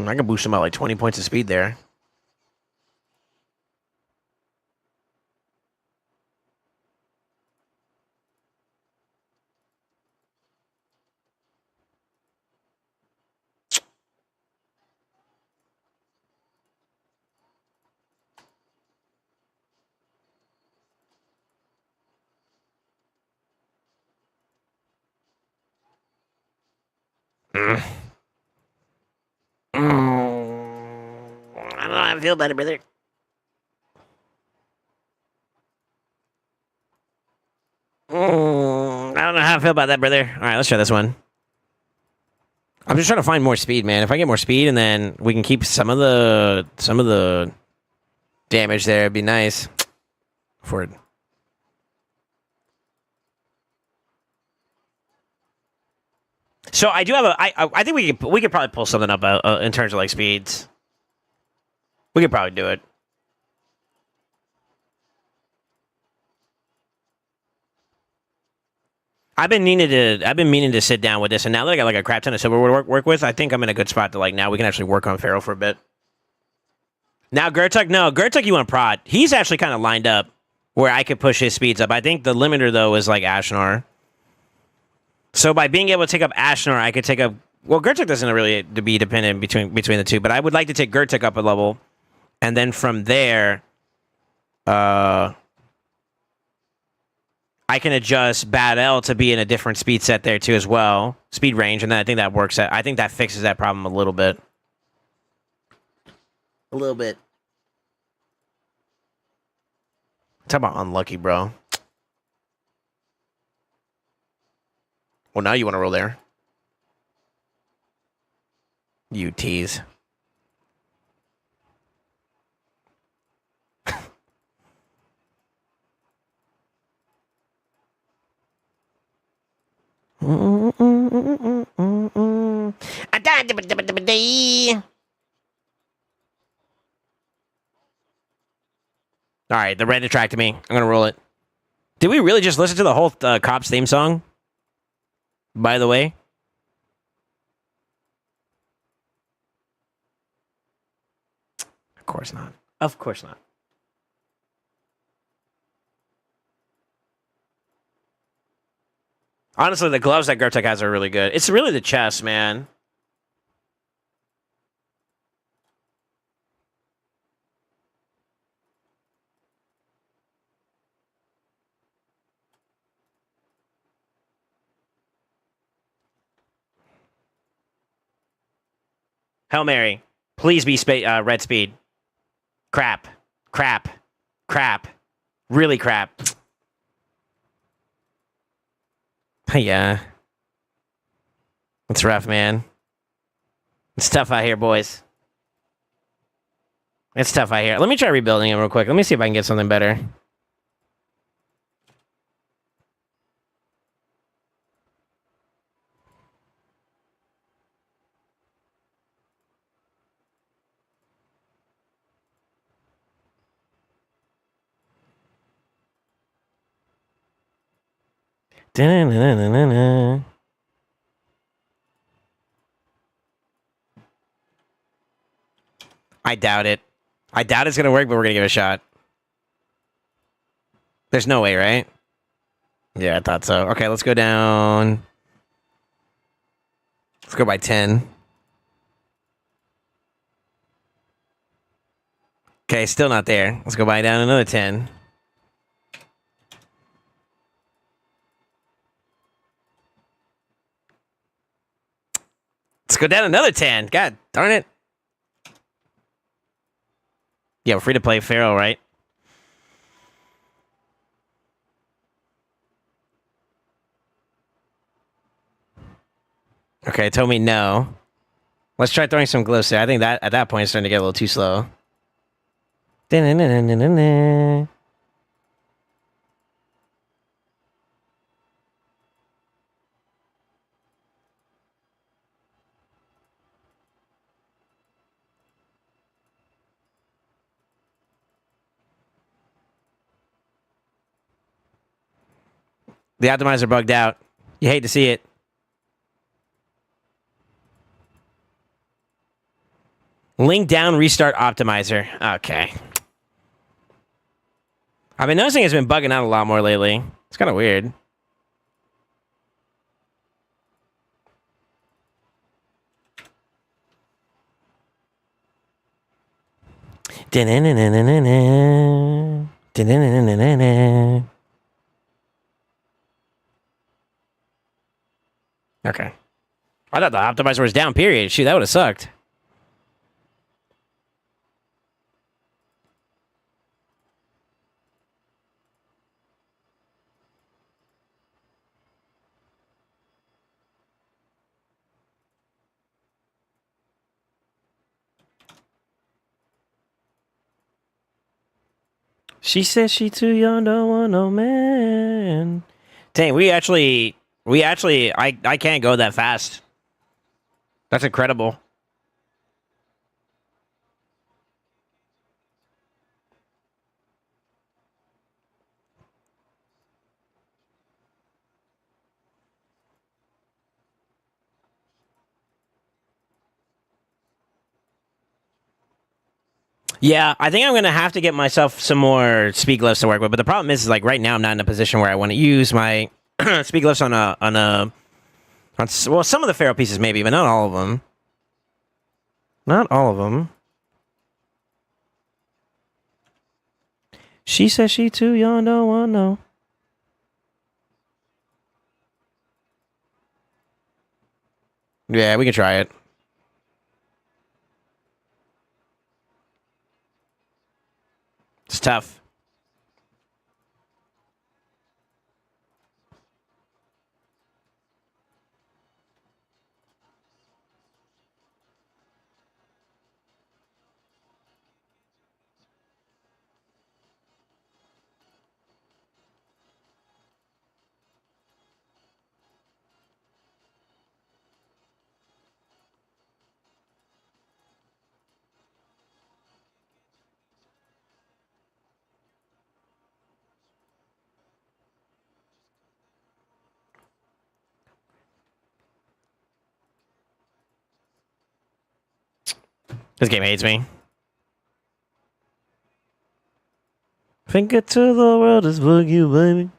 I can boost him out like 20 points of speed there. I don't know how I feel about it, brother. I don't know how I feel about that, brother. All right, let's try this one. I'm just trying to find more speed, man. If I get more speed and then we can keep some of the damage there, it'd be nice. For it. So I do have I think we could probably pull something up in terms of like speeds. We could probably do it. I've been meaning to sit down with this, and now that I got like a crap ton of silver to work with, I think I'm in a good spot to like now we can actually work on Pharaoh for a bit. Now Gertuk, you want prod? He's actually kind of lined up where I could push his speeds up. I think the limiter though is like Ashnor. So by being able to take up Ashnor, I could take up. Well, Gertuk doesn't really to be dependent between the two, but I would like to take Gertuk up a level, and then from there, I can adjust Bad L to be in a different speed set there too as well, speed range, and then I think that works. I think that fixes that problem a little bit. A little bit. Talk about unlucky, bro. Well, now you want to roll there. You tease. All right, the red attracted me. I'm gonna roll it. Did we really just listen to the whole Cops theme song? By the way, of course not. Of course not. Honestly, the gloves that Gertuk has are really good. It's really the chest, man. Hail Mary. Please be red speed. Crap. Crap. Crap. Really crap. Yeah. It's rough, man. It's tough out here, boys. It's tough out here. Let me try rebuilding him real quick. Let me see if I can get something better. Da-na-na-na-na-na. I doubt it. I doubt it's gonna work, but we're gonna give it a shot. There's no way, right? Yeah, I thought so. Okay, let's go down. Let's go by 10. Okay, still not there. Let's go by down another 10. Let's go down another 10. God darn it. Yeah, we're free to play Pharaoh, right? Okay, it told me no. Let's try throwing some glyphs there. I think that at that point it's starting to get a little too slow. Da-na-na-na-na-na. The optimizer bugged out. You hate to see it. Link down, restart optimizer. Okay. I've been noticing it's been bugging out a lot more lately. It's kind of weird. Da-na-na-na-na-na. Da-na-na-na-na-na. Okay. I thought the optimizer was down, period. Shoot, that would have sucked. She says she too young, don't want no man. Dang, I can't go that fast. That's incredible. Yeah, I think I'm gonna have to get myself some more speed glyphs to work with. But the problem is like right now I'm not in a position where I want to use my speed glyphs on well, some of the pharaoh pieces maybe, but not all of them. Not all of them. She says she too young, don't want no. Yeah, we can try it. It's tough. This game hates me. Finger to the world is fuck you, baby.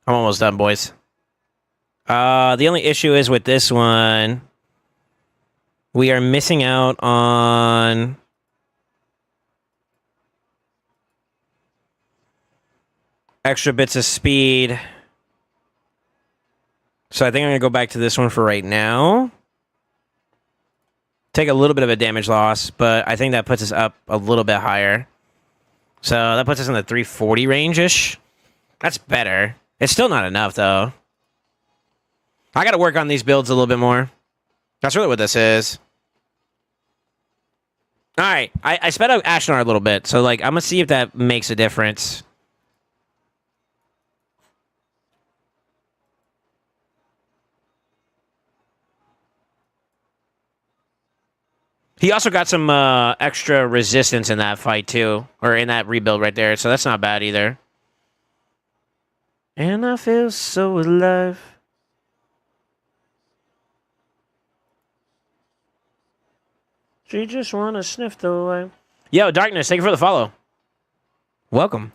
I'm almost done, boys. The only issue is with this one, we are missing out on extra bits of speed. So I think I'm going to go back to this one for right now. Take a little bit of a damage loss, but I think that puts us up a little bit higher. So that puts us in the 340 range-ish. That's better. It's still not enough, though. I got to work on these builds a little bit more. That's really what this is. All right. I sped up Ashnar a little bit, so like I'm going to see if that makes a difference. He also got some extra resistance in that fight, too. Or in that rebuild right there, so that's not bad either. And I feel so alive. She just wanna sniff the way. Yo, Darkness, thank you for the follow. Welcome.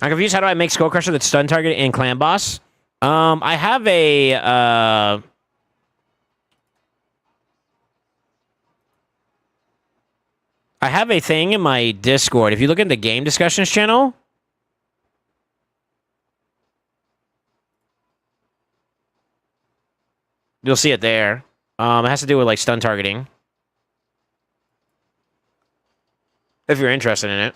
I'm confused. How do I make Skull Crusher that's stun target in Clan Boss? I have a I have a thing in my Discord. If you look in the game discussions channel, you'll see it there. It has to do with like stun targeting. If you're interested in it.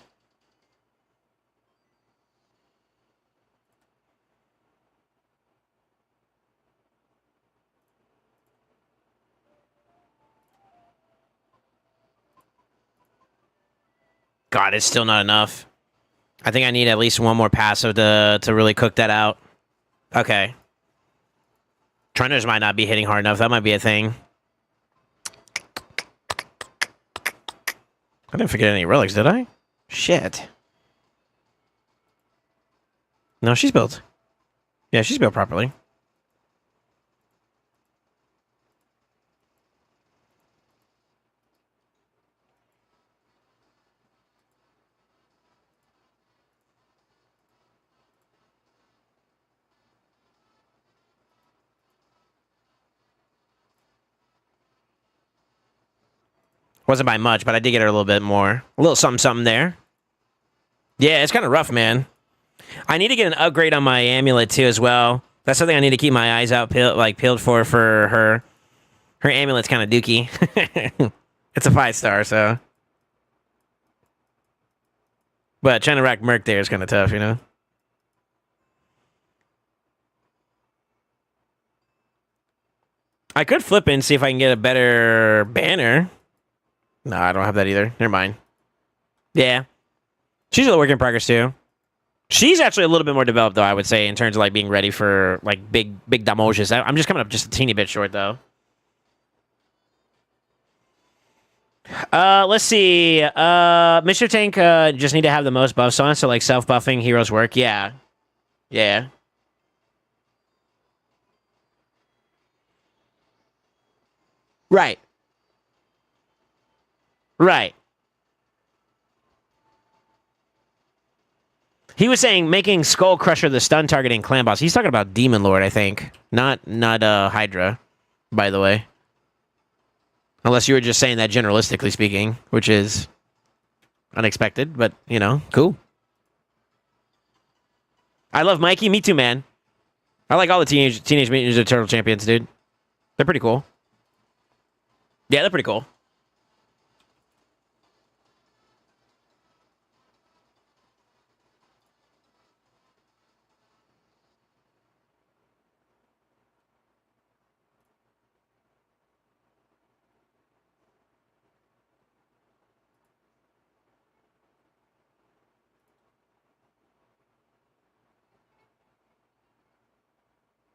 God, it's still not enough. I think I need at least one more passive to really cook that out. Okay. Trenders might not be hitting hard enough. That might be a thing. I didn't forget any relics, did I? Shit. No, she's built. Yeah, she's built properly. Wasn't by much, but I did get her a little bit more. A little something, something there. Yeah, it's kind of rough, man. I need to get an upgrade on my amulet, too, as well. That's something I need to keep my eyes out peeled for her. Her amulet's kind of dookie. It's a 5-star, so. But trying to rack Merc there is kind of tough, you know? I could flip in and see if I can get a better banner. No, I don't have that either. Never mind. Yeah. She's a work in progress, too. She's actually a little bit more developed, though, I would say, in terms of like being ready for like big damages. I'm just coming up just a teeny bit short, though. Let's see. Mr. Tank just need to have the most buffs on, so like self-buffing heroes work. Yeah. Yeah. Right. Right. He was saying making Skull Crusher the stun targeting clan boss. He's talking about Demon Lord, I think. Not Hydra, by the way. Unless you were just saying that generalistically speaking, which is unexpected, but, you know, cool. I love Mikey. Me too, man. I like all the Teenage Mutant Ninja Turtle champions, dude. They're pretty cool. Yeah, they're pretty cool.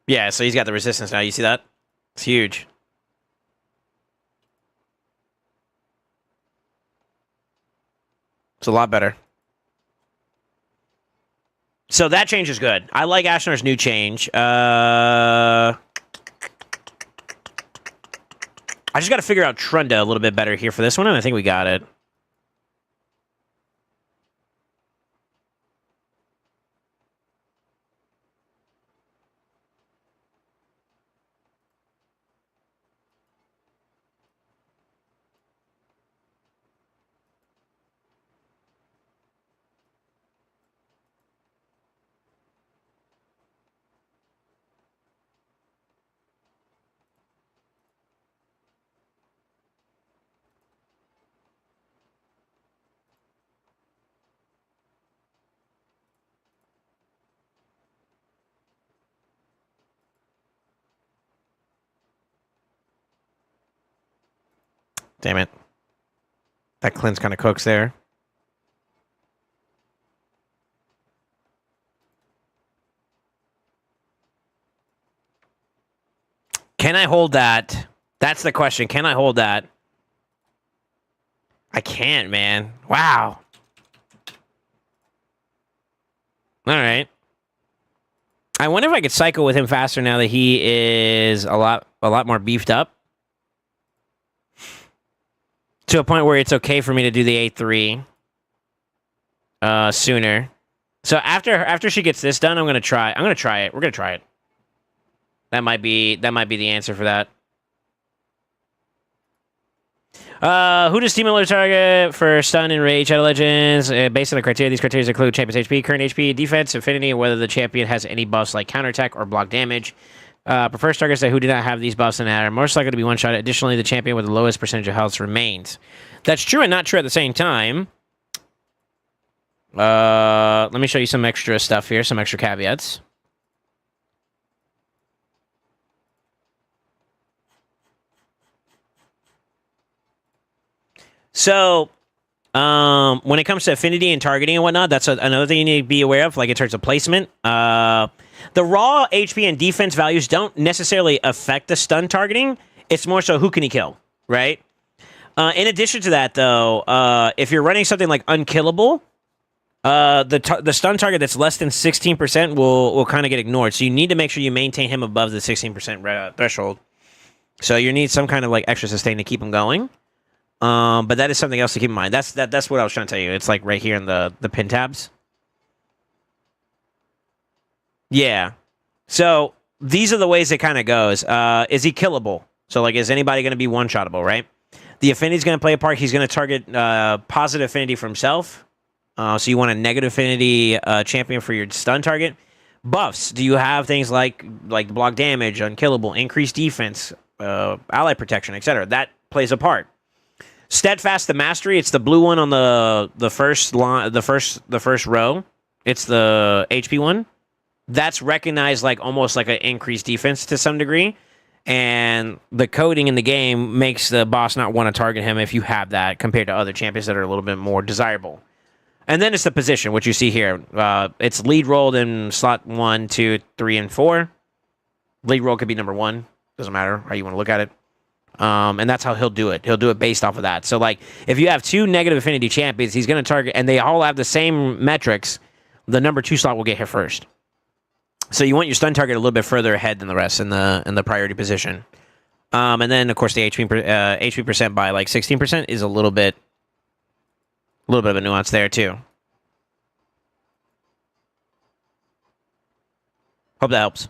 Yeah, so he's got the resistance now. You see that? It's huge. It's a lot better. So that change is good. I like Ashnar's new change. I just got to figure out Trunda a little bit better here for this one, and I think we got it. Damn it. That cleanse kind of cooks there. Can I hold that? That's the question. Can I hold that? I can't, man. Wow. All right. I wonder if I could cycle with him faster now that he is a lot more beefed up. To a point where it's okay for me to do the A3 sooner. So after she gets this done, I'm gonna try it. We're gonna try it. That might be the answer for that. Who does Demon Lord target for stun and rage out of Legends? Based on the criteria, these criteria include champion's HP, current HP, defense, affinity, and whether the champion has any buffs like counterattack or block damage. Prefers targets that who do not have these buffs and are most likely to be one-shot. Additionally, the champion with the lowest percentage of health remains. That's true and not true at the same time. Let me show you some extra stuff here, some extra caveats. So, when it comes to affinity and targeting and whatnot, that's another thing you need to be aware of, like in terms of placement. The raw HP and defense values don't necessarily affect the stun targeting. It's more so who can he kill, right? In addition to that, though, if you're running something like Unkillable, the stun target that's less than 16% will kind of get ignored. So you need to make sure you maintain him above the 16% threshold. So you need some kind of like extra sustain to keep him going. But that is something else to keep in mind. That's what I was trying to tell you. It's like right here in the pin tabs. Yeah. So these are the ways it kind of goes. Is he killable? So like, is anybody going to be one-shottable, right? The affinity is going to play a part. He's going to target positive affinity for himself. So you want a negative affinity champion for your stun target. Buffs. Do you have things like block damage, unkillable, increased defense, ally protection, etc.? That plays a part. Steadfast the mastery. It's the blue one on the first line, the first row. It's the HP one. That's recognized like almost like an increased defense to some degree. And the coding in the game makes the boss not want to target him if you have that compared to other champions that are a little bit more desirable. And then it's the position, which you see here. It's lead rolled in slot 1, 2, 3, and 4. Lead roll could be number 1. Doesn't matter how you want to look at it. And that's how he'll do it. He'll do it based off of that. So, like, if you have 2 negative affinity champions, he's going to target, and they all have the same metrics, the number 2 slot will get hit first. So you want your stun target a little bit further ahead than the rest in the priority position. And then, of course, the HP percent by, like, 16% is a little bit of a nuance there, too. Hope that helps.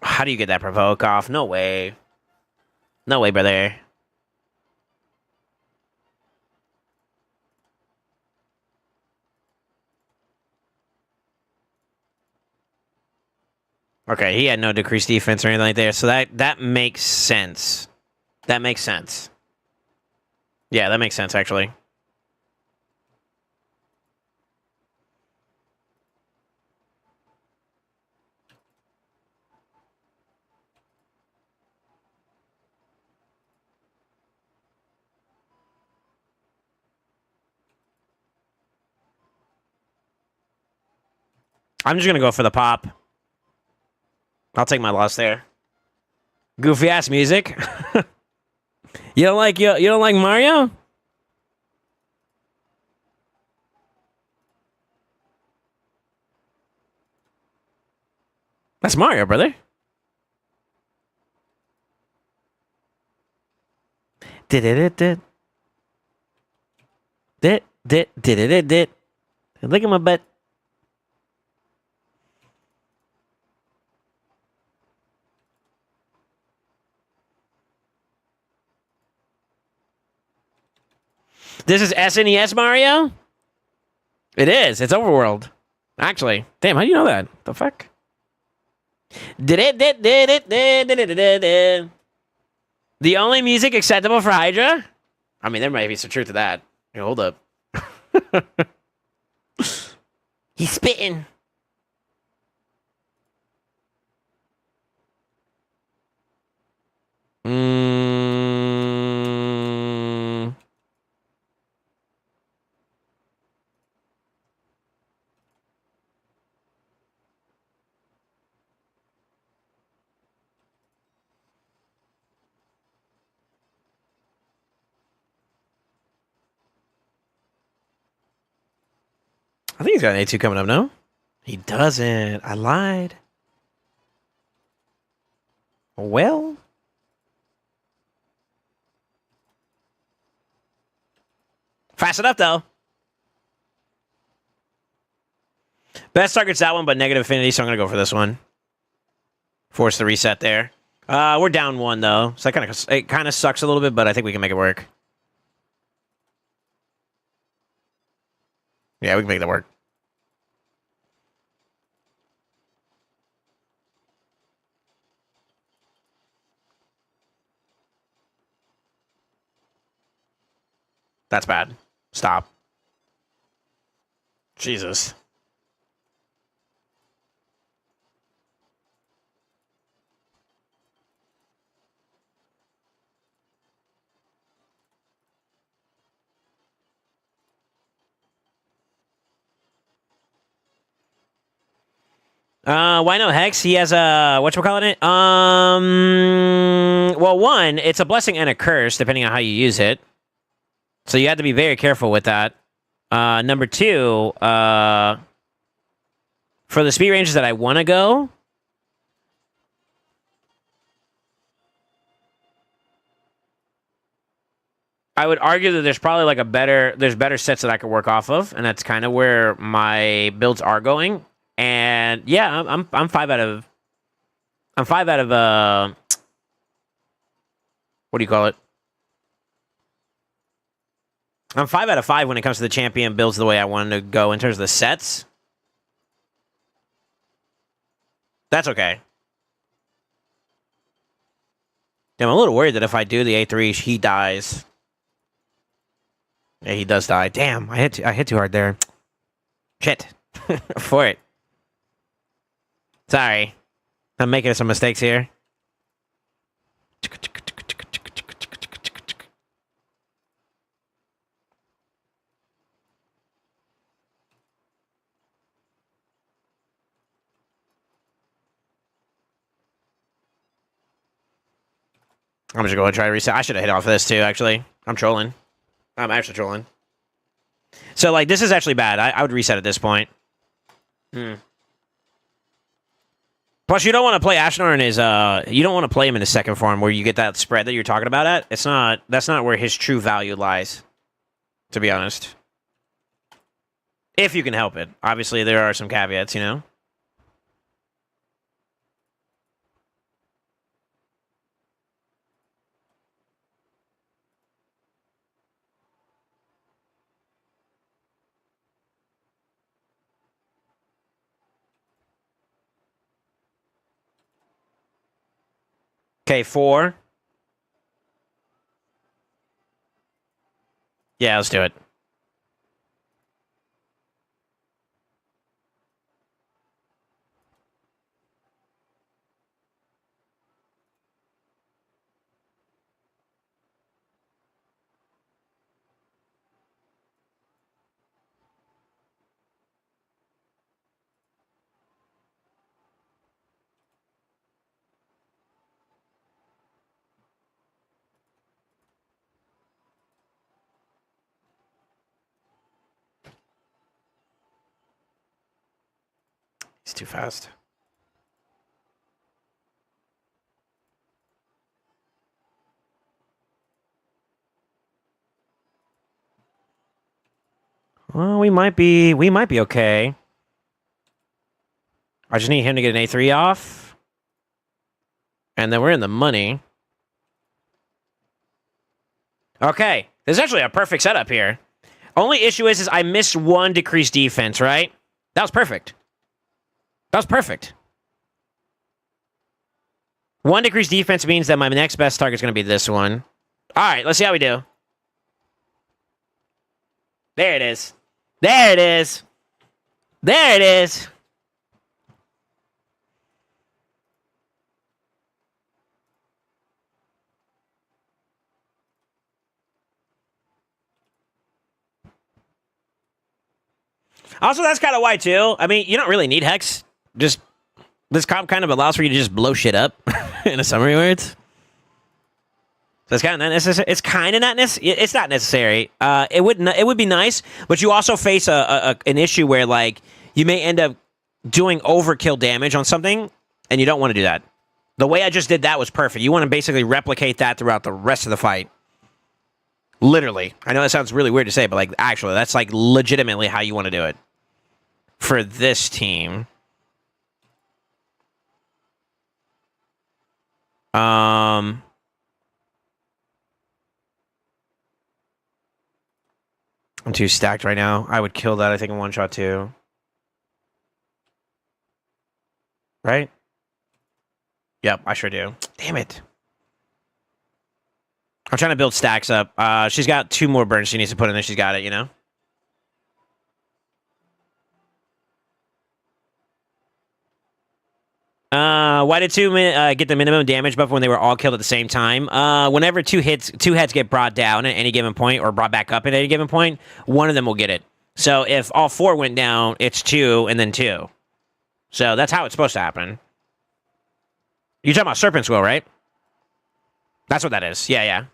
How do you get that provoke off? No way. No way, brother. Okay, he had no decreased defense or anything like that, so that makes sense. That makes sense. Yeah, that makes sense, actually. I'm just gonna go for the pop. I'll take my loss there. Goofy ass music. You don't like Mario? That's Mario, brother. Did it. Look at my butt. This is SNES Mario? It is. It's Overworld. Actually. Damn, how do you know that? The fuck? The only music acceptable for Hydra? I mean, there might be some truth to that. Hey, hold up. He's spitting. I think he's got an A2 coming up, no? He doesn't. I lied. Well. Fast enough, though. Best target's that one, but negative affinity, so I'm going to go for this one. Force the reset there. We're down 1, though. So it kind of sucks a little bit, but I think we can make it work. Yeah, we can make that work. That's bad. Stop. Jesus. Why no Hex? He has a whatchamacallit it? Well, one, it's a blessing and a curse depending on how you use it. So you have to be very careful with that. Number two, for the speed ranges that I want to go, I would argue that there's probably like there's better sets that I could work off of, and that's kind of where my builds are going. And yeah, I'm 5 out of what do you call it? I'm 5 out of 5 when it comes to the champion builds the way I wanted to go in terms of the sets. That's okay. Damn, I'm a little worried that if I do the A3, he dies. Yeah, he does die. Damn, I hit too hard there. Shit. For it. Sorry. I'm making some mistakes here. I'm just going to try to reset. I should have hit off of this too, actually. I'm trolling. I'm actually trolling. So, like, this is actually bad. I would reset at this point. Plus, you don't want to play Ashnor in his, you don't want to play him in his second form where you get that spread that you're talking about at. That's not where his true value lies, to be honest. If you can help it. Obviously, there are some caveats, you know? Okay, 4. Yeah, let's do it. He's too fast. Well, we might be okay. I just need him to get an A3 off. And then we're in the money. Okay. This is actually a perfect setup here. Only issue is I missed 1 decreased defense, right? That was perfect. That was perfect. 1 decreased defense means that my next best target is going to be this one. All right, let's see how we do. There it is. There it is. There it is. Also, that's kind of why, too. I mean, you don't really need Hex. Just, this comp kind of allows for you to just blow shit up in a summary words. So it's kind of not necessary. It's kind of not necessary. It's not necessary. It would be nice, but you also face an issue where, like, you may end up doing overkill damage on something, and you don't want to do that. The way I just did that was perfect. You want to basically replicate that throughout the rest of the fight. Literally. I know that sounds really weird to say, but, like, actually, that's, like, legitimately how you want to do it. For this team. I'm too stacked right now. I would kill that, I think, in one shot, too. Right? Yep, I sure do. Damn it. I'm trying to build stacks up. She's got 2 more burns she needs to put in there. She's got it, you know? Why did 2 get the minimum damage buff when they were all killed at the same time? Whenever 2 heads get brought down at any given point or brought back up at any given point, one of them will get it. So if all 4 went down, it's 2 and then 2. So that's how it's supposed to happen. You're talking about Serpent's Will, right? That's what that is. Yeah, yeah.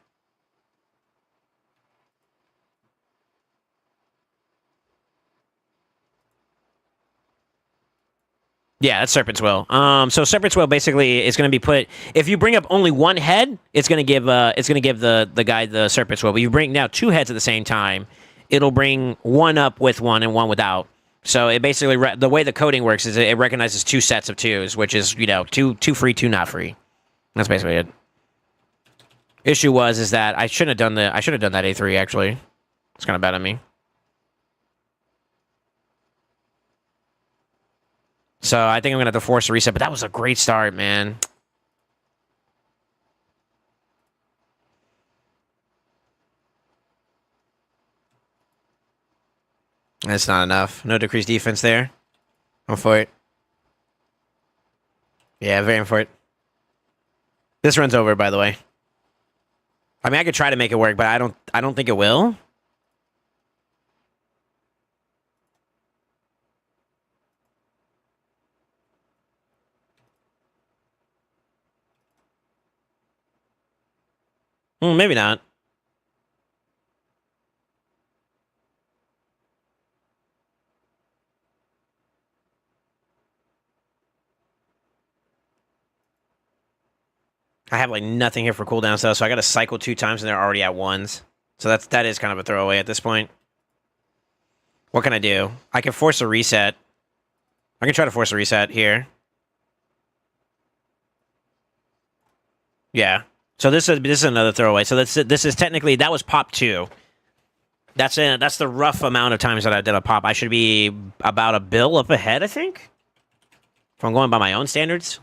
Yeah, that's Serpent's Will. So Serpent's Will basically is going to be put. If you bring up only one head, it's going to give the guy the Serpent's Will. But you bring now two heads at the same time, it'll bring one up with one and one without. So it basically the way the coding works is it recognizes two sets of twos, which is two free, two not free. That's basically it. Issue is that I shouldn't have done that A3 actually. It's kind of bad on me. So I think I'm going to have to force a reset, but that was a great start, man. That's not enough. No decreased defense there. I'm for it. Yeah, very for it. This run's over, by the way. I mean, I could try to make it work, but I don't think it will. Maybe not. I have like nothing here for cooldown stuff, so I got to cycle 2 times and they're already at 1s. So that is kind of a throwaway at this point. What can I do? I can force a reset. I can try to force a reset here. Yeah. So this is another throwaway. So this is technically, that was pop 2. That's the rough amount of times that I did a pop. I should be about a bill up ahead, I think. If I'm going by my own standards.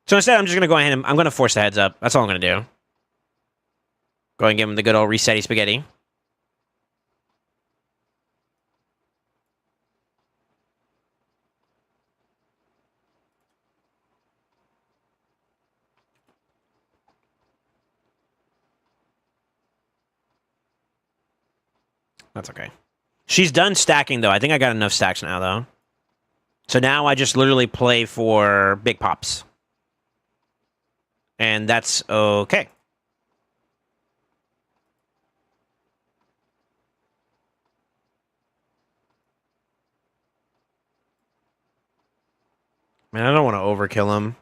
So instead, I'm just going to go ahead and I'm going to force the heads up. That's all I'm going to do. Go ahead and give him the good old resetty spaghetti. That's okay. She's done stacking, though. I think I got enough stacks now, though. So now I just literally play for big pops. And that's okay. Man, I don't want to overkill him.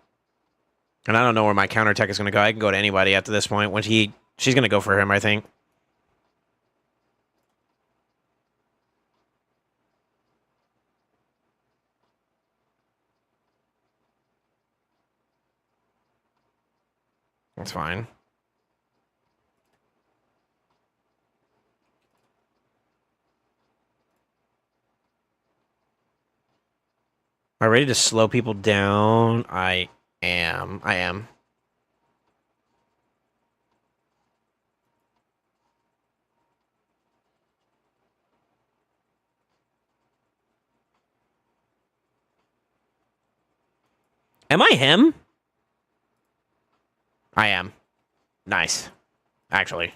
And I don't know where my counterattack is going to go. I can go to anybody after this point. She's going to go for him, I think. That's fine. Am I ready to slow people down? I am. Am I him? I am. Nice. Actually.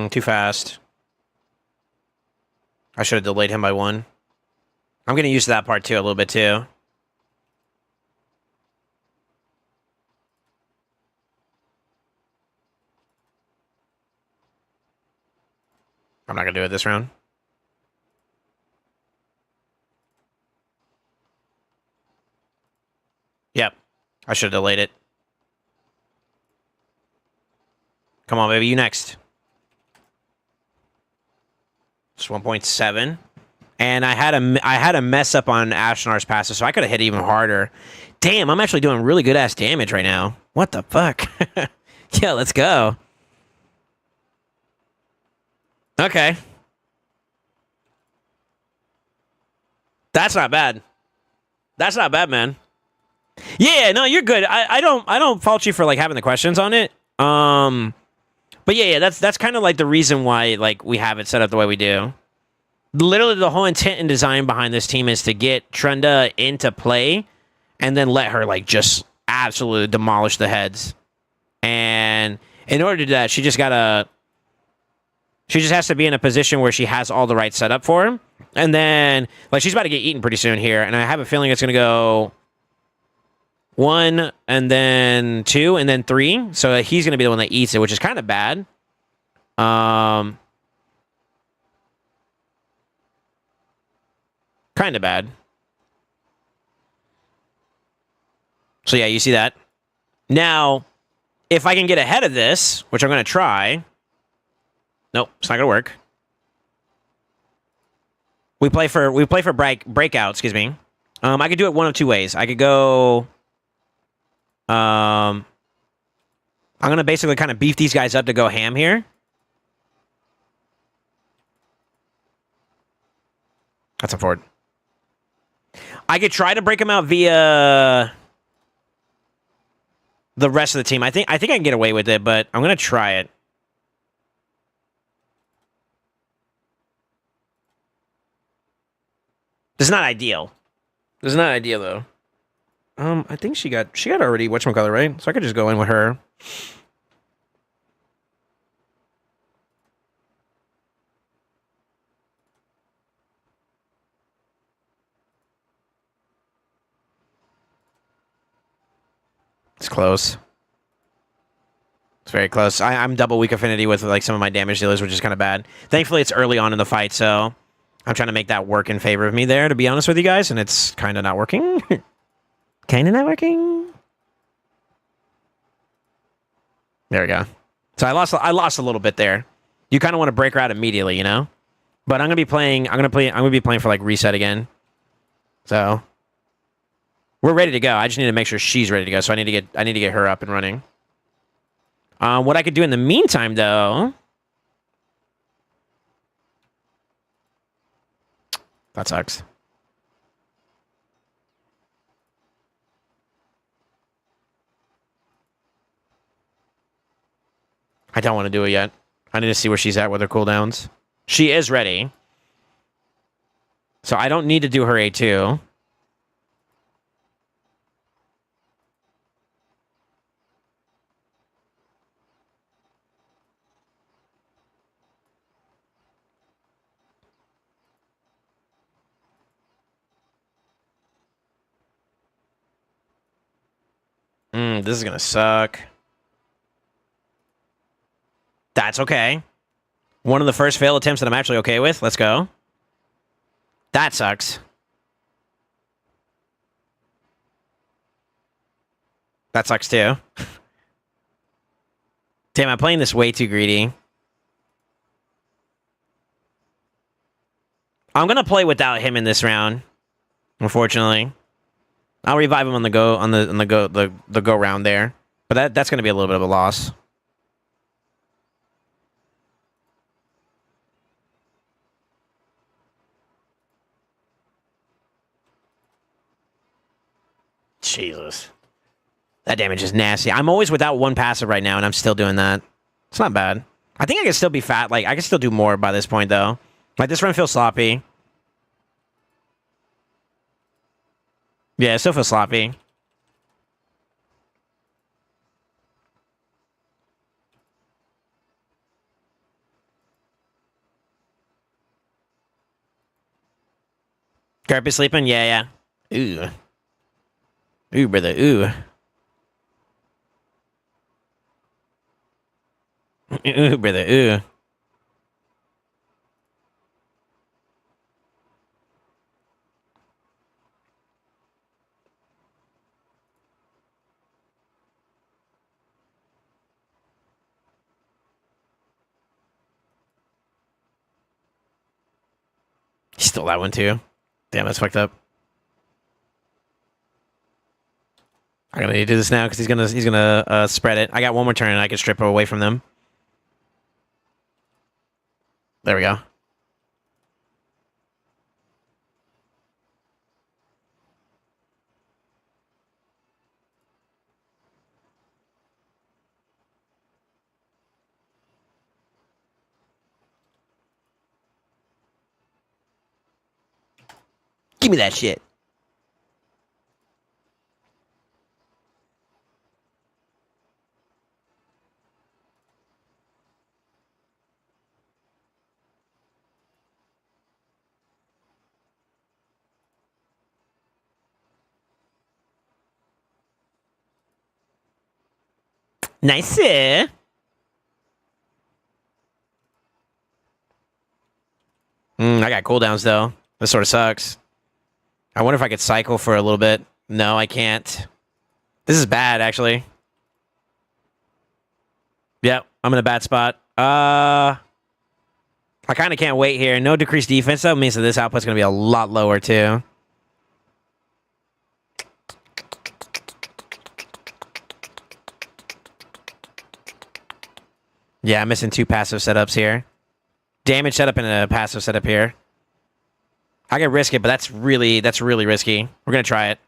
Too fast. I should have delayed him by 1. I'm going to use that part too, a little bit too. I'm not going to do it this round. Yep. I should have delayed it. Come on, baby. You next. It's 1.7. And I had a mess up on Ashnar's passive, so I could have hit even harder. Damn, I'm actually doing really good-ass damage right now. What the fuck? Yeah, let's go. Okay. That's not bad. That's not bad, man. Yeah, no, you're good. I don't fault you for like having the questions on it. But yeah, that's kind of like the reason why like we have it set up the way we do. Literally, the whole intent and design behind this team is to get Trenda into play, and then let her like just absolutely demolish the heads. And in order to do that, she just has to be in a position where she has all the right setup for him. And then, like, she's about to get eaten pretty soon here, and I have a feeling it's going to go 1, and then 2, and then 3. So he's going to be the one that eats it, which is kind of bad. Kind of bad. So yeah, you see that. Now, if I can get ahead of this, which I'm going to try. Nope, it's not going to work. We play for breakout, excuse me. I could do it one of two ways. I could go I'm going to basically kind of beef these guys up to go ham here. That's a forward. I could try to break them out via the rest of the team. I think I can get away with it, but I'm going to try it. This is not ideal. This is not ideal, though. I think she got already whatchamacallit, right? So I could just go in with her. It's close. It's very close. I'm double weak affinity with like some of my damage dealers, which is kind of bad. Thankfully, it's early on in the fight, so I'm trying to make that work in favor of me there, to be honest with you guys, and it's kind of not working. Kind of not working. There we go. So I lost a little bit there. You kind of want to break her out immediately, you know? But I'm going to be playing for like reset again. So we're ready to go. I just need to make sure she's ready to go. So I need to get her up and running. What I could do in the meantime, though. That sucks. I don't want to do it yet. I need to see where she's at with her cooldowns. She is ready. So I don't need to do her A2. This is going to suck. That's okay. One of the first failed attempts that I'm actually okay with. Let's go. That sucks. That sucks too. Damn, I'm playing this way too greedy. I'm gonna play without him in this round. Unfortunately, I'll revive him on the go round there, but that's gonna be a little bit of a loss. Jesus. That damage is nasty. I'm always without one passive right now, and I'm still doing that. It's not bad. I think I can still be fat. Like, I can still do more by this point, though. Like, this run feels sloppy. Yeah, it still feels sloppy. Garp is sleeping? Yeah. Ooh. Ooh, brother, ooh. Ooh, brother, ooh. He stole that one, too. Damn, that's fucked up. I'm gonna need to do this now because he's gonna spread it. I got one more turn and I can strip away from them. There we go. Give me that shit. Nice. I got cooldowns though. This sort of sucks. I wonder if I could cycle for a little bit. No, I can't. This is bad, actually. Yep, I'm in a bad spot. I kind of can't wait here. No decreased defense, though, means that this output's going to be a lot lower, too. Yeah, I'm missing 2 passive setups here. Damage setup and a passive setup here. I can risk it, but that's really risky. We're going to try it.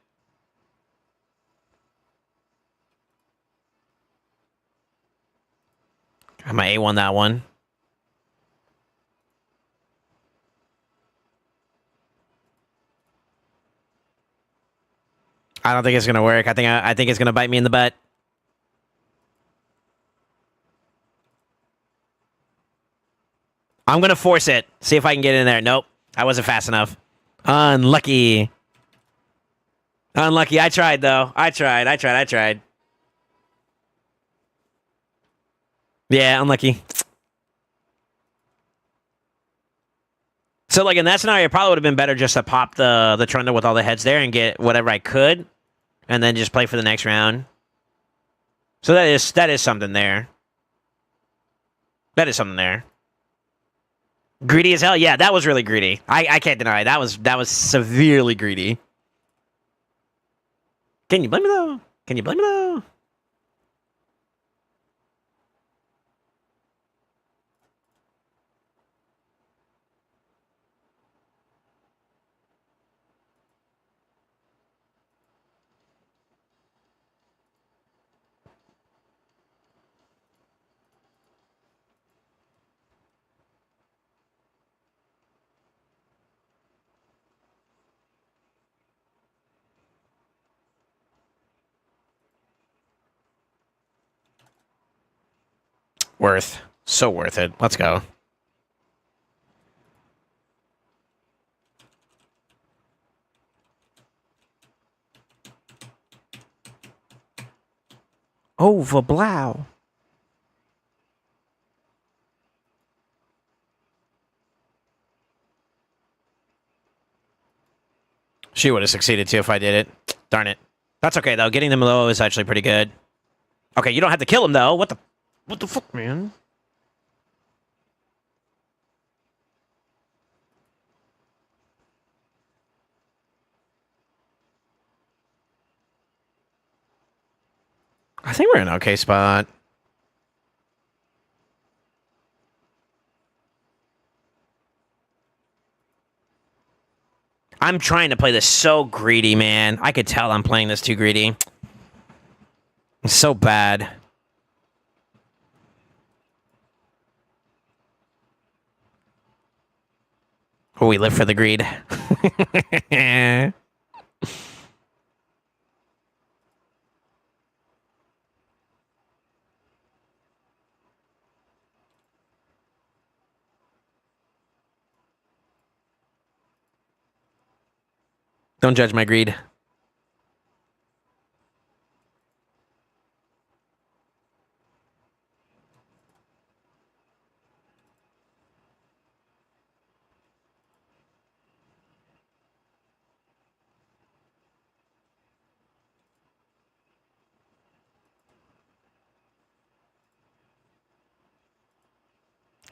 I'm going to A1 that one. I don't think it's going to work. I think it's going to bite me in the butt. I'm going to force it. See if I can get in there. Nope. I wasn't fast enough. Unlucky. Unlucky. I tried, though. I tried. Yeah, unlucky. So, like, in that scenario, it probably would have been better just to pop the Trundle with all the heads there and get whatever I could, and then just play for the next round. So that is something there. That is something there. Greedy as hell? Yeah, that was really greedy. I can't deny it. That was severely greedy. Can you blame me, though? Can you blame me, though? Worth. So worth it. Let's go. Over blow. She would have succeeded too if I did it. Darn it. That's okay though. Getting them low is actually pretty good. Okay, you don't have to kill him though. What the fuck, man? I think we're in an okay spot. I'm trying to play this so greedy, man. I could tell I'm playing this too greedy. It's so bad. Oh, we live for the greed. Don't judge my greed.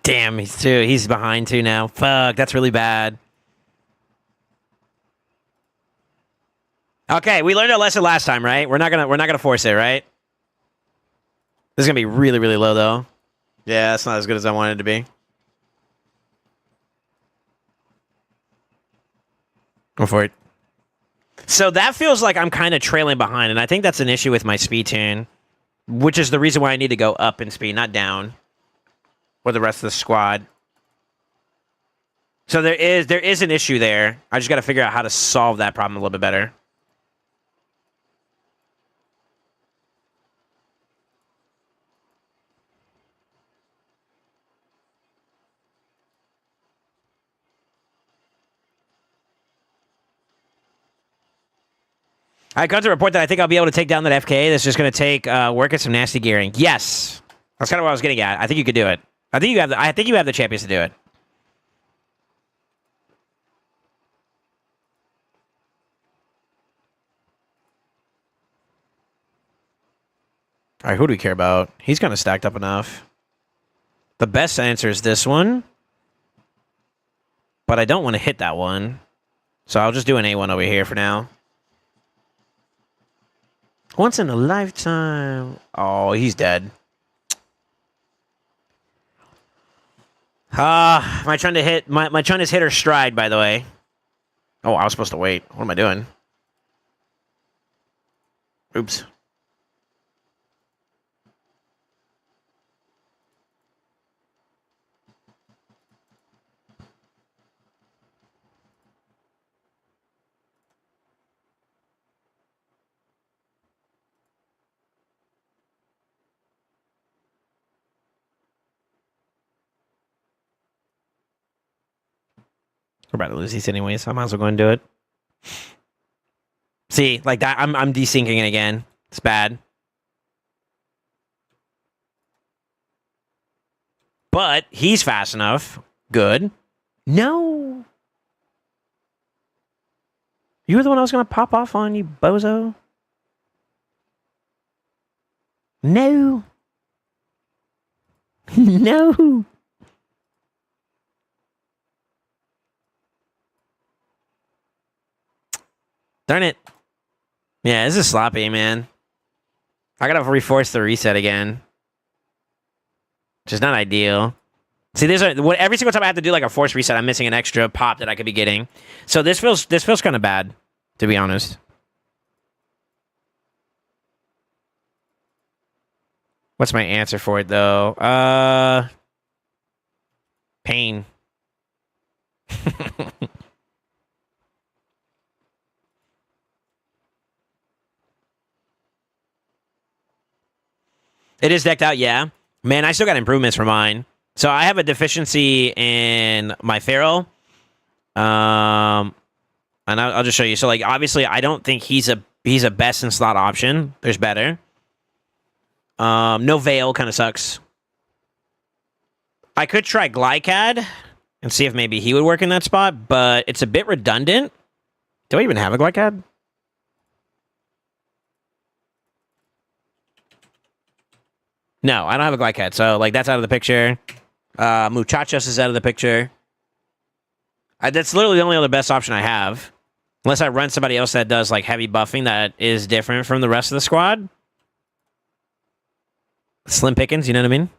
Damn, he's behind too now. Fuck, that's really bad. Okay, we learned our lesson last time, right? We're not gonna force it, right? This is gonna be really, really low though. Yeah, it's not as good as I wanted it to be. Go for it. So that feels like I'm kind of trailing behind, and I think that's an issue with my speed tune, which is the reason why I need to go up in speed, not down. Or the rest of the squad. So there is an issue there. I just got to figure out how to solve that problem a little bit better. I got to report that I think I'll be able to take down that FK. That's just going to take work at some nasty gearing. Yes, that's kind of what I was getting at. I think you could do it. I think you have the champions to do it. All right, who do we care about? He's kind of stacked up enough. The best answer is this one, but I don't want to hit that one, so I'll just do an A1 over here for now. Once in a lifetime. Oh, he's dead. My Chun to hit. My Chun has hit her stride, by the way. Oh, I was supposed to wait. What am I doing? Oops. We're about to lose these anyway, so I might as well go and do it. See, like that, I'm desyncing it again. It's bad. But he's fast enough. Good. No. You were the one I was going to pop off on, you bozo. No. No. Darn it. Yeah, this is sloppy, man. I gotta reforce the reset again. Which is not ideal. See, every single time I have to do like a force reset, I'm missing an extra pop that I could be getting. So this feels kind of bad, to be honest. What's my answer for it though? Pain. It is decked out, yeah. Man, I still got improvements for mine. So I have a deficiency in my Pharaoh. And I'll just show you. So, like, obviously, I don't think he's a best in slot option. There's better. No Veil kind of sucks. I could try Glycad and see if maybe he would work in that spot, but it's a bit redundant. Do I even have a Glycad? No, I don't have a Glycat, so like that's out of the picture. Muchachos is out of the picture. That's literally the only other best option I have. Unless I run somebody else that does like heavy buffing that is different from the rest of the squad. Slim pickings, you know what I mean?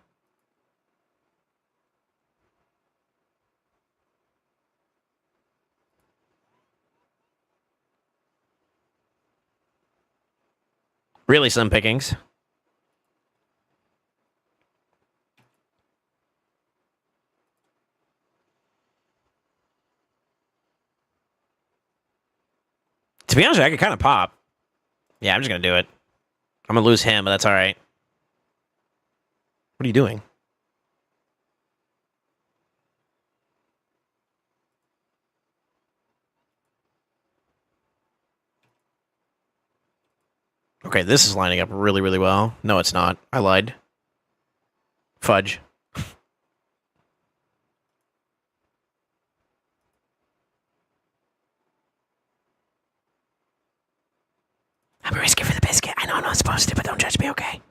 Really slim pickings. To be honest, I could kind of pop. Yeah, I'm just going to do it. I'm going to lose him, but that's all right. What are you doing? Okay, this is lining up really, really well. No, it's not. I lied. Fudge. I'm risking for the biscuit. I know I'm not supposed to, but don't judge me, okay?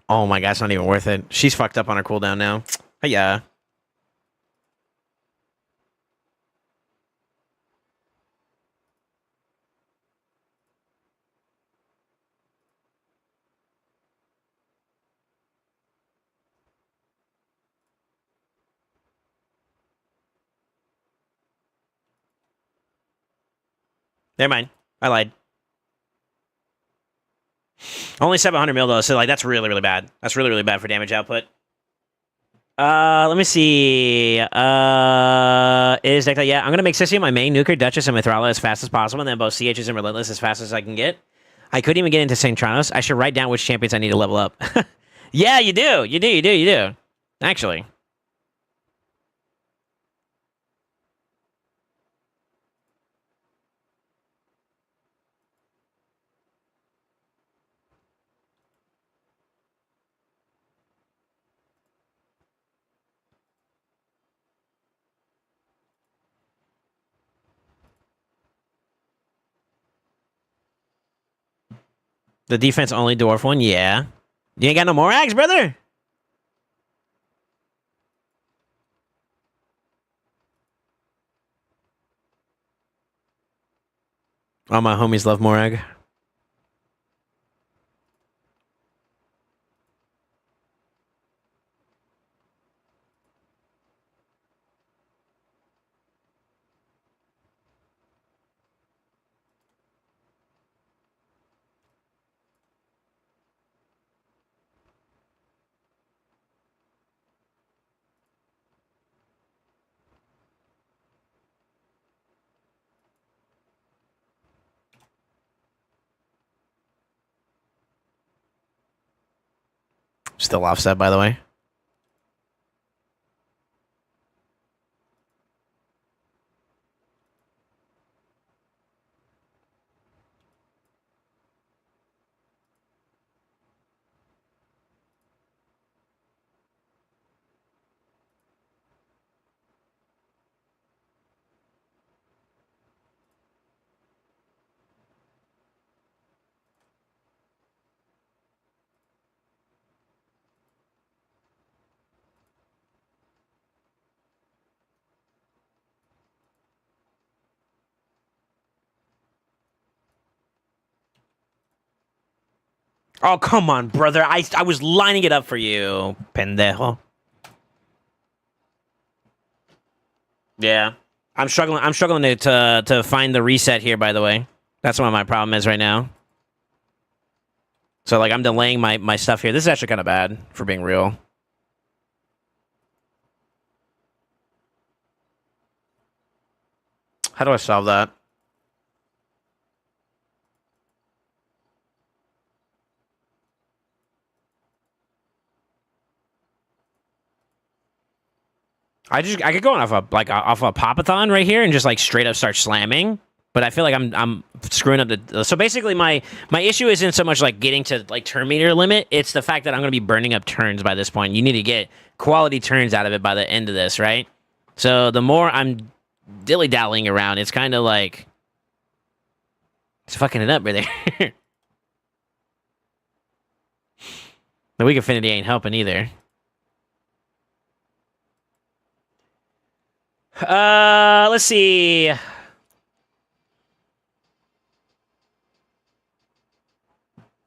Oh my god, it's not even worth it. She's fucked up on her cooldown now. Yeah. Never mind. I lied. Only 700 mil though, so like that's really really bad. That's really really bad for damage output. Let me see. Is that yeah? I'm gonna make Sissy my main nuker, Duchess, and Mithrala as fast as possible, and then both CHs and Relentless as fast as I can get. I couldn't even get into St. Tranos. I should write down which champions I need to level up. Yeah, you do. You do. Actually. The defense only dwarf one, yeah. You ain't got no more ags, brother? All my homies love Morag. Still offset, by the way. Oh, come on, brother. I was lining it up for you, pendejo. Yeah. I'm struggling to find the reset here, by the way. That's what my problem is right now. So, like, I'm delaying my stuff here. This is actually kind of bad, for being real. How do I solve that? I could go off a Popathon right here and just like straight up start slamming, but I feel like I'm screwing up the. So basically, my issue isn't so much like getting to like turn meter limit. It's the fact that I'm going to be burning up turns by this point. You need to get quality turns out of it by the end of this, right? So the more I'm dilly dallying around, it's kind of like it's fucking it up right there. The weak affinity ain't helping either. Let's see.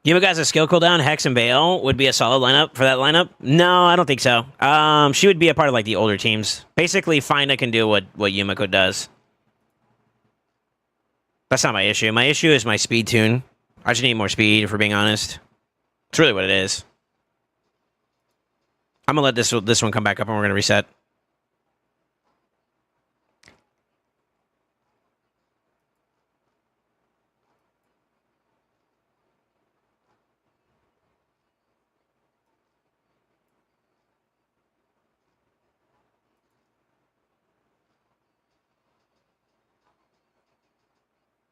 Give a guys a skill cooldown. Hex and Bale would be a solid lineup for that lineup. No, I don't think so. She would be a part of like the older teams. Basically, Finda can do what Yumiko does. That's not my issue. My issue is my speed tune. I just need more speed, if we're being honest. It's really what it is. I'm gonna let this one come back up, and we're gonna reset.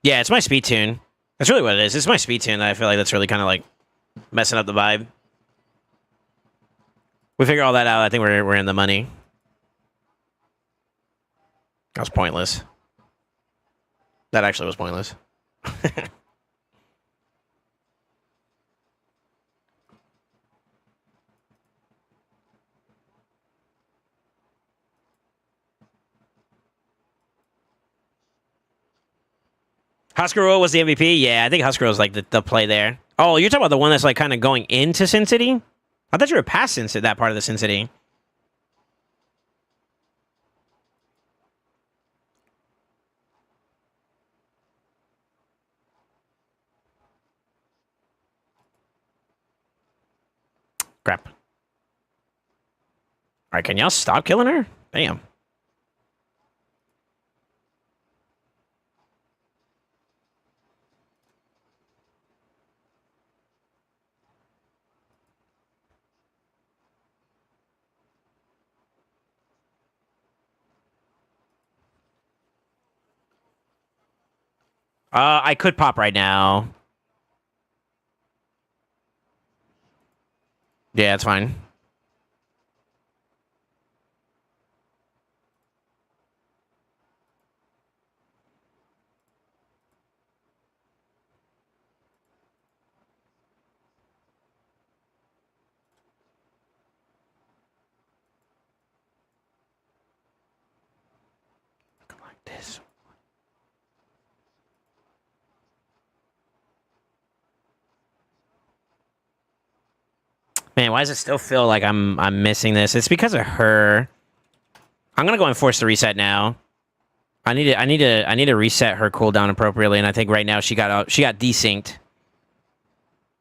Yeah, it's my speed tune. That's really what it is. It's my speed tune that I feel like that's really kind of like messing up the vibe. We figure all that out. I think we're in the money. That was pointless. That actually was pointless. Huskarua was the MVP? Yeah, I think Huskarua was like the play there. Oh, you're talking about the one that's like kind of going into Sin City? I thought you were past that part of the Sin City. Crap. All right, can y'all stop killing her? Damn. I could pop right now. Yeah, it's fine. Like this. Man, why does it still feel like I'm missing this? It's because of her. I'm gonna go and force the reset now. I need to reset her cooldown appropriately, and I think right now she got desynced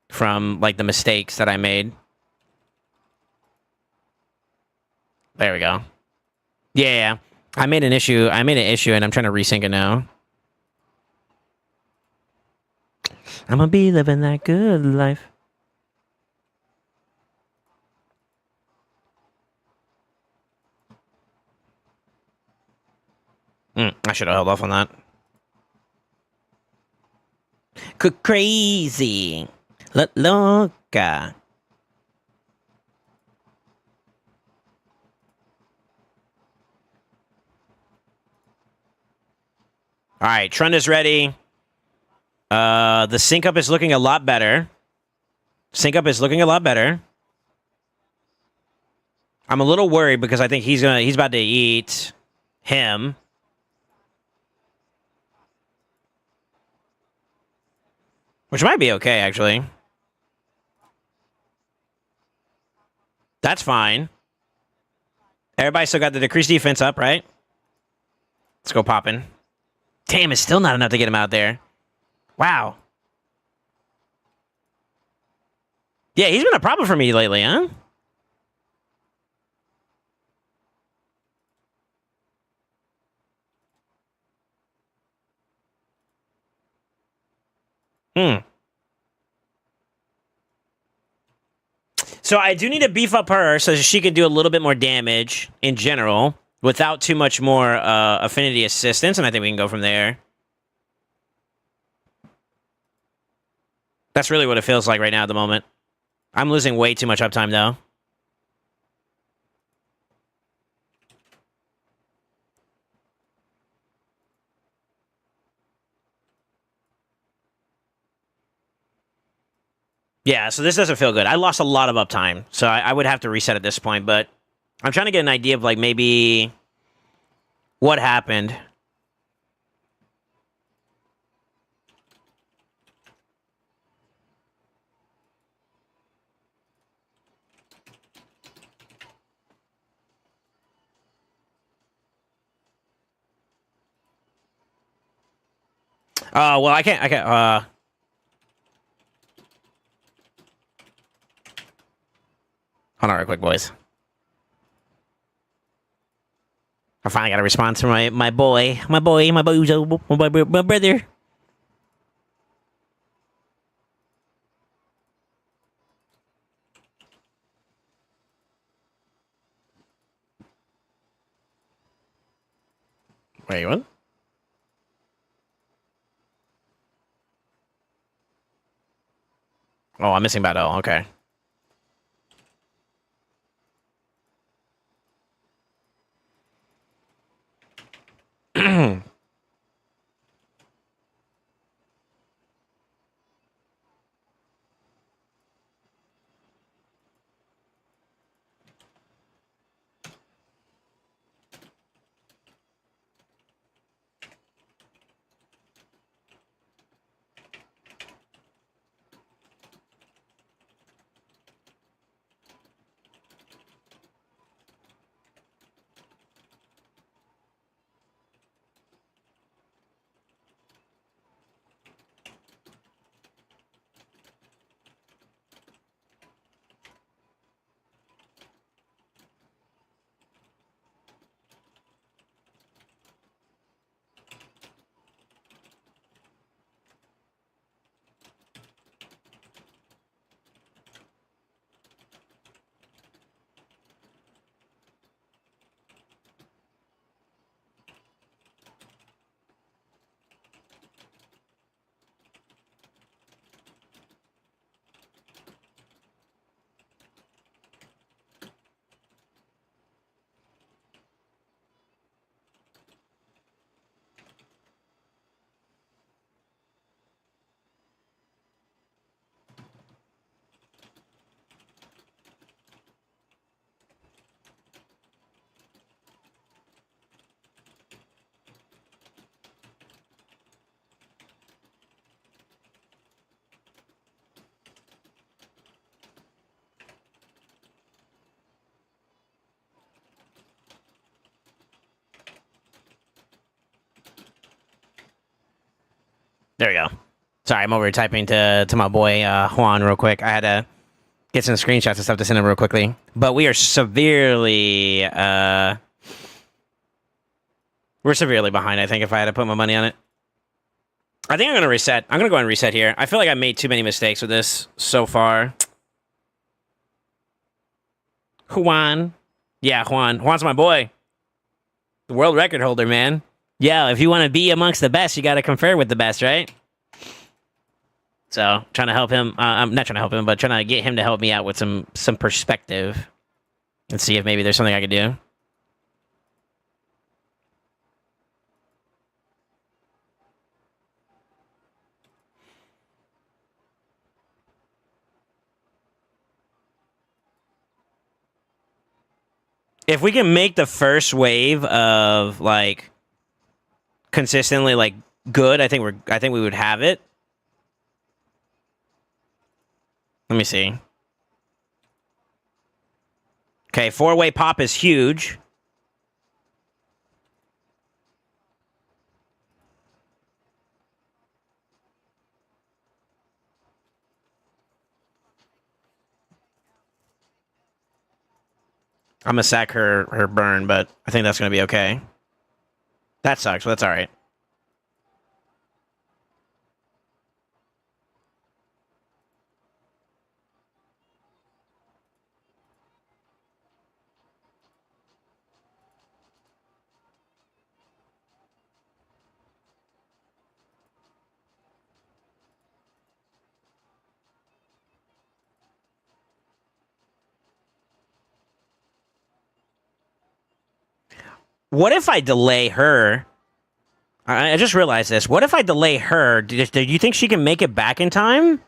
from like the mistakes that I made. There we go. Yeah, I made an issue, and I'm trying to resync it now. I'm gonna be living that good life. I should have held off on that. Crazy. Loca. All right, Trund is ready. The sync up is looking a lot better. I'm a little worried because I think he's about to eat him. Which might be okay, actually. That's fine. Everybody still got the decreased defense up, right? Let's go popping. Damn, it's still not enough to get him out there. Wow. Yeah, he's been a problem for me lately, huh? So I do need to beef up her so she can do a little bit more damage in general without too much more affinity assistance, and I think we can go from there. That's really what it feels like right now at the moment. I'm losing way too much uptime, though. Yeah, so this doesn't feel good. I lost a lot of uptime, so I would have to reset at this point, but I'm trying to get an idea of, like, maybe what happened. Well, I can't, hold on real quick, boys. I finally got a response from my brother. Wait, what? Oh, I'm missing battle. Okay. There we go. Sorry, I'm over typing to my boy Juan real quick. I had to get some screenshots and stuff to send him real quickly. But we are severely we're severely behind, I think, if I had to put my money on it. I think I'm going to reset. I'm going to go ahead and reset here. I feel like I made too many mistakes with this so far. Juan. Yeah, Juan. Juan's my boy. The world record holder, man. Yeah, if you want to be amongst the best, you got to confer with the best, right? So, trying to help him. I'm not trying to help him, but trying to get him to help me out with some perspective. And see if maybe there's something I could do. If we can make the first wave of like consistently like good, I think we would have it. Let me see. Okay, 4-way pop is huge. I'm gonna sack her burn, but I think that's gonna be okay. That sucks, but that's all right. What if I delay her? I just realized this. What if I delay her? Do you think she can make it back in time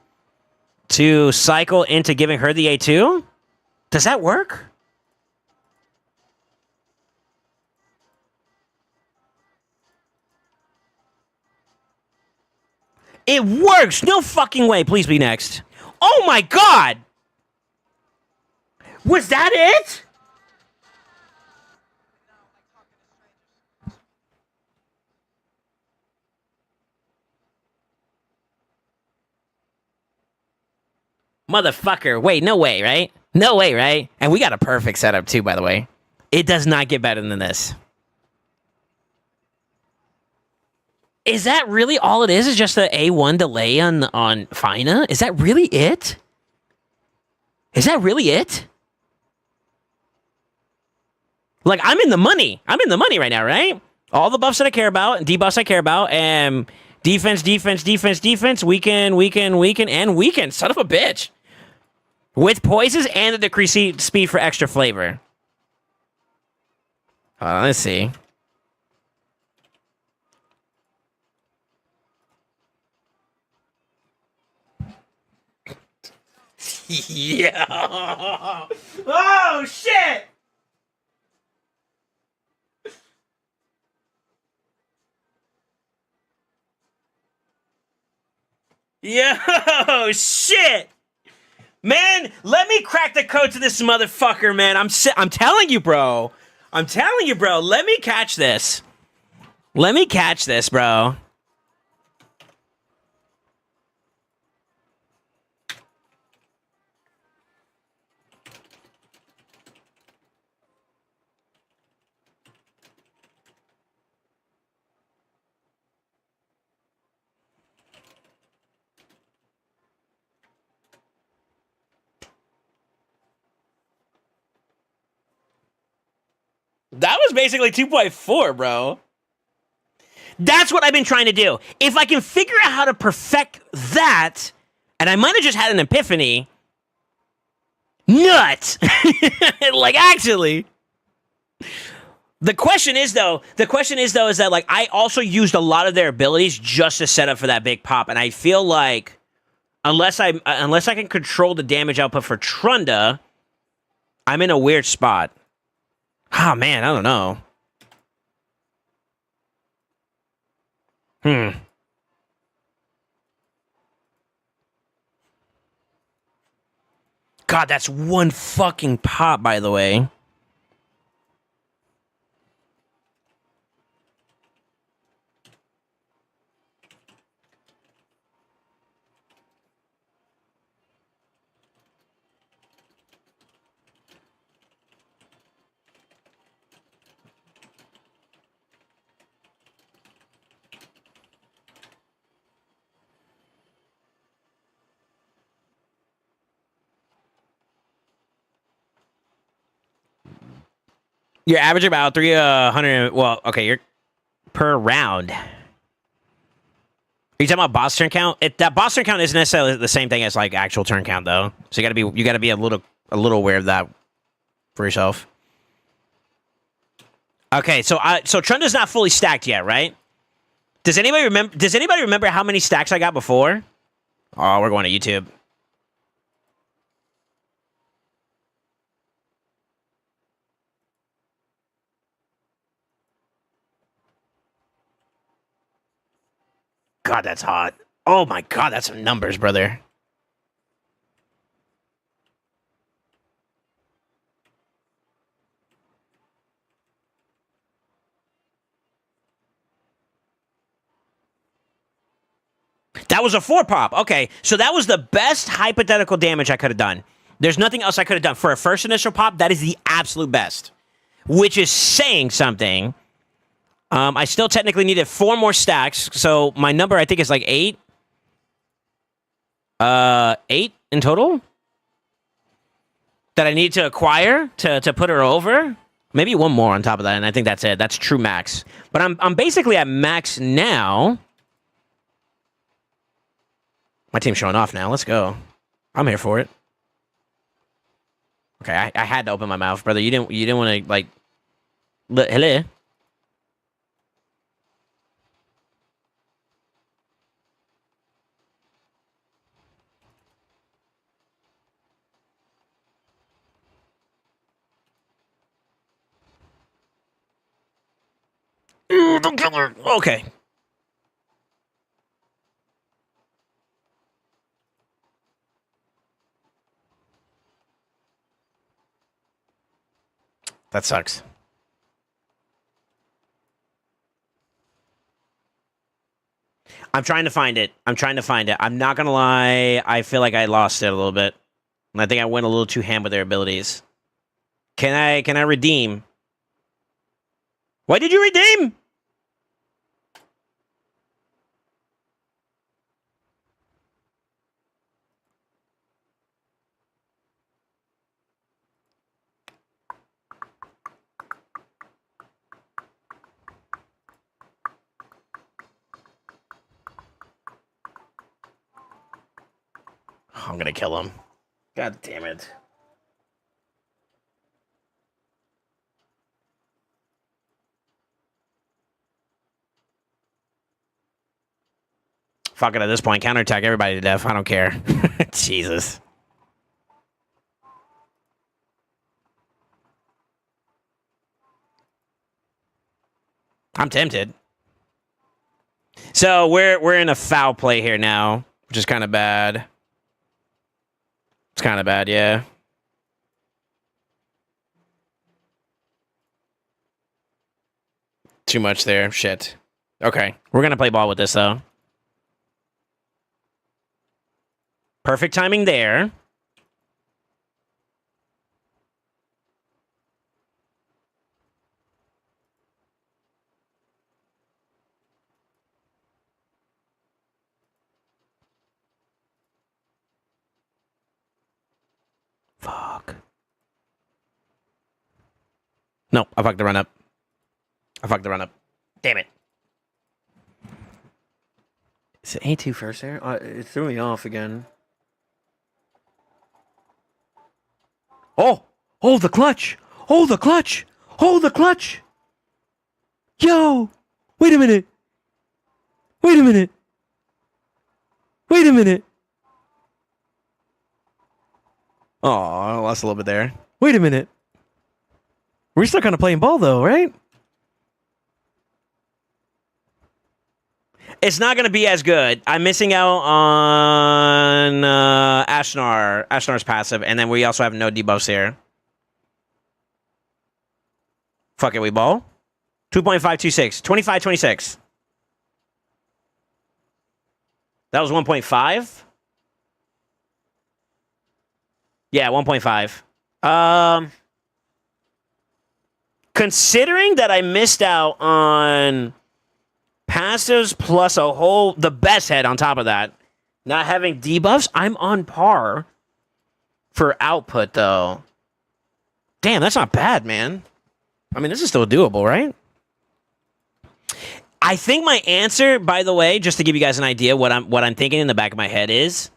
to cycle into giving her the A2? Does that work? It works! No fucking way. Please be next. Oh my god! Was that it? Motherfucker. Wait, no way, right? No way, right? And we got a perfect setup too, by the way. It does not get better than this. Is that really all it is? Is just the A1 delay on Fina? Is that really it? Is that really it? Like, I'm in the money. I'm in the money right now, right? All the buffs that I care about, and debuffs I care about, and defense, weaken, and weaken. Son of a bitch. With poises and the decreased speed for extra flavor. Hold on, let's see. Yeah. Oh, shit. Yo, shit. Man, let me crack the code to this motherfucker, man. I'm telling you, bro. I'm telling you, bro. Let me catch this. Let me catch this, bro. That was basically 2.4, bro. That's what I've been trying to do. If I can figure out how to perfect that, and I might have just had an epiphany. Nuts! Like, actually. The question is though, is that, like, I also used a lot of their abilities just to set up for that big pop, and I feel like unless I can control the damage output for Trunda, I'm in a weird spot. Oh, man, I don't know. God, that's one fucking pop, by the way. You're averaging about 300. Well, okay, you're per round. Are you talking about boss turn count? That boss turn count isn't necessarily the same thing as like actual turn count, though. So you gotta be a little aware of that for yourself. Okay, so Trunda's not fully stacked yet, right? Does anybody remember how many stacks I got before? Oh, we're going to YouTube. God, that's hot. Oh my God, that's some numbers, brother. That was a 4-pop. Okay, so that was the best hypothetical damage I could have done. There's nothing else I could have done. For a first initial pop, that is the absolute best. Which is saying something. I still technically needed 4 more stacks, so my number, I think, is like 8. 8 in total? That I need to acquire to put her over? Maybe 1 more on top of that, and I think that's it. That's true max. But I'm basically at max now. My team's showing off now. Let's go. I'm here for it. Okay, I had to open my mouth, brother. You didn't want to like. Hello. Don't kill her. Okay. That sucks. I'm trying to find it. I'm not gonna lie. I feel like I lost it a little bit. And I think I went a little too ham with their abilities. Can I redeem? Why did you redeem? I'm gonna kill him. God damn it. Fuck it, at this point, counterattack everybody to death. I don't care. Jesus. I'm tempted. So we're in a foul play here now, which is kind of bad. It's kind of bad, yeah. Too much there. Shit. Okay. We're going to play ball with this, though. Perfect timing there. Fuck. No, I fucked the run up. Damn it. Is it A2 first there? It threw me off again. Oh! Oh, the clutch! Oh, the clutch! Oh, the clutch! Yo! Wait a minute! Wait a minute! Wait a minute! Oh, I lost a little bit there. Wait a minute. We're still kind of playing ball, though, right? It's not going to be as good. I'm missing out on Ashnar's passive, and then we also have no debuffs here. Fuck it, we ball. 2.526. 25-26. That was 1.5? Yeah, 1.5. Considering that I missed out on passives plus the best head on top of that, not having debuffs, I'm on par for output, though. Damn, that's not bad, man. I mean, this is still doable, right? I think my answer, by the way, just to give you guys an idea, what I'm thinking in the back of my head is,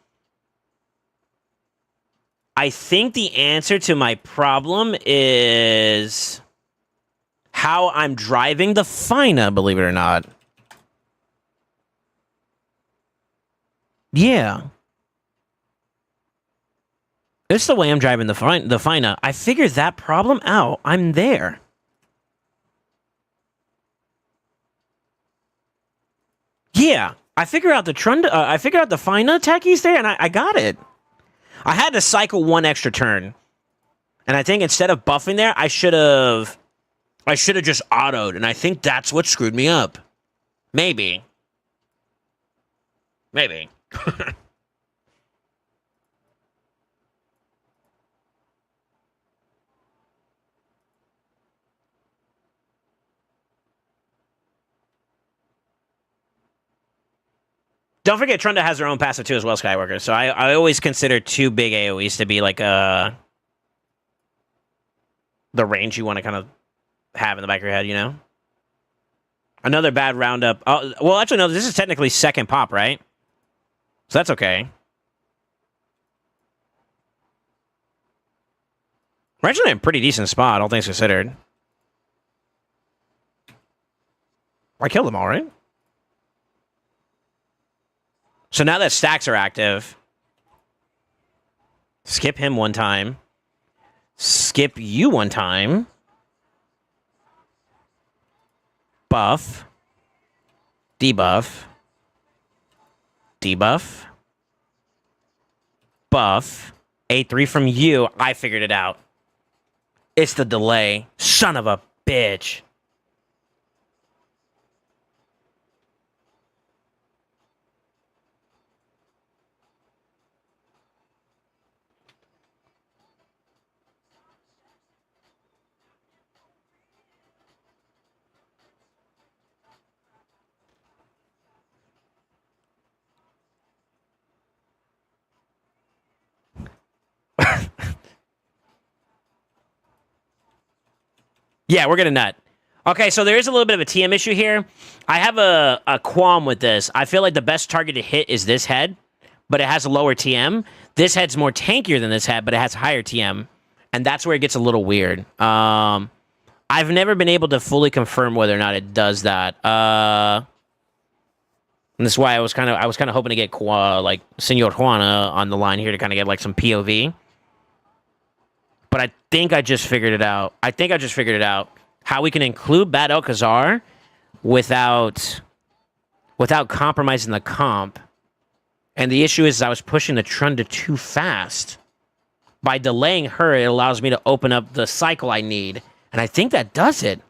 I think the answer to my problem is how I'm driving the Fina, believe it or not. Yeah. It's the way I'm driving the Fina. I figured that problem out. I'm there. Yeah. I figured out I figured out the Fina techies there, and I got it. I had to cycle one extra turn. And I think instead of buffing there, I should have just autoed, and I think that's what screwed me up. Maybe. Maybe. Don't forget, Trunda has her own passive too as well, Skywalker. So I always consider two big AoEs to be like the range you want to kind of have in the back of your head, you know? Another bad roundup. Oh, well, actually, no, this is technically second pop, right? So that's okay. We're actually in a pretty decent spot, all things considered. I killed them all, right? So now that stacks are active, skip him one time. Skip you one time. Buff. Debuff. Debuff. Buff. A3 from you. I figured it out. It's the delay. Son of a bitch. Yeah, we're gonna nut. Okay, so there is a little bit of a TM issue here. I have a qualm with this. I feel like the best target to hit is this head, but it has a lower TM. This head's more tankier than this head, but it has higher TM. And that's where it gets a little weird. I've never been able to fully confirm whether or not it does that. And this is why I was kind of hoping to get like Senor Juana on the line here to kind of get like some POV. But I think I just figured it out. How we can include Bad Alcazar without compromising the comp. And the issue is I was pushing the Trunda too fast. By delaying her, it allows me to open up the cycle I need. And I think that does it.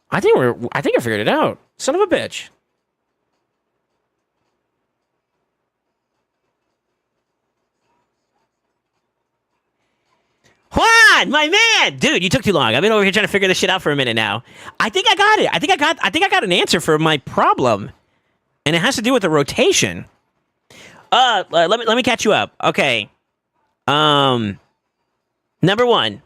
I think I figured it out. Son of a bitch. Juan, my man, dude, you took too long. I've been over here trying to figure this shit out for a minute now. I think I got it. I think I got an answer for my problem, and it has to do with the rotation. Let me catch you up. Okay. Number one,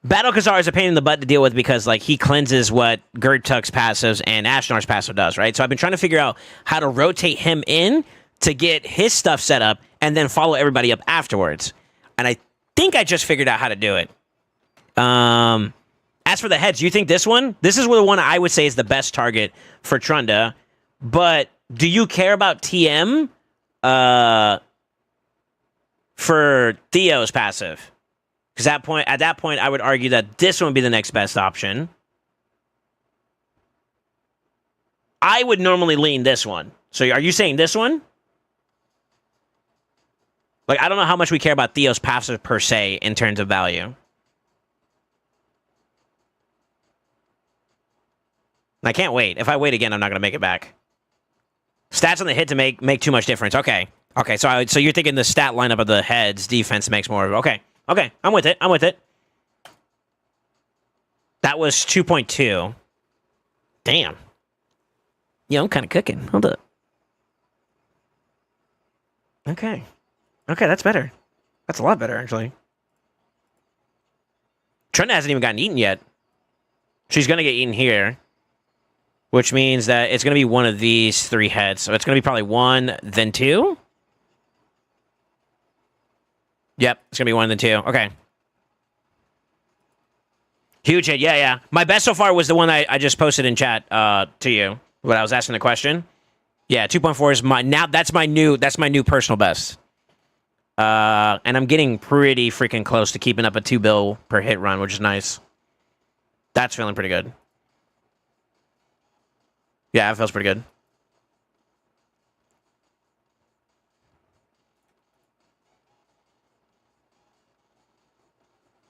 Battle Khazar is a pain in the butt to deal with because like he cleanses what Gurtuk's passives and Ashnar's passive does, right? So I've been trying to figure out how to rotate him in to get his stuff set up and then follow everybody up afterwards. And I think I just figured out how to do it. As for the heads, you think this one? This is the one I would say is the best target for Trunda. But do you care about TM for Theo's passive? Because at that point, I would argue that this one would be the next best option. I would normally lean this one. So are you saying this one? Like, I don't know how much we care about Theo's passive per se in terms of value. I can't wait. If I wait again, I'm not going to make it back. Stats on the hit to make too much difference. Okay. Okay, so you're thinking the stat lineup of the heads defense makes more of it. Okay. Okay, I'm with it. That was 2.2. Damn. Yeah, I'm kind of cooking. Hold up. Okay. Okay, that's better. That's a lot better, actually. Trent hasn't even gotten eaten yet. She's going to get eaten here, which means that it's going to be one of these 3 heads. So it's going to be probably 1, then 2. Yep, it's going to be 1, then 2. Okay. Huge hit. Yeah, yeah. My best so far was the one I just posted in chat to you when I was asking the question. Yeah, 2.4 is my that's my new personal best. And I'm getting pretty freaking close to keeping up a 2 bill per hit run, which is nice. That's feeling pretty good. Yeah, it feels pretty good.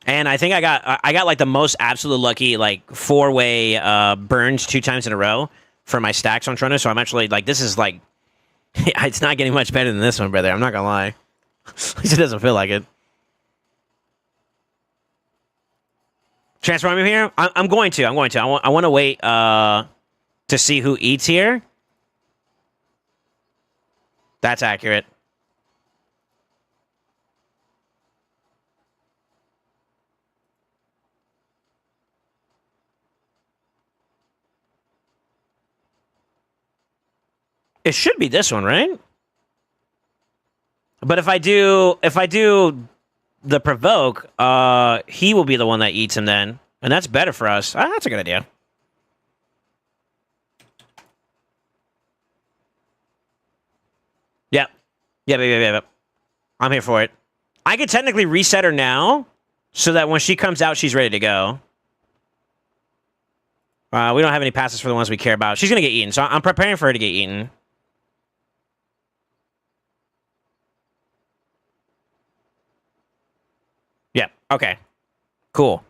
And I think I got like the most absolute lucky like 4-way burns 2 times in a row for my stacks on Trono. So I'm actually like, this is like, it's not getting much better than this one, brother. I'm not gonna lie. At least it doesn't feel like it. Transform him here? I'm going to. I want to wait to see who eats here. That's accurate. It should be this one, right? But if I do the provoke, he will be the one that eats him then. And that's better for us. That's a good idea. Yep. Yep. I'm here for it. I could technically reset her now so that when she comes out, she's ready to go. We don't have any passes for the ones we care about. She's going to get eaten, so I'm preparing for her to get eaten. Yep. Okay. Cool.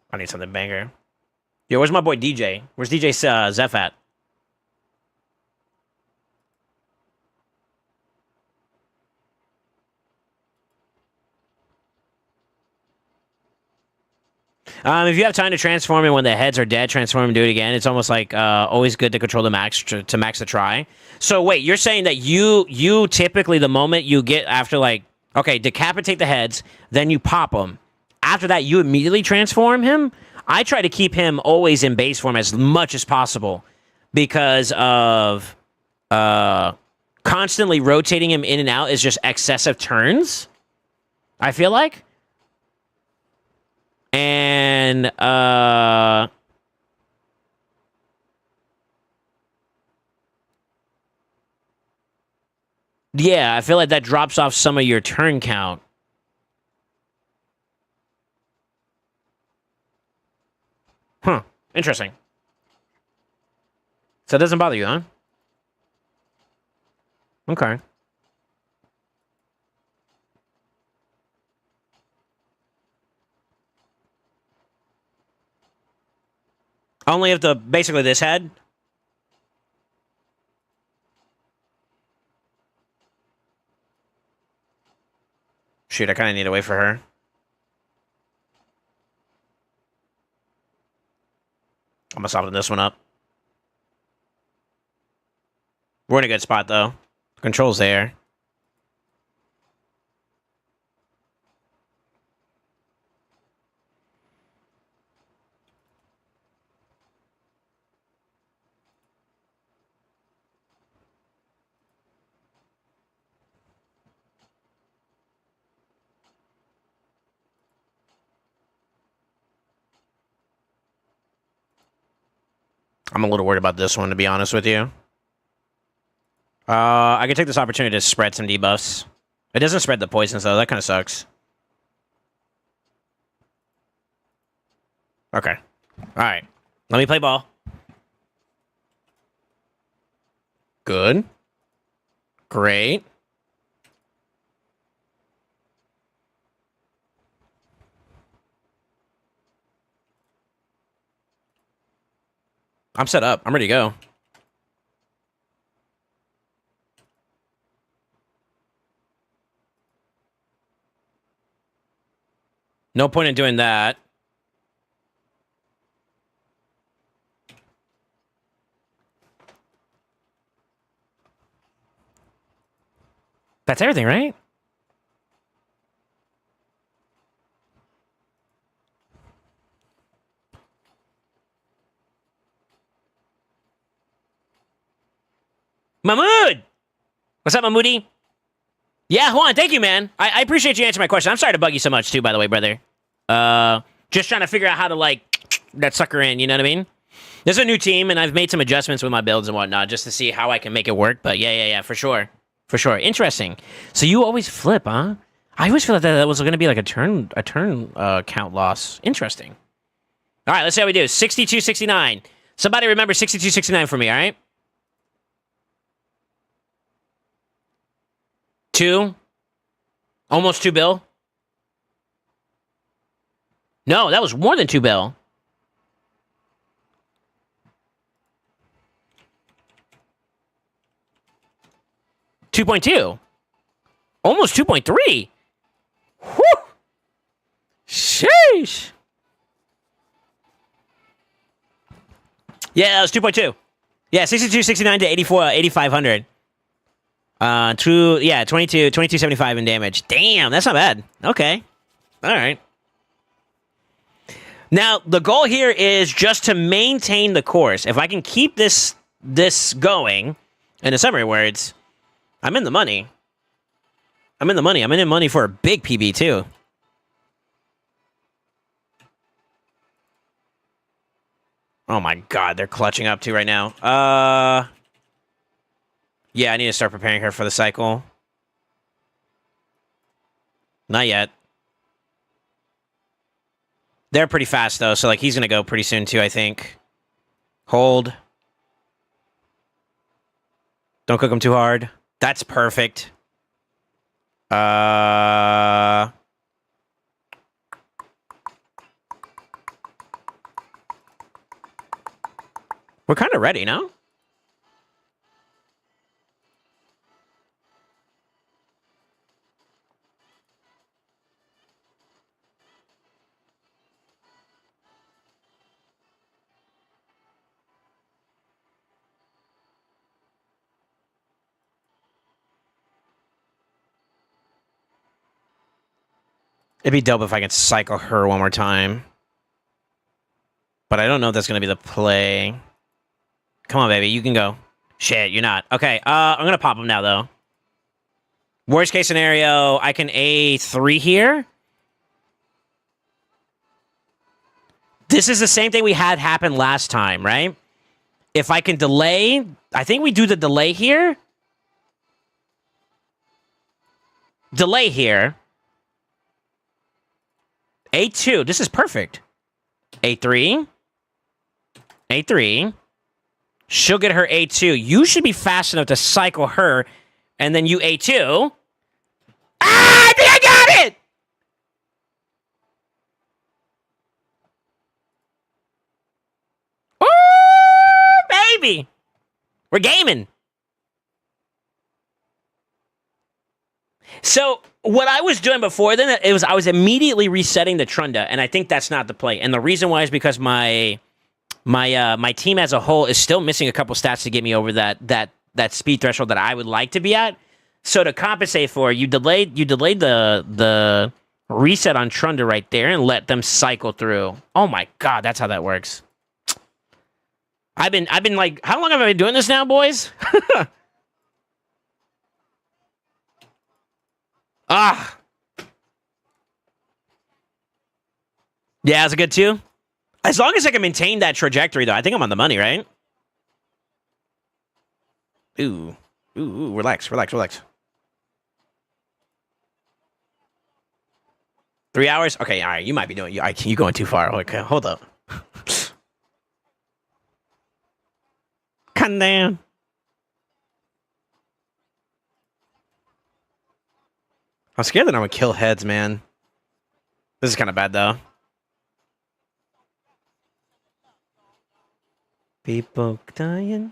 I need something banger. Yo, where's my boy DJ? Where's DJ Zeph at? If you have time to transform and when the heads are dead, transform and do it again. It's almost like always good to control the max to max the try. So wait, you're saying that you typically the moment you get after like okay, decapitate the heads, then you pop them. After that, you immediately transform him. I try to keep him always in base form as much as possible because of constantly rotating him in and out is just excessive turns. I feel like. And yeah, I feel like that drops off some of your turn count. Huh. Interesting. So it doesn't bother you, huh? Okay. Only if the basically this head. Shoot, I kind of need to wait for her. I'm gonna soften this one up. We're in a good spot though. Control's there. I'm a little worried about this one, to be honest with you. I could take this opportunity to spread some debuffs. It doesn't spread the poisons, though. That kind of sucks. Okay. All right. Let me play ball. Good. Great. I'm set up. I'm ready to go. No point in doing that. That's everything, right? Mahmood! What's up, Mahmoodi? Yeah, Juan, thank you, man. I appreciate you answering my question. I'm sorry to bug you so much, too, by the way, brother. Just trying to figure out how to, like, that sucker in, you know what I mean? There's a new team, and I've made some adjustments with my builds and whatnot just to see how I can make it work. But yeah, for sure. For sure. Interesting. So you always flip, huh? I always feel like that was going to be like a turn count loss. Interesting. All right, let's see how we do. 62-69. Somebody remember 62-69 for me, all right? 2. Almost 2 bill. No, that was more than 2 bill. $2.2. Almost 2.3. Whew. Sheesh. Yeah, that was 2.2. Yeah, 62-69 to 8,500. True. Yeah, 2275 in damage. Damn, that's not bad. Okay. All right. Now, the goal here is just to maintain the course. If I can keep this going, in a summary words, I'm in the money. I'm in the money. I'm in the money for a big PB, too. Oh, my God. They're clutching up, too, right now. Yeah, I need to start preparing her for the cycle. Not yet. They're pretty fast, though, so, like, he's going to go pretty soon, too, I think. Hold. Don't cook him too hard. That's perfect. We're kind of ready, no? It'd be dope if I could cycle her one more time. But I don't know if that's going to be the play. Come on, baby. You can go. Shit, you're not. Okay, I'm going to pop him now, though. Worst case scenario, I can A3 here. This is the same thing we had happen last time, right? If I can delay, I think we do the delay here. Delay here. A2. This is perfect. A3. A3. She'll get her A2. You should be fast enough to cycle her, and then you A2. Ah, I think I got it! Ooh, baby! We're gaming. So what I was doing before then, I was immediately resetting the Trunda, and I think that's not the play. And the reason why is because my team as a whole is still missing a couple stats to get me over that speed threshold that I would like to be at. So to compensate for, you delayed the reset on Trunda right there and let them cycle through. Oh my God, that's how that works. I've been like, how long have I been doing this now, boys? Ah. Yeah, it's a good 2. As long as I can maintain that trajectory, though, I think I'm on the money, right? Ooh, relax. 3 hours? Okay, all right. You might be doing. You going too far? Okay, hold up. Calm down. I'm scared that I'm gonna kill heads, man. This is kind of bad, though. People dying.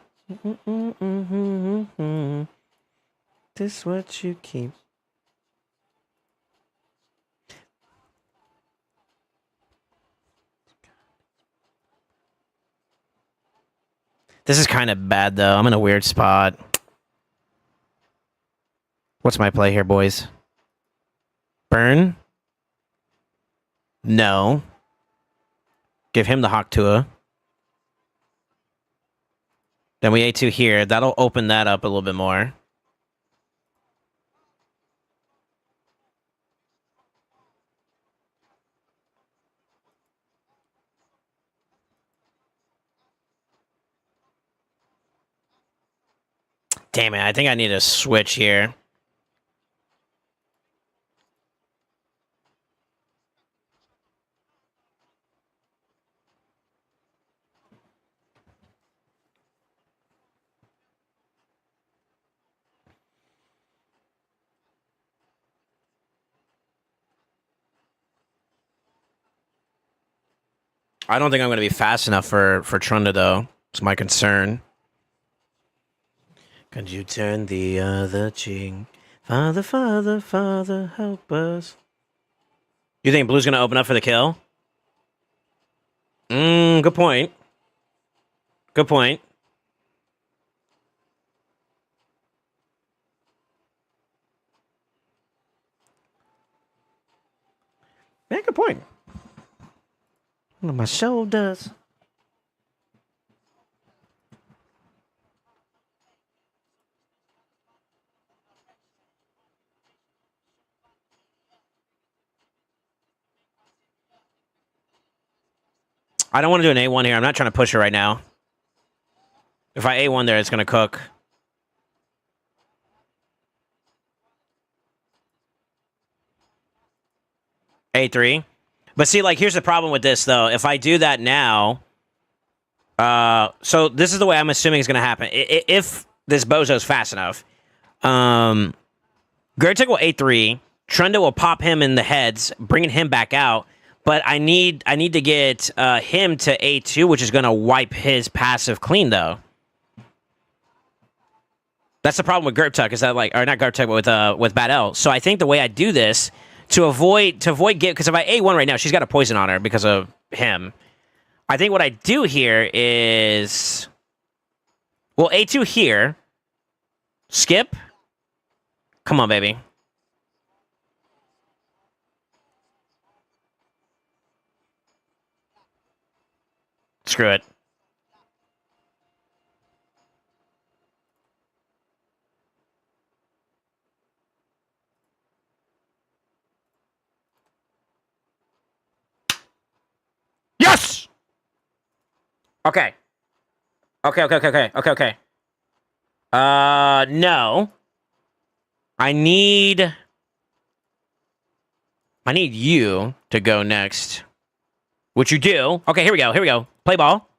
This what you keep. This is kind of bad, though. I'm in a weird spot. What's my play here, boys? Burn? No. Give him the Hawk Tua. Then we A2 here. That'll open that up a little bit more. Damn it, I think I need a switch here. I don't think I'm going to be fast enough for Trunda, though. It's my concern. Could you turn the other cheek? Father, Father, Father, help us. You think Blue's going to open up for the kill? Good point. Good point. Man, good point. My shoulders. I don't want to do an A1 here. I'm not trying to push it right now. If I A1 there, it's going to cook. A3. But see, like, here's the problem with this, though. If I do that now... so this is the way I'm assuming is going to happen. If this bozo's fast enough. Gertic will A3. Trunda will pop him in the heads, bringing him back out. But I need to get him to A2, which is going to wipe his passive clean, though. That's the problem with Gerptuck, is that, like, or not Gerptuck, but with Bad L. So I think the way I do this to avoid get, because if I A1 right now, she's got a poison on her because of him. I think what I do here is, well, A2 here, skip. Come on, baby. Screw it. Yes! Okay. Okay. No. I need you to go next. Which you do. Okay, here we go. Play ball.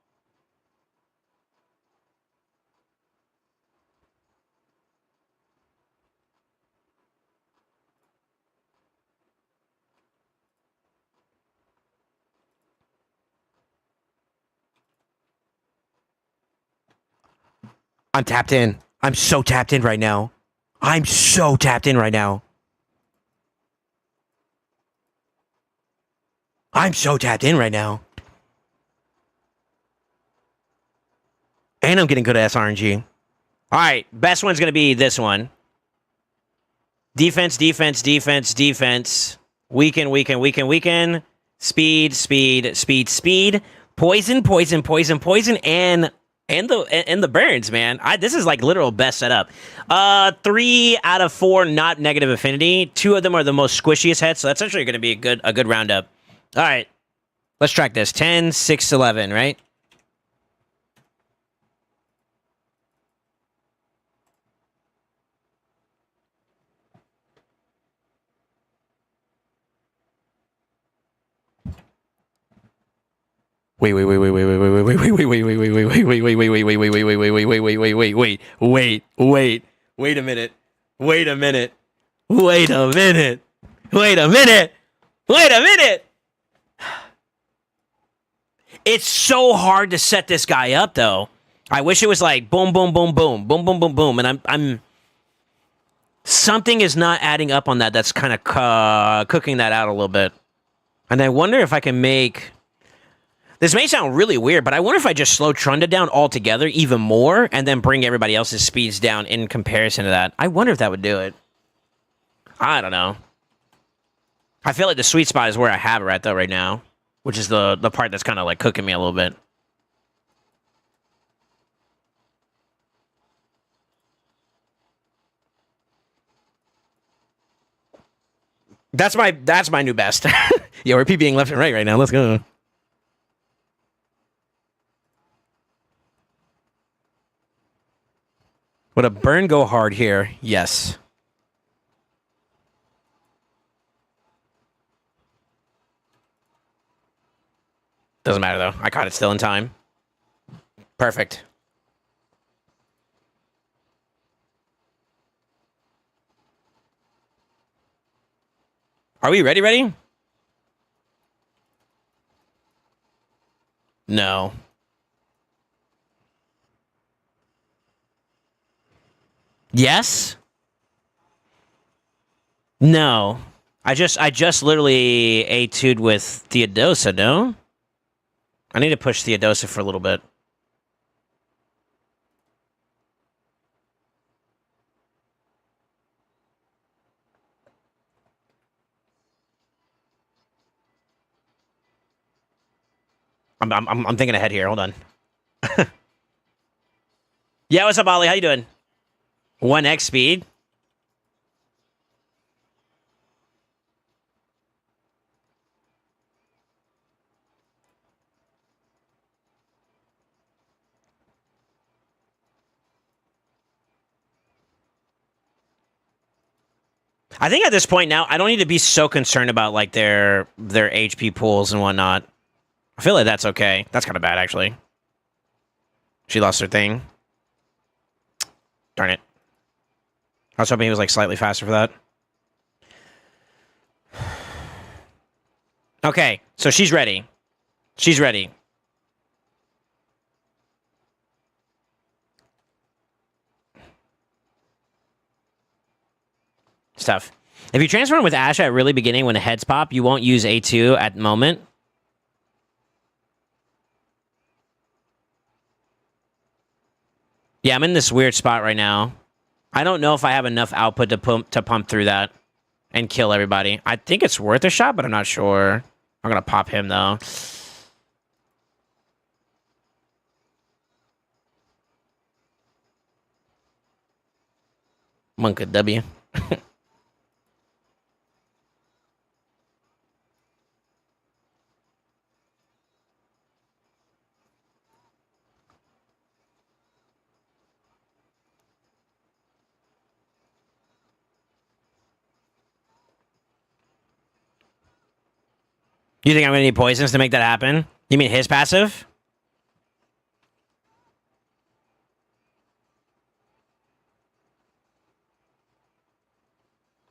I'm tapped in. I'm so tapped in right now. I'm so tapped in right now. I'm so tapped in right now. And I'm getting good at SRNG. All right, best one's going to be this one. Defense. Weaken. Speed. Poison, and the burns, man. This is like literal best setup. 3 out of 4 not negative affinity. 2 of them are the most squishiest heads, so that's actually going to be a good roundup. All right, let's track this. 10, 6, 11, right? Wait a minute. It's so hard to set this guy up, though. I wish it was like boom, and I'm something is not adding up on that. That's kind of cooking that out a little bit. And I wonder if I can make This may sound really weird, but I wonder if I just slow Trunda down altogether even more and then bring everybody else's speeds down in comparison to that. I wonder if that would do it. I don't know. I feel like the sweet spot is where I have it right though right now, which is the part that's kind of like cooking me a little bit. That's my new best. Yeah, we're PBing left and right now. Let's go. Would a burn go hard here? Yes. Doesn't matter though. I caught it still in time. Perfect. Are we ready? Ready? No. Yes? No. I just literally A2'd with Theodosa, no? I need to push Theodosa for a little bit. I'm thinking ahead here. Hold on. Yeah, what's up, Ollie? How you doing? 1x speed? I think at this point now, I don't need to be so concerned about like their HP pools and whatnot. I feel like that's okay. That's kind of bad, actually. She lost her thing. Darn it. I was hoping he was like slightly faster for that. Okay, so she's ready. She's ready. Stuff. If you transform with Asha at really beginning when the heads pop, you won't use A2 at the moment. Yeah, I'm in this weird spot right now. I don't know if I have enough output to pump through that and kill everybody. I think it's worth a shot, but I'm not sure. I'm gonna pop him though. Monka W. You think I'm gonna need poisons to make that happen? You mean his passive?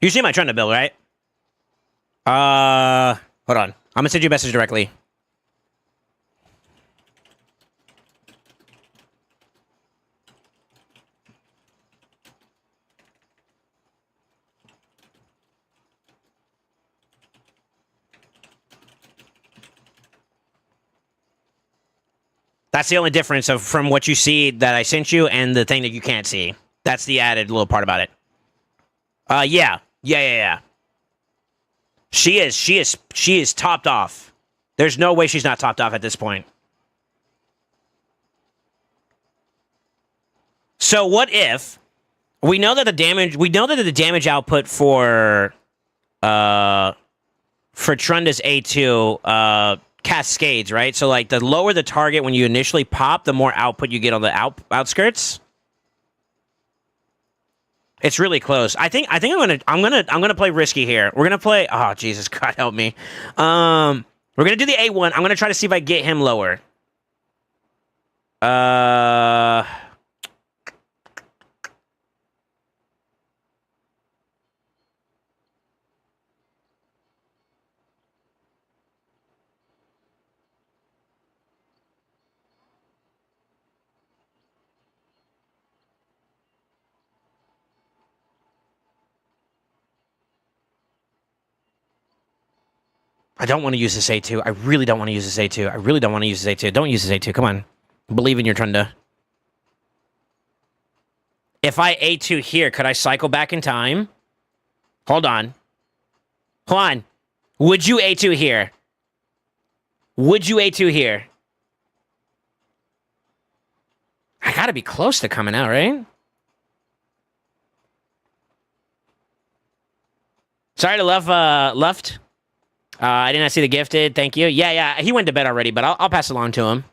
You see my trend to build, right? Hold on. I'm gonna send you a message directly. That's the only difference from what you see that I sent you and the thing that you can't see. That's the added little part about it. Yeah. She is topped off. There's no way she's not topped off at this point. So what if we know that the damage output for Trunda's A2 cascades, right? So like the lower the target when you initially pop, the more output you get on the outskirts. It's really close. I think I'm gonna play risky here. We're gonna play. Oh Jesus, God help me. We're gonna do the A1. I'm gonna try to see if I get him lower. I don't want to use this A2. I really don't want to use this A2. I really don't want to use this A2. Don't use this A2. Come on. Believe in your Trunda. If I A2 here, could I cycle back in time? Hold on. Hold on. Would you A2 here? Would you A2 here? I gotta be close to coming out, right? Sorry to left. I did not see the gifted. Thank you. Yeah. He went to bed already, but I'll pass it along to him.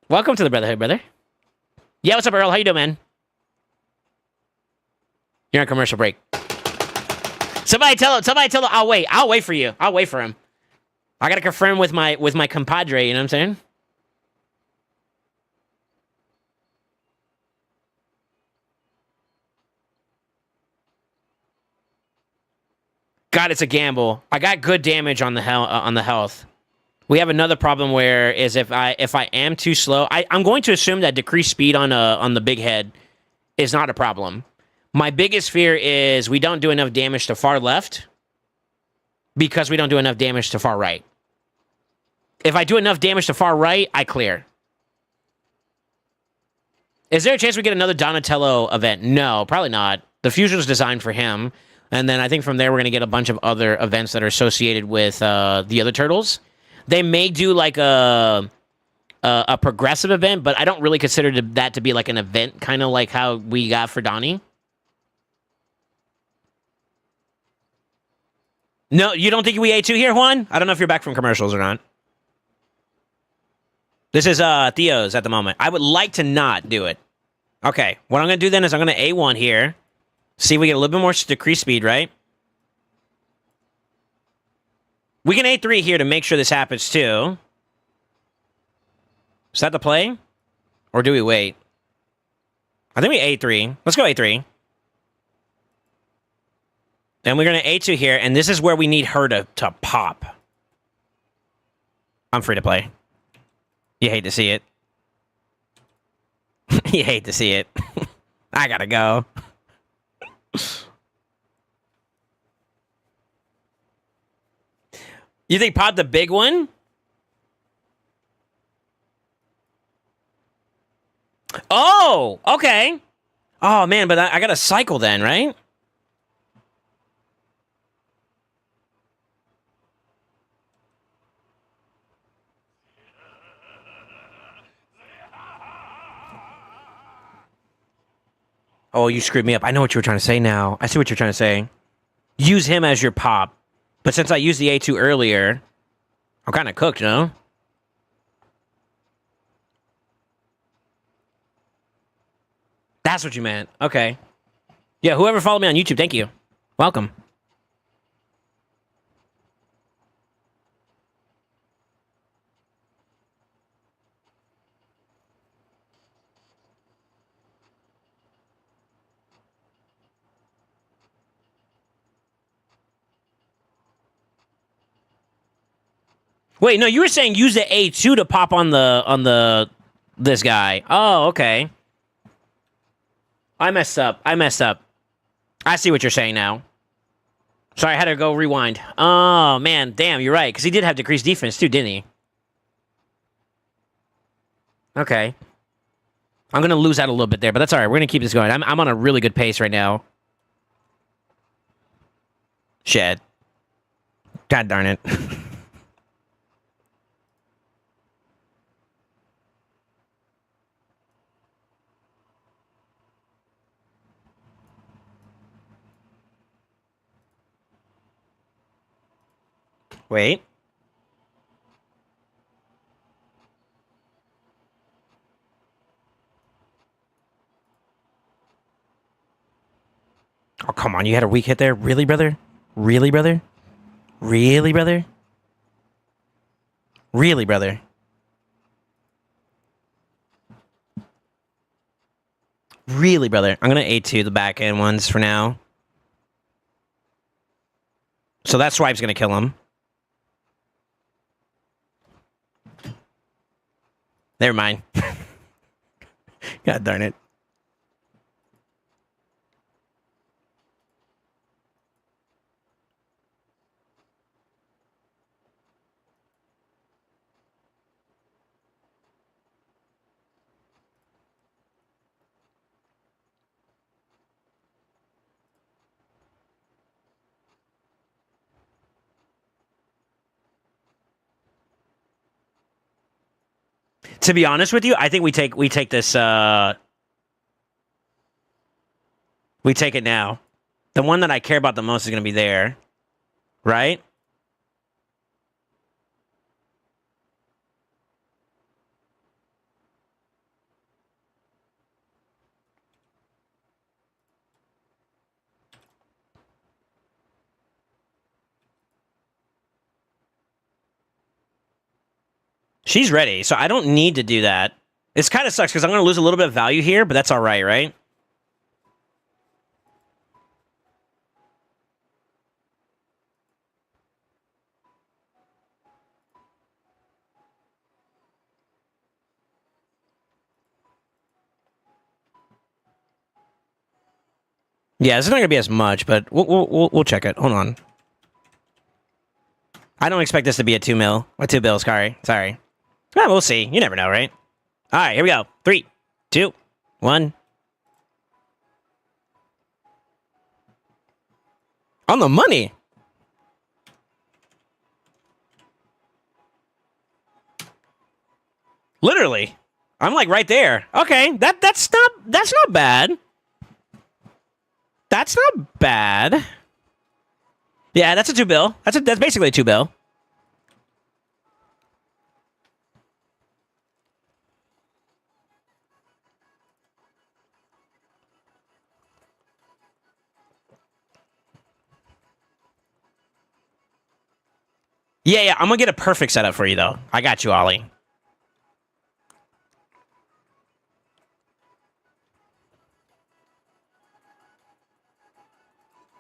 Welcome to the Brotherhood, brother. Yeah, what's up, Earl? How you doing, man? You're on commercial break. Somebody tell him. I'll wait for you. I'll wait for him. I gotta confirm with my compadre, you know what I'm saying? God, it's a gamble. I got good damage on the health. We have another problem where is if I am too slow, I'm going to assume that decreased speed on the big head is not a problem. My biggest fear is we don't do enough damage to far left because we don't do enough damage to far right. If I do enough damage to far right, I clear. Is there a chance we get another Donatello event? No, probably not. The fusion was designed for him. And then I think from there, we're going to get a bunch of other events that are associated with the other turtles. They may do like a progressive event, but I don't really consider that to be like an event, kind of like how we got for Donny. No, you don't think we A2 here, Juan? I don't know if you're back from commercials or not. This is Theo's at the moment. I would like to not do it. Okay, what I'm going to do then is I'm going to A1 here. See, we get a little bit more decreased speed, right? We can A3 here to make sure this happens, too. Is that the play? Or do we wait? I think we A3. Let's go A3. And we're going to A2 here, and this is where we need her to pop. I'm free to play. You hate to see it. You hate to see it. I gotta go. You think pop the big one? Oh, okay. Oh, man, but I gotta cycle then, right? Oh, you screwed me up. I know what you were trying to say now. I see what you're trying to say. Use him as your pop. But since I used the A2 earlier, I'm kind of cooked, you know? That's what you meant. Okay. Yeah, whoever followed me on YouTube, thank you. Welcome. Wait, no, you were saying use the A2 to pop on this guy. Oh, okay. I messed up. I see what you're saying now. Sorry, I had to go rewind. Oh, man, damn, you're right. Because he did have decreased defense too, didn't he? Okay. I'm going to lose out a little bit there, but that's all right. We're going to keep this going. I'm on a really good pace right now. Shit. God darn it. Wait. Oh, come on. You had a weak hit there? Really, brother? Really, brother? Really, brother? Really, brother? Really, brother? I'm going to A2 the back end ones for now. So that swipe's going to kill him. Never mind. God darn it. To be honest with you, I think we take this. We take it now. The one that I care about the most is going to be there, right? She's ready, so I don't need to do that. This kind of sucks because I'm going to lose a little bit of value here, but that's all right, right? Yeah, this is not going to be as much, but we'll check it. Hold on. I don't expect this to be a 2 mil. A 2 bill, sorry. Well, we'll see. You never know, right? All right, here we go. 3, 2, 1. On the money. Literally. I'm like right there. Okay, that's not bad. That's not bad. Yeah, that's a 2 bill. That's basically a 2 bill. Yeah, I'm gonna get a perfect setup for you though. I got you, Ollie.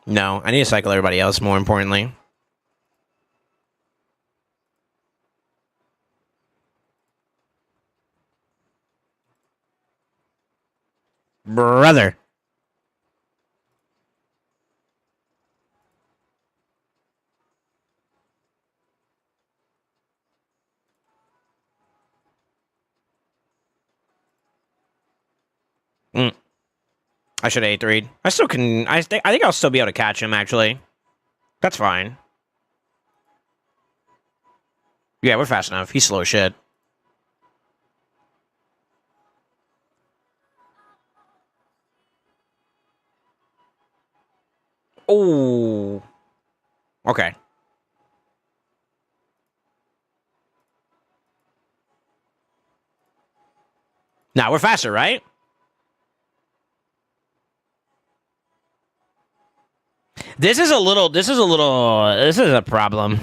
No, I need to cycle everybody else, more importantly. Brother. I should have 8-3'd. I still can... I think I'll still be able to catch him, actually. That's fine. Yeah, we're fast enough. He's slow as shit. Oh. Okay. Now we're faster, right? This is a problem.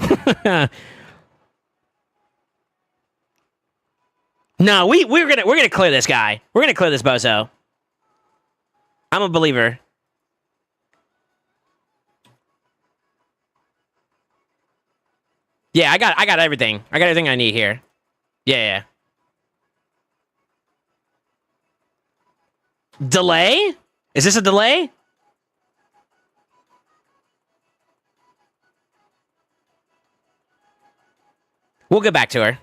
No, we're gonna clear this guy. We're gonna clear this bozo. I'm a believer. Yeah, I got everything. I got everything I need here. Yeah. Delay? Is this a delay? We'll get back to her.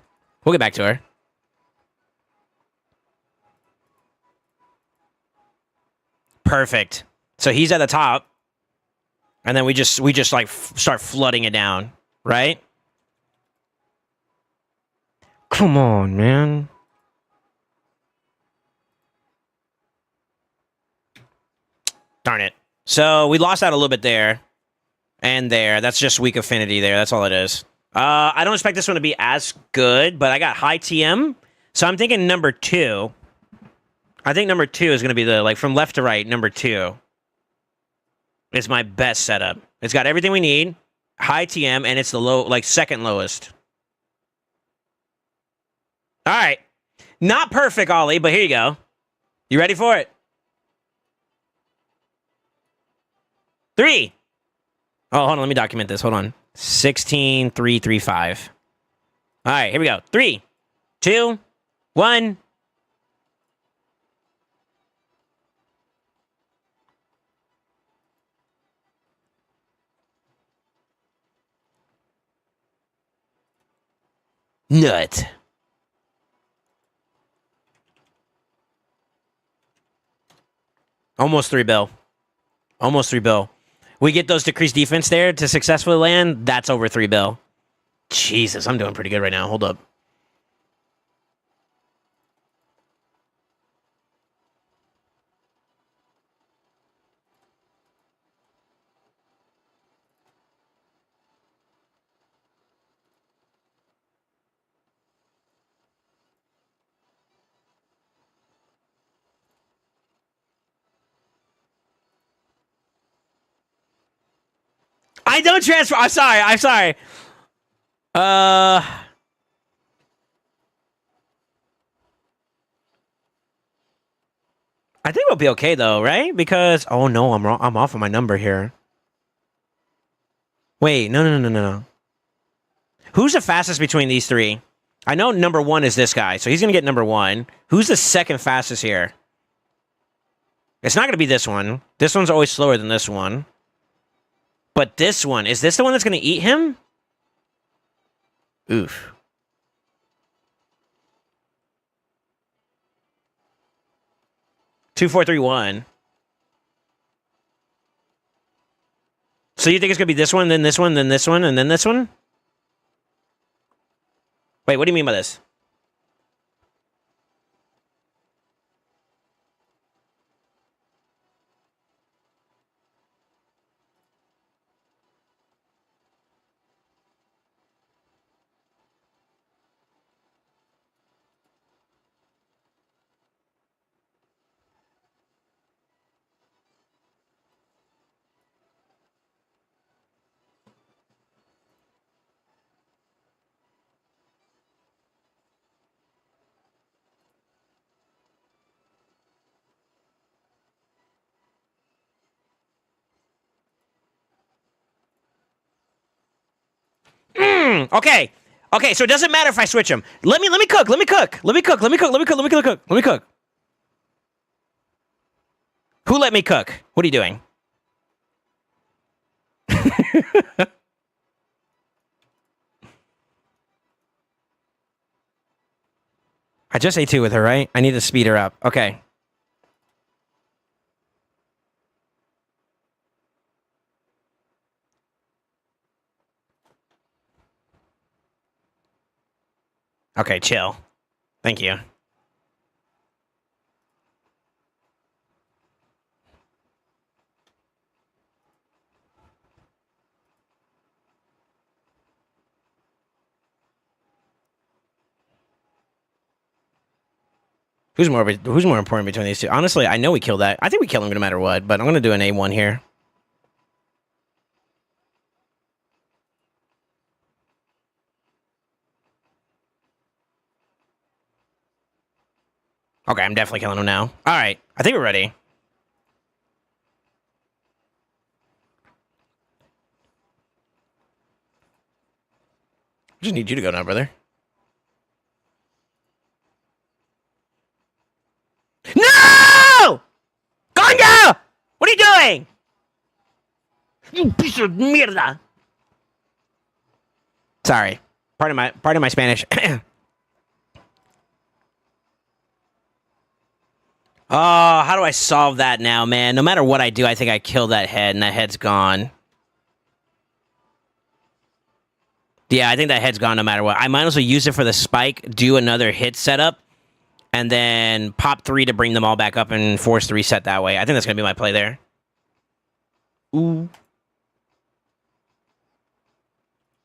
Perfect. So he's at the top. And then we just like start flooding it down, right? Come on, man. Darn it. So we lost out a little bit there. And there. That's just weak affinity there. That's all it is. I don't expect this one to be as good, but I got high TM. So I'm thinking number 2. I think number 2 is going to be the, like, from left to right, number 2 is my best setup. It's got everything we need, high TM, and it's the low, like, second lowest. All right. Not perfect, Ollie, but here you go. You ready for it? 3. Oh, hold on. Let me document this. Hold on. 16-3-3-5. All right, here we go. 3, 2, 1. Nut. Almost 3 bill. Almost 3 bill. We get those decreased defense there to successfully land, that's over 3 bill. Jesus, I'm doing pretty good right now. Hold up. I don't transfer. I'm sorry. I'm sorry. I think we'll be okay though, right? Because oh no, I'm wrong. I'm off on my number here. Wait, no. Who's the fastest between these three? I know number one is this guy, so he's gonna get number one. Who's the second fastest here? It's not gonna be this one. This one's always slower than this one. But this one, is this the one that's gonna eat him? Oof. Two, 4, 3, 1. So you think it's gonna be this one, then this one, then this one, and then this one? Wait, what do you mean by this? Okay. Okay, so it doesn't matter if I switch them. Let me cook. Let me cook. Let me cook. Let me cook. Let me cook. Let me cook. Let me cook. Who let me cook? What are you doing? I just ate two with her, right? I need to speed her up. Okay. Okay, chill. Thank you. Who's more important between these two? Honestly, I know we killed that. I think we kill him no matter what, but I'm gonna do an A1 here. Okay, I'm definitely killing him now. All right, I think we're ready. I just need you to go now, brother. No! Coño! What are you doing? You piece of mierda. Sorry. Pardon my Spanish. Oh, how do I solve that now, man? No matter what I do, I think I kill that head, and that head's gone. Yeah, I think that head's gone no matter what. I might as well use it for the spike, do another hit setup, and then pop 3 to bring them all back up and force the reset that way. I think that's going to be my play there. Ooh.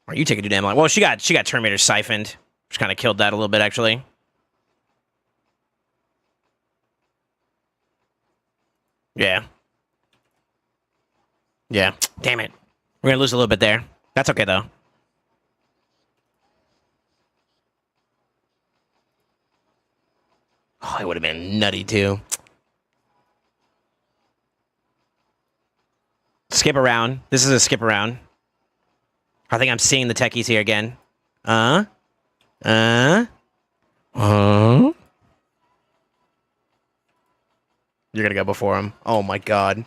Or you take a damn long. Well, she got Terminator siphoned. Which kind of killed that a little bit, actually. Yeah. Yeah. Damn it. We're going to lose a little bit there. That's okay, though. Oh, it would have been nutty, too. Skip around. This is a skip around. I think I'm seeing the techies here again. Huh? You're gonna go before him. Oh my god.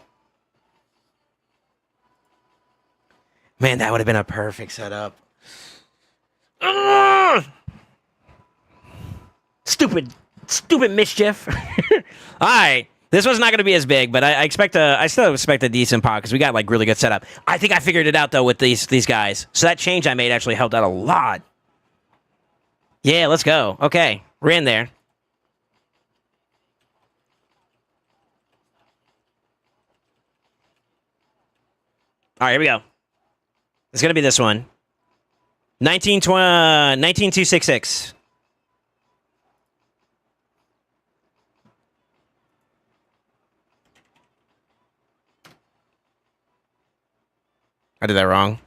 Man, that would have been a perfect setup. Stupid mischief. All right. This was not going to be as big, but I still expect a decent pot because we got like really good setup. I think I figured it out though with these guys. So that change I made actually helped out a lot. Yeah, let's go. Okay, we're in there. All right, here we go. It's going to be this one. 19266. I did that wrong.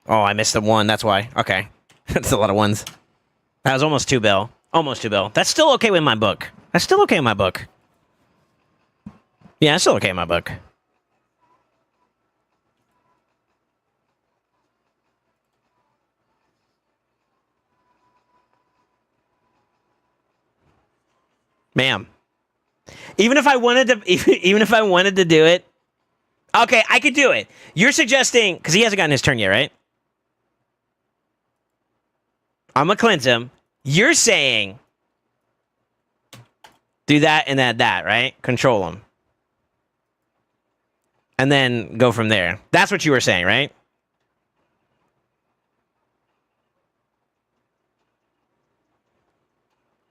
Oh, I missed the one. That's why. Okay. That's a lot of ones. That was almost 2 bill. Almost 2 bill. That's still okay with my book. That's still okay in my book. Yeah, that's still okay in my book. Ma'am. Even if I wanted to, even if I wanted to do it, okay, I could do it. You're suggesting, because he hasn't gotten his turn yet, right? I'm gonna cleanse him. You're saying do that and that, right? Control him. And then go from there. That's what you were saying, right?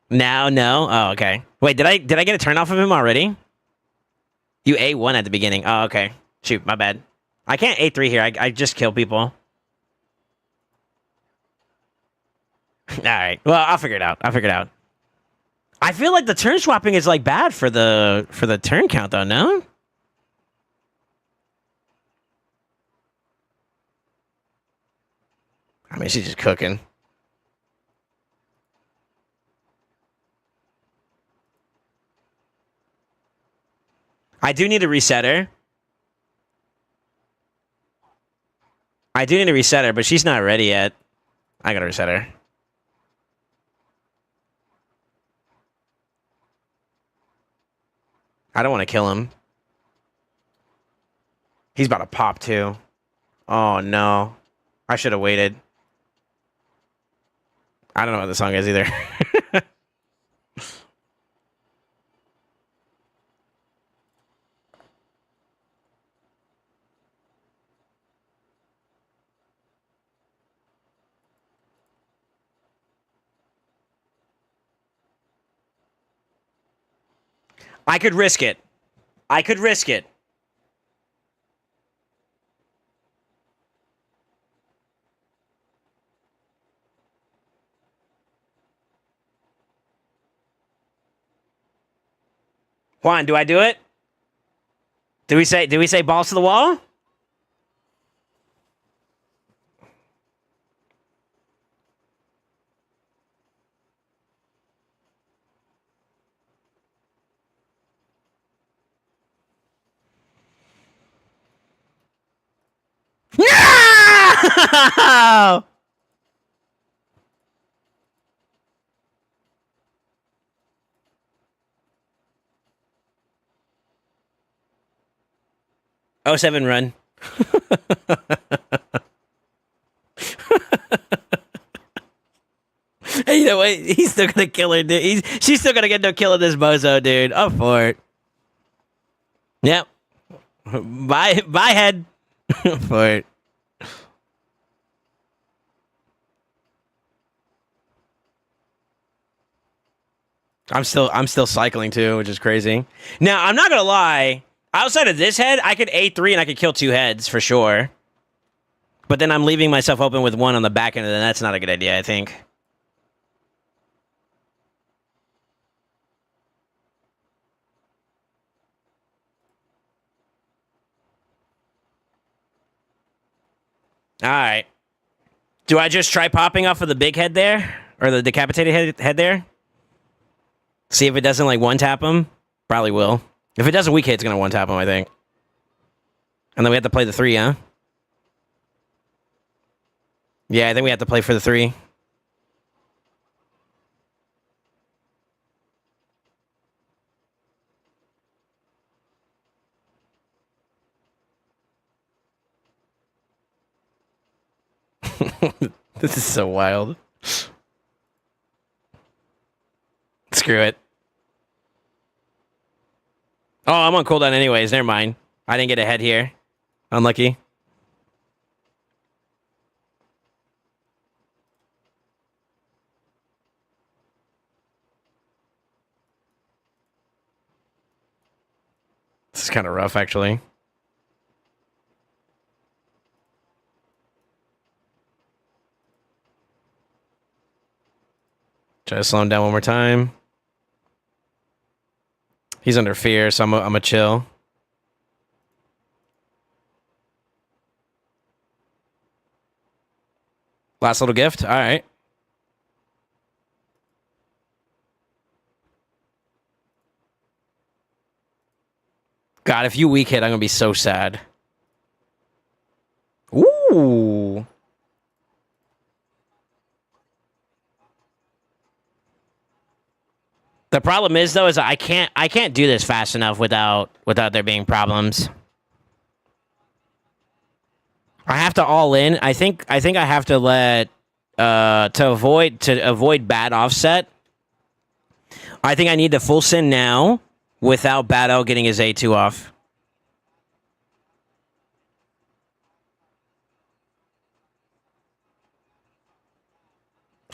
Now, no. Oh, okay. Wait, did I get a turn off of him already? You A1 at the beginning. Oh, okay. Shoot, my bad. I can't A3 here. I just kill people. All right. Well, I'll figure it out. I feel like the turn swapping is like bad for the turn count though, no? I mean, she's just cooking. I do need a resetter. But she's not ready yet. I gotta reset her. I don't want to kill him. He's about to pop too. Oh no. I should have waited. I don't know what the song is either. I could risk it. Juan, do I do it? Do we say balls to the wall? No! Oh, 07 run. Hey, you know what? He's still gonna kill her, dude. She's still gonna get no kill of this bozo, dude. Up for it. Yep. Bye head. For it. I'm still cycling too, which is crazy. Now, I'm not gonna lie. Outside of this head, I could A3 and I could kill 2 heads for sure. But then I'm leaving myself open with 1 on the back end, and then that's not a good idea, I think. Alright. Do I just try popping off of the big head there? Or the decapitated head there? See if it doesn't, like, one-tap him? Probably will. If it does a weak hit, it's gonna one-tap him, I think. And then we have to play the 3, huh? Yeah, I think we have to play for the 3. This is so wild. Screw it. Oh, I'm on cooldown anyways. Never mind. I didn't get a head here. Unlucky. This is kind of rough, actually. Try to slow him down one more time. He's under fear, so I'm a chill. Last little gift? All right. God, if you weak hit, I'm going to be so sad. Ooh. The problem is though, is I can't do this fast enough without there being problems. I have to all in. I think I have to let to avoid bad offset. I think I need the full sin now without Bad L getting his A2 off.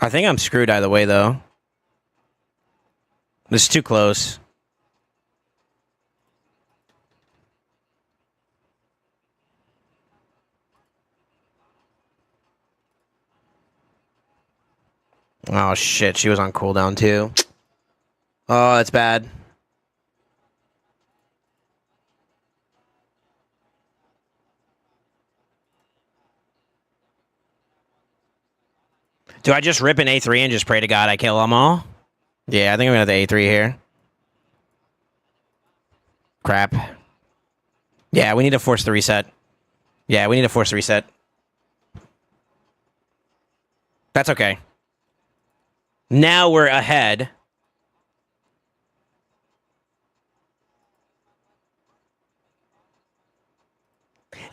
I think I'm screwed either way though. This is too close. Oh shit, she was on cooldown too. Oh, that's bad. Do I just rip an A3 and just pray to God I kill them all? Yeah, I think I'm gonna have the A3 here. Crap. Yeah, we need to force the reset. Yeah, we need to force the reset. That's okay. Now we're ahead.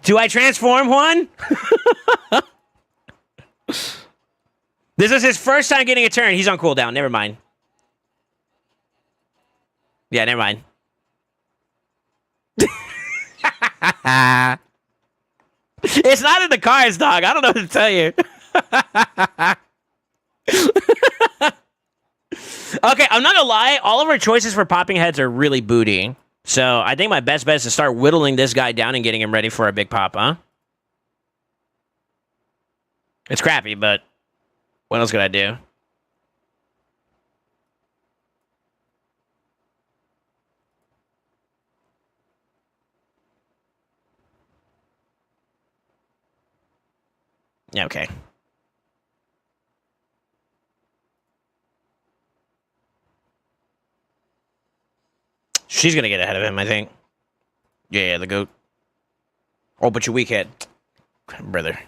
Do I transform, Juan? This is his first time getting a turn. He's on cooldown. Never mind. Yeah, never mind. It's not in the cards, dog. I don't know what to tell you. Okay, I'm not gonna lie. All of our choices for popping heads are really booty. So I think my best bet is to start whittling this guy down and getting him ready for a big pop, huh? It's crappy, but what else could I do? Yeah, okay. She's gonna get ahead of him, I think. Yeah, the goat. Oh, but you weak hit. Brother.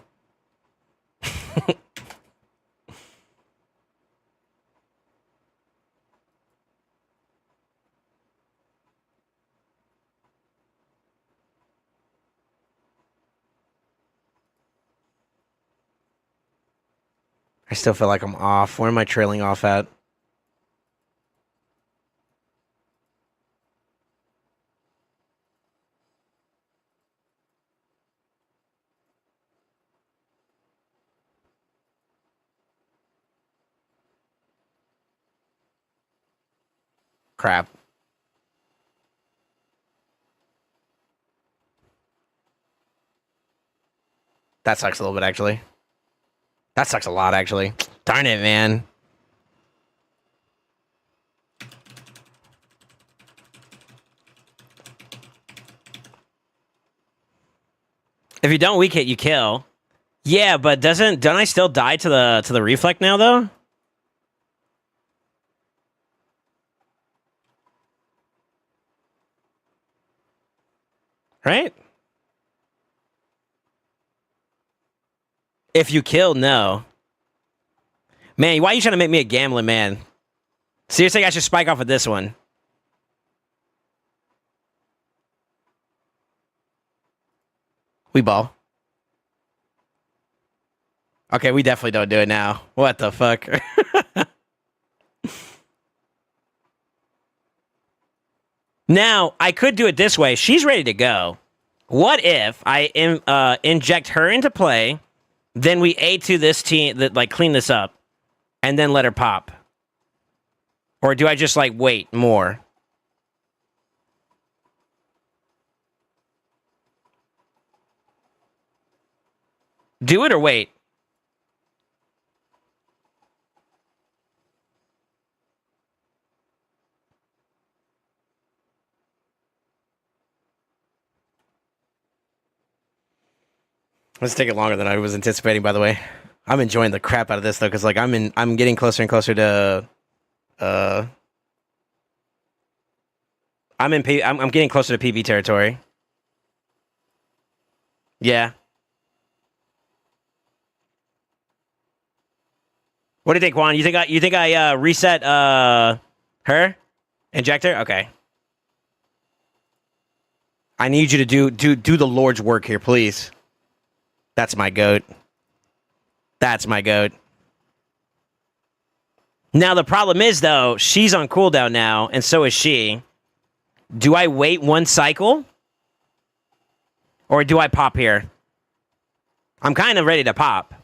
I still feel like I'm off. Where am I trailing off at? Crap. That sucks a little bit, actually. That sucks a lot, actually. Darn it, man. If you don't weak hit, you kill. Yeah, but don't I still die to the reflect now though? Right? If you kill, no. Man, why are you trying to make me a gambling man? Seriously, I should spike off with this one. We ball. Okay, we definitely don't do it now. What the fuck? Now, I could do it this way. She's ready to go. What if I inject her into play, then we A2 this team, like clean this up, and then let her pop? Or do I just like wait more? Do it or wait? Let's take it longer than I was anticipating, by the way. I'm enjoying the crap out of this though, because like I'm getting closer and closer to I'm getting closer to PB territory. Yeah. What do you think, Juan? You think I reset her? Injector? Okay. I need you to do the Lord's work here, please. That's my goat. That's my goat. Now the problem is though, she's on cooldown now, and so is she. Do I wait one cycle? Or do I pop here? I'm kind of ready to pop.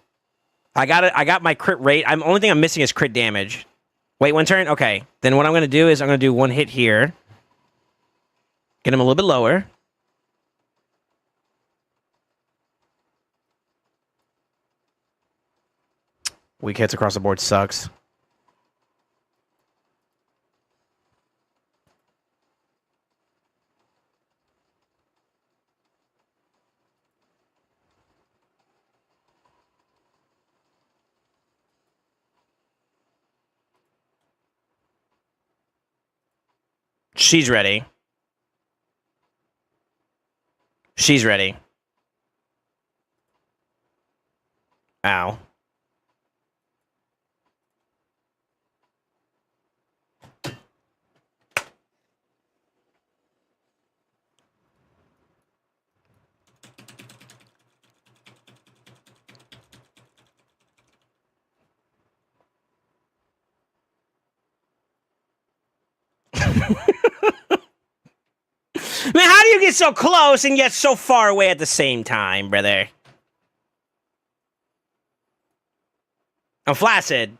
I got my crit rate. Only thing I'm missing is crit damage. Wait one turn? Okay. Then what I'm gonna do is I'm gonna do one hit here. Get him a little bit lower. Weak hits across the board sucks. She's ready. She's ready. Ow. Man, how do you get so close and yet so far away at the same time, brother? I'm flaccid.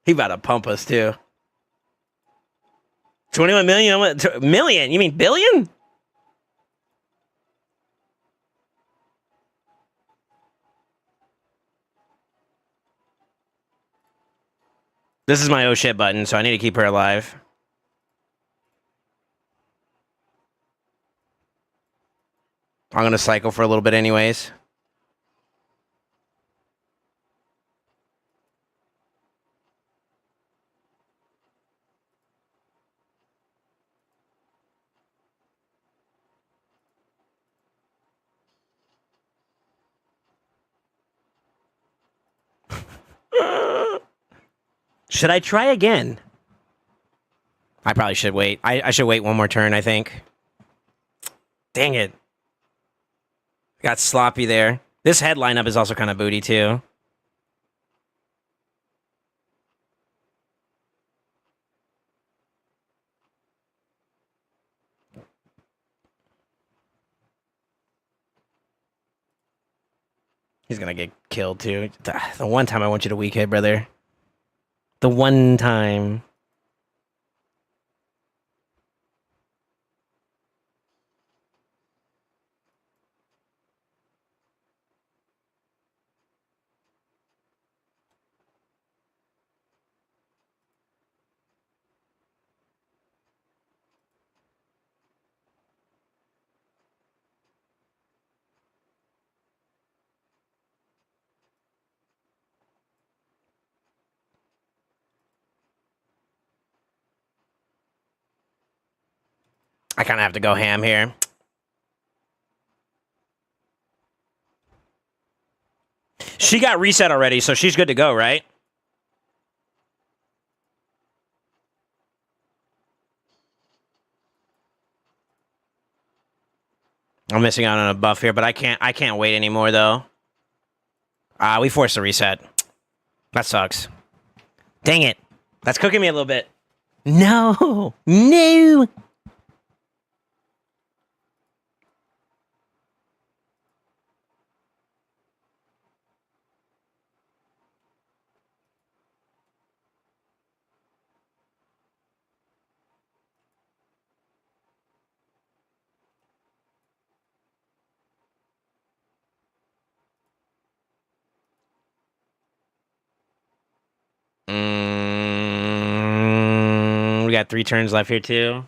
He about to pump us, too. 21 million? Million? You mean billion? This is my oh shit button, so I need to keep her alive. I'm gonna cycle for a little bit anyways. Should I try again? I probably should wait. I should wait one more turn, I think. Dang it. Got sloppy there. This head lineup is also kind of booty, too. He's gonna get killed, too. The one time I want you to weak hit, brother. The one time. I kind of have to go ham here. She got reset already, so she's good to go, right? I'm missing out on a buff here, but I can't wait anymore though. We forced a reset. That sucks. Dang it. That's cooking me a little bit. No. No. We got 3 turns left here too.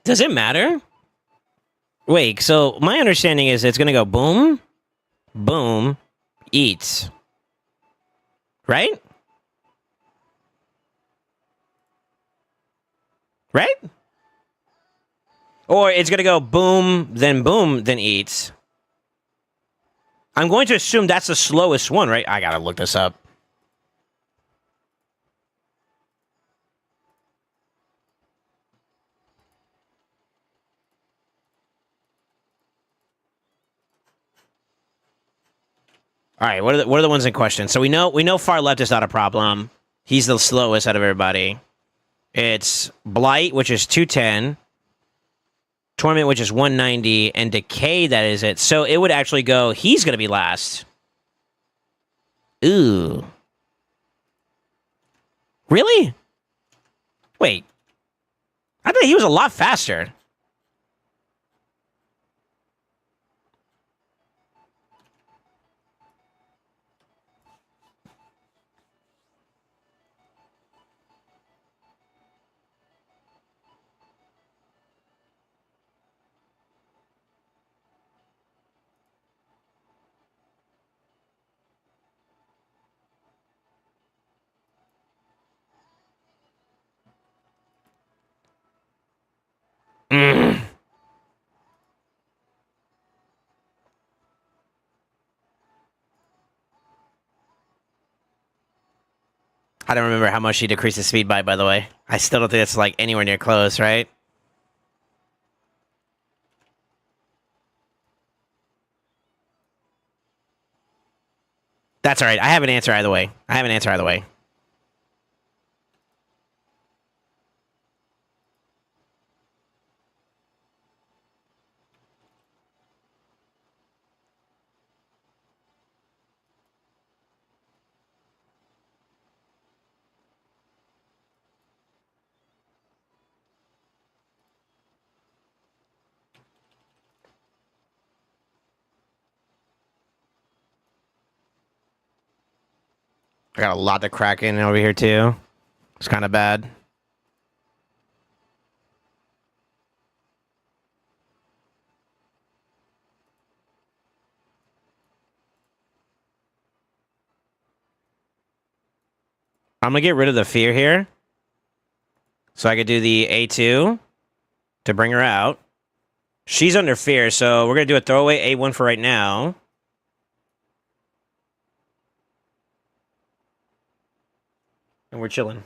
Does it matter? Wait, so my understanding is it's gonna go boom, boom, eats. Right? Right? Or it's gonna go boom, then eats. I'm going to assume that's the slowest one, right? I gotta look this up. All right, what are the ones in question? So we know far left is not a problem. He's the slowest out of everybody. It's Blight, which is 210, Torment, which is 190, and Decay, that is it. So it would actually go, he's going to be last. Ooh. Really? Wait. I think he was a lot faster. Mm. I don't remember how much he decreased his speed by the way. I still don't think that's like anywhere near close, right? That's all right. I have an answer either way. I got a lot to crack in over here too. It's kind of bad. I'm gonna get rid of the fear here, so I could do the A2 to bring her out. She's under fear, so we're gonna do a throwaway A1 for right now. And we're chilling.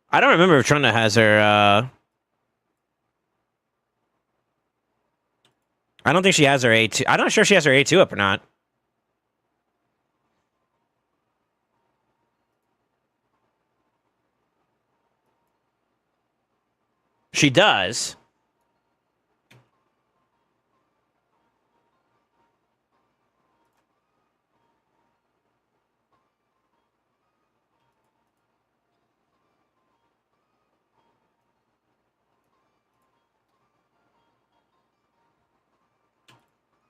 I don't remember if Trunda has her, I don't think she has her A2. I'm not sure if she has her A2 up or not. She does.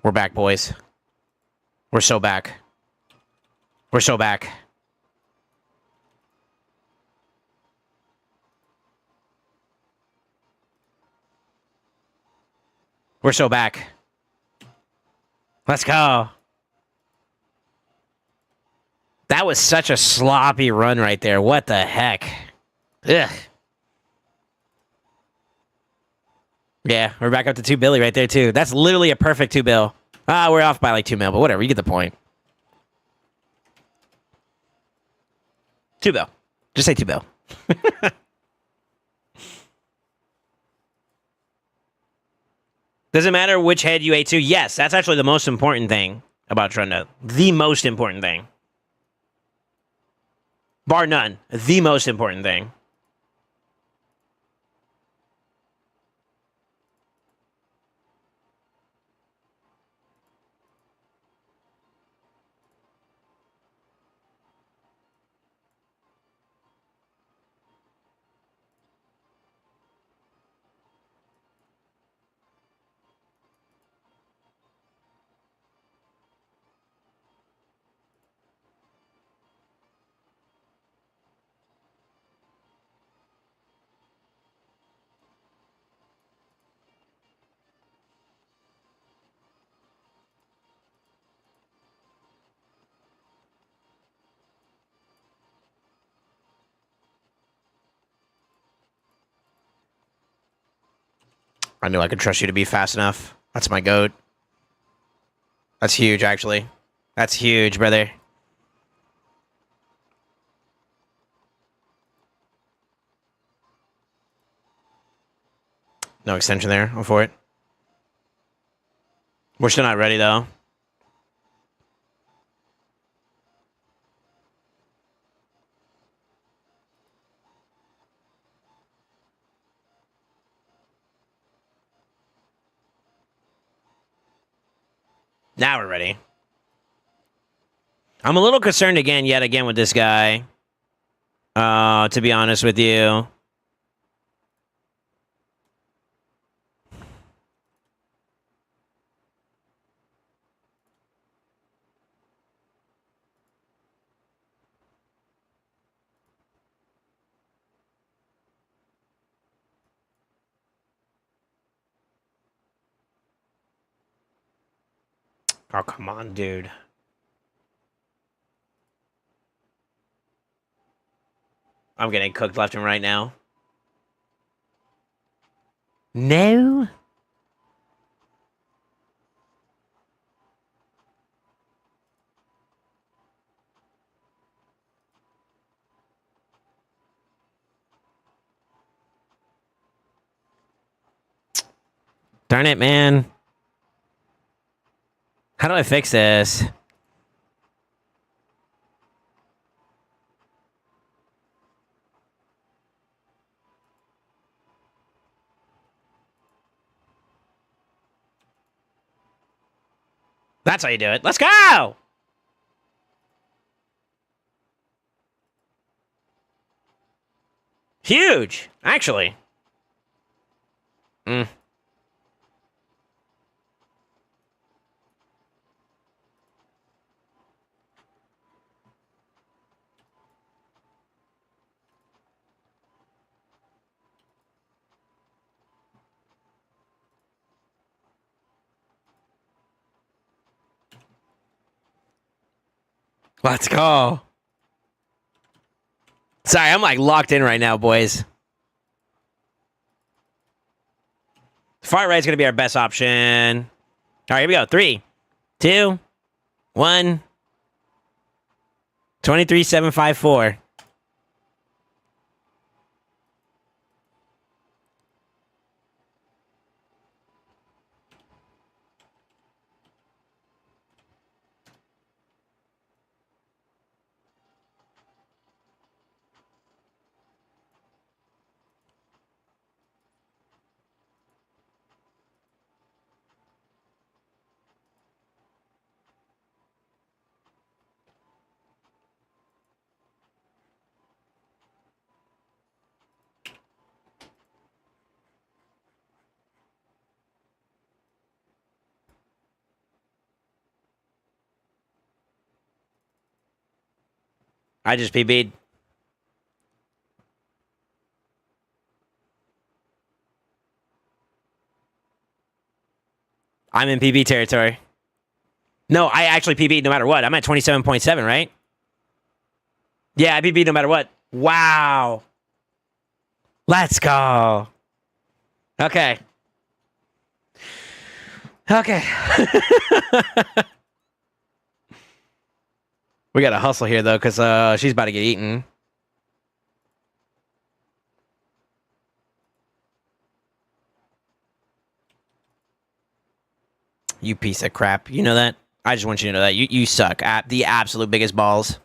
We're back, boys. We're so back. We're so back. We're so back. Let's go. That was such a sloppy run right there. What the heck? Ugh. Yeah, we're back up to 2 Billy right there, too. That's literally a perfect 2 bill. Ah, we're off by like 2 mil, but whatever. You get the point. 2 bill. Just say 2 bill. Does it matter which head you A2? Yes, that's actually the most important thing about Trunda. The most important thing. Bar none. The most important thing. I knew I could trust you to be fast enough. That's my goat. That's huge, actually. That's huge, brother. No extension there. I'm for it. We're still not ready, though. Now we're ready. I'm a little concerned yet again with this guy. To be honest with you. Oh, come on, dude. I'm getting cooked left and right now. No? Darn it, man. How do I fix this? That's how you do it. Let's go! Huge, actually. Let's go. Sorry, I'm like locked in right now, boys. Far right's gonna be our best option. All right, here we go. 3, 2, 1. 23,754. I just PB'd. I'm in PB territory. No, I actually PB'd no matter what. I'm at 27.7, right? Yeah, I PB'd no matter what. Wow. Let's go. Okay. Okay. We got to hustle here, though, because she's about to get eaten. You piece of crap. You know that? I just want you to know that. You suck. The absolute biggest balls.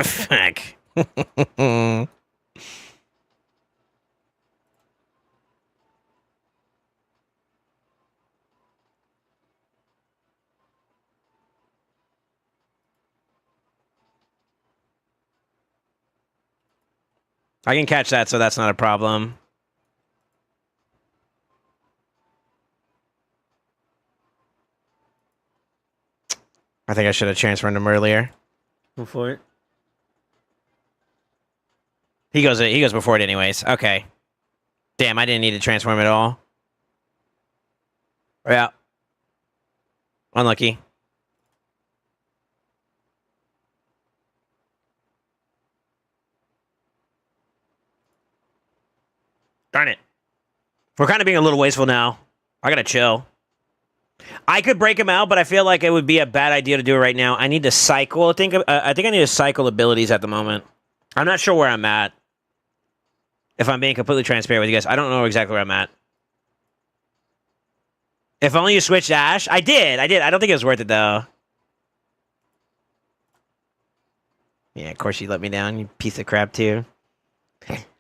Fuck. I can catch that, so that's not a problem. I think I should have transferred him earlier. Before it. He goes before it anyways. Okay. Damn, I didn't need to transform at all. Yeah. Unlucky. Darn it. We're kind of being a little wasteful now. I gotta chill. I could break him out, but I feel like it would be a bad idea to do it right now. I need to cycle. I think I need to cycle abilities at the moment. I'm not sure where I'm at. If I'm being completely transparent with you guys, I don't know exactly where I'm at. If only you switched Ash. I did. I don't think it was worth it, though. Yeah, of course you let me down, you piece of crap, too.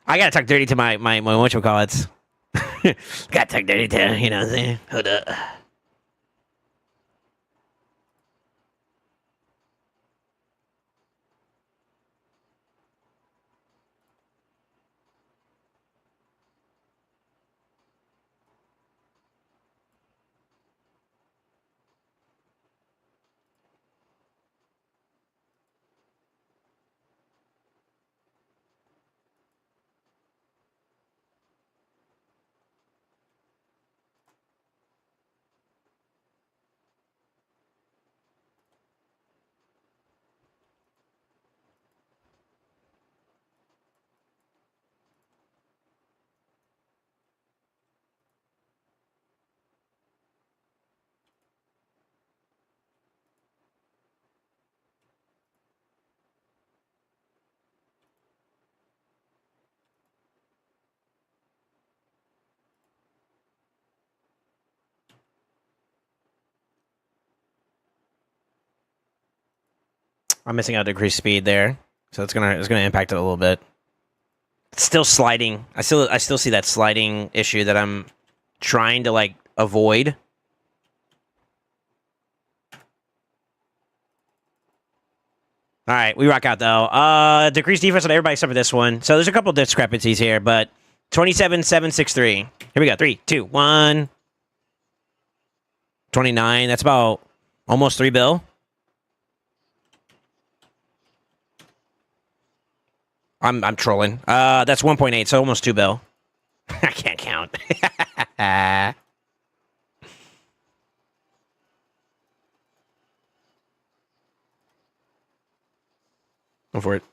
I gotta talk dirty to my whatchamacallits. Gotta talk dirty to, you know what I'm saying? Hold up. I'm missing out decreased speed there, so it's gonna impact it a little bit. It's still sliding. I still see that sliding issue that I'm trying to like avoid. All right, we rock out though. Decreased defense on everybody except for this one. So there's a couple discrepancies here, but 27,763. Here we go. 3, 2, 1. 29. That's about almost 3 bill. I'm trolling. That's 1.8, so almost 2 bill. I can't count. Go for it.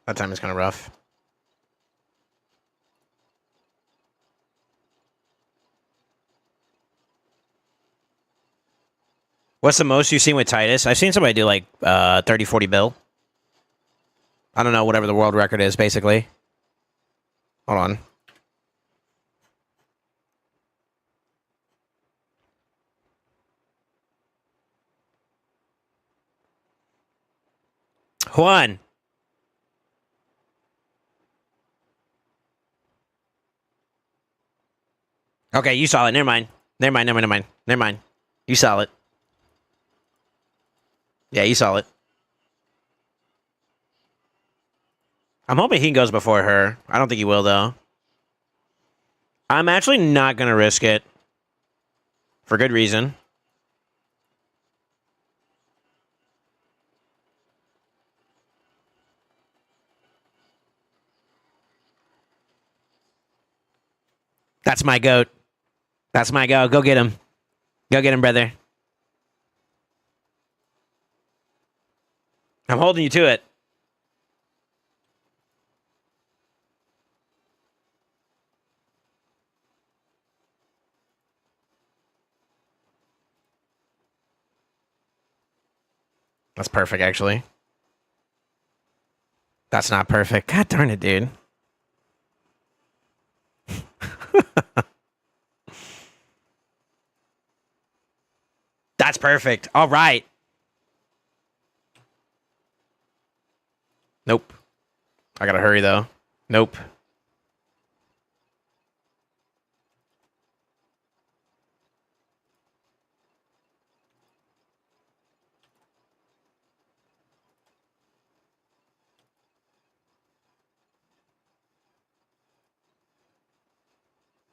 That time is kind of rough. What's the most you've seen with Titus? I've seen somebody do like 30, 40 bill. I don't know, whatever the world record is, basically. Hold on. Juan. Okay, you saw it. Never mind. Never mind, never mind, never mind. Never mind. You saw it. Yeah, you saw it. I'm hoping he goes before her. I don't think he will, though. I'm actually not going to risk it. For good reason. That's my goat. That's my goat. Go get him. Go get him, brother. I'm holding you to it. That's perfect, actually. That's not perfect. God darn it, dude. That's perfect. All right. Nope. I gotta hurry, though. Nope.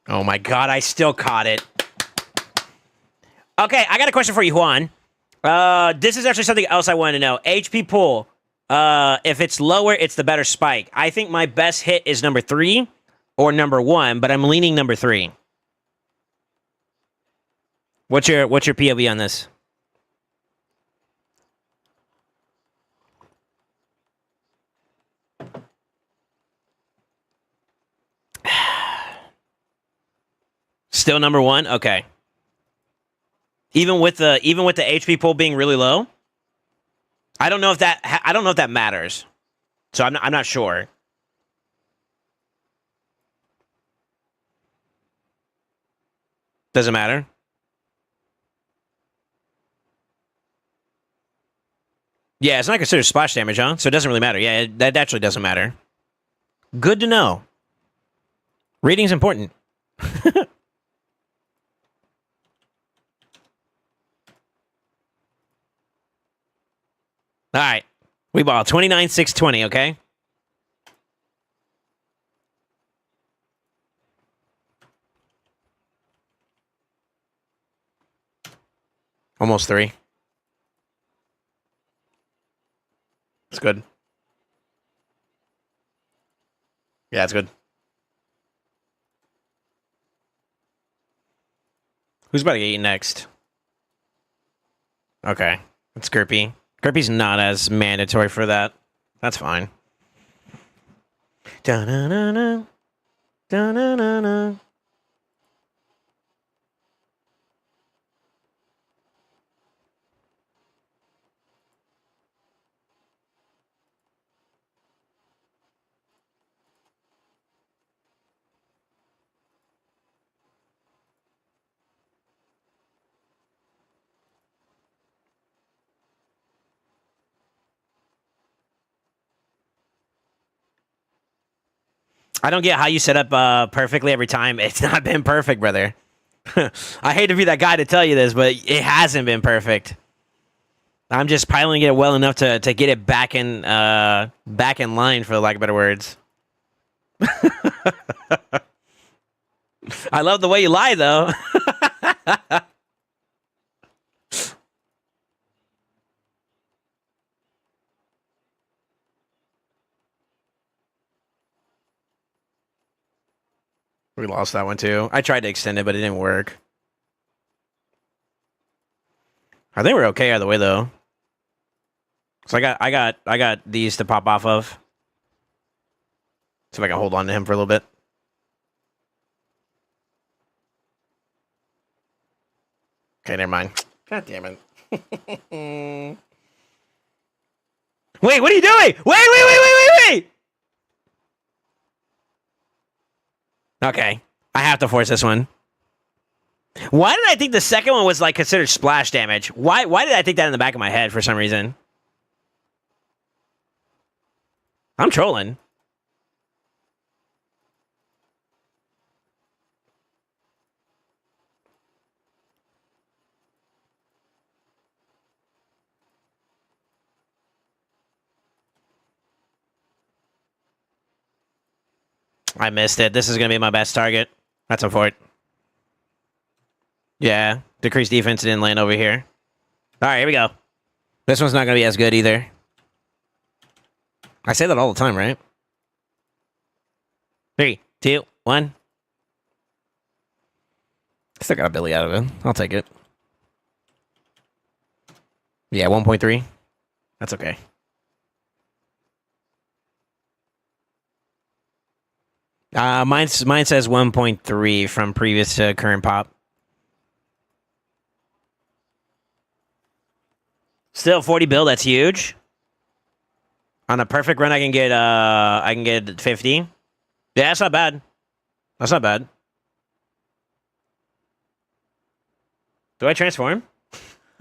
Oh my god, I still caught it. Okay, I got a question for you, Juan. This is actually something else I wanted to know. HP pull. If it's lower, it's the better spike. I think my best hit is number 3 or number 1, but I'm leaning number 3. What's your POV on this? Still number 1? Okay. Even with the HP pull being really low? I don't know if that matters. So I'm not sure. Doesn't matter. Yeah, it's not considered splash damage, huh? So it doesn't really matter. Yeah, that actually doesn't matter. Good to know. Reading's important. All right. We ball 29-6-20, okay? Almost 3. It's good. Yeah, it's good. Who's about to get eaten next? Okay. It's Gerpy. Gerpy's not as mandatory for that. That's fine. Da-na-na-na. Da-na-na-na. I don't get how you set up perfectly every time. It's not been perfect, brother. I hate to be that guy to tell you this, but it hasn't been perfect. I'm just piling it well enough to get it back in line, for lack of better words. I love the way you lie, though. We lost that one too. I tried to extend it, but it didn't work. I think we're okay either way, though. So I got these to pop off of. See if I can hold on to him for a little bit. Okay, never mind. God damn it. Wait, what are you doing? Wait! Okay. I have to force this one. Why did I think the second one was like considered splash damage? Why did I think that in the back of my head for some reason? I'm trolling. I missed it. This is going to be my best target. That's a fort. Yeah. Decreased defense didn't land over here. All right, here we go. This one's not going to be as good either. I say that all the time, right? 3, 2, 1. Still got a Billy out of it. I'll take it. Yeah, 1.3. That's okay. Mine says 1.3 from previous to current pop. Still 40 bill, that's huge. On a perfect run, I can get 50. Yeah, that's not bad. That's not bad. Do I transform?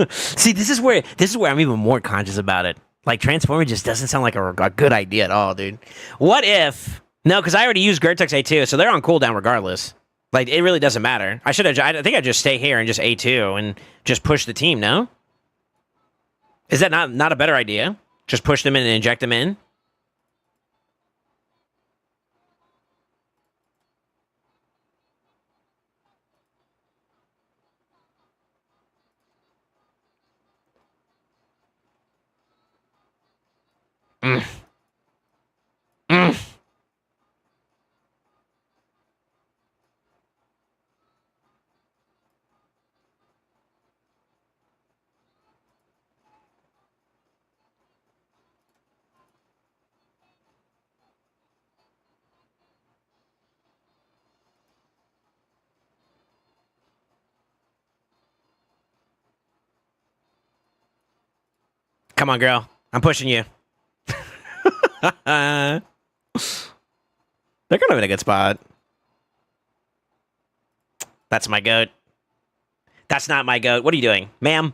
See, this is where I'm even more conscious about it. Like, transforming just doesn't sound like a good idea at all, dude. What if? No, because I already used Gertex A2, so they're on cooldown regardless. Like, it really doesn't matter. I think I'd just stay here and just A2 and just push the team, no? Is that not a better idea? Just push them in and inject them in? Come on, girl. I'm pushing you. They're kind of in a good spot. That's my goat. That's not my goat. What are you doing, ma'am?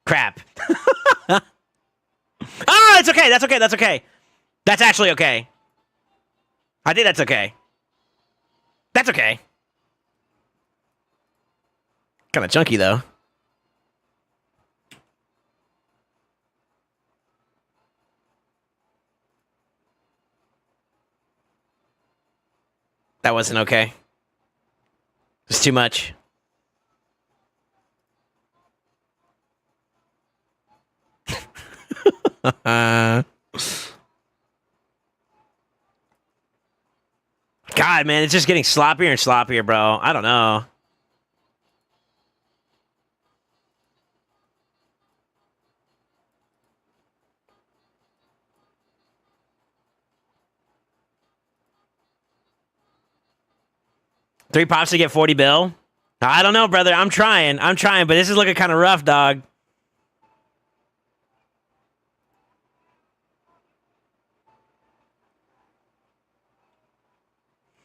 Crap. Oh, it's okay. That's okay. That's okay. That's actually okay. I think that's okay. That's okay. Kind of chunky, though. That wasn't okay. It's too much. God, man, it's just getting sloppier and sloppier, bro. I don't know. Three pops to get 40 bill? I don't know, brother. I'm trying, but this is looking kind of rough, dog.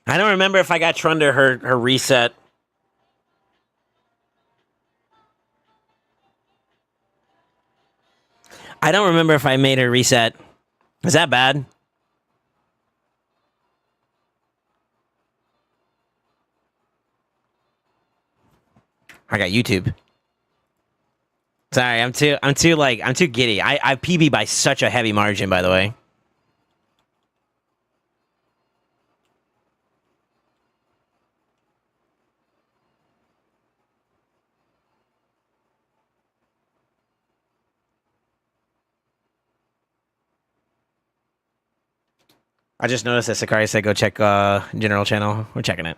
I don't remember if I got Trunder her reset. I don't remember if I made her reset. Is that bad? I got YouTube. Sorry, I'm too giddy. I PB by such a heavy margin, by the way. I just noticed that Sakari said go check general channel. We're checking it.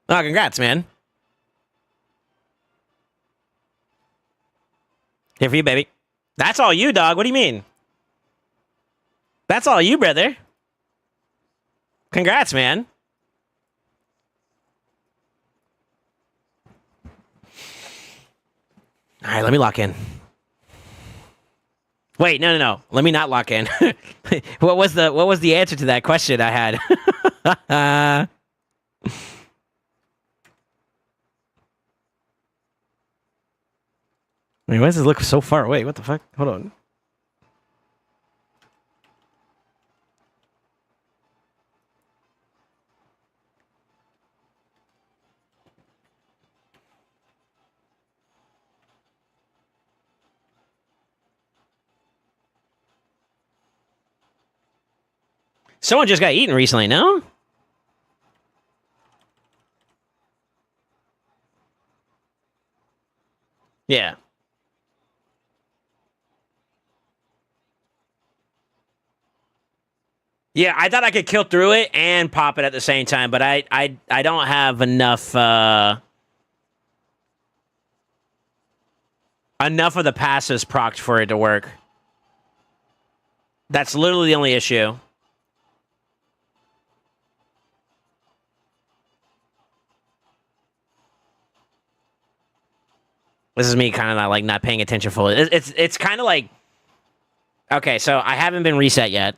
Oh, congrats, man. Here for you, baby. That's all you, dog. What do you mean? That's all you, brother. Congrats, man. All right, let me lock in. Wait, no. Let me not lock in. What was the answer to that question I had? Wait, why does this look so far away? What the fuck? Hold on. Someone just got eaten recently, no? Yeah. Yeah, I thought I could kill through it and pop it at the same time, but I don't have enough enough of the passives procced for it to work. That's literally the only issue. This is me kind of like not paying attention fully. It's kind of like, okay, so I haven't been reset yet.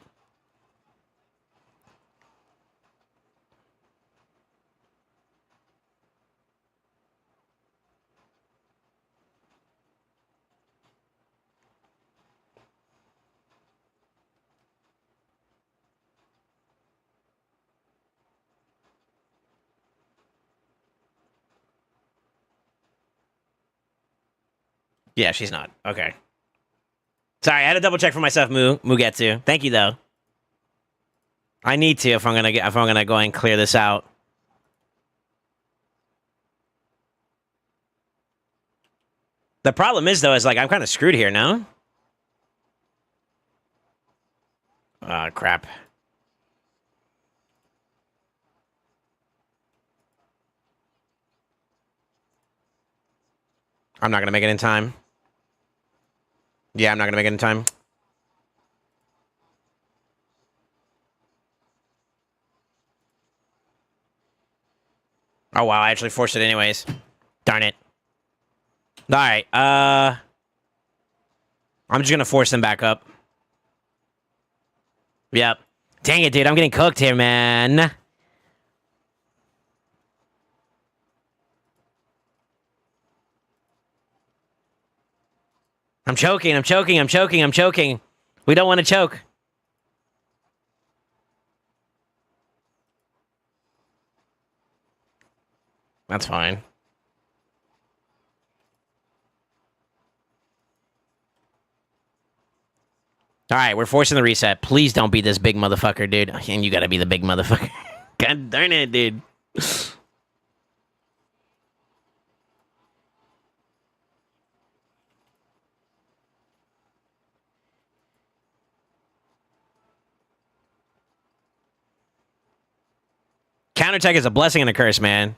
Yeah, she's not. Okay. Sorry, I had to double check for myself, Mugetsu. Thank you though. I need to if I'm gonna go and clear this out. The problem is though, is like I'm kind of screwed here now. Ah, crap. I'm not gonna make it in time. Yeah, I'm not gonna make it in time. Oh, wow. I actually forced it anyways. Darn it. All right. I'm just going to force them back up. Yep. Dang it, dude. I'm getting cooked here, man. I'm choking. I'm choking. I'm choking. I'm choking. We don't want to choke. That's fine. All right, we're forcing the reset. Please don't be this big motherfucker, dude. And you gotta be the big motherfucker. God darn it, dude. Counterattack is a blessing and a curse, man.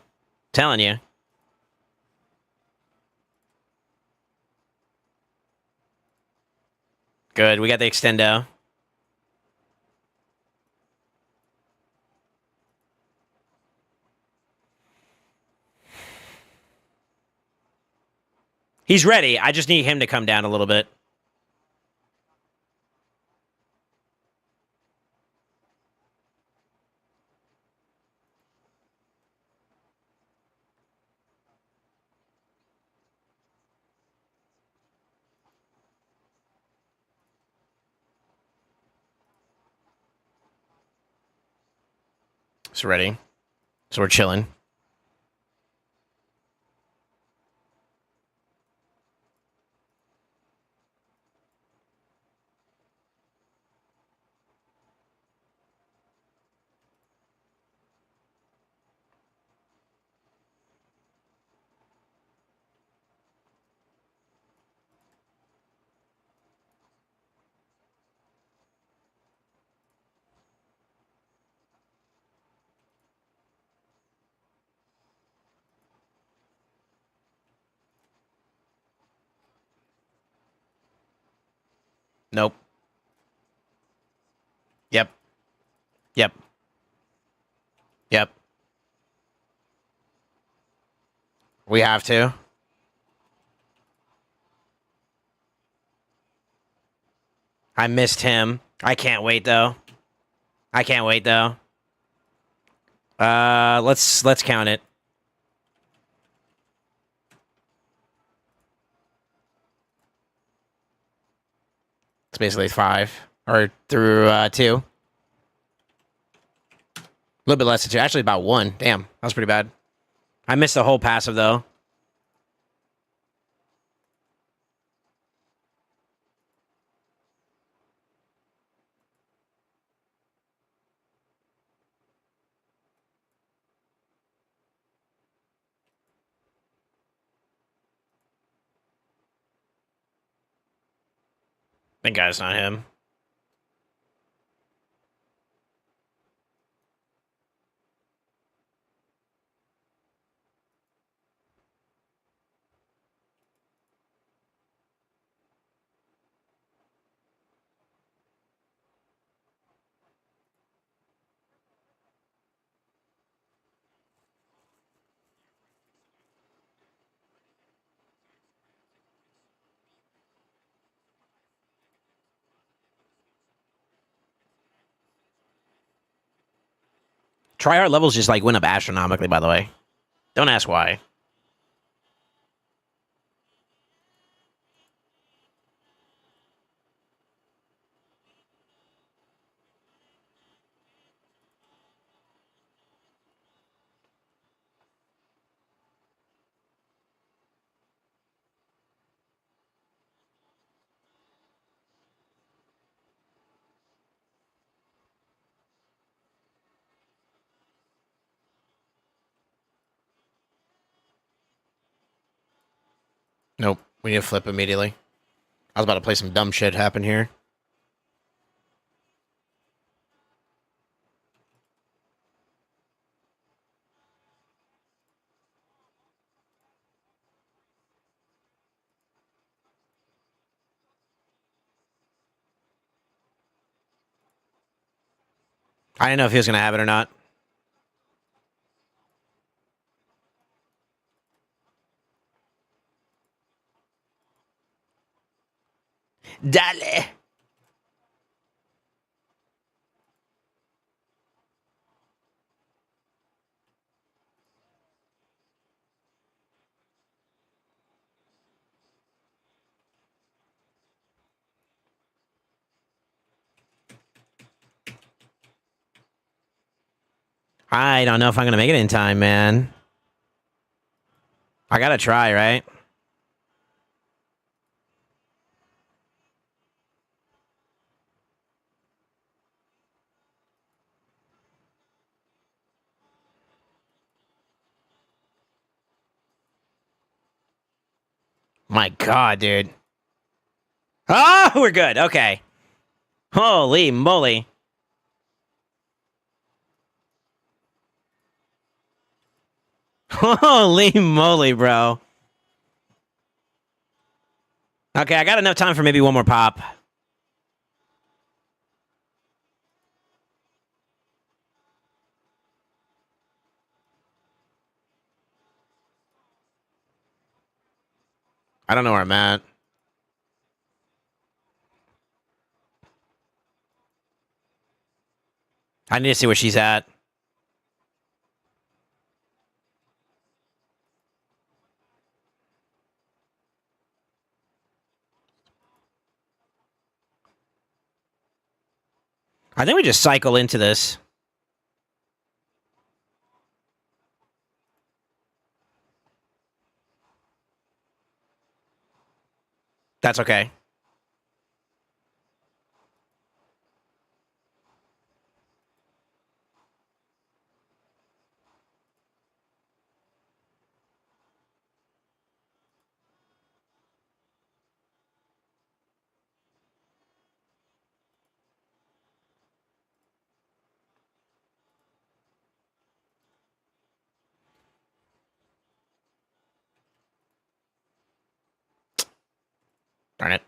Telling you. Good. We got the extendo. He's ready. I just need him to come down a little bit. It's ready. So we're chilling. Nope. Yep. Yep. Yep. We have to. I missed him. I can't wait though. I can't wait though. Let's count it. It's basically 5 or through 2. A little bit less than 2. Actually, about 1. Damn, that was pretty bad. I missed the whole passive though. Thank God it's not him. Tryhard levels just like went up astronomically, by the way. Don't ask why. Nope. We need to flip immediately. I was about to play some dumb shit happen here. I didn't know if he was going to have it or not. Dale. I don't know if I'm going to make it in time, man. I got to try, right? My God, dude. Oh, we're good. Okay. Holy moly. Holy moly, bro. Okay, I got enough time for maybe one more pop. I don't know where I'm at. I need to see where she's at. I think we just cycle into this. That's okay. Darn it.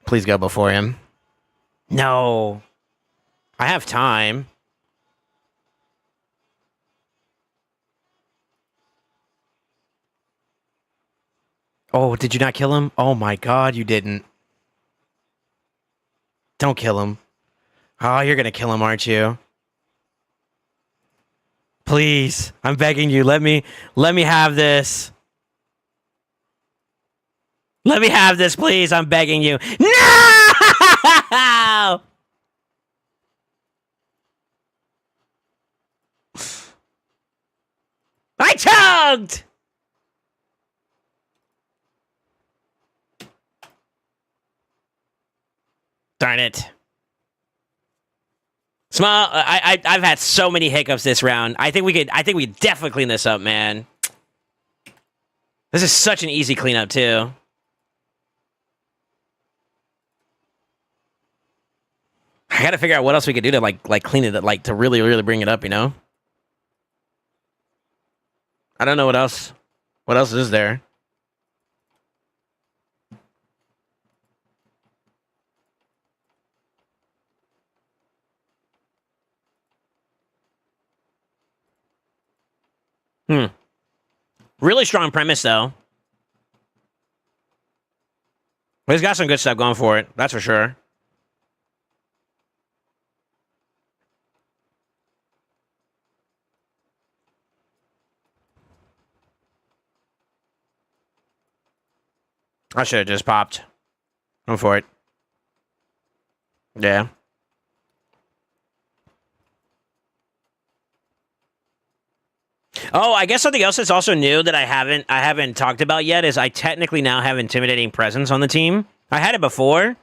Please go before him. No. I have time. Oh, did you not kill him? Oh my God, you didn't. Don't kill him. Oh, you're gonna kill him, aren't you? Please, I'm begging you. Let me have this. Let me have this, please. I'm begging you. No! I choked! Darn it. Small, I've had so many hiccups this round. I think we could definitely clean this up, man. This is such an easy cleanup too. I gotta figure out what else we could do to like clean it, like to really bring it up, you know? I don't know what else. What else is there? Really strong premise though. He's got some good stuff going for it. That's for sure. I should have just popped. Go for it. Yeah. Oh, I guess something else that's also new that I haven't talked about yet is I technically now have intimidating presence on the team. I had it before,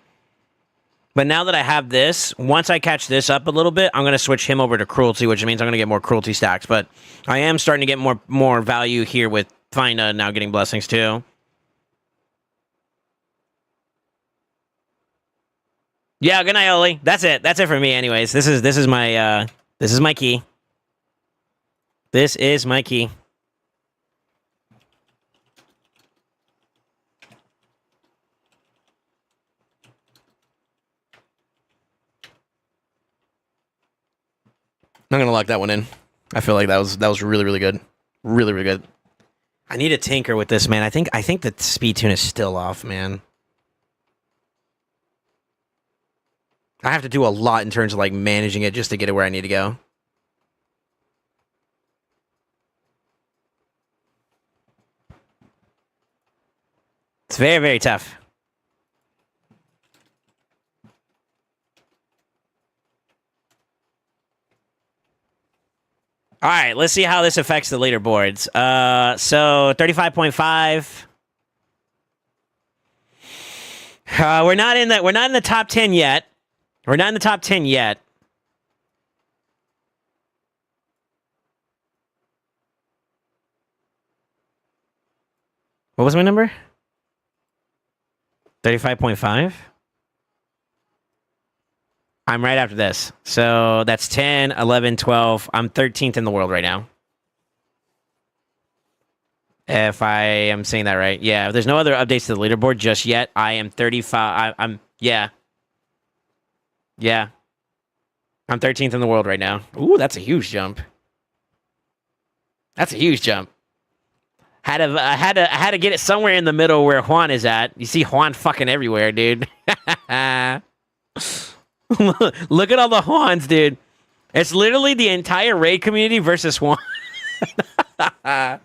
but now that I have this, once I catch this up a little bit, I'm gonna switch him over to cruelty, which means I'm gonna get more cruelty stacks. But I am starting to get more value here with Fina now getting blessings too. Yeah, good night, Oli. That's it. That's it for me, anyways. This is my key. This is my key. I'm gonna lock that one in. I feel like that was really, really good. Really, really good. I need to tinker with this, man. I think the speed tune is still off, man. I have to do a lot in terms of like managing it just to get it where I need to go. It's very, very tough. All right, let's see how this affects the leaderboards. So 35.5. We're not in the top 10 yet. We're not in the top 10 yet. What was my number? 35.5. I'm right after this. So that's 10, 11, 12. I'm 13th in the world right now. If I am saying that right. Yeah, there's no other updates to the leaderboard just yet. I am 35. Yeah. Yeah. I'm 13th in the world right now. Ooh, that's a huge jump. That's a huge jump. I had to get it somewhere in the middle where Juan is at. You see Juan fucking everywhere, dude. Look at all the Juans, dude. It's literally the entire raid community versus Juan. I'm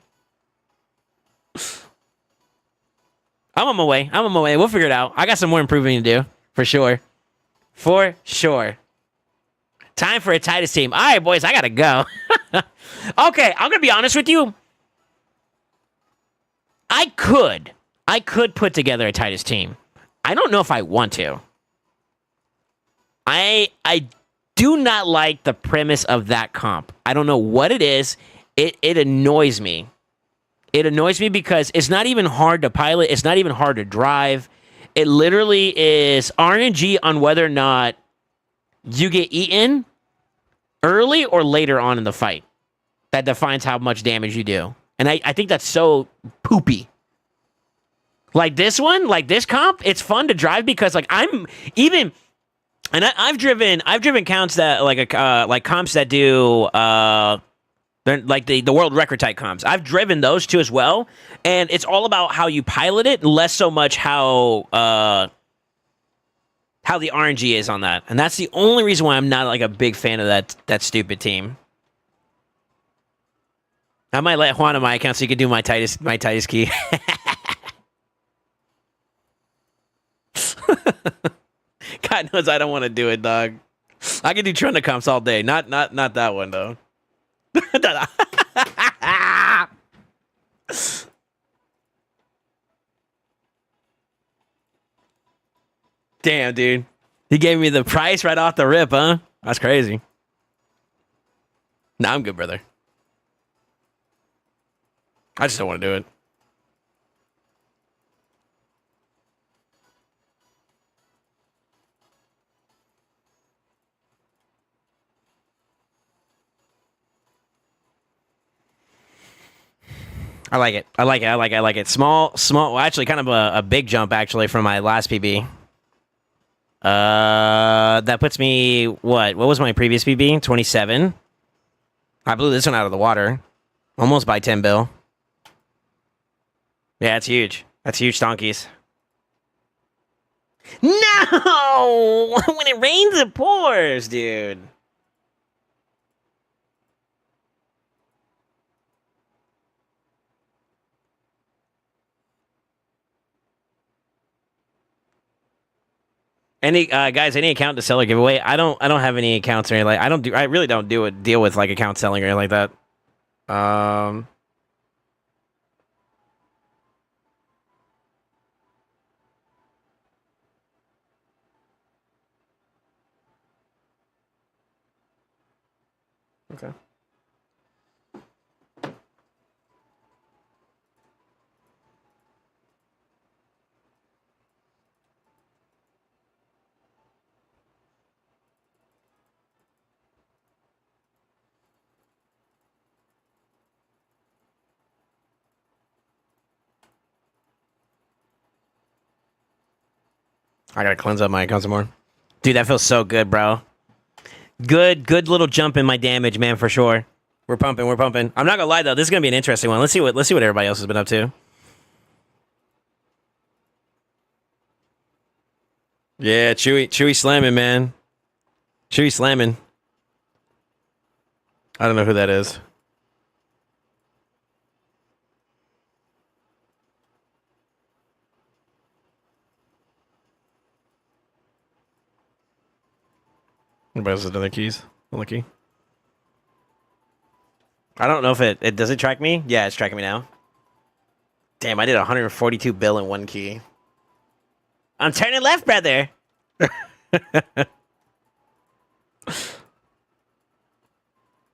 on my way. We'll figure it out. I got some more improving to do. For sure. For sure. Time for a Titus team. All right, boys. I got to go. Okay. I'm going to be honest with you. I could put together a Titus team. I don't know if I want to. I do not like the premise of that comp. I don't know what it is. It annoys me. It annoys me because it's not even hard to pilot. It's not even hard to drive. It literally is RNG on whether or not you get eaten early or later on in the fight. That defines how much damage you do. And I think that's so poopy. Like this one, like this comp, it's fun to drive because like I'm even... And I've driven counts that like comps that do like the world record type comps. I've driven those too as well, and it's all about how you pilot it, less so much how the RNG is on that. And that's the only reason why I'm not like a big fan of that stupid team. I might let Juan on my account so you can do my Titus key. God knows I don't want to do it, dog. I can do Trunda comps all day. Not that one though. Damn, dude. He gave me the price right off the rip, huh? That's crazy. Nah, I'm good, brother. I just don't want to do it. I like it. Small, well, actually kind of a big jump actually from my last PB. That puts me, what was my previous PB? 27. I blew this one out of the water. Almost by 10 bill. Yeah, it's huge. That's huge donkeys. No! When it rains, it pours, dude. Any guys, any account to sell or giveaway? I don't have any accounts or anything like I really don't deal with like account selling or anything like that. Okay. I gotta cleanse up my account some more. Dude, that feels so good, bro. Good little jump in my damage, man, for sure. We're pumping. I'm not gonna lie though, this is gonna be an interesting one. Let's see what everybody else has been up to. Yeah, Chewy slamming, man. Chewy slamming. I don't know who that is. Anybody else has another keys? Lucky. I don't know if it does it track me? Yeah, it's tracking me now. Damn, I did 142 bill in one key. I'm turning left, brother.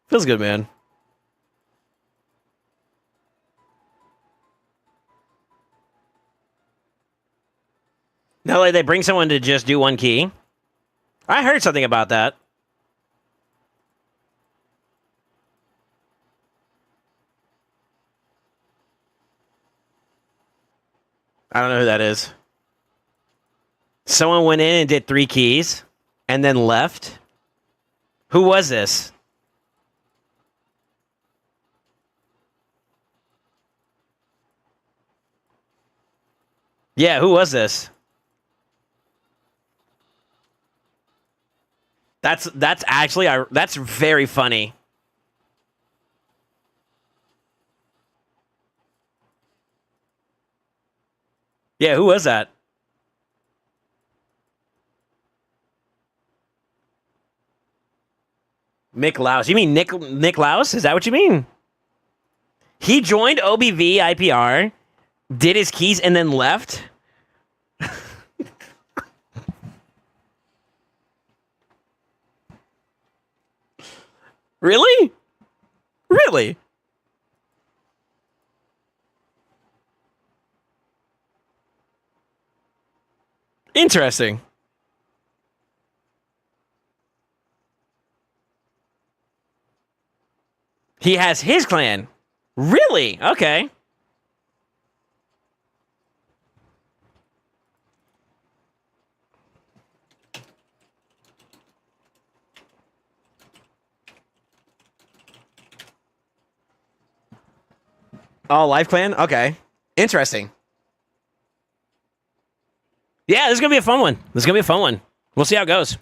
Feels good, man. No, like they bring someone to just do one key. I heard something about that. I don't know who that is. Someone went in and did 3 keys and then left. Who was this? Yeah, who was this? That's actually that's very funny. Yeah, who was that? Mick Laus. You mean Nick Laus? Is that what you mean? He joined OBV IPR, did his keys, and then left? Really? Really? Interesting. He has his clan. Really? Okay. Oh, Life Clan? Okay. Interesting. Yeah, this is going to be a fun one. We'll see how it goes.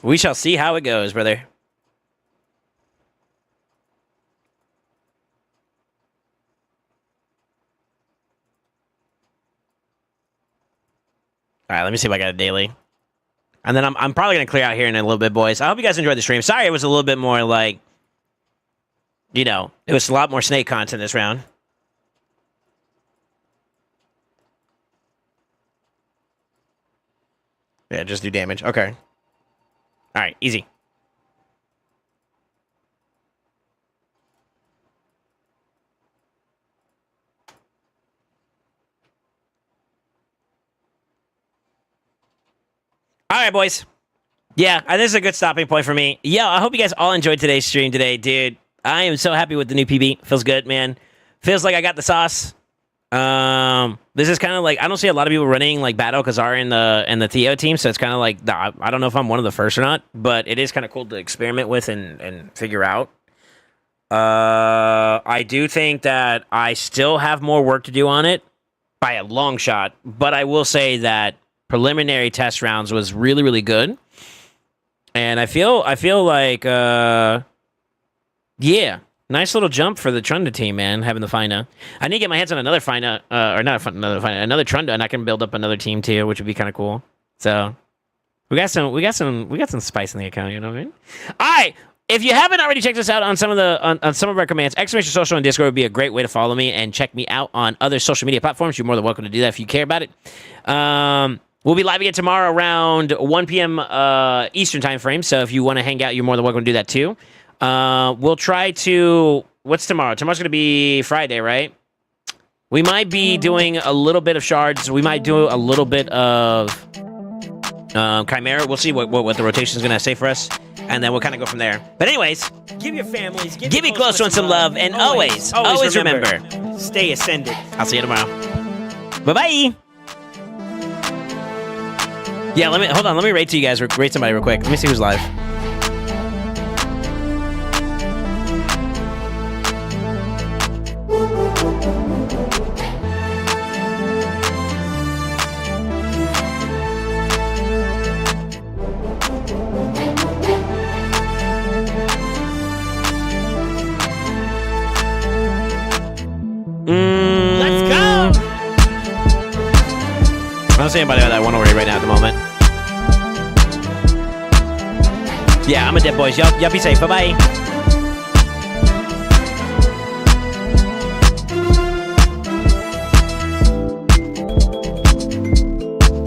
We shall see how it goes, brother. All right, let me see if I got a daily. And then I'm probably going to clear out here in a little bit, boys. I hope you guys enjoyed the stream. Sorry it was a little bit more like, you know, it was a lot more snake content this round. Yeah, just do damage. Okay. All right, easy. All right, boys. Yeah, this is a good stopping point for me. Yo, I hope you guys all enjoyed today's stream today, dude. I am so happy with the new PB. Feels good, man. Feels like I got the sauce. This is kind of like, I don't see a lot of people running like Battle Kazar in the Theo team, so it's kind of like, I don't know if I'm one of the first or not, but it is kind of cool to experiment with and figure out. I do think that I still have more work to do on it by a long shot, but I will say that preliminary test rounds was really, really good. And I feel like, yeah, nice little jump for the Trunda team, man, having the Fina. I need to get my hands on another Fina, or not another Fina, another Trunda, and I can build up another team too, which would be kind of cool. So we got some spice in the account, you know what I mean? All right. If you haven't already checked us out on some of our commands, exclamation social and Discord would be a great way to follow me and check me out on other social media platforms. You're more than welcome to do that if you care about it. We'll be live again tomorrow around 1 p.m. Eastern time frame. So if you want to hang out, you're more than welcome to do that too. We'll try to. What's tomorrow? Tomorrow's gonna be Friday, right? We might be doing a little bit of shards. We might do a little bit of Chimera. We'll see what the rotation is gonna say for us, and then we'll kind of go from there. But anyways, Give your families, give me close ones some love, and always remember, stay ascended. I'll see you tomorrow. Bye bye. Yeah, let me rate to you guys. Rate somebody real quick. Let me see who's live. don't see anybody that 108 right now at the moment. Yeah, I'm a dead boys. Y'all be safe. Bye-bye.